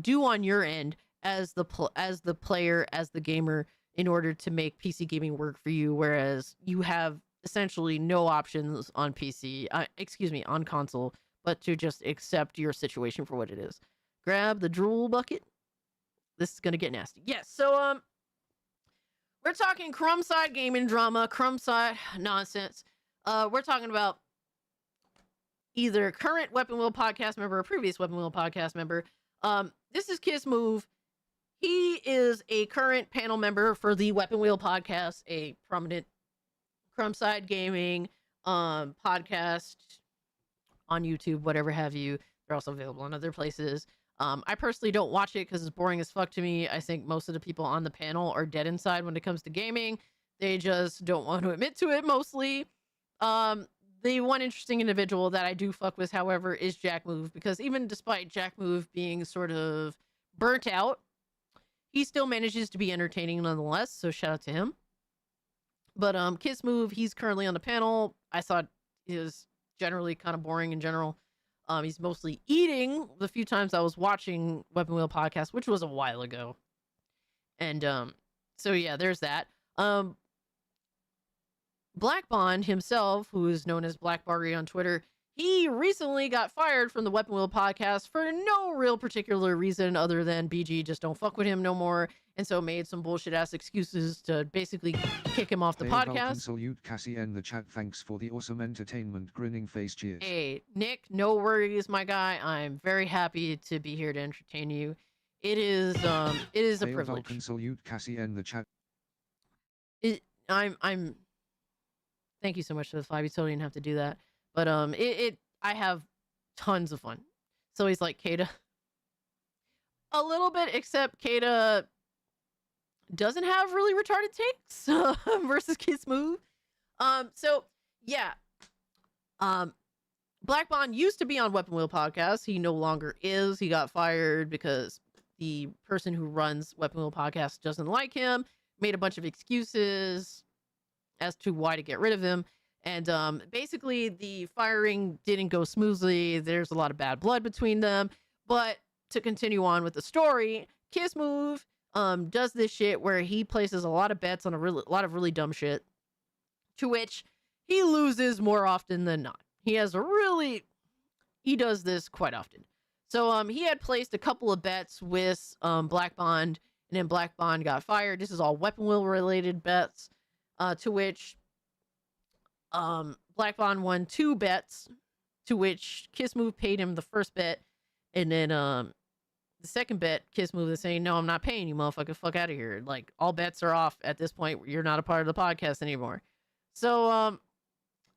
do on your end as the player, as the gamer, in order to make PC gaming work for you, whereas you have essentially no options on PC, on console, but to just accept your situation for what it is. Grab the drool bucket. This is gonna get nasty. Yes, so we're talking crumb side gaming drama, crumb side nonsense. We're talking about either current Weapon Wheel podcast member or previous Weapon Wheel podcast member. This is Kiss Move. He is a current panel member for the Weapon Wheel podcast, a prominent crumb side gaming podcast on YouTube, whatever have you. They're also available in other places. I personally don't watch it because it's boring as fuck to me. I think most of the people on the panel are dead inside when it comes to gaming. They just don't want to admit to it mostly. The one interesting individual that I do fuck with, however, is Jack Move, because even despite Jack Move being sort of burnt out, he still manages to be entertaining nonetheless, so shout out to him. But Kiss Move, he's currently on the panel. I thought he was generally kind of boring in general. He's mostly eating the few times I was watching Weapon Wheel podcast, which was a while ago. And so yeah, there's that. Black Bond himself, who is known as Black Barry on Twitter, he recently got fired from the Weapon Wheel podcast for no real particular reason other than BG just don't fuck with him no more, and so made some bullshit ass excuses to basically kick him off the Hey, podcast. Vulcan salute Cassie in the chat. Thanks for the awesome entertainment. Grinning face. Cheers. Hey, Nick, no worries, my guy. I'm very happy to be here to entertain you. It is a Hey, privilege. Vulcan salute Cassie in the chat. I'm. Thank you so much for the 5. You totally didn't have to do that. But I have tons of fun. So he's like, Kata. A little bit, except Kata doesn't have really retarded takes versus Kiss Move. So yeah. Black Bond used to be on Weapon Wheel Podcast. He no longer is. He got fired because the person who runs Weapon Wheel Podcast doesn't like him, made a bunch of excuses as to why to get rid of him. And basically the firing didn't go smoothly. There's a lot of bad blood between them. But to continue on with the story, Kiss Move does this shit where he places a lot of bets on a lot of really dumb shit, to which he loses more often than not. He does this quite often. So he had placed a couple of bets with Black Bond, and then Black Bond got fired. This is all Weapon Wheel related bets, to which Black Bond won 2 bets, to which Kiss Move paid him the first bet, and then the second bet, Kiss Move is saying, no, I'm not paying you, motherfucker, fuck out of here. Like, all bets are off at this point. You're not a part of the podcast anymore. So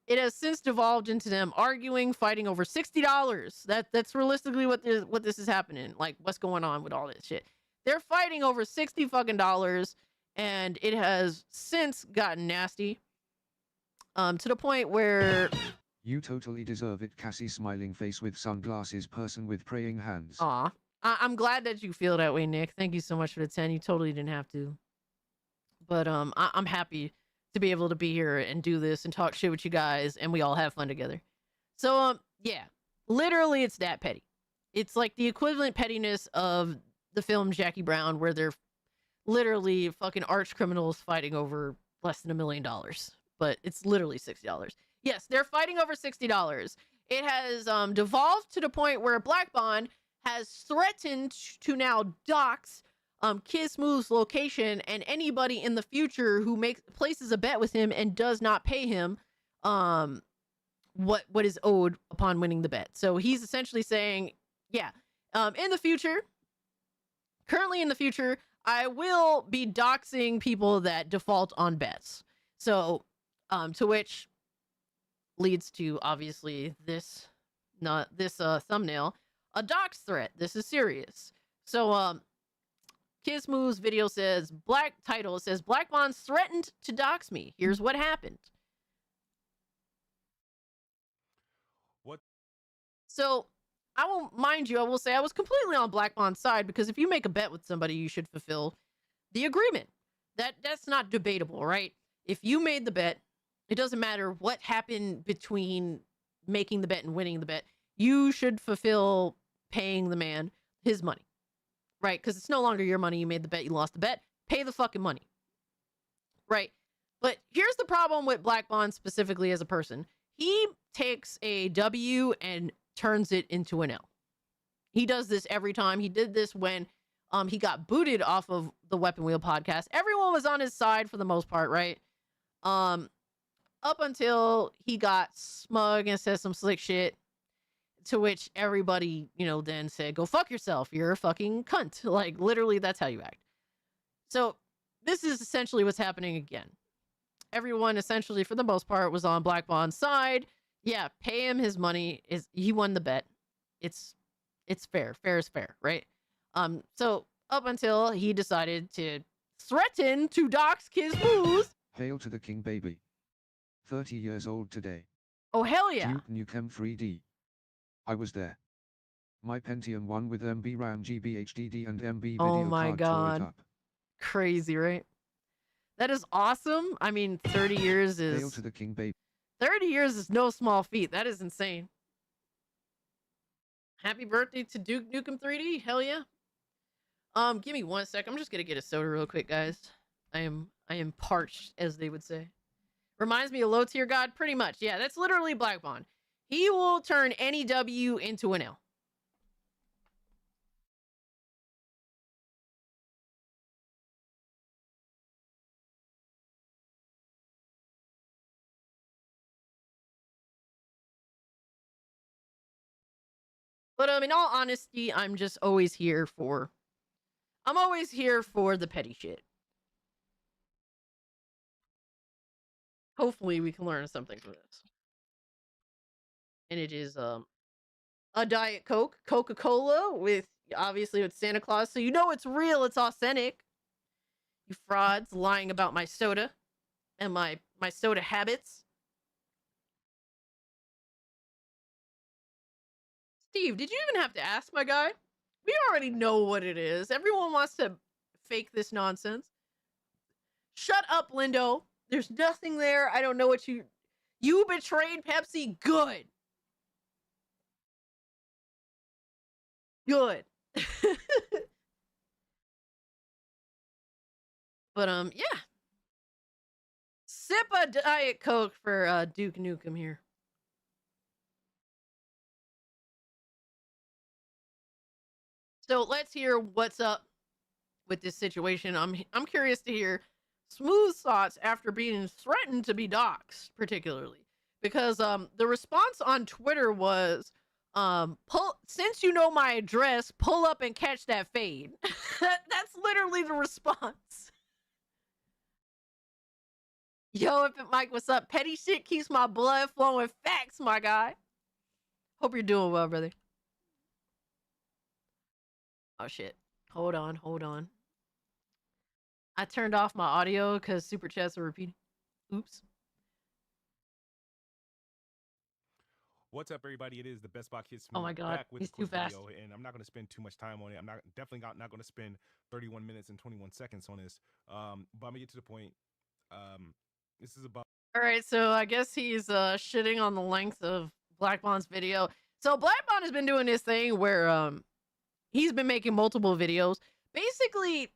it has since devolved into them arguing, fighting over $60. That's realistically what this is happening. Like, what's going on with all this shit? They're fighting over $60 fucking dollars, and it has since gotten nasty. To the point where You totally deserve it, Cassie. Smiling face with sunglasses. Person with praying hands. Aw. I'm glad that you feel that way, Nick. Thank you so much for the 10. You totally didn't have to. But I'm happy to be able to be here and do this and talk shit with you guys, and we all have fun together. So yeah, literally it's that petty. It's like the equivalent pettiness of the film Jackie Brown, where they're literally fucking arch criminals fighting over less than $1 million. But it's literally $60. Yes, they're fighting over $60. It has devolved to the point where Black Bond has threatened to now dox Kiss Move's location, and anybody in the future who places a bet with him and does not pay him what is owed upon winning the bet. So he's essentially saying, yeah, in the future, currently in the future, I will be doxing people that default on bets. So to which leads to obviously this thumbnail, a dox threat. This is serious. So Kiss Move's video says, Black Bond threatened to dox me. Here's what happened. What? So I will say I was completely on Black Bond's side, because if you make a bet with somebody, you should fulfill the agreement. That's not debatable, right? If you made the bet, it doesn't matter what happened between making the bet and winning the bet. You should fulfill paying the man his money, right? Because it's no longer your money. You made the bet, you lost the bet. Pay the fucking money, right? But here's the problem with Black Bond specifically as a person. He takes a W and turns it into an L. He does this every time. He did this when he got booted off of the Weapon Wheel podcast. Everyone was on his side for the most part, right? Up until he got smug and said some slick shit, to which everybody, then said, go fuck yourself. You're a fucking cunt. Like, literally, that's how you act. So this is essentially what's happening again. Everyone essentially, for the most part, was on Black Bond's side. Yeah, pay him his money. He won the bet. It's fair. Fair is fair, right? So up until he decided to threaten to dox Kiss Moves. Hail to the king, baby. 30 years old today. Oh, hell yeah. Duke Nukem 3D. I was there. My Pentium 1 with MB RAM GB HDD and MB video oh my card god. tore it up. Crazy, right? That is awesome. I mean, 30 years is... Hail to the king, baby. 30 years is no small feat. That is insane. Happy birthday to Duke Nukem 3D. Hell yeah. Give me 1 sec. I'm just gonna get a soda real quick, guys. I am parched, as they would say. Reminds me of low tier god, pretty much. Yeah, that's literally Black Bond. He will turn any W into an L. But in all honesty, I'm just always here for. I'm always here for the petty shit. Hopefully, we can learn something from this. And it is a Diet Coke, Coca-Cola with obviously with Santa Claus, so you know it's real. It's authentic. You frauds lying about my soda and my soda habits. Steve, did you even have to ask, my guy? We already know what it is. Everyone wants to fake this nonsense. Shut up, Lindo. There's nothing there. I don't know what you betrayed Pepsi. Good. Good. But yeah. Sip a Diet Coke for Duke Nukem here. So let's hear what's up with this situation. I'm curious to hear Smooth's thoughts after being threatened to be doxxed, particularly because the response on Twitter was since you know my address, pull up and catch that fade. That's literally the response. Yo, if it Mike, what's up? Petty shit keeps my blood flowing. Facts, my guy. Hope you're doing well, brother. Oh shit. Hold on. I turned off my audio because super chats are repeating. Oops. What's up, everybody? It is the Best Box Hits. Oh my god, back with he's a quick too fast. video, and I'm not going to spend too much time on it. I'm definitely not going to spend 31 minutes and 21 seconds on this. But I'm gonna get to the point. This is about. All right, so I guess he's shitting on the length of Black Bond's video. So Black Bond has been doing this thing where he's been making multiple videos. Basically,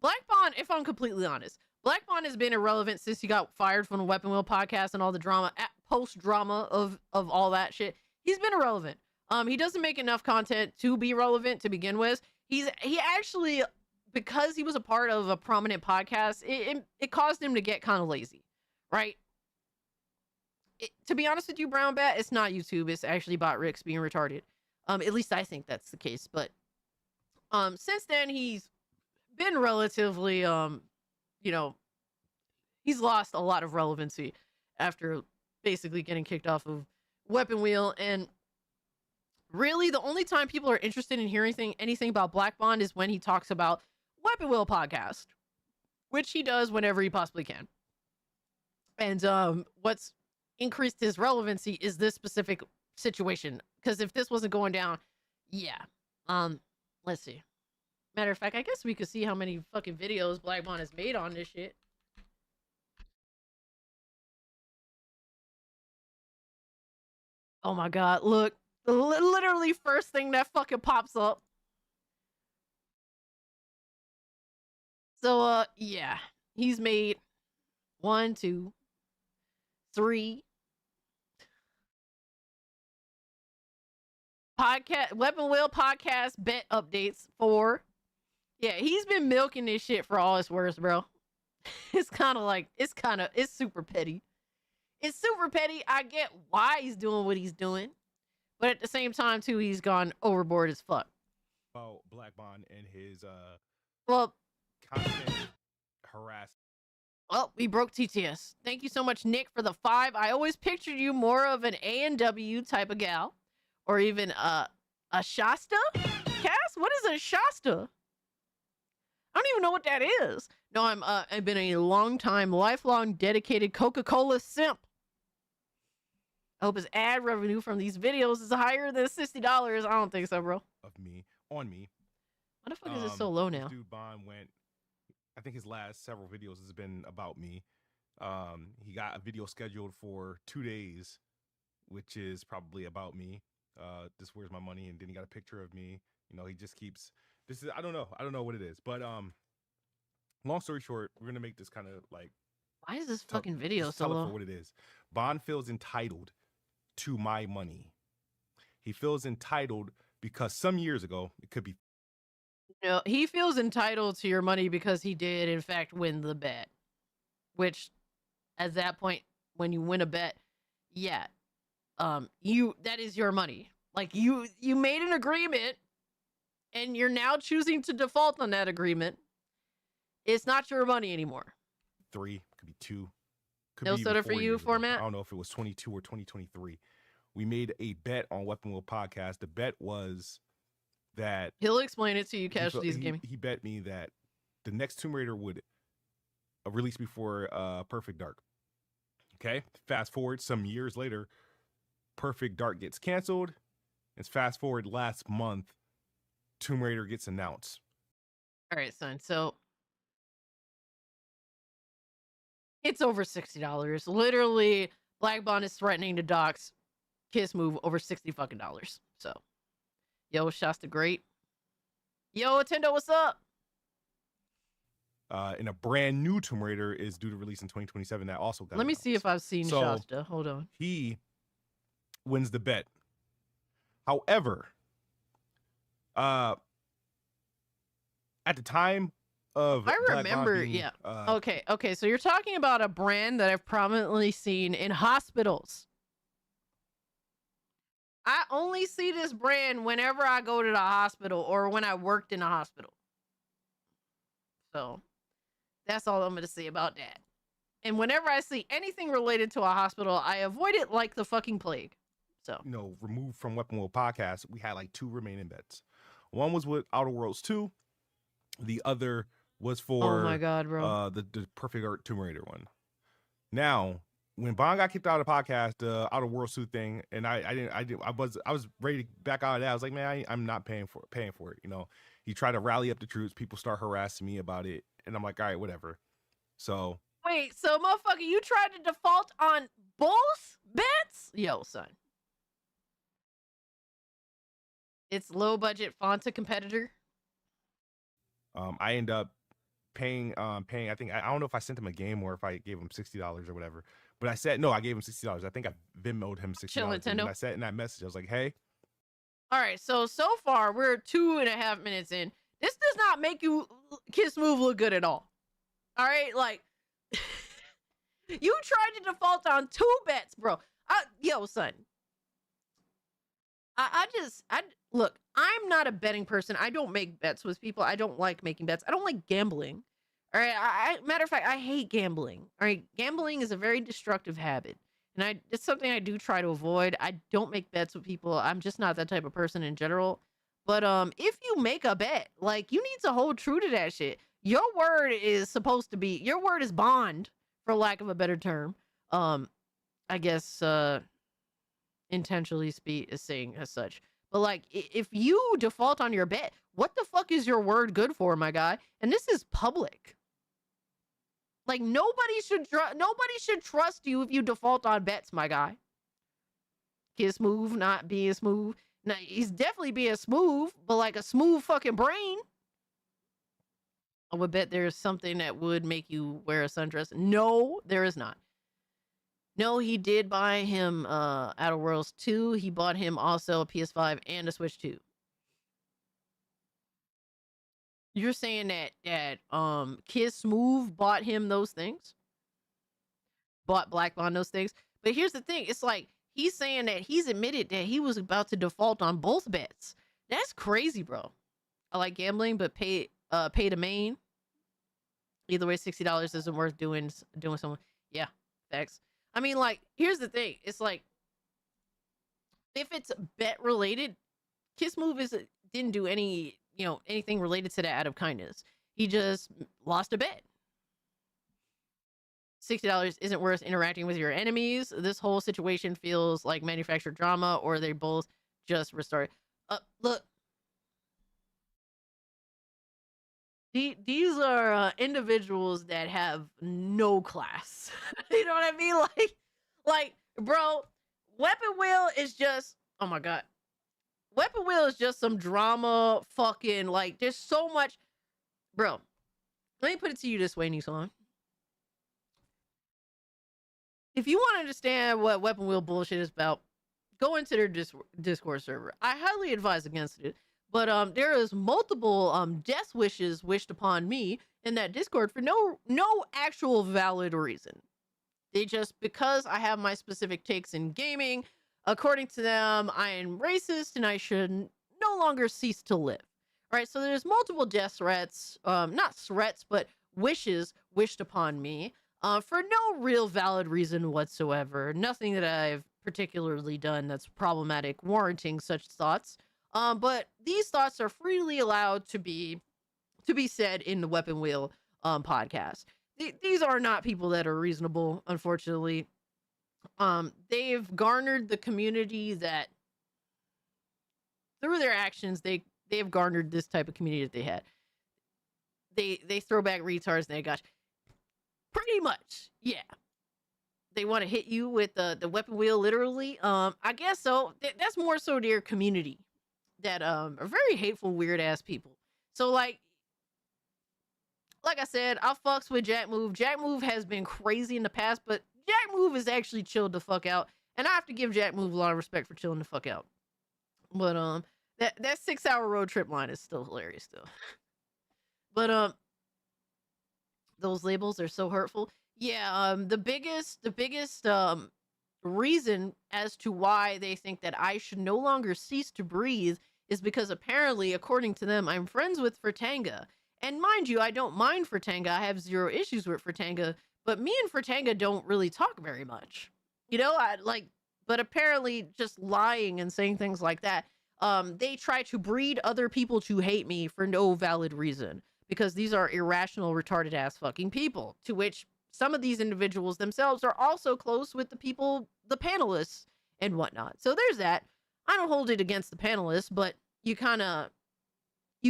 Black Bond, if I'm completely honest, Black Bond has been irrelevant since he got fired from the Weapon Wheel podcast and all the drama, post-drama of all that shit. He's been irrelevant. He doesn't make enough content to be relevant to begin with. He actually, because he was a part of a prominent podcast, it caused him to get kind of lazy, right? To be honest with you, Brown Bat, it's not YouTube. It's actually Bot Rick's being retarded. At least I think that's the case. But since then, he's been relatively, he's lost a lot of relevancy after basically getting kicked off of Weapon Wheel. And really, the only time people are interested in hearing anything about Black Bond is when he talks about Weapon Wheel podcast, which he does whenever he possibly can. And what's increased his relevancy is this specific situation. Because if this wasn't going down, yeah. Let's see. Matter of fact, I guess we could see how many fucking videos Black Bond has made on this shit. Oh my god, look. Literally first thing that fucking pops up. So, yeah. He's made 1, 2, 3 podcast Weapon Wheel podcast bet updates. 4. Yeah, he's been milking this shit for all it's worth, bro. It's super petty. It's super petty. I get why he's doing what he's doing, but at the same time too, he's gone overboard as fuck. About Black Bond and his well, content harass. Well, we broke TTS. Thank you so much, Nick, for the 5. I always pictured you more of an A&W type of gal, or even a Shasta. Cass, what is a Shasta? I don't even know what that is. No, I've been a lifelong dedicated Coca-Cola simp. I hope his ad revenue from these videos is higher than $60. I don't think so, bro. On me. Why the fuck is it so low now? Dude Bond went. I think his last several videos has been about me. He got a video scheduled for 2 days, which is probably about me. This where's my money, and then he got a picture of me. He just keeps. This is I don't know what it is, but long story short, we're gonna make this kind of like Why is this fucking video just so tell it low? for what it is. Bond feels entitled to my money. He feels entitled because some years ago, it could be No, he feels entitled to your money because he did, in fact, win the bet. Which, at that point, when you win a bet, yeah, that is your money. Like you made an agreement, and you're now choosing to default on that agreement. It's not your money anymore. 3, could be 2. Could No be soda even for 4 you years ago. format? I don't know if it was 22 or 2023. We made a bet on Weapon Wheel Podcast. The bet was that He'll explain it to you, Casualties Gaming. he bet me that the next Tomb Raider would release before Perfect Dark. Okay, fast forward some years later, Perfect Dark gets canceled. It's fast forward last month, Tomb Raider gets announced. All right, son. So it's over $60. Literally, Black Bond is threatening to dox Kiss Move over $60 fucking dollars. So, yo, Shasta Great. Yo, Nintendo, what's up? And a brand new Tomb Raider is due to release in 2027. That also got Let me announced. see if I've seen So, Shasta. Hold on. He wins the bet. However, at the time of I Black Bond remember, being, yeah. Okay. So you're talking about a brand that I've prominently seen in hospitals. I only see this brand whenever I go to the hospital or when I worked in a hospital. So that's all I'm going to say about that. And whenever I see anything related to a hospital, I avoid it like the fucking plague. So, removed from Weapon Wheel Podcast, we had like 2 remaining bets. One was with Outer Worlds 2. The other was for oh my God, bro. the Perfect Art Tomb Raider one. Now, when Bond got kicked out of the podcast, the Outer Worlds 2 thing, and I was ready to back out of that. I was like, man, I'm not paying for it. You know, he tried to rally up the troops. People start harassing me about it, and I'm like, all right, whatever. So wait, so motherfucker, you tried to default on both bets? Yo, son. It's low budget Fonta competitor. I end up paying. I think I don't know if I sent him a game or if I gave him $60 or whatever. But I said no. I gave him $60. I think I Venmo'd him $60. And I said in that message, I was like, hey. All right, so far we're 2.5 minutes in. This does not make you Kiss Move look good at all. All right, like you tried to default on 2 bets, bro. Yo, son. I look. I'm not a betting person. I don't make bets with people. I don't like making bets. I don't like gambling. All right. Matter of fact, I hate gambling. All right, gambling is a very destructive habit, and it's something I do try to avoid. I don't make bets with people. I'm just not that type of person in general. But if you make a bet, like you need to hold true to that shit. Your word is supposed to be. Your word is bond, for lack of a better term. I guess intentionally is saying as such. But like, if you default on your bet, what the fuck is your word good for, my guy? And this is public. Like nobody should trust you if you default on bets, my guy. Kiss Move not being smooth. Now he's definitely being smooth, but like a smooth fucking brain. I would bet there's something that would make you wear a sundress. No, there is not. No, he did buy him Outer Worlds 2. He bought him also a PS5 and a Switch 2. You're saying that Kiss Move bought him those things? Bought Black Bond those things? But here's the thing. It's like he's saying that he's admitted that he was about to default on both bets. That's crazy, bro. I like gambling, but pay to main. Either way, $60 isn't worth doing someone. Yeah, facts. I mean, like, here's the thing. It's like, if it's bet related, Kiss Move didn't do anything related to that out of kindness. He just lost a bet. $60 isn't worth interacting with your enemies. This whole situation feels like manufactured drama, or they both just restart. Look. These are individuals that have no class. You know what I mean? Like, bro, Weapon Wheel is just, oh my God. Weapon Wheel is just some drama fucking, like, there's so much. Bro, let me put it to you this way, Nissan. if you want to understand what Weapon Wheel bullshit is about, go into their Discord server. I highly advise against it. But there is multiple death wishes wished upon me in that Discord for no actual valid reason. They just, because I have my specific takes in gaming, according to them, I am racist and I should no longer cease to live. All right, so there's multiple death threats, not threats, but wishes wished upon me for no real valid reason whatsoever. Nothing that I've particularly done that's problematic, warranting such thoughts. But these thoughts are freely allowed to be said in the Weapon Wheel podcast. These are not people that are reasonable, unfortunately. They've garnered the community that, through their actions, they have garnered this type of community that they had. They throw back retards and they got pretty much, yeah. They want to hit you with the weapon wheel, literally. I guess so. That's more so their community that are very hateful, weird ass people. So like I said, I fucks with Jack Move. Jack Move has been crazy in the past, but Jack Move has actually chilled the fuck out, and I have to give Jack Move a lot of respect for chilling the fuck out. But that 6-hour road trip line is still hilarious though. But those labels are so hurtful. Yeah, the biggest reason as to why they think that I should no longer cease to breathe is because apparently, according to them, I'm friends with Fertanga. And mind you, I don't mind Fertanga. I have zero issues with Fertanga, but me and Fertanga don't really talk very much. You know, but apparently just lying and saying things like that, they try to breed other people to hate me for no valid reason, because these are irrational, retarded ass fucking people, to which some of these individuals themselves are also close with the people, the panelists and whatnot. So there's that. I don't hold it against the panelists, but you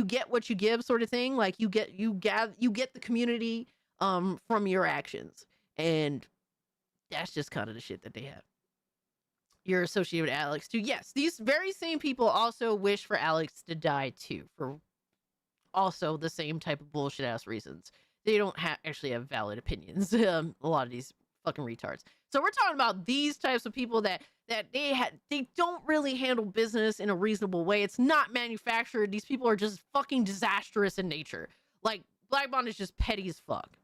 get what you give, sort of thing. Like you get the community from your actions, and that's just kind of the shit that they have. You're associated with Alex too. Yes, these very same people also wish for Alex to die too, for also the same type of bullshit ass reasons. They don't actually have valid opinions. A lot of these fucking retards. So we're talking about these types of people that they don't really handle business in a reasonable way. It's not manufactured. These people are just fucking disastrous in nature. Like Black Bond is just petty as fuck.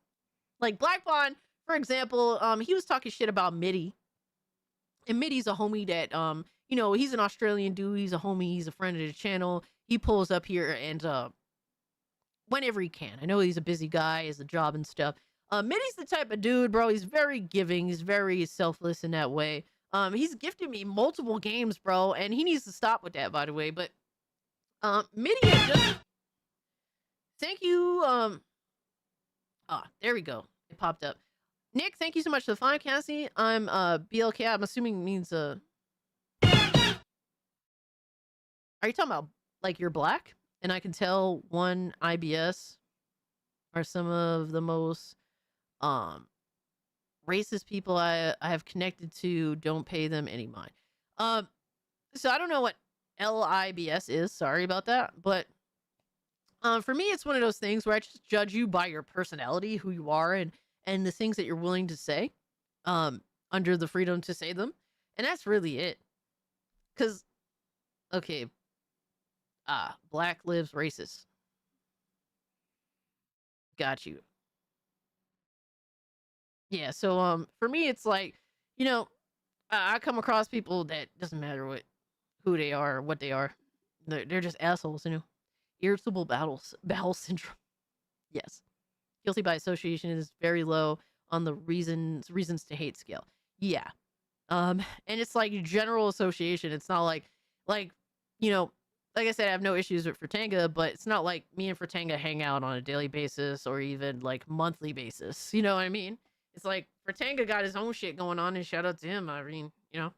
Like Black Bond, for example, he was talking shit about Mitty. And Mitty's a homie that you know, he's an Australian dude, he's a homie, he's a friend of the channel. He pulls up here and whenever he can. I know he's a busy guy, he has a job and stuff. Mitty's the type of dude, bro. He's very giving. He's very selfless in that way. He's gifted me multiple games, bro, and he needs to stop with that, by the way. But Mitty had just, thank you. There we go. It popped up. Nick, thank you so much for the fine, Cassie. I'm BLK. I'm assuming means Are you talking about like you're black? And I can tell one IBS are some of the most racist people I have connected to. Don't pay them any mind. So I don't know what LIBS is. Sorry about that. But for me, it's one of those things where I just judge you by your personality, who you are, and the things that you're willing to say under the freedom to say them. And that's really it. Because, okay, Black lives racist. Got you. Yeah, so for me it's like, you know, I come across people that doesn't matter who they are or what they are. They're just assholes, you know. Irritable bowel syndrome. Yes. Guilty by association is very low on the reasons to hate scale. Yeah. And it's like general association. It's not like, you know, like I said, I have no issues with Fertanga, but it's not like me and Fertanga hang out on a daily basis or even like monthly basis. You know what I mean? It's like Fertanga got his own shit going on, and shout out to him. I mean, you know.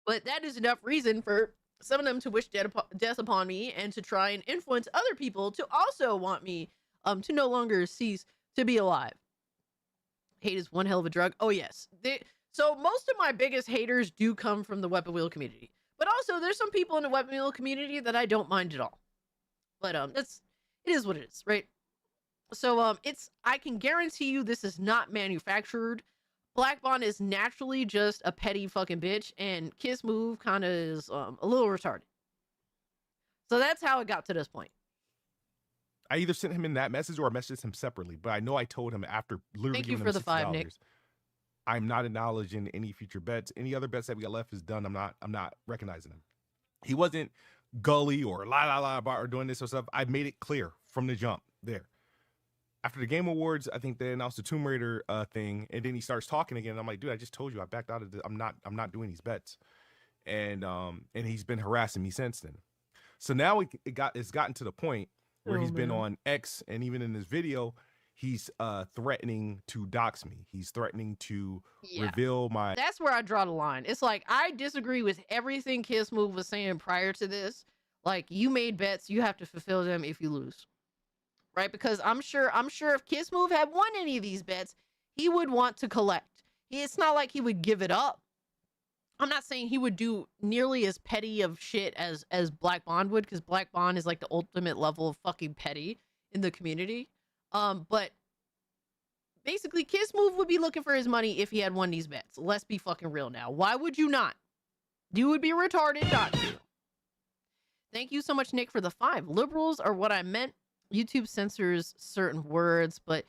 But that is enough reason for some of them to wish death upon me and to try and influence other people to also want me to no longer cease to be alive. Hate is one hell of a drug. Oh, yes. So most of my biggest haters do come from the Weapon Wheel community. But also, there's some people in the Weapon Wheel community that I don't mind at all. But it is what it is, right? So I can guarantee you this is not manufactured. Black Bond is naturally just a petty fucking bitch, and Kiss Move kind of is a little retarded. So that's how it got to this point. I either sent him in that message or I messaged him separately, but I know I told him after literally Thank you giving for him the $5, Nick. I'm not acknowledging any future bets. Any other bets that we got left is done. I'm not recognizing them. He wasn't gully or or doing this or stuff. I made it clear from the jump there. After the Game Awards, I think they announced the Tomb Raider thing, and then he starts talking again. I'm like, dude, I just told you I backed out of this. I'm not doing these bets, and he's been harassing me since then. So now it's gotten to the point where he's been on X, and even in this video, he's threatening to dox me. He's threatening to reveal my. That's where I draw the line. It's like I disagree with everything Kiss Move was saying prior to this. Like, you made bets, you have to fulfill them if you lose. Right? Because I'm sure if Kiss Move had won any of these bets, he would want to collect. It's not like he would give it up. I'm not saying he would do nearly as petty of shit as Black Bond would, because Black Bond is like the ultimate level of fucking petty in the community. But basically, Kiss Move would be looking for his money if he had won these bets. Let's be fucking real now. Why would you not? You would be retarded not to. Thank you so much, Nick, for the 5. Liberals are what I meant. YouTube censors certain words, but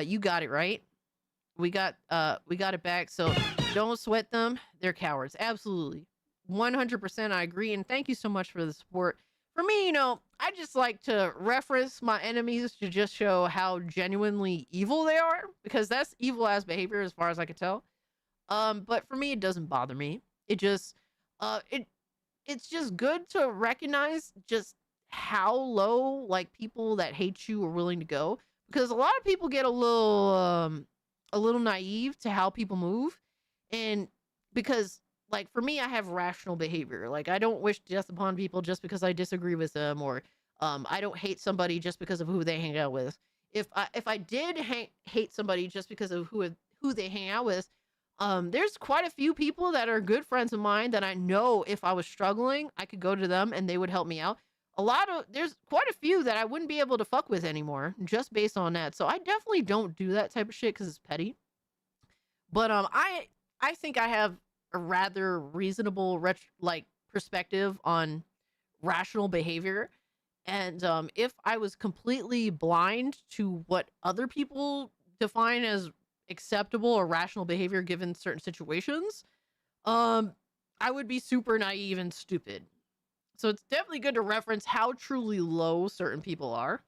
you got it right. We got it back. So don't sweat them. They're cowards. Absolutely. 100% I agree. And thank you so much for the support. For me, I just like to reference my enemies to just show how genuinely evil they are, because that's evil as behavior as far as I could tell. But for me, it doesn't bother me. It just, it's just good to recognize just how low, like, people that hate you are willing to go, because a lot of people get a little naive to how people move. And because, like, for me, I have rational behavior. Like, I don't wish death upon people just because I disagree with them, or I don't hate somebody just because of who they hang out with. If I did hate somebody just because of who they hang out with, there's quite a few people that are good friends of mine that I know if I was struggling, I could go to them and they would help me out. There's quite a few that I wouldn't be able to fuck with anymore just based on that. So I definitely don't do that type of shit because it's petty. But I think I have a rather reasonable perspective on rational behavior. And if I was completely blind to what other people define as acceptable or rational behavior given certain situations, I would be super naive and stupid. So it's definitely good to reference how truly low certain people are.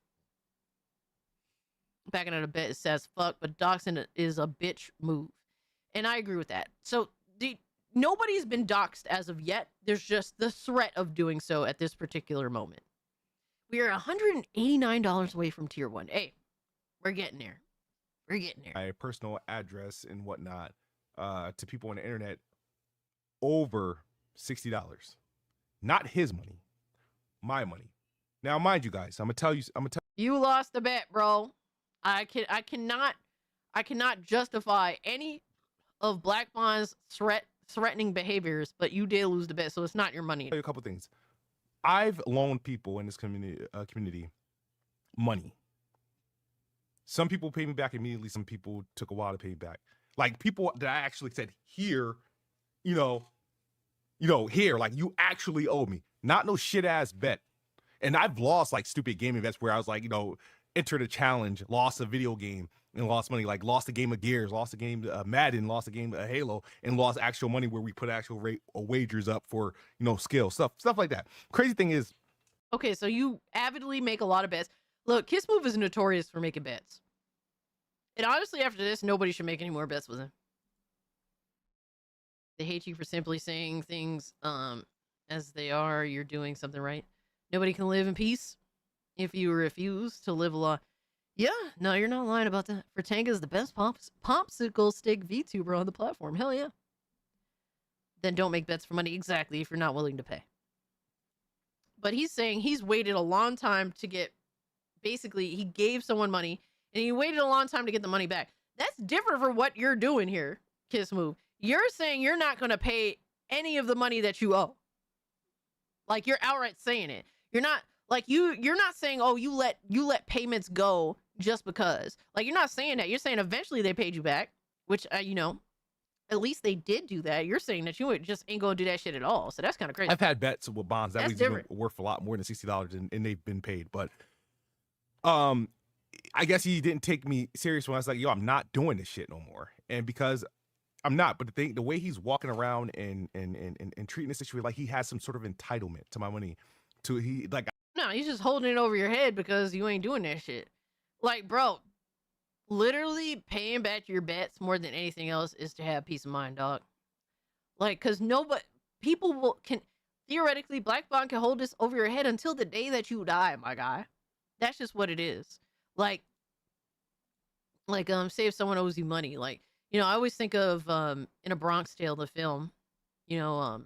Backing out a bit, it says fuck, but doxing is a bitch move. And I agree with that. So nobody's been doxed as of yet. There's just the threat of doing so at this particular moment. We are $189 away from tier 1. Hey, we're getting there. We're getting there. My personal address and whatnot to people on the internet over $60. Not his money, my money. Now, mind you guys, I'm gonna tell you. You lost the bet, bro. I cannot justify any of Black Bond's threatening behaviors, but you did lose the bet, so it's not your money. I'll tell you a couple things. I've loaned people in this community money. Some people pay me back immediately. Some people took a while to pay me back. Like, people that I actually said, here, here, like, you actually owe me. Not no shit ass bet. And I've lost like stupid gaming bets where I was like, entered a challenge, lost a video game and lost money, like lost a game of Gears, lost a game of Madden, lost a game of Halo, and lost actual money where we put actual wagers up for, skill stuff like that. Crazy thing is, okay, so you avidly make a lot of bets. Look, Kiss Move is notorious for making bets. And honestly, after this, nobody should make any more bets with him. They hate you for simply saying things as they are. You're doing something right. Nobody can live in peace if you refuse to live a law. Yeah, no, you're not lying about that. Fertanga's the best popsicle stick VTuber on the platform. Hell yeah. Then don't make bets for money. Exactly, if you're not willing to pay. But he's saying he's waited a long time to get... Basically, he gave someone money, and he waited a long time to get the money back. That's different from what you're doing here, Kiss Move. You're saying you're not going to pay any of the money that you owe. Like, you're outright saying it. You're not... Like, you're not saying, oh, you let payments go just because. Like, you're not saying that. You're saying eventually they paid you back, which, you know, at least they did do that. You're saying that you just ain't gonna do that shit at all. So that's kind of crazy. I've had bets with bonds that That's was even different. worth a lot more than $60, and they've been paid. But I guess he didn't take me serious when I was like, yo, I'm not doing this shit no more. And because I'm not, but the way he's walking around and treating the situation like he has some sort of entitlement to my money, No, he's just holding it over your head because you ain't doing that shit. Like, bro, literally paying back your bets more than anything else is to have peace of mind, dog. Like, because people can theoretically, Black Bond can hold this over your head until the day that you die, my guy. That's just what it is. Like, say if someone owes you money, like, you know, I always think of in A Bronx Tale, the film, you know,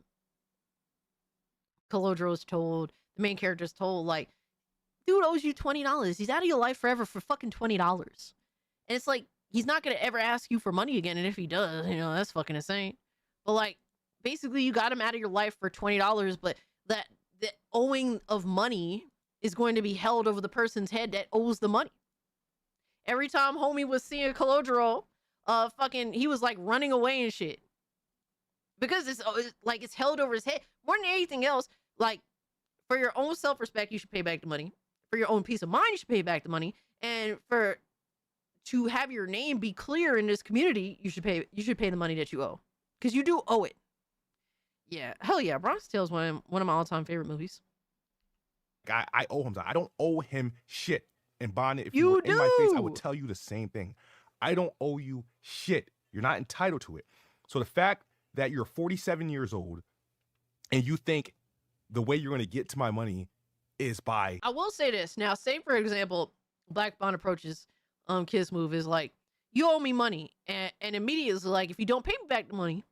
Calodro's told, the main character's told, like, dude owes you $20. He's out of your life forever for fucking $20. And it's like, he's not going to ever ask you for money again. And if he does, you know, that's fucking insane. But like, basically you got him out of your life for $20, but the owing of money is going to be held over the person's head that owes the money. Every time homie was seeing Calodro, he was like running away and shit. Because it's like, it's held over his head. More than anything else, like, for your own self-respect, you should pay back the money. For your own peace of mind, you should pay back the money. And to have your name be clear in this community, you should pay the money that you owe. Because you do owe it. Yeah, hell yeah. Bronx Tale is one of my all-time favorite movies. I owe him that. I don't owe him shit. And Bond, if you were in my face, I would tell you the same thing. I don't owe you shit. You're not entitled to it. So the fact that you're 47 years old and you think the way you're going to get to my money is by... I will say this. Now, say, for example, Black Bond approaches Kiss Move is like, you owe me money. And immediately it's like, if you don't pay me back the money,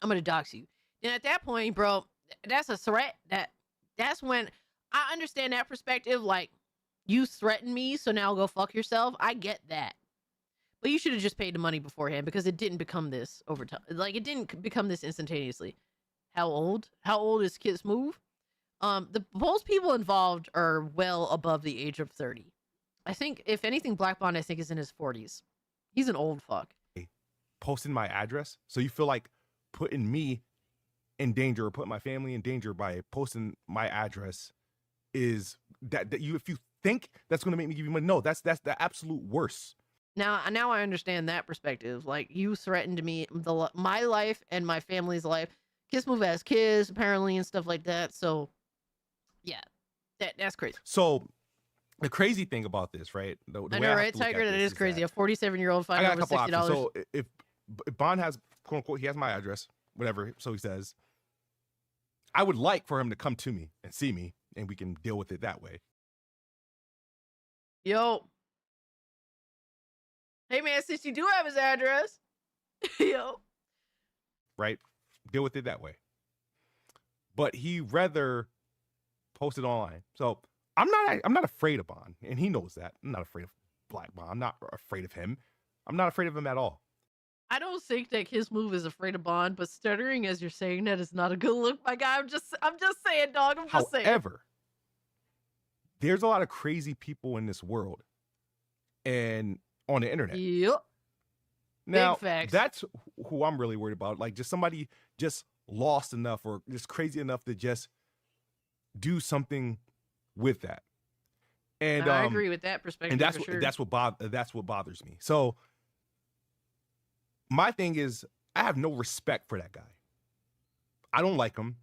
I'm going to dox you. And at that point, bro, that's a threat. That's when I understand that perspective. Like, you threatened me, so now go fuck yourself. I get that. But you should have just paid the money beforehand because it didn't become this over time. Like, it didn't become this instantaneously. How old? How old is Kiss Move? Most people involved are well above the age of 30. I think, if anything, Black Bond, I think, is in his 40s. He's an old fuck. Posting my address, so you feel like putting me in danger or putting my family in danger by posting my address is that you, if you think that's going to make me give you money, no, that's the absolute worst. Now I understand that perspective. Like, you threatened me, my life and my family's life. Kiss Move has kids apparently and stuff like that. So yeah, that's crazy. So the crazy thing about this, right? I know, right, Tiger? That is crazy. A 47-year-old fighting over $60. So if Bond has, quote unquote, he has my address, whatever, so he says, I would like for him to come to me and see me, and we can deal with it that way. Yo. Hey, man, since you do have his address, yo. Right? Deal with it that way. But he rather post it online. So I'm not afraid of Bond, and he knows that. I'm not afraid of Black Bond. I'm not afraid of him. I'm not afraid of him at all. I don't think that Kiss Move is afraid of Bond, but stuttering as you're saying that is not a good look, my guy. I'm just saying, dog. I'm just saying. However, there's a lot of crazy people in this world and on the internet. Yep. Now, big facts. That's who I'm really worried about. Like, just somebody just lost enough or just crazy enough to just do something with that. And I agree with that perspective. And that's for sure. that's what bothers me. So my thing is, I have no respect for that guy. I don't like him.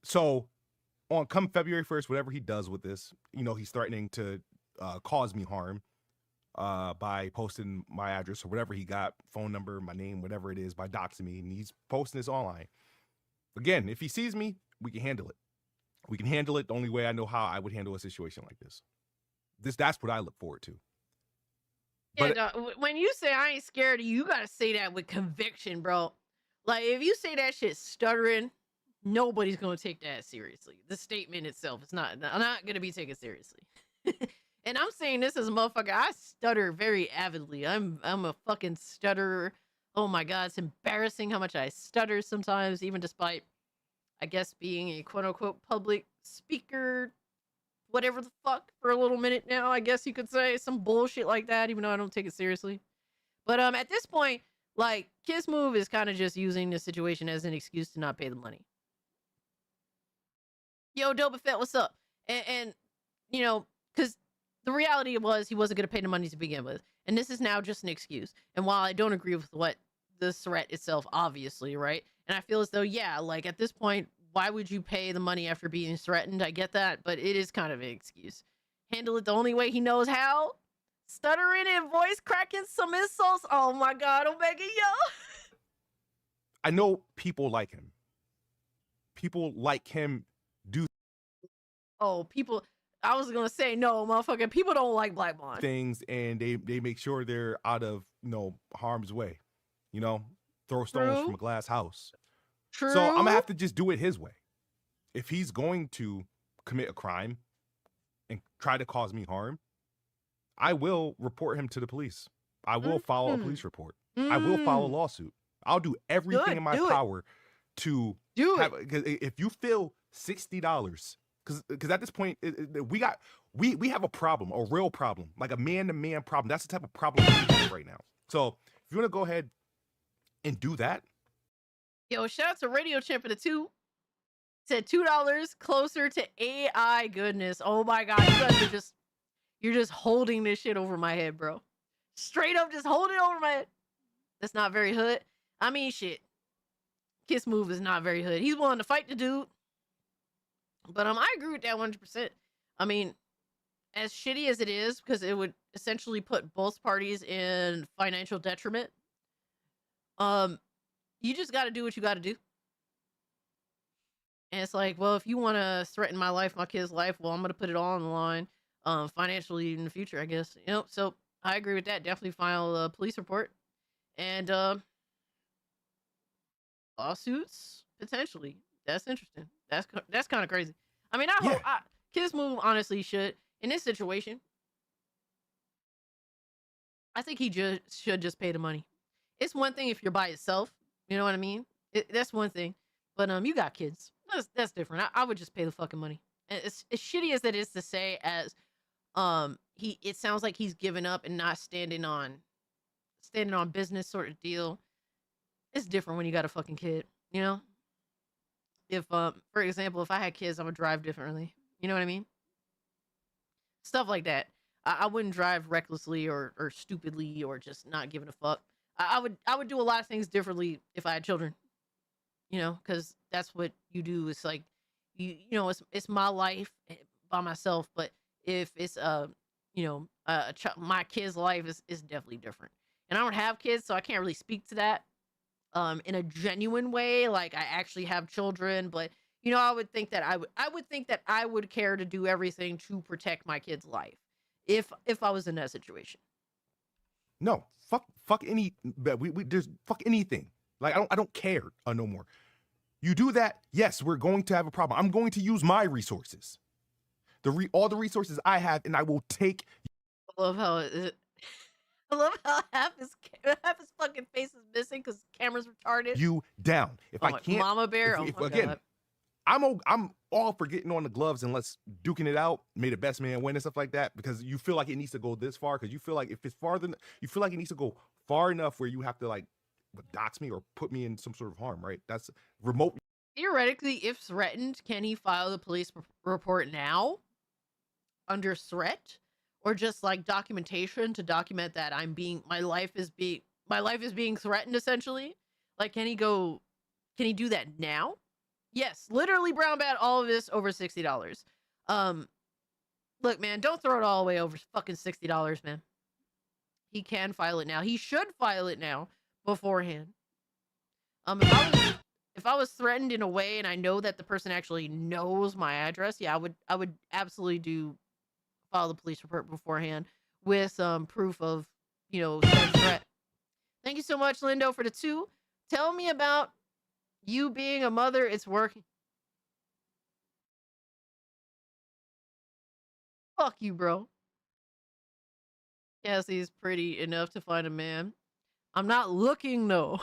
So come February 1st, whatever he does with this, you know, he's threatening to cause me harm by posting my address or whatever he got, phone number, my name, whatever it is, by doxing me, and he's posting this online. Again, if he sees me, we can handle it. We can handle it the only way I know how I would handle a situation like this. That's what I look forward to. Yeah, no, when you say I ain't scared of you, you gotta say that with conviction, bro. Like, if you say that shit stuttering, nobody's gonna take that seriously. The statement itself is not gonna be taken seriously. And I'm saying this as a motherfucker. I stutter very avidly. I'm a fucking stutterer. Oh my god, it's embarrassing how much I stutter sometimes, even despite, I guess, being a quote unquote public speaker whatever the fuck for a little minute now, I guess you could say. Some bullshit like that, even though I don't take it seriously. But at this point, like, Kiss Move is kind of just using the situation as an excuse to not pay the money. Yo, Doba Fett, what's up? And you know, because the reality was he wasn't going to pay the money to begin with. And this is now just an excuse. And while I don't agree with what the threat itself, obviously, right? And I feel as though, yeah, like at this point, why would you pay the money after being threatened? I get that, but it is kind of an excuse. Handle it the only way he knows how. Stuttering and voice cracking some insults. Oh my God, Omega, yo. I know people like him. People like him do Oh, people. I was going to say, no, motherfucker. People don't like Black Bond. things, and they make sure they're out of, harm's way. Throw stones True. from a glass house. True. So I'm going to have to just do it his way. If he's going to commit a crime and try to cause me harm, I will report him to the police. I will file a police report. I will file a lawsuit. I'll do everything in my power to do have, because if you feel $60, because at this point we have a problem, a real problem, like a man-to-man problem. That's the type of problem we have right now. So if you want to go ahead and do that. Yo, shout out to Radio Champ for the 2. Said $2 closer to AI goodness. Oh my God, you guys are you're just holding this shit over my head, bro. Straight up just holding it over my head. That's not very hood. I mean, shit. Kiss Move is not very hood. He's willing to fight the dude. But I agree with that 100%. I mean, as shitty as it is, because it would essentially put both parties in financial detriment, you just got to do what you got to do. And it's like, well, if you want to threaten my life, my kid's life, well, I'm going to put it all on the line financially in the future, I guess. So I agree with that. Definitely file a police report. And lawsuits, potentially. That's interesting. That's kind of crazy. I mean, I hope Kiss Move honestly should, in this situation, I think he should just pay the money. It's one thing if you're by yourself, you know what I mean? That's one thing. But you got kids. That's different. I would just pay the fucking money. And as shitty as it is to say, as it sounds like he's given up and not standing on business sort of deal. It's different when you got a fucking kid, If, for example, if I had kids, I would drive differently. You know what I mean? Stuff like that. I wouldn't drive recklessly or stupidly or just not giving a fuck. I would do a lot of things differently if I had children. Because that's what you do. It's like, it's my life by myself. But if it's my kid's life is definitely different. And I don't have kids, so I can't really speak to that in a genuine way. Like, I actually have children, but I would think that I would care to do everything to protect my kid's life if I was in that situation. No, fuck any. There's fuck anything. Like, I don't care no more. You do that, yes, we're going to have a problem. I'm going to use my resources, all the resources I have, and I will take. I love how half his fucking face is missing because the camera's retarded. You down. If I can't, Mama Bear. God. I'm all for getting on the gloves and let's duking it out. May the best man win and stuff like that, because you feel like it needs to go this far. Because you feel like if it's farther, you feel like it needs to go far enough where you have to like dox me or put me in some sort of harm, right? That's remote. Theoretically, if threatened, can he file the police report now under threat, or just like documentation to document that my life is being threatened, essentially? Like, can he do that now? Yes, literally brown bat all of this over $60. Look, man, don't throw it all away over fucking $60, man. He can file it now. He should file it now beforehand. If I was threatened in a way and I know that the person actually knows my address, yeah, I would absolutely file the police report beforehand with proof of, said threat. Thank you so much, Lindo, for the 2. Tell me about you being a mother. It's working. Fuck you, bro. Cassie is pretty enough to find a man. I'm not looking, though.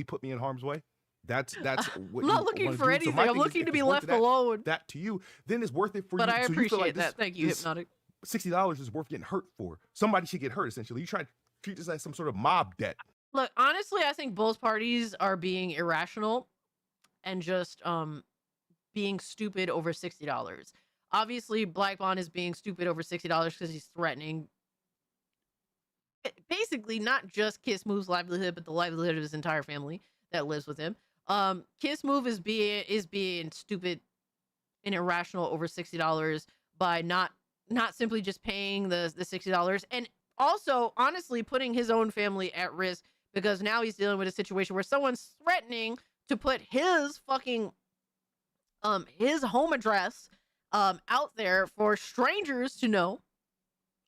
Put me in harm's way. That's what I'm not you looking wanna for do. So anything. my I'm thing is, looking if to be it's worth left that, alone. That to you, then it's worth it for But you. I So you feel appreciate like that. Thank you, Hypnotic. $60 is worth getting hurt for. Somebody should get hurt, essentially. You try to treat this as some sort of mob debt. Look, honestly, I think both parties are being irrational and just being stupid over $60. Obviously, Black Bond is being stupid over $60 because he's threatening basically not just Kiss Move's livelihood, but the livelihood of his entire family that lives with him. Kiss Move is being stupid and irrational over $60 by not simply just paying the $60 and also honestly putting his own family at risk, because now he's dealing with a situation where someone's threatening to put his fucking his home address out there for strangers to know,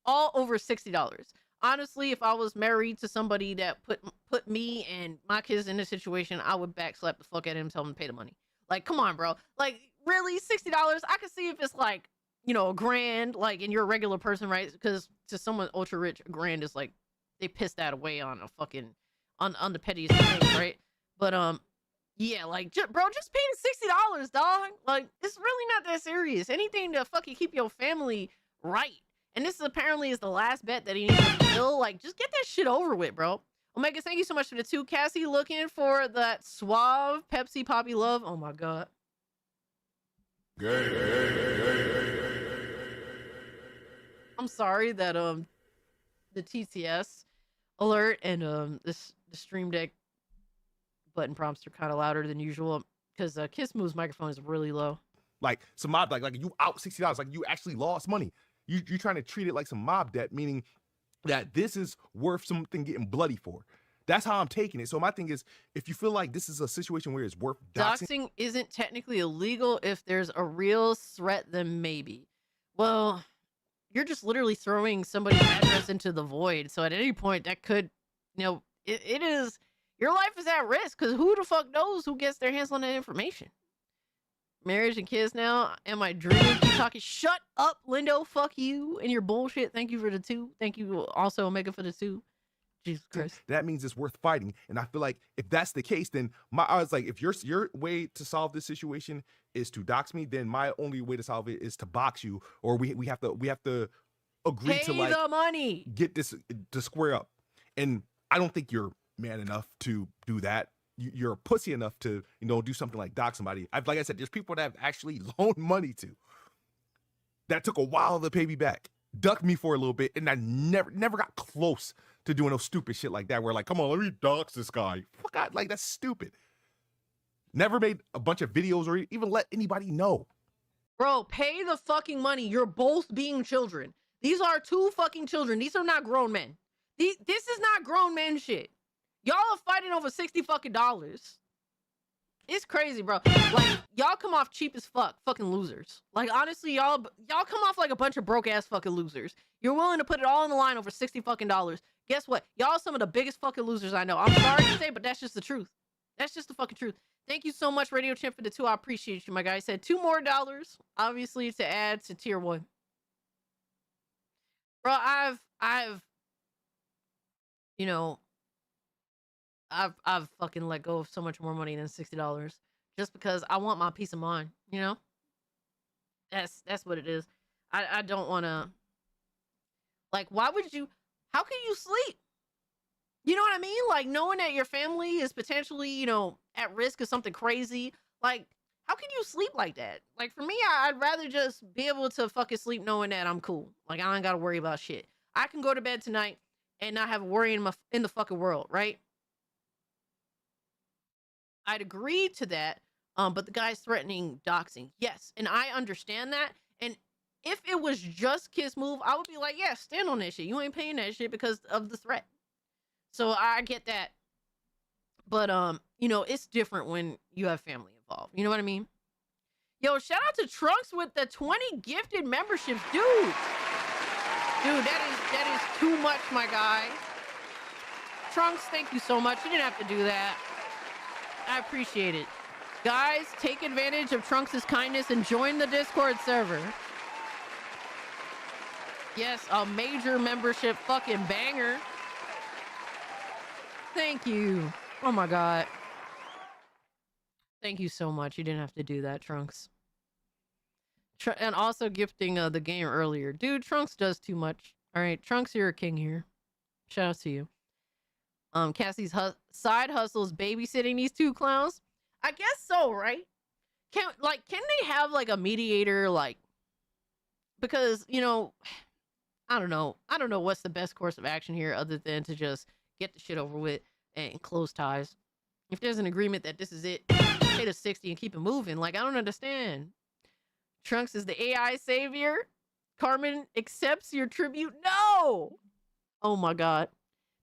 all over $60. Honestly, if I was married to somebody that put me and my kids in this situation, I would backslap the fuck at him, tell him to pay the money. Like, come on, bro. Like, really, $60? I could see if it's like, you know, $1,000, like, and you're a regular person, right? Because to someone ultra rich, $1,000 is like, they piss that away on a fucking, on the pettiest things, right? But, yeah, like, bro, just pay the $60, dog. Like, it's really not that serious. Anything to fucking keep your family right. And this apparently is the last bet that he needs to fill. Like, just get that shit over with, bro. Omega, thank you so much for the 2. Cassie looking for that suave Pepsi Poppy love. Oh my god. I'm sorry that the TTS alert and the Stream Deck button prompts are kind of louder than usual because Kiss Move's microphone is really low. Like some mob, like you out $60, like you actually lost money. You're trying to treat it like some mob debt, meaning that this is worth something getting bloody for. That's how I'm taking it. So my thing is, if you feel like this is a situation where it's worth doxing isn't technically illegal if there's a real threat, then maybe. Well, you're just literally throwing somebody's address into the void. So at any point that could, you know, it is, your life is at risk because who the fuck knows who gets their hands on that information. Marriage and kids now. Am I dreaming? Keep talking. Shut up, Lindo. Fuck you and your bullshit. Thank you for the 2. Thank you also, Omega, for the 2. Jesus Christ. That means it's worth fighting. And I feel like if that's the case, then I was like, if your way to solve this situation is to dox me, then my only way to solve it is to box you, or we have to agree Pay to like the money. Get this to square up. And I don't think you're man enough to do that. You're a pussy enough to, you know, do something like dox somebody. Like I said, there's people that I've actually loaned money to that took a while to pay me back, ducked me for a little bit, and I never got close to doing no stupid shit like that where like, come on, let me dox this guy. Fuck out, like that's stupid. Never made a bunch of videos or even let anybody know. Bro, pay the fucking money. You're both being children. These are 2 fucking children. These are not grown men. This is not grown men shit. Y'all are fighting over $60 fucking dollars. It's crazy, bro. Like, y'all come off cheap as fucking losers. Like, honestly, y'all come off like a bunch of broke ass fucking losers. You're willing to put it all on the line over $60 fucking dollars. Guess what? Y'all some of the biggest fucking losers I know. I'm sorry to say, but that's just the truth. That's just the fucking truth. Thank you so much, Radio Champ, for the 2. I appreciate you, my guy. I said $2 more, obviously, to add to tier 1. Bro, I've, you know, I've fucking let go of so much more money than $60 just because I want my peace of mind, you know? That's what it is. I don't want to, like, how can you sleep? You know what I mean? Like, knowing that your family is potentially, you know, at risk of something crazy. Like, how can you sleep like that? Like, for me, I'd rather just be able to fucking sleep knowing that I'm cool. Like, I ain't got to worry about shit. I can go to bed tonight and not have a worry in the fucking world, right? I'd agree to that, but the guy's threatening doxing. Yes, and I understand that. And if it was just Kiss Move, I would be like, yeah, stand on that shit. You ain't paying that shit because of the threat. So I get that. But, you know, it's different when you have family involved. You know what I mean? Yo, shout out to Trunks with the 20 gifted memberships. Dude, that is too much, my guy. Trunks, thank you so much. You didn't have to do that. I appreciate it. Guys, take advantage of Trunks' kindness and join the Discord server. Yes, a major membership fucking banger. Thank you. Oh my God. Thank you so much. You didn't have to do that, Trunks. And also gifting the game earlier. Dude, Trunks does too much. All right, Trunks, you're a king here. Shout out to you. Cassie's side hustles babysitting these two clowns. I guess so, right? Can they have like a mediator, like, because, you know, I don't know what's the best course of action here other than to just get the shit over with and close ties. If there's an agreement that this is it, pay to 60 and keep it moving. Like, I don't understand. Trunks is the AI savior. Carmen accepts your tribute. No! Oh my god.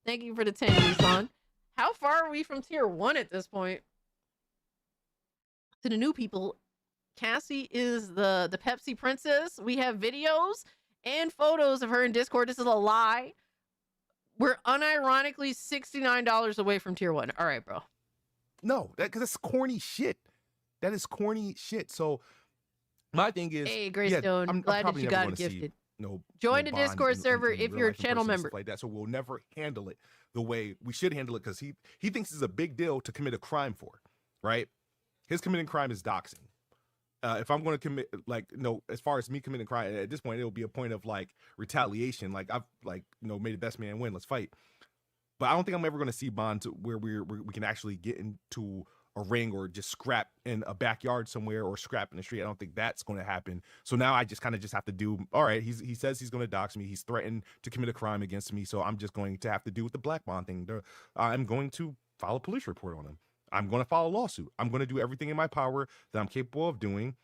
Thank you for the 10, Nissan. How far are we from tier 1 at this point? To the new people, Cassie is the Pepsi princess. We have videos and photos of her in Discord. This is a lie. We're unironically $69 away from tier 1. All right, bro. No, because that's corny shit. That is corny shit. So my thing is, hey, Greystone, I'm glad that you got gifted. Join the Discord server if you're a channel member. Like that, so we'll never handle it the way we should handle it, because he thinks it's a big deal to commit a crime for, right? His committing crime is doxing. If I'm going to commit, like, as far as me committing crime, at this point, it'll be a point of like retaliation. Like I've made the best man win. Let's fight. But I don't think I'm ever going to see Bond to where we can actually get into a ring or just scrap in a backyard somewhere or scrap in the street. I don't think that's going to happen. So now I just kind of have to do, all right, he says he's going to dox me. He's threatened to commit a crime against me. So I'm just going to have to do with the Black Bond thing. I'm going to file a police report on him. I'm going to file a lawsuit. I'm going to do everything in my power that I'm capable of doing.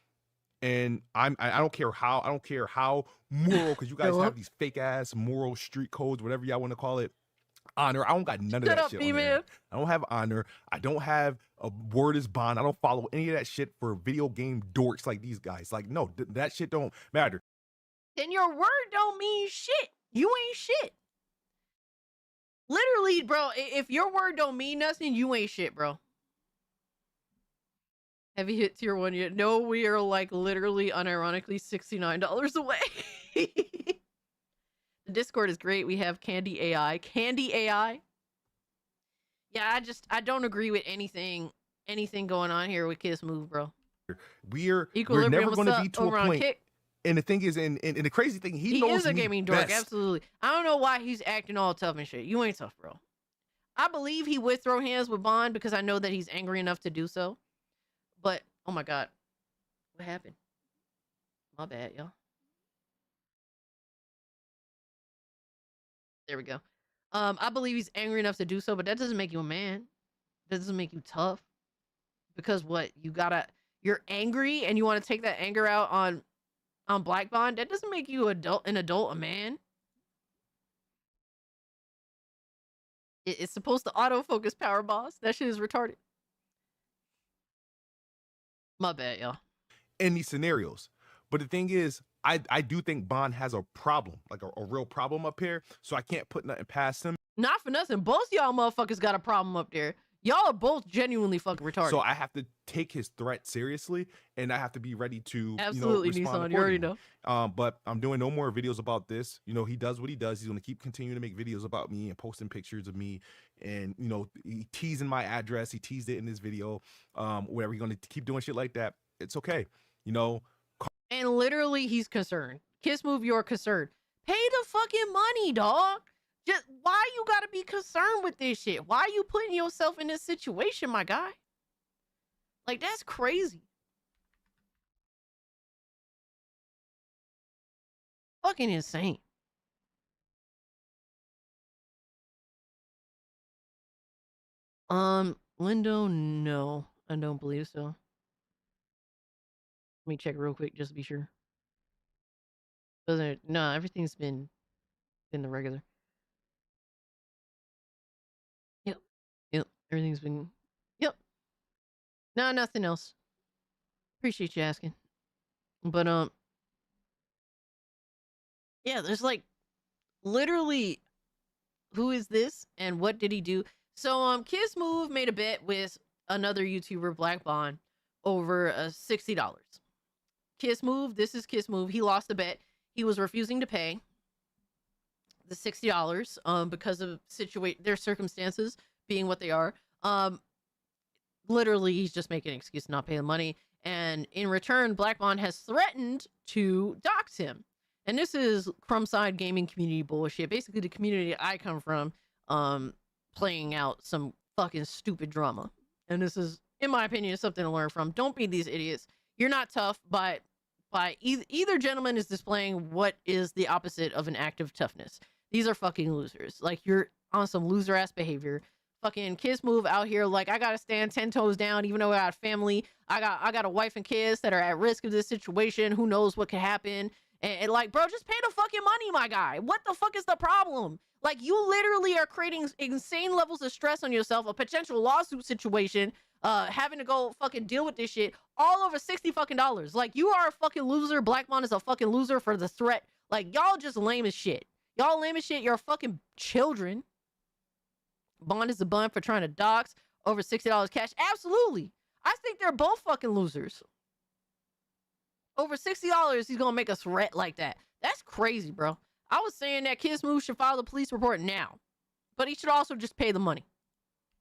And I don't care how moral, because you guys have these fake ass moral street codes, whatever y'all want to call it. Honor. I don't got none of that shit on there. I don't have honor. I don't have a word is bond. I don't follow any of that shit for video game dorks like these guys. Like, no, that shit don't matter. Then your word don't mean shit. You ain't shit. Literally, bro, if your word don't mean nothing, you ain't shit, bro. Have you hit tier 1 yet? No, we are like literally unironically $69 away. The Discord is great. We have Candy AI. Candy AI? Yeah, I don't agree with anything going on here with Kiss Move, bro. We're never going to be to a point. And the thing is, and the crazy thing, he knows is a gaming dork, absolutely. I don't know why he's acting all tough and shit. You ain't tough, bro. I believe he would throw hands with Bond because I know that he's angry enough to do so. But, oh my god. What happened? My bad, y'all. There we go. I believe he's angry enough to do so, but that doesn't make you a man. That doesn't make you tough. Because what? You're angry and you want to take that anger out on Black Bond? That doesn't make you an adult, a man. It's supposed to autofocus, Power Boss. That shit is retarded. My bad, y'all. In these scenarios. But the thing is, I do think Bond has a problem, like a real problem up here. So I can't put nothing past him. Not for nothing. Both y'all motherfuckers got a problem up there. Y'all are both genuinely fucking retarded. So I have to take his threat seriously, and I have to be ready to absolutely, respond Nissan. You already know. But I'm doing no more videos about this. He does what he does. He's going to keep continuing to make videos about me and posting pictures of me, and he teasing my address. He teased it in this video. Whatever, he's going to keep doing shit like that. It's okay. And literally, he's concerned. Kiss Move, you're concerned. Pay the fucking money, dog. Just why you gotta be concerned with this shit? Why are you putting yourself in this situation, my guy? Like, that's crazy. Fucking insane. Lindo, no, I don't believe so. Let me check real quick just to be sure. No, everything's been the regular. Yep, everything's been, yep. No, nothing else. Appreciate you asking. But, yeah, there's like, literally, who is this and what did he do? So, Kiss Move made a bet with another YouTuber, Black Bond, over $60. Kiss Move, this is Kiss Move. He lost the bet. He was refusing to pay the $60 because of their circumstances being what they are. literally, he's just making an excuse to not pay the money. And in return, Black Bond has threatened to dox him. And this is Crumbside gaming community bullshit. Basically, the community I come from, playing out some fucking stupid drama. And this is, in my opinion, something to learn from. Don't be these idiots. You're not tough, but either gentleman is displaying what is the opposite of an act of toughness. These are fucking losers. Like, you're on some loser ass behavior. Fucking Kiss Move out here, like, I gotta stand 10 toes down, even though I got a family. I got a wife and kids that are at risk of this situation. Who knows what could happen? And like, bro, just pay the fucking money, my guy. What the fuck is the problem? Like, you literally are creating insane levels of stress on yourself, a potential lawsuit situation, having to go fucking deal with this shit, all over $60 fucking dollars. Like, you are a fucking loser. Black Bond is a fucking loser for the threat. Like, y'all just lame as shit. Y'all lame as shit. You're fucking children. Bond is a bun for trying to dox over $60 cash. Absolutely. I think they're both fucking losers. Over $60, he's gonna make a threat like that. That's crazy, bro. I was saying that Kiss Move should file the police report now, but he should also just pay the money.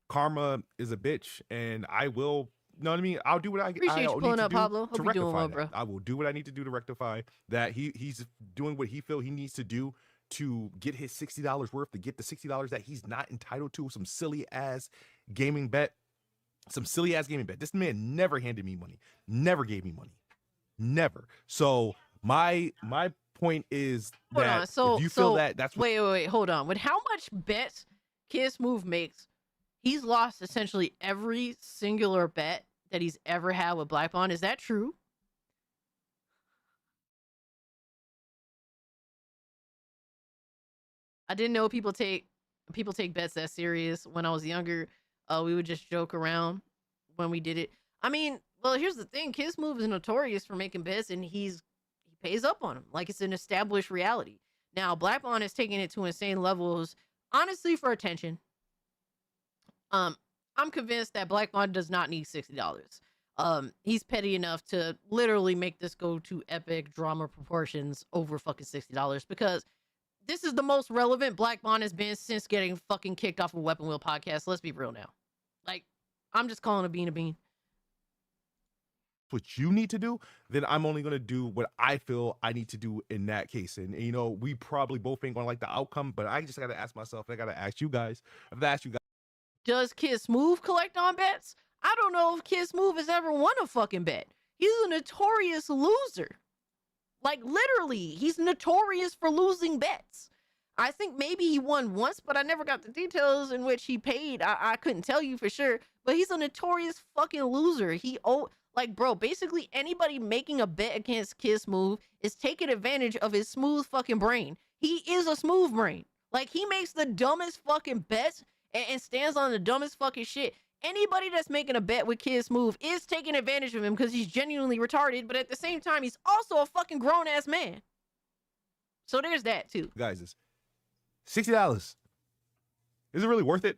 Karma is a bitch, and I will. You know what I mean? I'll do what I appreciate you pulling up, Pablo. Hope you're doing well, bro. I will do what I need to do to rectify that. He's doing what he feels he needs to do to get his $60 worth, to get the $60 that he's not entitled to. Some silly ass gaming bet. This man never handed me money. Never gave me money. Never. So my point is that if you feel that that's what, wait, hold on. With how much bets Kiss Move makes, he's lost essentially every singular bet that he's ever had with Black Bond. Is that true? I didn't know people take bets that serious. When I was younger, we would just joke around when we did it. I mean, well, here's the thing. Kiss Move is notorious for making bets, and he pays up on them. Like, it's an established reality. Now, Black Bond is taking it to insane levels, honestly, for attention. I'm convinced that Black Bond does not need $60. He's petty enough to literally make this go to epic drama proportions over fucking $60, because this is the most relevant Black Bond has been since getting fucking kicked off of Weapon Wheel podcast. Let's be real now. Like, I'm just calling a bean a bean. what you need to do, then I'm only going to do what I feel I need to do in that case. And, you know, we probably both ain't going to like the outcome, but I just got to ask myself, I got to ask you guys. I have to ask you guys. Does Kiss Move collect on bets? I don't know if Kiss Move has ever won a fucking bet. He's a notorious loser. Like, literally, he's notorious for losing bets. I think maybe he won once, but I never got the details in which he paid. I couldn't tell you for sure, but he's a notorious fucking loser. Like, bro, basically anybody making a bet against Kiss Move is taking advantage of his smooth fucking brain. He is a smooth brain. Like, he makes the dumbest fucking bets and stands on the dumbest fucking shit. Anybody that's making a bet with Kiss Move is taking advantage of him because he's genuinely retarded, but at the same time, he's also a fucking grown-ass man. So there's that, too. Guys, it's $60. Is it really worth it?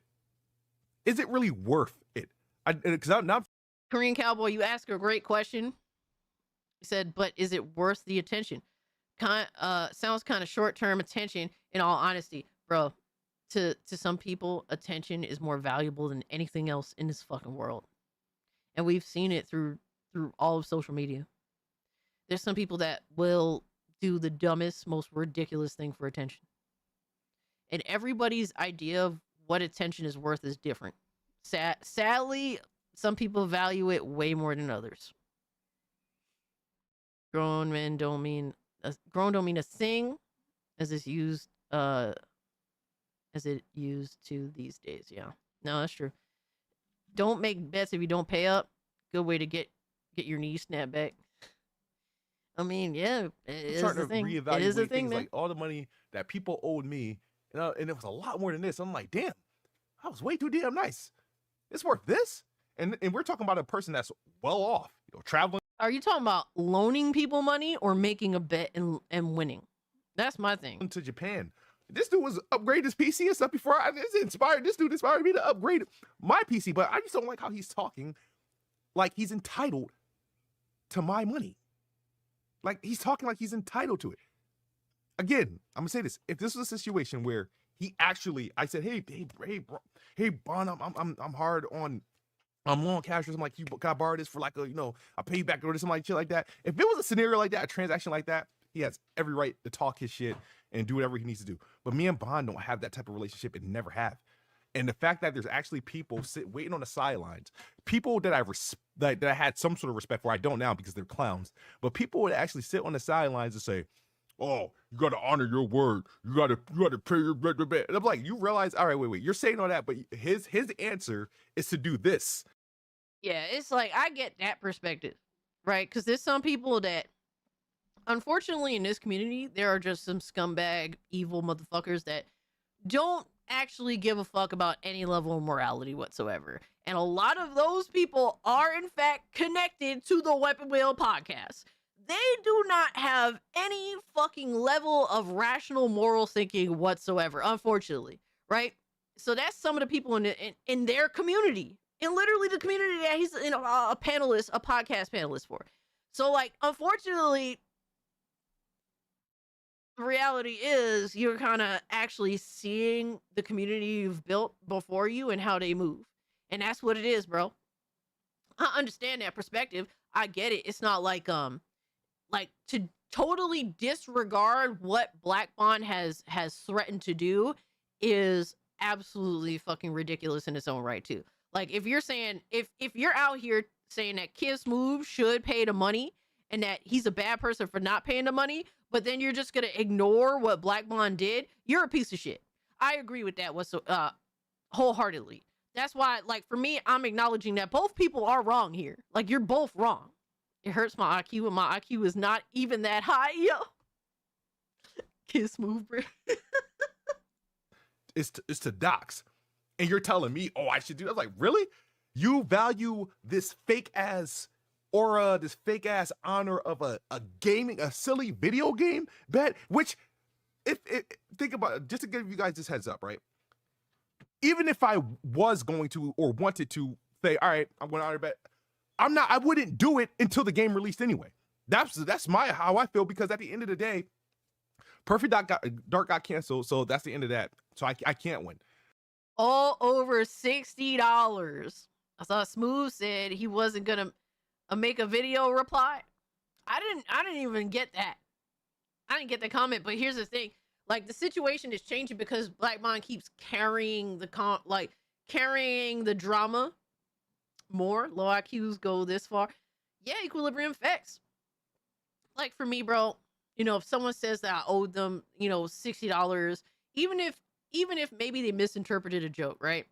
Is it really worth it? Korean Cowboy, you asked a great question. He said, but is it worth the attention? Sounds kind of short-term attention, in all honesty. Bro, to some people, attention is more valuable than anything else in this fucking world. And we've seen it through all of social media. There's some people that will do the dumbest, most ridiculous thing for attention. And everybody's idea of what attention is worth is different. Sadly, some people value it way more than others. Grown don't mean a thing as it used to these days. Yeah, no, that's true. Don't make bets if you don't pay up. Good way to get your knees snapped back. I mean, yeah, it is a thing. It is a thing, man. Like all the money that people owed me, and it was a lot more than this. I'm like, damn, I was way too damn nice. It's worth this. And we're talking about a person that's well off, traveling. Are you talking about loaning people money or making a bet and winning? That's my thing. To Japan. This dude was upgrading his PC and stuff before. This dude inspired me to upgrade my PC, but I just don't like how he's talking like he's entitled to my money. Like, he's talking like he's entitled to it. Again, I'm gonna say this. If this was a situation where he actually, I said, hey, bro, I'm hard on I'm on cash or something like, you can I borrow this for like a, a payback or something like shit like that. If it was a scenario like that, a transaction like that, he has every right to talk his shit and do whatever he needs to do. But me and Bond don't have that type of relationship and never have. And the fact that there's actually people waiting on the sidelines, people that that I had some sort of respect for, I don't now because they're clowns, but people would actually sit on the sidelines and say, oh, you got to honor your word. You got to pay your blah, blah, blah. And I'm like, you realize, all right, wait, you're saying all that, but his answer is to do this. Yeah, it's like, I get that perspective, right? Because there's some people that, unfortunately, in this community, there are just some scumbag, evil motherfuckers that don't actually give a fuck about any level of morality whatsoever. And a lot of those people are, in fact, connected to the Weapon Wheel podcast. They do not have any fucking level of rational moral thinking whatsoever, unfortunately, right? So that's some of the people in their community, in literally the community that he's a podcast panelist for. So, like, unfortunately, the reality is you're kind of actually seeing the community you've built before you and how they move. And that's what it is, bro. I understand that perspective. I get it. It's not like to totally disregard what Black Bond has threatened to do is absolutely fucking ridiculous in its own right too. Like, if you're saying, if you're out here saying that Kid Smooth should pay the money and that he's a bad person for not paying the money, but then you're just gonna ignore what Black Bond did, you're a piece of shit. I agree with that wholeheartedly. That's why, like, for me, I'm acknowledging that both people are wrong here. Like, you're both wrong. It hurts my IQ, and my IQ is not even that high, yo. Kid Smooth, bro. It's to dox. And you're telling me, oh, I should do that. I was like, really? You value this fake ass aura, this fake ass honor of a silly video game bet, which think about it, just to give you guys this heads up, right? Even if I was going to or wanted to say, all right, I'm going to honor bet, I wouldn't do it until the game released anyway. That's how I feel, because at the end of the day, Perfect Dark got canceled, so that's the end of that. So I can't win. All over $60. I saw Smooth said he wasn't gonna make a video reply. I didn't even get that. I didn't get the comment, but here's the thing. Like, the situation is changing because Black Bond keeps carrying the drama more. Low IQs go this far. Yeah, equilibrium effects. Like, for me, bro, if someone says that I owed them, $60, even if maybe they misinterpreted a joke, right?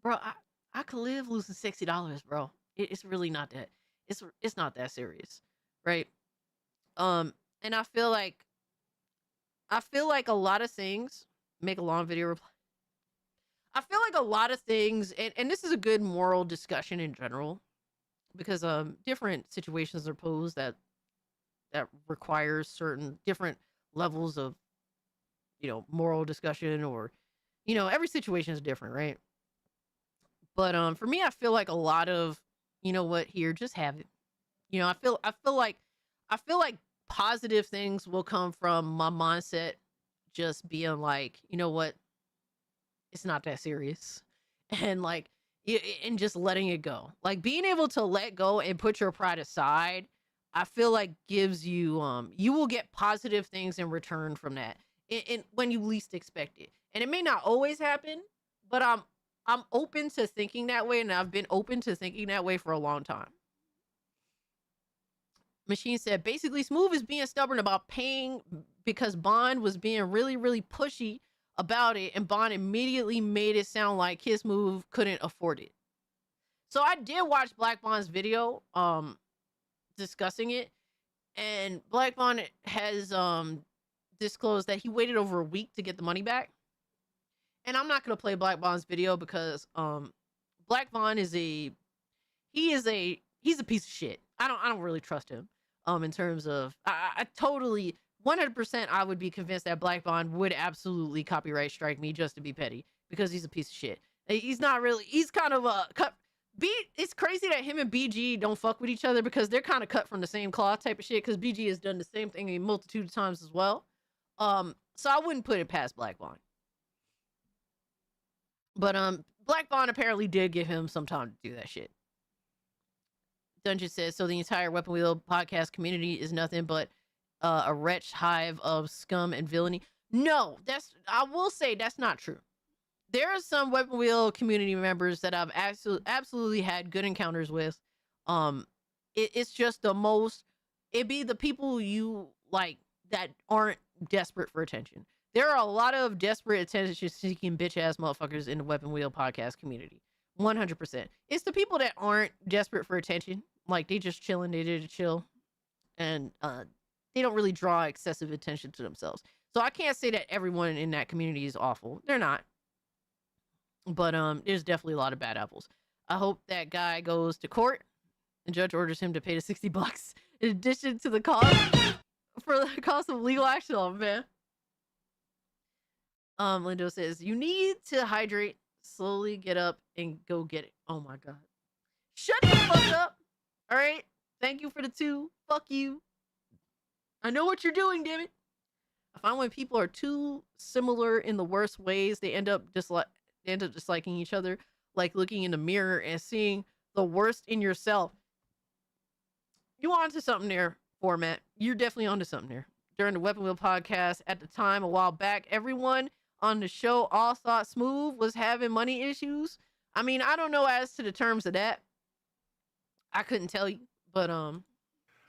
Bro, I could live losing $60, bro. It's really not that. It's not that serious, right? And I feel like a lot of things make a long video reply. I feel like a lot of things, and this is a good moral discussion in general, because different situations are posed that requires certain different levels of moral discussion, or every situation is different, right? But for me, I feel like a lot of here, just have it. I feel like positive things will come from my mindset just being like, it's not that serious, and and just letting it go. Like, being able to let go and put your pride aside, I feel like gives you you will get positive things in return from that, and when you least expect it. And it may not always happen, but I'm open to thinking that way, and I've been open to thinking that way for a long time. Machine said, basically, Smooth is being stubborn about paying because Bond was being really, really pushy about it, and Bond immediately made it sound like his Smooth couldn't afford it. So I did watch Black Bond's video discussing it, and Black Bond has disclosed that he waited over a week to get the money back. And I'm not going to play Black Bond's video because Black Bond is he's a piece of shit. I don't really trust him in terms of I totally 100% I would be convinced that Black Bond would absolutely copyright strike me just to be petty, because he's a piece of shit. He's not really, he's kind of a cut. It's crazy that him and BG don't fuck with each other, because they're kind of cut from the same cloth type of shit, because BG has done the same thing a multitude of times as well. So I wouldn't put it past Black Bond. But Black Bond apparently did give him some time to do that shit. Dungeon says, so the entire Weapon Wheel podcast community is nothing but a wretched hive of scum and villainy. No, I will say that's not true. There are some Weapon Wheel community members that I've absolutely had good encounters with. It's just it'd be the people you like that aren't desperate for attention. There are a lot of desperate attention-seeking bitch-ass motherfuckers in the Weapon Wheel podcast community. 100%. It's the people that aren't desperate for attention. Like, they just chilling, they did chill. And they don't really draw excessive attention to themselves. So I can't say that everyone in that community is awful. They're not. But there's definitely a lot of bad apples. I hope that guy goes to court and judge orders him to pay the $60 in addition to the cost for the cost of legal action. Oh, man. Lindo says, you need to hydrate, slowly get up, and go get it. Oh, my God. Shut the fuck up. All right? Thank you for the 2. Fuck you. I know what you're doing, damn it. I find when people are too similar in the worst ways, they end up disliking each other, like looking in the mirror and seeing the worst in yourself. You onto something there, Format. You're definitely onto something there. During the Weapon Wheel podcast at the time, a while back, everyone on the show all thought Smooth was having money issues. I mean, I don't know as to the terms of that. I couldn't tell you, but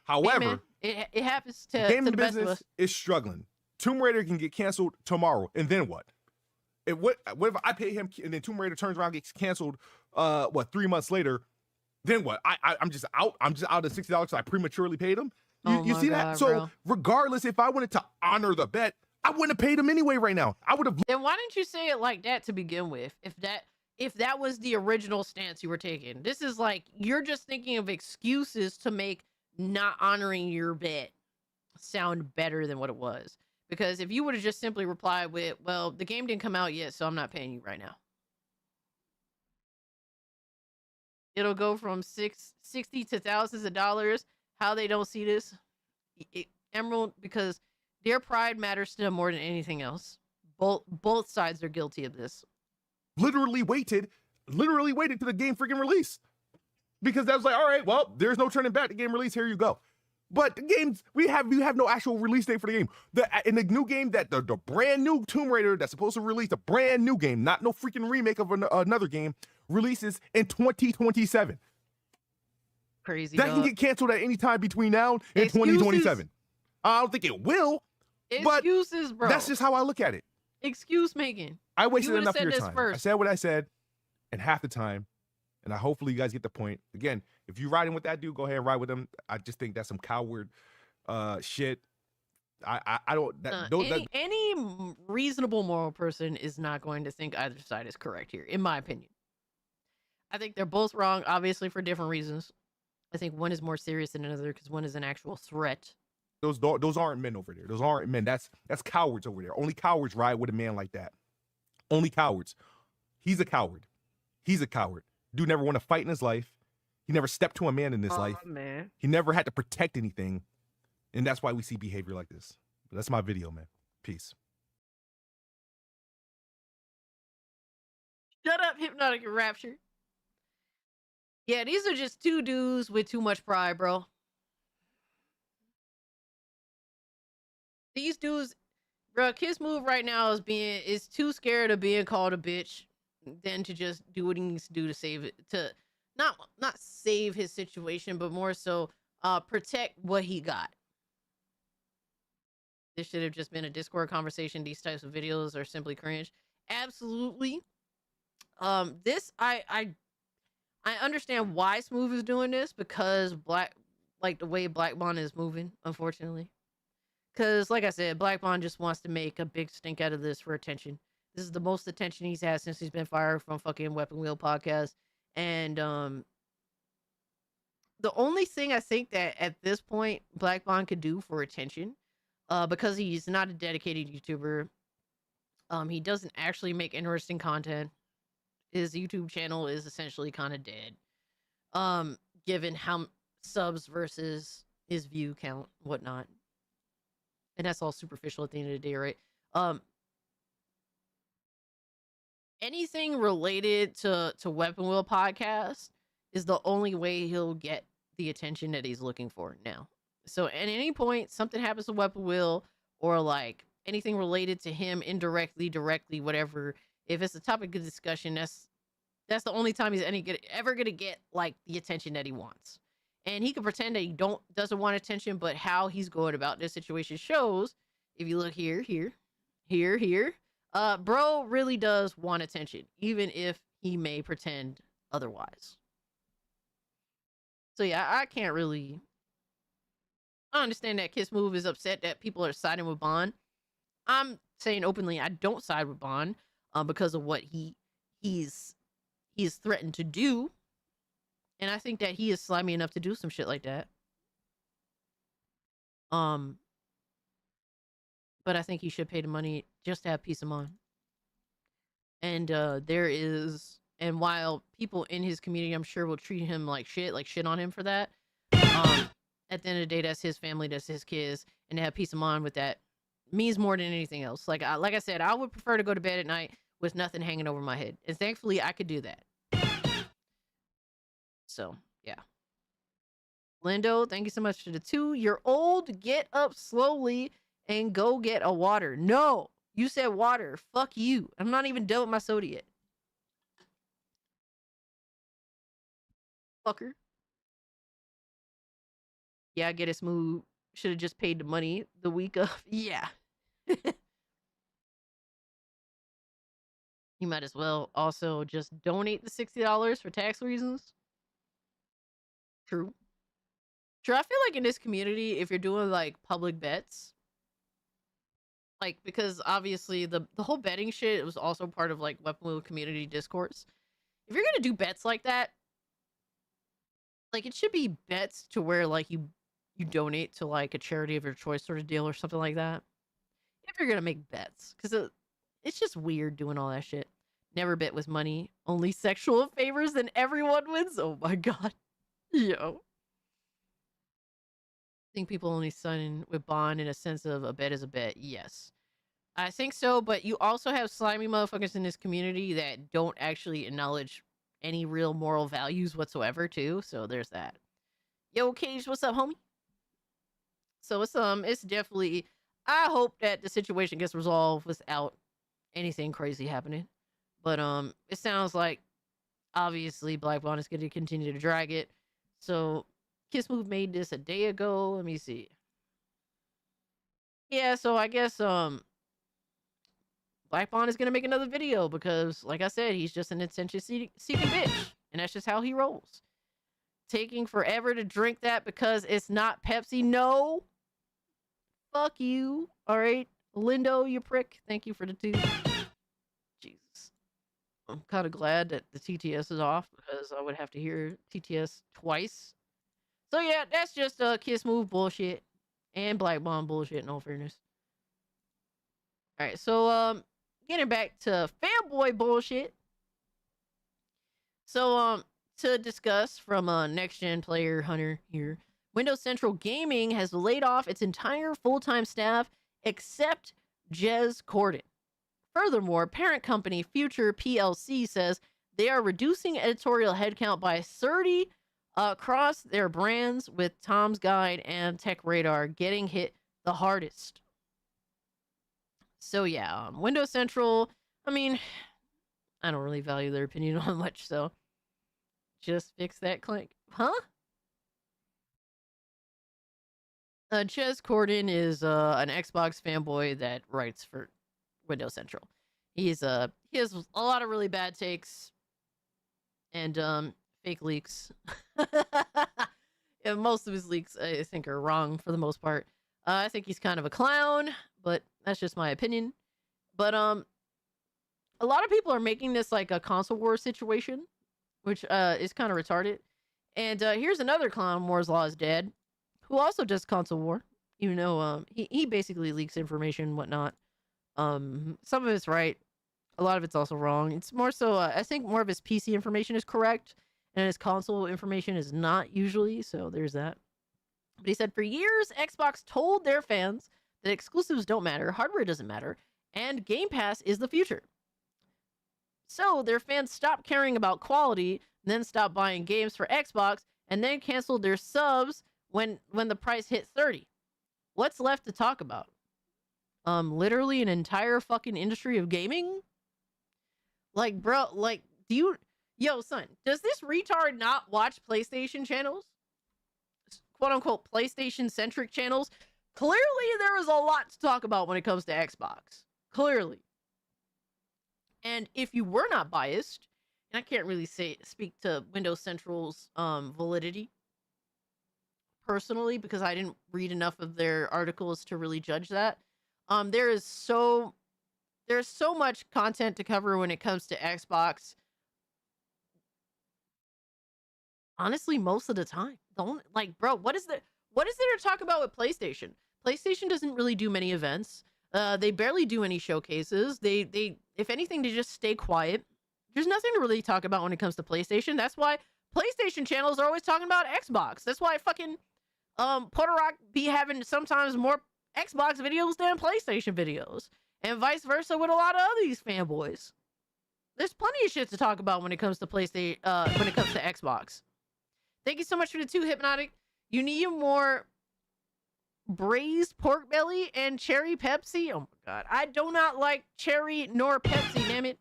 however, man, it happens to gaming the best of business us. is struggling. Tomb Raider can get canceled tomorrow, and then what? What if I pay him and then Tomb Raider turns around and gets canceled 3 months later? Then what? I'm just out. I'm just out of $60 because I prematurely paid him. You see that? So bro. regardless, if I wanted to honor the bet, I wouldn't have paid him anyway right now. I would have. Then why didn't you say it like that to begin with? If that was the original stance you were taking, this is like you're just thinking of excuses to make not honoring your bet sound better than what it was. Because if you would have just simply replied with, well, the game didn't come out yet, so I'm not paying you right now. It'll go from 60 to thousands of dollars. How they don't see this, Emerald, because their pride matters to them more than anything else. Both sides are guilty of this. Literally waited to the game freaking release. Because that was like, all right, well, there's no turning back. The game release, here you go. But the games, we have no actual release date for the game. In the new game, that the brand new Tomb Raider that's supposed to release, the brand new game, not no freaking remake of another game, releases in 2027. Crazy. That can get canceled at any time between now and 2027. I don't think it will. Excuses, bro. That's just how I look at it. Excuse making. I wasted enough of said your this time. first. I said what I said, and half the time, and hopefully you guys get the point. Again, if you're riding with that dude, go ahead and ride with him. I just think that's some coward shit. I don't. Any reasonable moral person is not going to think either side is correct here, in my opinion. I think they're both wrong, obviously for different reasons. I think one is more serious than another because one is an actual threat. Those aren't men over there. Those aren't men. That's cowards over there. Only cowards ride with a man like that. Only cowards. He's a coward. He's a coward. Dude never won a fight in his life. He never stepped to a man in his life. Man. He never had to protect anything. And that's why we see behavior like this. But that's my video, man. Peace. Shut up, Hypnotic and Rapture. Yeah, these are just two dudes with too much pride, bro. These dudes, bro, Kiss Move right now is too scared of being called a bitch than to just do what he needs to do to save it, to not save his situation, but more so protect what he got. This should have just been a Discord conversation. These types of videos are simply cringe. Absolutely. This I understand why Smooth is doing this, because the way Black Bond is moving, unfortunately. Because, like I said, Black Bond just wants to make a big stink out of this for attention. This is the most attention he's had since he's been fired from fucking Weapon Wheel podcast. And the only thing I think that at this point Black Bond could do for attention, because he's not a dedicated YouTuber, he doesn't actually make interesting content. His YouTube channel is essentially kind of dead, given how subs versus his view count, whatnot. And that's all superficial at the end of the day, right? anything related to Weapon Wheel podcast is the only way he'll get the attention that he's looking for now. So at any point something happens to Weapon Wheel or like anything related to him indirectly, directly, whatever, if it's a topic of discussion, that's the only time he's ever gonna get like the attention that he wants. And he can pretend that he doesn't want attention, but how he's going about this situation shows. If you look here, bro really does want attention, even if he may pretend otherwise. So yeah, I can't really. I understand that Kiss Move is upset that people are siding with Bond. I'm saying openly, I don't side with Bond, because of what he's threatened to do, and I think that he is slimy enough to do some shit like that. But I think he should pay the money just to have peace of mind. And and while people in his community, I'm sure, will treat him like shit on him for that, at the end of the day, that's his family, that's his kids, and to have peace of mind with that means more than anything else. Like I said, I would prefer to go to bed at night with nothing hanging over my head, and thankfully I could do that. So yeah, Lindo, thank you so much for the 2. You're old. Get up slowly and go get a water. No, you said water. Fuck you. I'm not even done with my soda yet. Fucker. Yeah, get it smooth. Should have just paid the money the week of. Yeah. You might as well also just donate the $60 for tax reasons. True. Sure, I feel like in this community, if you're doing like public bets, like, because obviously the whole betting shit was also part of like Weapon Wheel community discourse. If you're gonna do bets like that, like it should be bets to where like you donate to like a charity of your choice sort of deal or something like that. If you're gonna make bets, because it's just weird doing all that shit. Never bet with money, only sexual favors, and everyone wins. Oh my god. Yo. I think people only sign with Bond in a sense of a bet is a bet. Yes. I think so, but you also have slimy motherfuckers in this community that don't actually acknowledge any real moral values whatsoever, too. So there's that. Yo, Cage, what's up, homie? So it's definitely, I hope that the situation gets resolved without anything crazy happening. But it sounds like obviously Black Bond is going to continue to drag it. So Kiss Move made this a day ago. Let me see. Yeah, so I guess Black Bond is going to make another video because, like I said, he's just an attention-seeking bitch. And that's just how he rolls. Taking forever to drink that because it's not Pepsi. No. Fuck you. All right. Lindo, you prick. Thank you for the 2. Jesus. I'm kind of glad that the TTS is off because I would have to hear TTS twice. So yeah, that's just Kiss Move bullshit and Black Bond bullshit, in all fairness. All right, so getting back to fanboy bullshit. So to discuss from Next Gen Player Hunter here, Windows Central Gaming has laid off its entire full-time staff except Jez Corden. Furthermore, parent company Future PLC says they are reducing editorial headcount by 30 across their brands, with Tom's Guide and Tech Radar getting hit the hardest. So yeah, Windows Central, I mean, I don't really value their opinion on much, so just fix that clink. Huh? Jez Corden is an Xbox fanboy that writes for Windows Central. He has a lot of really bad takes and fake leaks. And most of his leaks I think are wrong for the most part. I think he's kind of a clown, but that's just my opinion. But a lot of people are making this like a console war situation, which is kind of retarded. And here's another clown, Moore's Law is dead, who also does console war. You know, he basically leaks information and whatnot. Some of it's right, a lot of it's also wrong. It's more so I think more of his PC information is correct and his console information is not usually, so there's that. But he said for years Xbox told their fans that exclusives don't matter, hardware doesn't matter, and Game Pass is the future. So their fans stopped caring about quality, then stopped buying games for Xbox, and then canceled their subs when the price hit 30. What's left to talk about? Literally an entire fucking industry of gaming? Like, bro, like, yo, son, does this retard not watch PlayStation channels? Quote unquote PlayStation centric channels? Clearly, there is a lot to talk about when it comes to Xbox. Clearly. And if you were not biased, and I can't really speak to Windows Central's validity personally because I didn't read enough of their articles to really judge that. There's so much content to cover when it comes to Xbox. Honestly, most of the time. Don't like, bro, what is there to talk about with PlayStation? PlayStation doesn't really do many events. They barely do any showcases. They if anything, they just stay quiet. There's nothing to really talk about when it comes to PlayStation. That's why PlayStation channels are always talking about Xbox. That's why fucking Porter Rock be having sometimes more Xbox videos than PlayStation videos. And vice versa with a lot of other these fanboys. There's plenty of shit to talk about when it comes to PlayStation, when it comes to Xbox. Thank you so much for the 2, Hypnotic. You need more braised pork belly and cherry Pepsi. Oh my god. I do not like cherry nor Pepsi, damn it.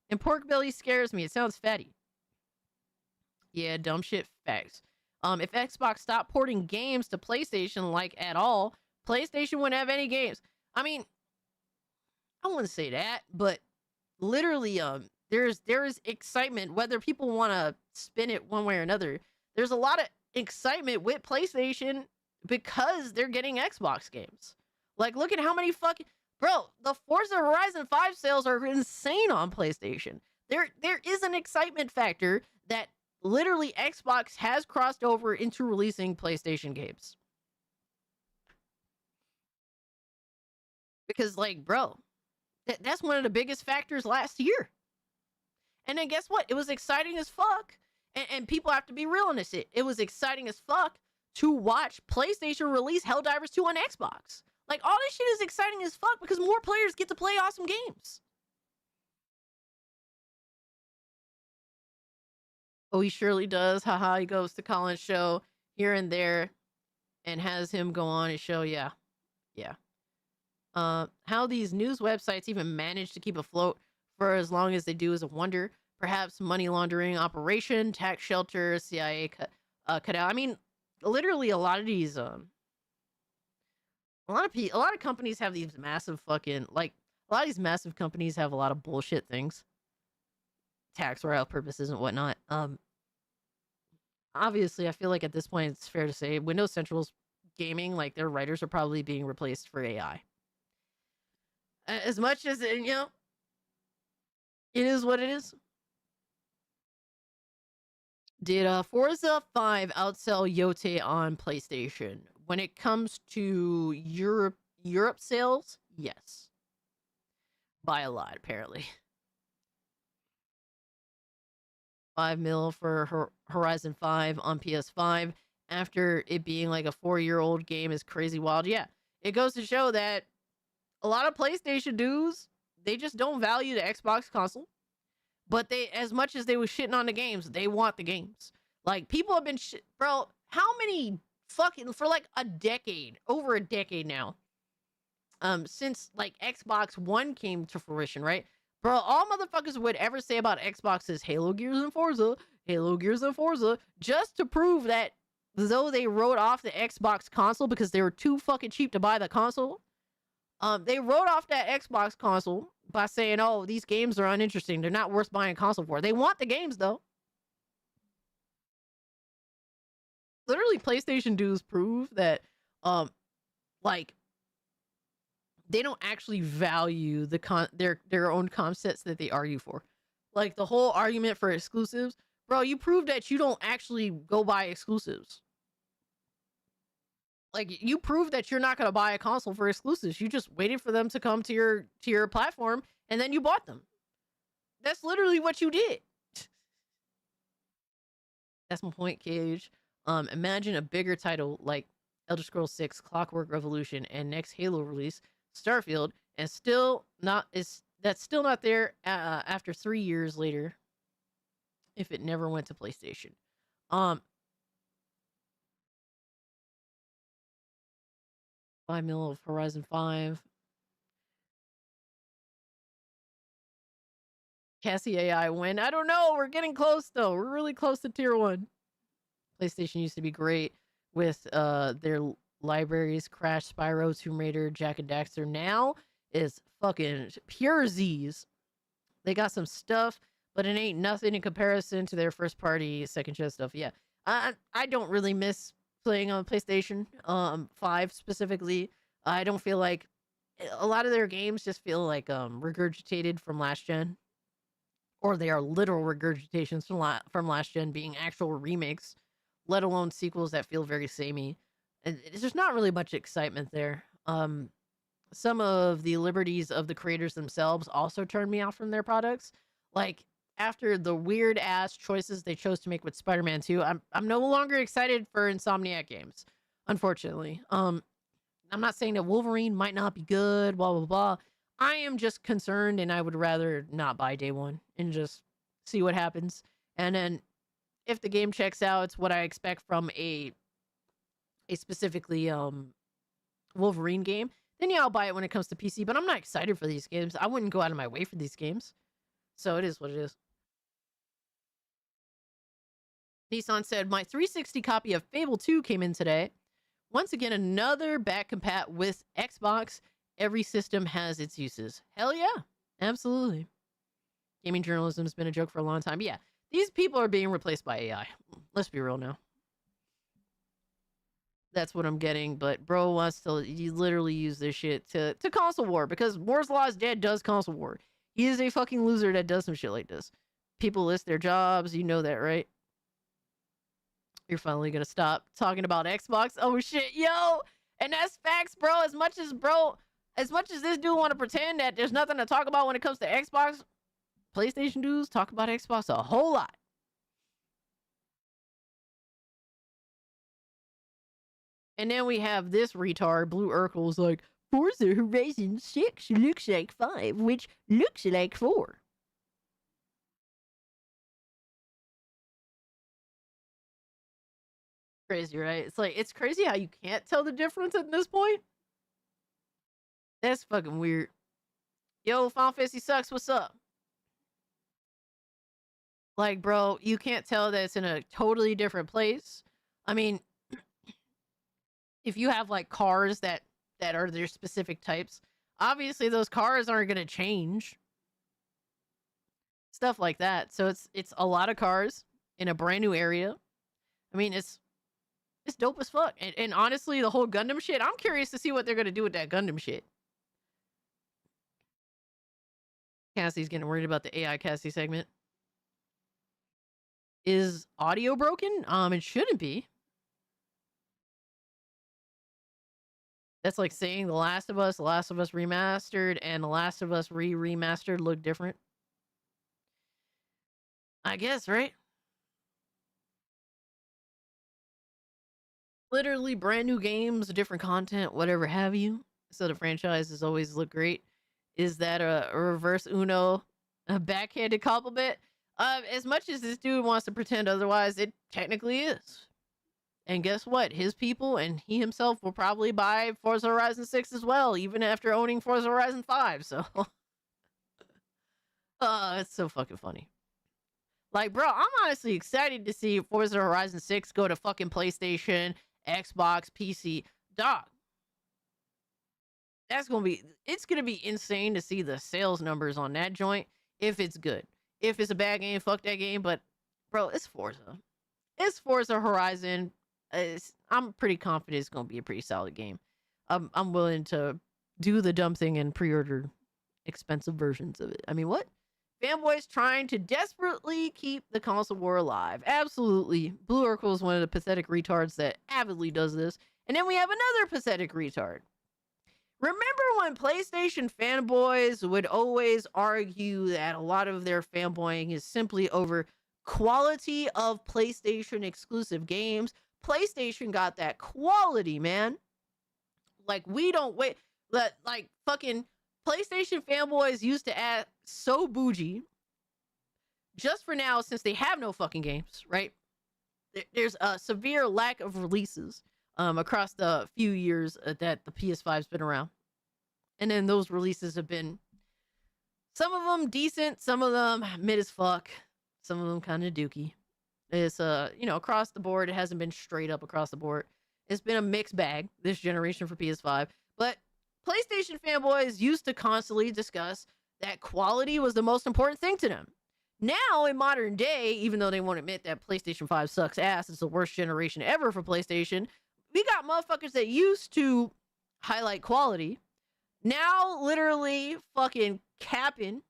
And pork belly scares me. It sounds fatty. Yeah, dumb shit facts. If Xbox stopped porting games to PlayStation like at all, PlayStation wouldn't have any games. I mean, I wouldn't say that, but literally, there's excitement, whether people want to spin it one way or another. There's a lot of excitement with PlayStation because they're getting Xbox games. Like, look at how many fucking... Bro, the Forza Horizon 5 sales are insane on PlayStation. There is an excitement factor that literally Xbox has crossed over into releasing PlayStation games. Because, like, bro, that's one of the biggest factors last year. And then guess what? It was exciting as fuck. And people have to be real on this. It was exciting as fuck to watch PlayStation release Helldivers 2 on Xbox. Like, all this shit is exciting as fuck because more players get to play awesome games. Oh, he surely does. Haha, he goes to Colin's show here and there and has him go on his show. Yeah. Yeah. How these news websites even manage to keep afloat for as long as they do is a wonder. Perhaps money laundering operation, tax shelter, CIA cut out. I mean, literally a lot of these, a lot of companies have these massive fucking, like, a lot of these massive companies have a lot of bullshit things. Tax write-off purposes and whatnot. Obviously, I feel like at this point it's fair to say Windows Central's gaming, like, their writers are probably being replaced for AI. As much as, you know, it is what it is. Did Forza 5 outsell Yote on PlayStation? When it comes to Europe sales, yes. By a lot, apparently. 5 mil for Horizon 5 on PS5 after it being like a 4-year-old game is crazy wild. Yeah, it goes to show that a lot of PlayStation dudes, they just don't value the Xbox console. But they, as much as they were shitting on the games, they want the games. Like, people have been bro, how many fucking, for like a decade, over a decade now, since like Xbox One came to fruition, right? Bro, all motherfuckers would ever say about Xbox is Halo, Gears, and Forza, just to prove that though they wrote off the Xbox console because they were too fucking cheap to buy the console, they wrote off that Xbox console by saying, oh, these games are uninteresting. They're not worth buying a console for. They want the games, though. Literally, PlayStation dudes prove that, like, they don't actually value their own concepts that they argue for. Like, the whole argument for exclusives. Bro, you prove that you don't actually go buy exclusives. Like, you prove that you're not going to buy a console for exclusives. You just waited for them to come to your platform, and then you bought them. That's literally what you did. That's my point, Cage. Imagine a bigger title like Elder Scrolls 6, Clockwork Revolution, and next Halo release, Starfield, and still that's still not there after 3 years later. If it never went to PlayStation. 5 mil of Horizon 5. Cassie AI win. I don't know. We're getting close though. We're really close to tier 1. PlayStation used to be great with their libraries, Crash, Spyro, Tomb Raider, Jak and Daxter. Now is fucking pure Z's. They got some stuff, but it ain't nothing in comparison to their first party second gen stuff. Yeah. I don't really miss playing on PlayStation 5 specifically. I don't feel like a lot of their games just feel like regurgitated from last gen, or they are literal regurgitations from last gen, being actual remakes, let alone sequels that feel very samey. And there's not really much excitement there. Some of the liberties of the creators themselves also turned me off from their products. Like after the weird ass choices they chose to make with Spider-Man 2, I'm no longer excited for Insomniac games, unfortunately. I'm not saying that Wolverine might not be good, blah, blah, blah. I am just concerned, and I would rather not buy day one and just see what happens. And then if the game checks out, it's what I expect from a specifically Wolverine game, then yeah, I'll buy it when it comes to PC. But I'm not excited for these games. I wouldn't go out of my way for these games. So it is what it is. Nissan said, my 360 copy of Fable 2 came in today. Once again, another back compat with Xbox. Every system has its uses. Hell yeah. Absolutely. Gaming journalism has been a joke for a long time. Yeah, these people are being replaced by AI. Let's be real now. That's what I'm getting. But bro wants to literally use this shit to console war, because Moore's Law is dead does console war. He is a fucking loser that does some shit like this. People list their jobs. You know that, right? You're finally gonna stop talking about Xbox. Oh shit, yo! And that's facts, bro. As much as this dude want to pretend that there's nothing to talk about when it comes to Xbox, PlayStation dudes talk about Xbox a whole lot. And then we have this retard, Blue Urkel's like, Forza Horizon 6 looks like 5, which looks like 4. Crazy, right? It's like, it's crazy how you can't tell the difference at this point. That's fucking weird. Yo, Final Fantasy sucks. What's up? Like, bro, you can't tell that it's in a totally different place. I mean, if you have like cars that are their specific types, obviously those cars aren't going to change. Stuff like that. So it's a lot of cars in a brand new area. I mean, it's dope as fuck. And honestly, the whole Gundam shit, I'm curious to see what they're going to do with that Gundam shit. Cassie's getting worried about the AI Cassie segment. Is audio broken? It shouldn't be. That's like saying The Last of Us Remastered, and The Last of Us remastered look different. I guess, right? Literally brand new games, different content, whatever have you. So the franchises always look great. Is that a reverse Uno, a backhanded compliment? As much as this dude wants to pretend otherwise, it technically is. And guess what? His people and he himself will probably buy Forza Horizon 6 as well, even after owning Forza Horizon 5. So, it's so fucking funny. Like, bro, I'm honestly excited to see Forza Horizon 6 go to fucking PlayStation, Xbox, PC. Dog. It's gonna be insane to see the sales numbers on that joint if it's good. If it's a bad game, fuck that game. But, bro, it's Forza. It's Forza Horizon. I'm pretty confident it's gonna be a pretty solid game. I'm willing to do the dumb thing and pre-order expensive versions of it. I mean, what? Fanboys trying to desperately keep the console war alive. Absolutely. Blue Urkel is one of the pathetic retards that avidly does this. And then we have another pathetic retard. Remember when PlayStation fanboys would always argue that a lot of their fanboying is simply over quality of PlayStation exclusive games? PlayStation got that quality, man. Like, we don't wait. Like, fucking PlayStation fanboys used to act so bougie. Just for now, since they have no fucking games, right? There's a severe lack of releases across the few years that the PS5's been around. And then those releases have been, some of them decent, some of them mid as fuck, some of them kind of dookie. It's, across the board. It hasn't been straight up across the board. It's been a mixed bag this generation for PS5. But PlayStation fanboys used to constantly discuss that quality was the most important thing to them. Now, in modern day, even though they won't admit that PlayStation 5 sucks ass, it's the worst generation ever for PlayStation, we got motherfuckers that used to highlight quality, now literally fucking capping,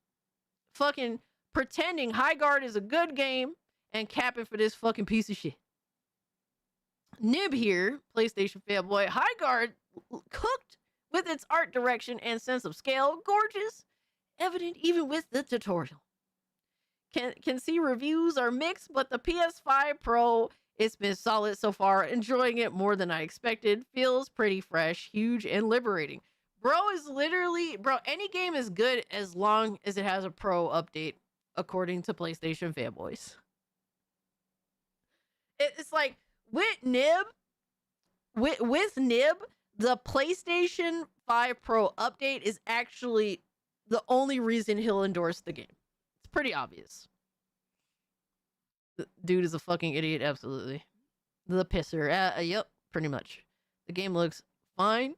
fucking pretending Highguard is a good game and capping for this fucking piece of shit. Nib here, PlayStation fanboy, Highguard cooked with its art direction and sense of scale, gorgeous, evident even with the tutorial. Can see reviews are mixed, but the PS5 Pro, it's been solid so far. Enjoying it more than I expected. Feels pretty fresh, huge, and liberating. Bro is literally, any game is good as long as it has a Pro update, according to PlayStation fanboys. It's like, with Nib, the PlayStation 5 Pro update is actually the only reason he'll endorse the game. It's pretty obvious. The dude is a fucking idiot, absolutely. The pisser. Yep, pretty much. The game looks fine.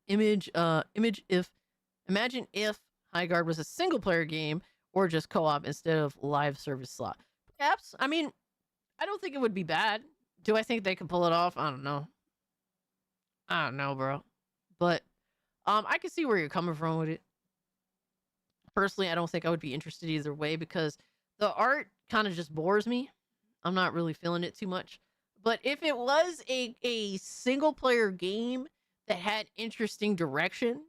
Imagine if Highguard was a single player game or just co-op instead of live service slot. Perhaps. I mean, I don't think it would be bad. Do I think they could pull it off? I don't know. I don't know, bro. But I can see where you're coming from with it. Personally, I don't think I would be interested either way because the art kind of just bores me. I'm not really feeling it too much. But if it was a single player game that had interesting direction,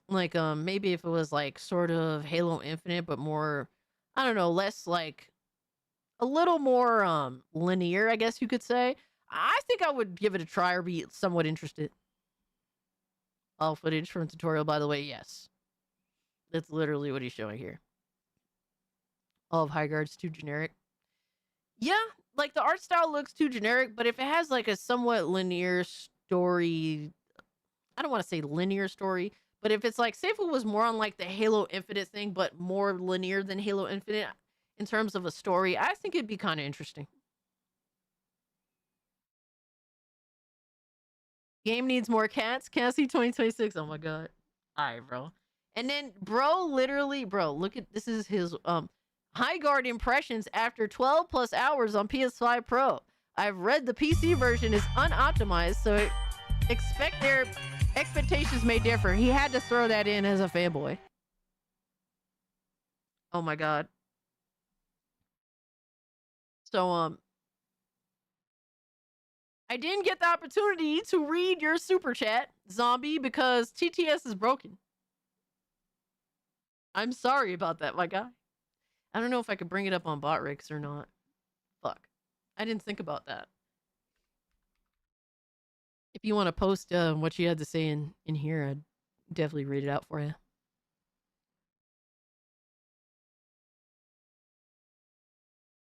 like maybe if it was like sort of Halo Infinite, but more, I don't know, less like a little more linear, I guess you could say, I think I would give it a try or be somewhat interested. All footage from tutorial, by the way, yes. That's literally what he's showing here. All of Highguard's too generic. Yeah, like the art style looks too generic, but if it has like a somewhat linear story, I don't want to say linear story, but if it's like, say if it was more on like the Halo Infinite thing, but more linear than Halo Infinite in terms of a story, I think it'd be kind of interesting. Game needs more cats. Cassie 2026. Oh my god. Alright, bro. And then literally, look at, this is his Highguard impressions after 12 plus hours on PS5 Pro. I've read the PC version is unoptimized, so expect their expectations may differ. He had to throw that in as a fanboy. Oh my god. So I didn't get the opportunity to read your super chat, Zombie, because TTS is broken. I'm sorry about that, my guy. I don't know if I could bring it up on Botrix or not. Fuck. I didn't think about that. If you want to post what you had to say in here, I'd definitely read it out for you.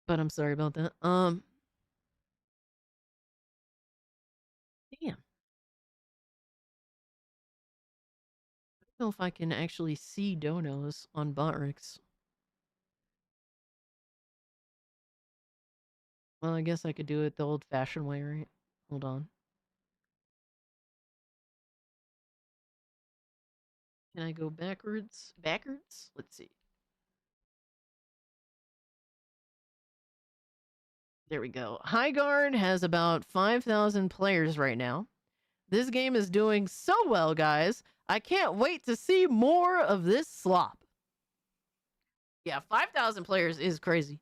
But I'm sorry about that. Damn. I don't know if I can actually see donos on Botrix. Well, I guess I could do it the old-fashioned way, right? Hold on. Can I go backwards? Backwards? Let's see. There we go. Highguard has about 5,000 players right now. This game is doing so well, guys. I can't wait to see more of this slop. Yeah, 5,000 players is crazy.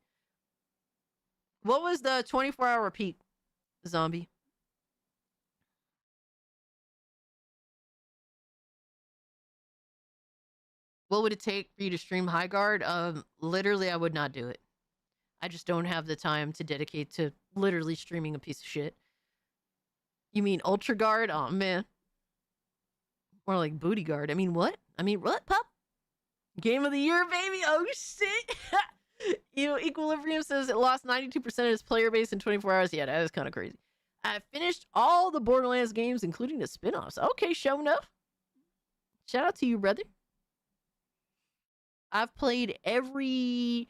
What was the 24-hour peak, Zombie? What would it take for you to stream Highguard? Literally, I would not do it. I just don't have the time to dedicate to literally streaming a piece of shit. You mean Ultra Guard? Oh, man. More like booty guard. I mean, what? Pup? Game of the year, baby. Oh, shit. Equilibrium says it lost 92% of its player base in 24 hours. Yeah, that is kind of crazy. I finished all the Borderlands games, including the spin-offs. Okay, show enough. Shout out to you, brother. I've played every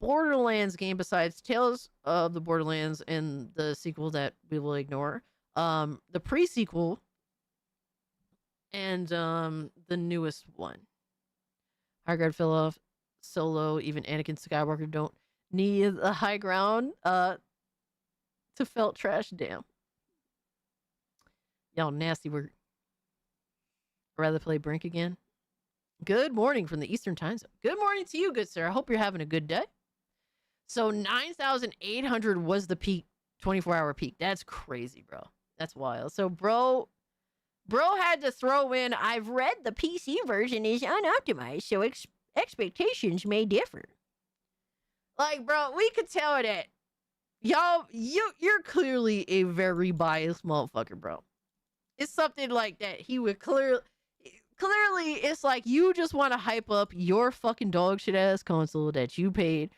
Borderlands game besides Tales of the Borderlands and the sequel that we will ignore. The pre-sequel and the newest one. Highguard fell off solo. Even Anakin Skywalker don't need the high ground to felt trash. Damn. Y'all nasty work. I'd rather play Brink again. Good morning from the Eastern Time Zone. Good morning to you, good sir. I hope you're having a good day. So 9,800 was the peak, 24-hour peak. That's crazy, bro. That's wild. So bro had to throw in, I've read the PC version is unoptimized, so expectations may differ. Like, bro, we could tell that y'all, you're clearly a very biased motherfucker, bro. It's something like that. He would clearly, it's like you just want to hype up your fucking dog shit ass console that you paid.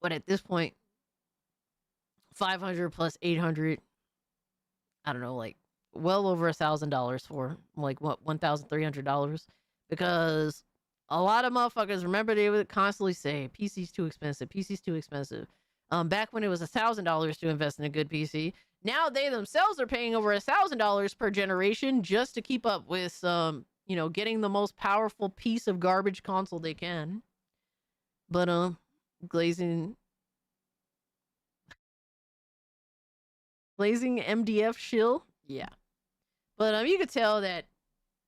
But at this point, 500 plus 800, I don't know, like well over $1,000 for, like, what, $1,300, because a lot of motherfuckers, remember, they would constantly say PC's too expensive, PC's too expensive. Back when it was $1,000 to invest in a good PC, now they themselves are paying over $1,000 per generation just to keep up with getting the most powerful piece of garbage console they can. But glazing MDF shill, yeah. But you could tell that,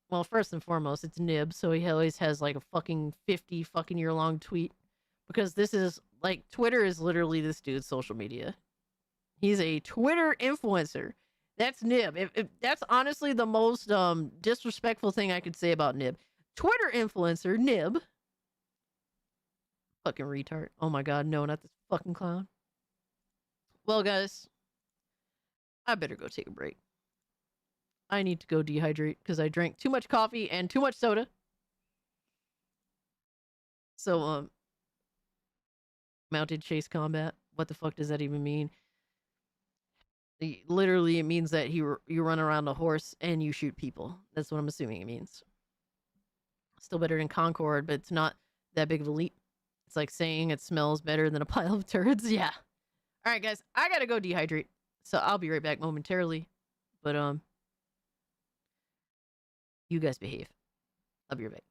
well, first and foremost, it's Nib, so he always has like a fucking 50 fucking year long tweet, because this is like, Twitter is literally this dude's social media. He's a Twitter influencer. That's Nib. If that's honestly the most disrespectful thing I could say about Nib. Twitter influencer, Nib. Fucking retard. Oh my god, no, not this fucking clown. Well, guys, I better go take a break. I need to go dehydrate because I drank too much coffee and too much soda. So, mounted chase combat. What the fuck does that even mean? Literally, it means that you run around a horse and you shoot people. That's what I'm assuming it means. Still better than Concord, but it's not that big of a leap. It's like saying it smells better than a pile of turds. Yeah. All right, guys. I gotta go dehydrate. So I'll be right back momentarily. But, you guys behave. I'll be right back.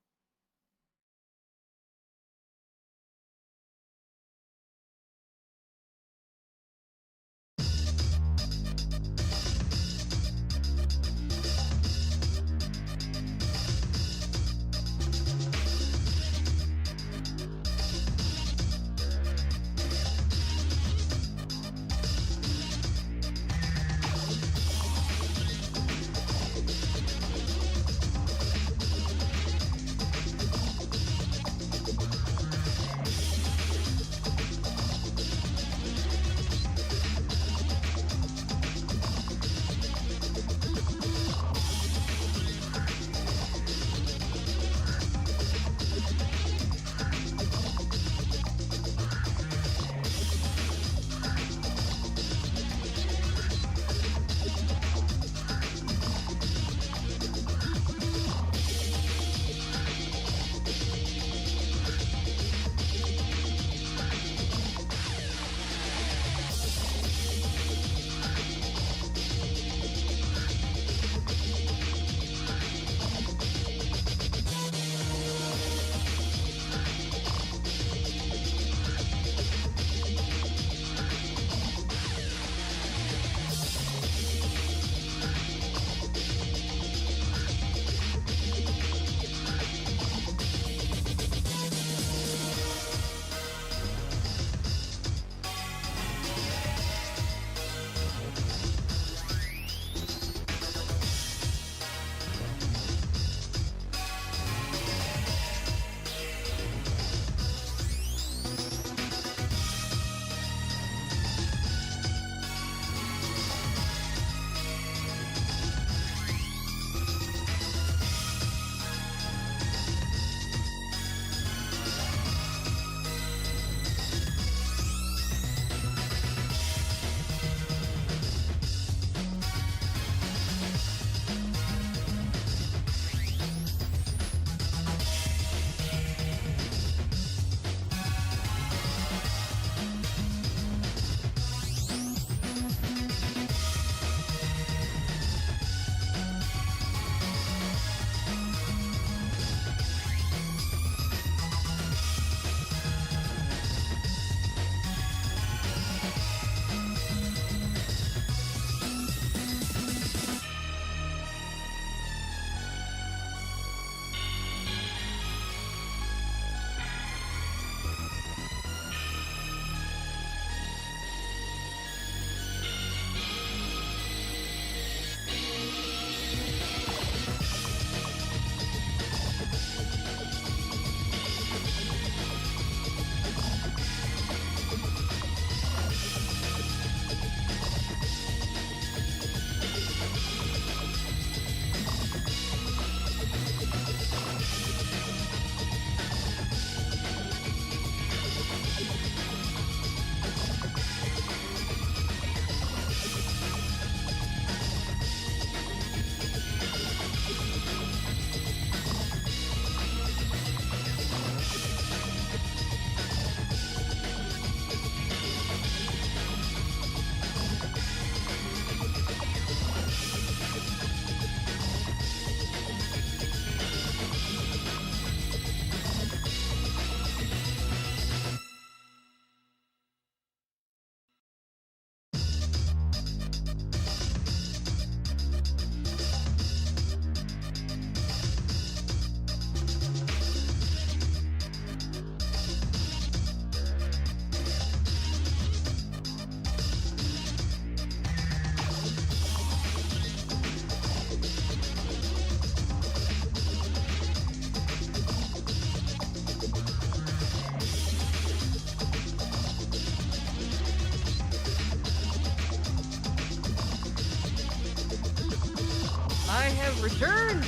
Return!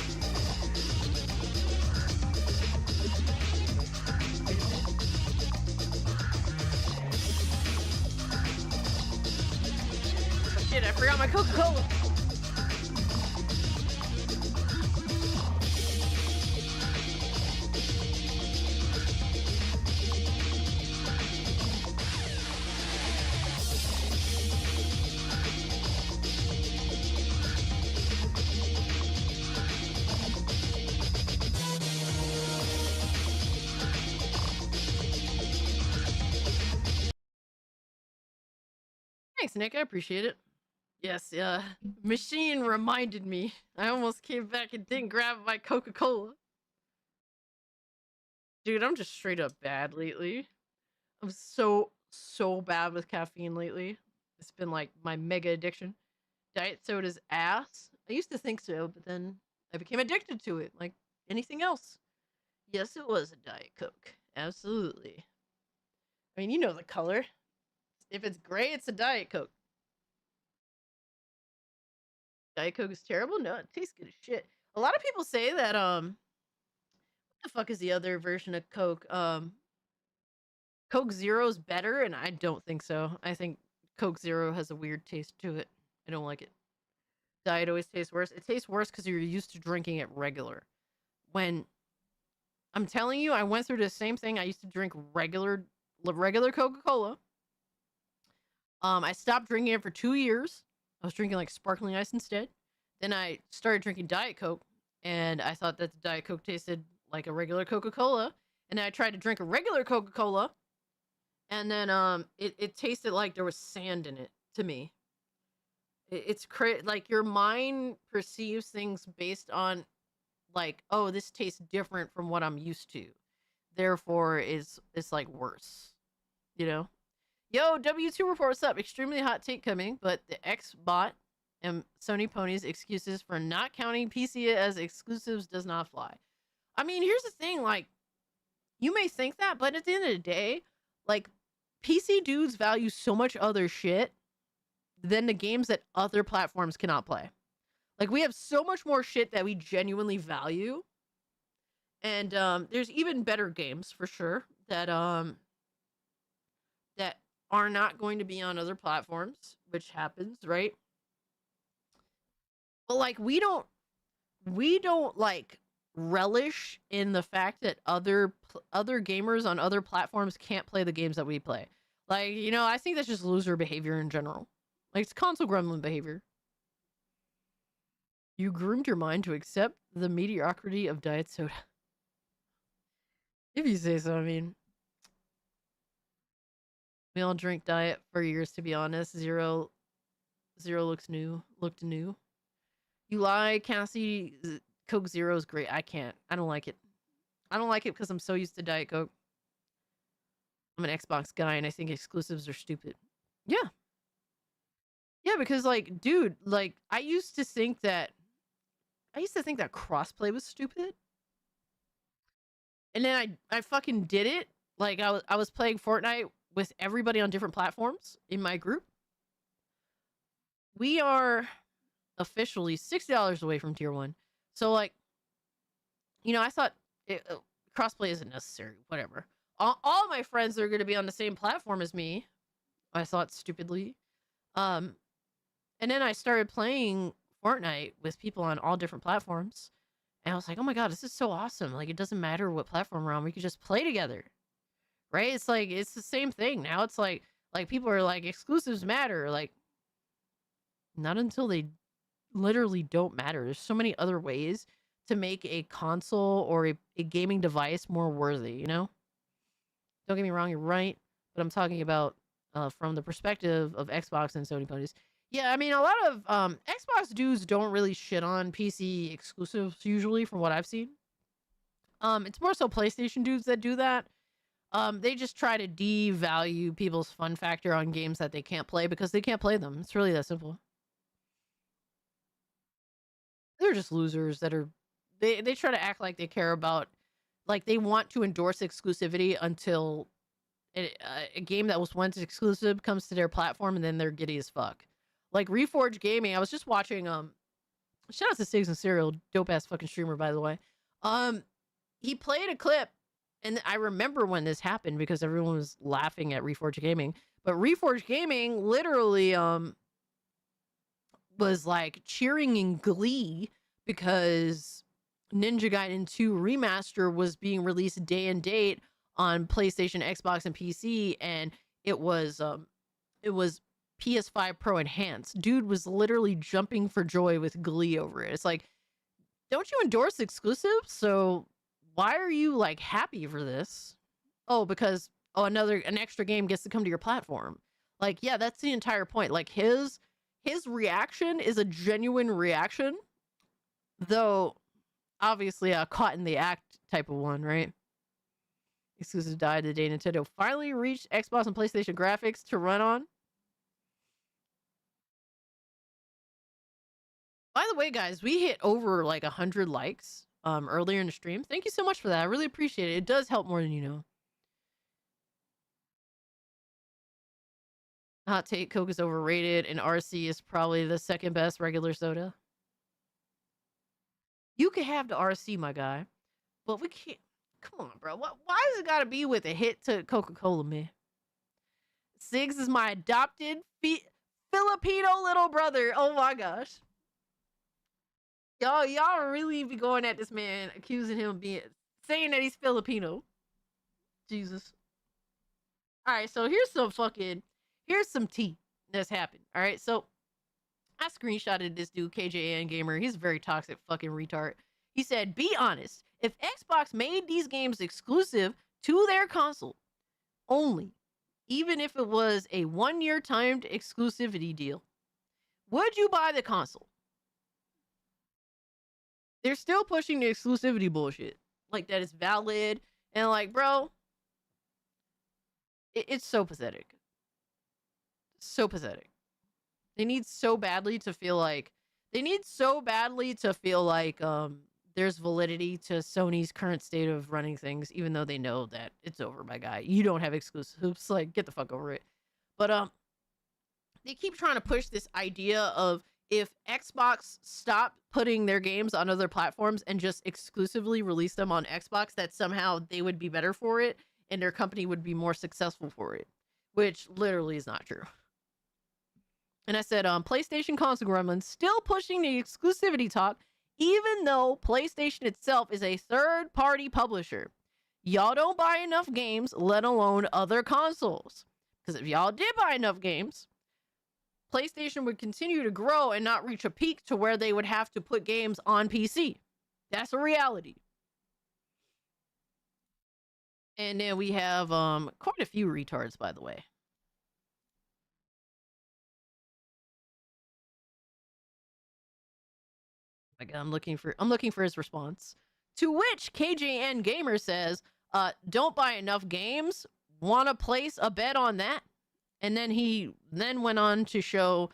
Oh, shit, I forgot my Coca-Cola. Thanks, Nick. I appreciate it. Yes, machine reminded me. I almost came back and didn't grab my Coca-Cola. Dude, I'm just straight up bad lately. I'm so bad with caffeine lately. It's been like my mega addiction. Diet soda's ass. I used to think so, but then I became addicted to it, like anything else. Yes, it was a Diet Coke. Absolutely. I mean, you know the color. If it's gray, it's a Diet Coke. Diet Coke is terrible? No, it tastes good as shit. A lot of people say that, what the fuck is the other version of Coke? Coke Zero's better, and I don't think so. I think Coke Zero has a weird taste to it. I don't like it. Diet always tastes worse. It tastes worse because you're used to drinking it regular. When, I'm telling you, I went through the same thing. I used to drink regular Coca-Cola. I stopped drinking it for 2 years. I was drinking like sparkling ice instead. Then I started drinking Diet Coke, and I thought that the Diet Coke tasted like a regular Coca-Cola. And then I tried to drink a regular Coca-Cola, and then it tasted like there was sand in it to me. It's like your mind perceives things based on like, oh, this tastes different from what I'm used to. Therefore, it's like worse, you know? Yo, W2 report, what's up? Extremely hot take coming, but the Xbot and Sony Ponies excuses for not counting PC as exclusives does not fly. I mean, here's the thing, like, you may think that, but at the end of the day, like, PC dudes value so much other shit than the games that other platforms cannot play. Like, we have so much more shit that we genuinely value. And there's even better games, for sure, that that are not going to be on other platforms, which happens, right? But like we don't like relish in the fact that other gamers on other platforms can't play the games that we play. Like, you know, I think that's just loser behavior in general. Like, it's console gremlin behavior. You groomed your mind to accept the mediocrity of diet soda. If you say so, I mean. We all drink diet for years, to be honest. Zero looked new. You lie, Cassie. Coke Zero is great. I can't. I don't like it. I don't like it because I'm so used to Diet Coke. I'm an Xbox guy, and I think exclusives are stupid. Yeah. Yeah, because, like, dude, like, I used to think that crossplay was stupid. And then I fucking did it. Like, I was playing Fortnite with everybody on different platforms in my group. We are officially $60 away from tier 1. So, like, you know, I thought crossplay isn't necessary. Whatever. All my friends are going to be on the same platform as me. I thought stupidly. And then I started playing Fortnite with people on all different platforms. And I was like, oh my god, this is so awesome. Like, it doesn't matter what platform we're on. We could just play together. Right? It's like, it's the same thing. Now it's like people are like, exclusives matter. Like, not until they literally don't matter. There's so many other ways to make a console or a gaming device more worthy, you know? Don't get me wrong, you're right. But I'm talking about from the perspective of Xbox and Sony Ponies. Yeah, I mean, a lot of Xbox dudes don't really shit on PC exclusives usually, from what I've seen. It's more so PlayStation dudes that do that. They just try to devalue people's fun factor on games that they can't play because they can't play them. It's really that simple. They're just losers that are... They try to act like they care about... Like, they want to endorse exclusivity until a game that was once exclusive comes to their platform, and then they're giddy as fuck. Like, Reforged Gaming, I was just watching Shout out to Sigs and Serial, dope ass fucking streamer, by the way. He played a clip, and I remember when this happened because everyone was laughing at Reforged Gaming. But Reforged Gaming literally was like cheering in glee because Ninja Gaiden 2 Remaster was being released day and date on PlayStation, Xbox, and PC, and it was PS5 Pro Enhanced. Dude was literally jumping for joy with glee over it. It's like, don't you endorse exclusives? So why are you like happy for this? Oh, because an extra game gets to come to your platform. Like, yeah, that's the entire point. Like his reaction is a genuine reaction, though obviously a caught in the act type of one, right? Exclusive died the day Nintendo finally reached Xbox and PlayStation graphics to run on. By the way, guys, we hit over like 100 likes earlier in the stream. Thank you so much for that. I really appreciate it. It does help more than you know. Hot take, Coke is overrated, and RC is probably the second best regular soda. You can have the RC, my guy, but we can't. Come on, bro. Why does it gotta be with a hit to Coca-Cola, man? Sigs is my adopted Filipino little brother. Oh my gosh. Y'all really be going at this man, accusing him of saying that he's Filipino. Jesus. All right, so here's some tea that's happened. All right, so I screenshotted this dude, KJN Gamer. He's a very toxic fucking retard. He said, be honest, if Xbox made these games exclusive to their console only, even if it was a 1-year timed exclusivity deal, would you buy the console? They're still pushing the exclusivity bullshit. Like, that is valid. And like, bro, it's so pathetic. So pathetic. They need so badly to feel like there's validity to Sony's current state of running things, even though they know that it's over, my guy. You don't have exclusives. Like, get the fuck over it. But they keep trying to push this idea of if Xbox stopped putting their games on other platforms and just exclusively release them on Xbox, that somehow they would be better for it and their company would be more successful for it, which literally is not true. And I said, PlayStation console gremlins still pushing the exclusivity talk, even though PlayStation itself is a third-party publisher. Y'all don't buy enough games, let alone other consoles. Because if y'all did buy enough games, PlayStation would continue to grow and not reach a peak to where they would have to put games on PC. That's a reality. And then we have quite a few retards, by the way. Like, I'm looking for his response. To which KJN Gamer says, don't buy enough games. Wanna place a bet on that? And then he went on to show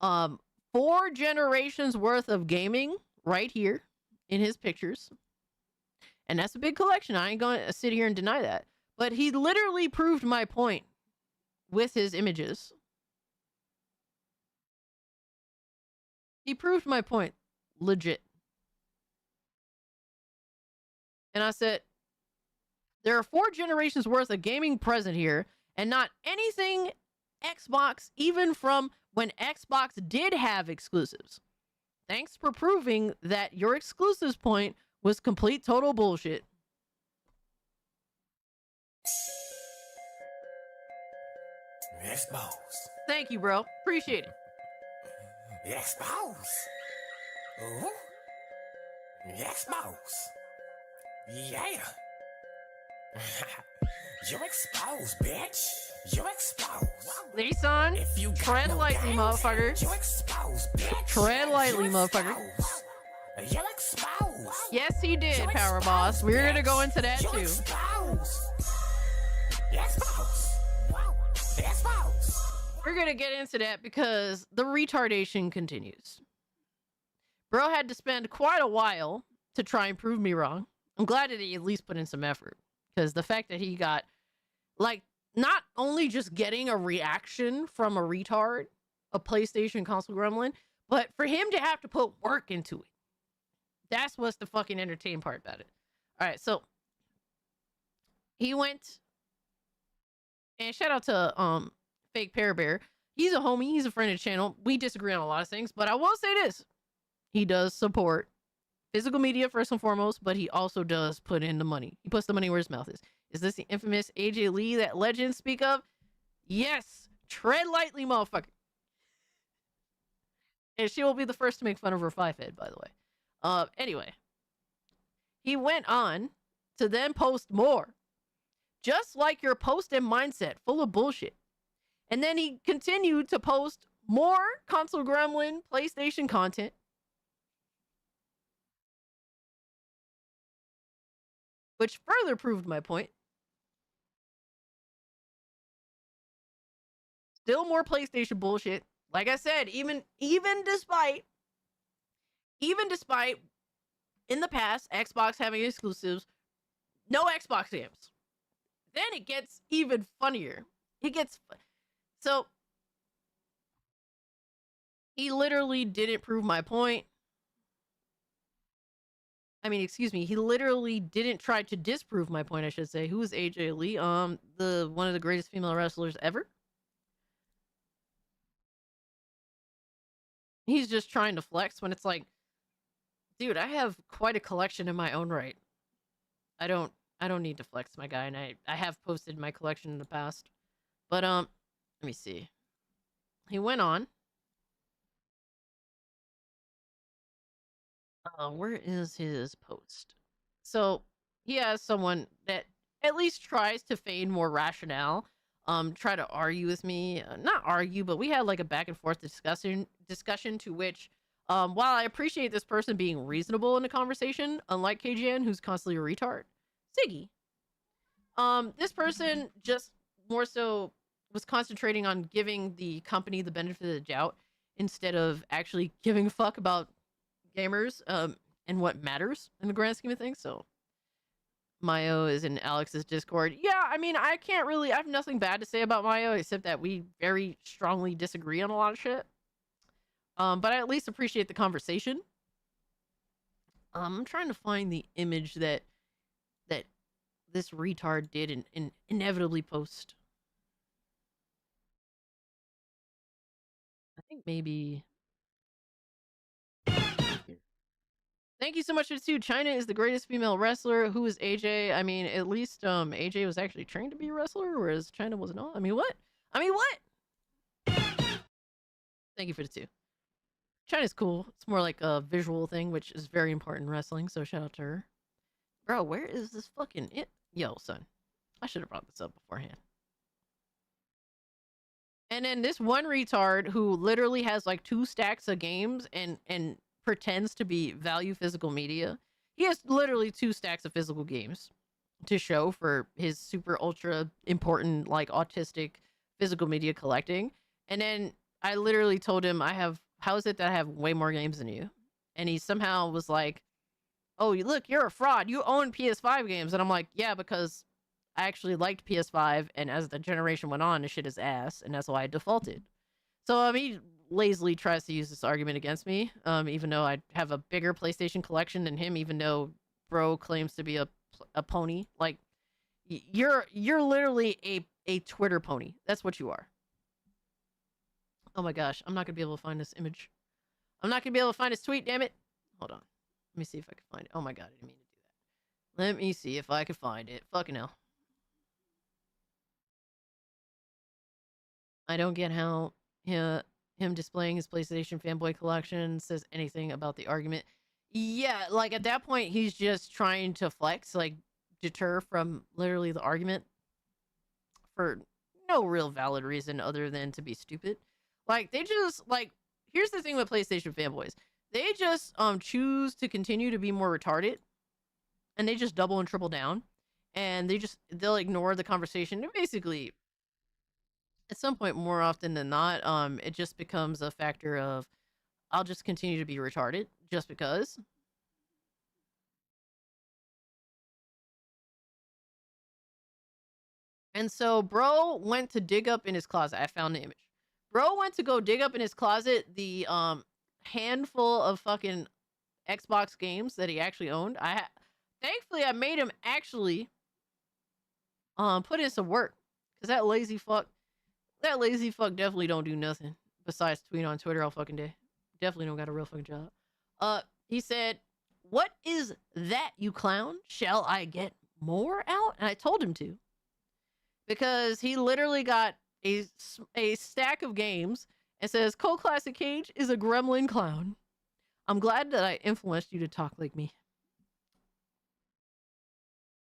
4 generations worth of gaming right here in his pictures. And that's a big collection. I ain't going to sit here and deny that. But he literally proved my point with his images. He proved my point. Legit. And I said, there are 4 generations worth of gaming present here, and not anything Xbox, even from when Xbox did have exclusives. Thanks for proving that your exclusives point was complete total bullshit. Xbox. Thank you, bro. Appreciate it. Xbox. Ooh. Xbox. Yeah. You're exposed, bitch. You're exposed. Leeson, tread lightly, motherfucker. You're exposed, bitch. Tread lightly, motherfucker. You're exposed. Yes, he did, Power Boss. We're going to go into that, too. Exposed. Exposed. Exposed. We're going to get into that because the retardation continues. Bro had to spend quite a while to try and prove me wrong. I'm glad that he at least put in some effort, because the fact that he got, like, not only just getting a reaction from a retard, a PlayStation console gremlin, But for him to have to put work into it, that's what's the fucking entertaining part about it. All right, so he went, and shout out to Fake Pear Bear. He's a homie. He's a friend of the channel. We disagree on a lot of things, but I will say this: he does support physical media first and foremost, but he also does put in the money. He puts the money where his mouth is. Is this the infamous AJ Lee that legends speak of? Yes. Tread lightly, motherfucker. And she will be the first to make fun of her five head, by the way. Anyway, he went on to then post more, just like your post and mindset, full of bullshit. And then he continued to post more console gremlin PlayStation content. Which further proved my point. Still more PlayStation bullshit. Like I said, even despite in the past Xbox having exclusives, no Xbox games. Then it gets even funnier. So he literally didn't prove my point. I mean, excuse me, he literally didn't try to disprove my point, I should say. Who is AJ Lee? The one of the greatest female wrestlers ever. He's just trying to flex when it's like, dude, I have quite a collection in my own right. I don't need to flex, my guy, and I have posted my collection in the past. But let me see. He went on. Where is his post? So he has someone that at least tries to feign more rationale. Try to argue with me. Not argue, but we had like a back and forth discussion to which, while I appreciate this person being reasonable in the conversation, unlike KGN, who's constantly a retard, Siggy. This person just more so was concentrating on giving the company the benefit of the doubt instead of actually giving a fuck about gamers and what matters in the grand scheme of things. So Mayo is in Alex's Discord. Yeah, I mean, I have nothing bad to say about Mayo except that we very strongly disagree on a lot of shit. But I at least appreciate the conversation. I'm trying to find the image that this retard did and inevitably post. I think maybe. Thank you so much for the two. China is the greatest female wrestler. Who is AJ? I mean, at least AJ was actually trained to be a wrestler, whereas China was not. I mean, what? Thank you for the two. China's cool. It's more like a visual thing, which is very important in wrestling, so shout out to her. Bro, where is this fucking it? Yo, son. I should have brought this up beforehand. And then this one retard who literally has like 2 stacks of games and pretends to be value physical media. He has literally 2 stacks of physical games to show for his super ultra important like autistic physical media collecting. And then I literally told him, how is it that I have way more games than you? And he somehow was like, oh, look, you're a fraud. You own PS5 games. And I'm like, yeah, because I actually liked PS5. And as the generation went on, the shit is ass. And that's why I defaulted. So he lazily tries to use this argument against me, even though I have a bigger PlayStation collection than him, even though bro claims to be a pony. Like, you're literally a Twitter pony. That's what you are. Oh my gosh, I'm not gonna be able to find this image. I'm not gonna be able to find his tweet, damn it. Hold on. Let me see if I can find it. Oh my god, I didn't mean to do that. Let me see if I can find it. Fucking hell. I don't get how him displaying his PlayStation fanboy collection says anything about the argument. Yeah, like at that point, he's just trying to flex, like deter from literally the argument for no real valid reason other than to be stupid. Like, they just, like, here's the thing with PlayStation fanboys. They just choose to continue to be more retarded, and they just double and triple down, and they'll ignore the conversation. And basically, at some point, more often than not, it just becomes a factor of, I'll just continue to be retarded just because. And so bro went to dig up in his closet. I found the image. Bro went to go dig up in his closet the handful of fucking Xbox games that he actually owned. Thankfully I made him actually put in some work, because that lazy fuck definitely don't do nothing besides tweet on Twitter all fucking day. Definitely don't got a real fucking job. He said, "What is that, you clown? Shall I get more out?" And I told him to, because he literally got a stack of games and says, "Cole Classic Cage is a gremlin clown. I'm glad that I influenced you to talk like me."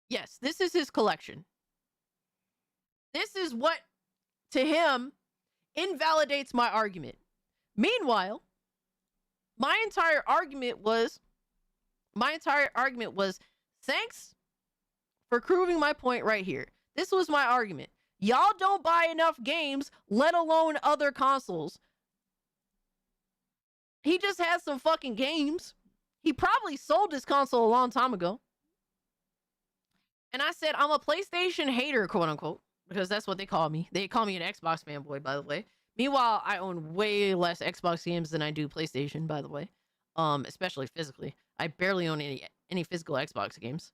Yes, this is his collection. This is what, to him, invalidates my argument. Meanwhile, my entire argument was, thanks for proving my point right here. This was my argument. Y'all don't buy enough games, let alone other consoles. He just has some fucking games. He probably sold his console a long time ago. And I said, I'm a PlayStation hater, quote unquote, because that's what they call me. They call me an Xbox fanboy, by the way. Meanwhile, I own way less Xbox games than I do PlayStation, by the way. Especially physically. I barely own any physical Xbox games.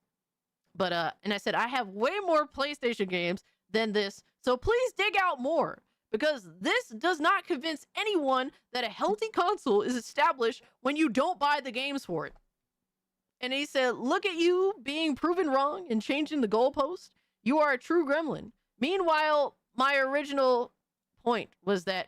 But and I said, I have way more PlayStation games than this, so please dig out more, because this does not convince anyone that a healthy console is established when you don't buy the games for it. And he said, look at you being proven wrong and changing the goalpost. You are a true gremlin. Meanwhile, my original point was that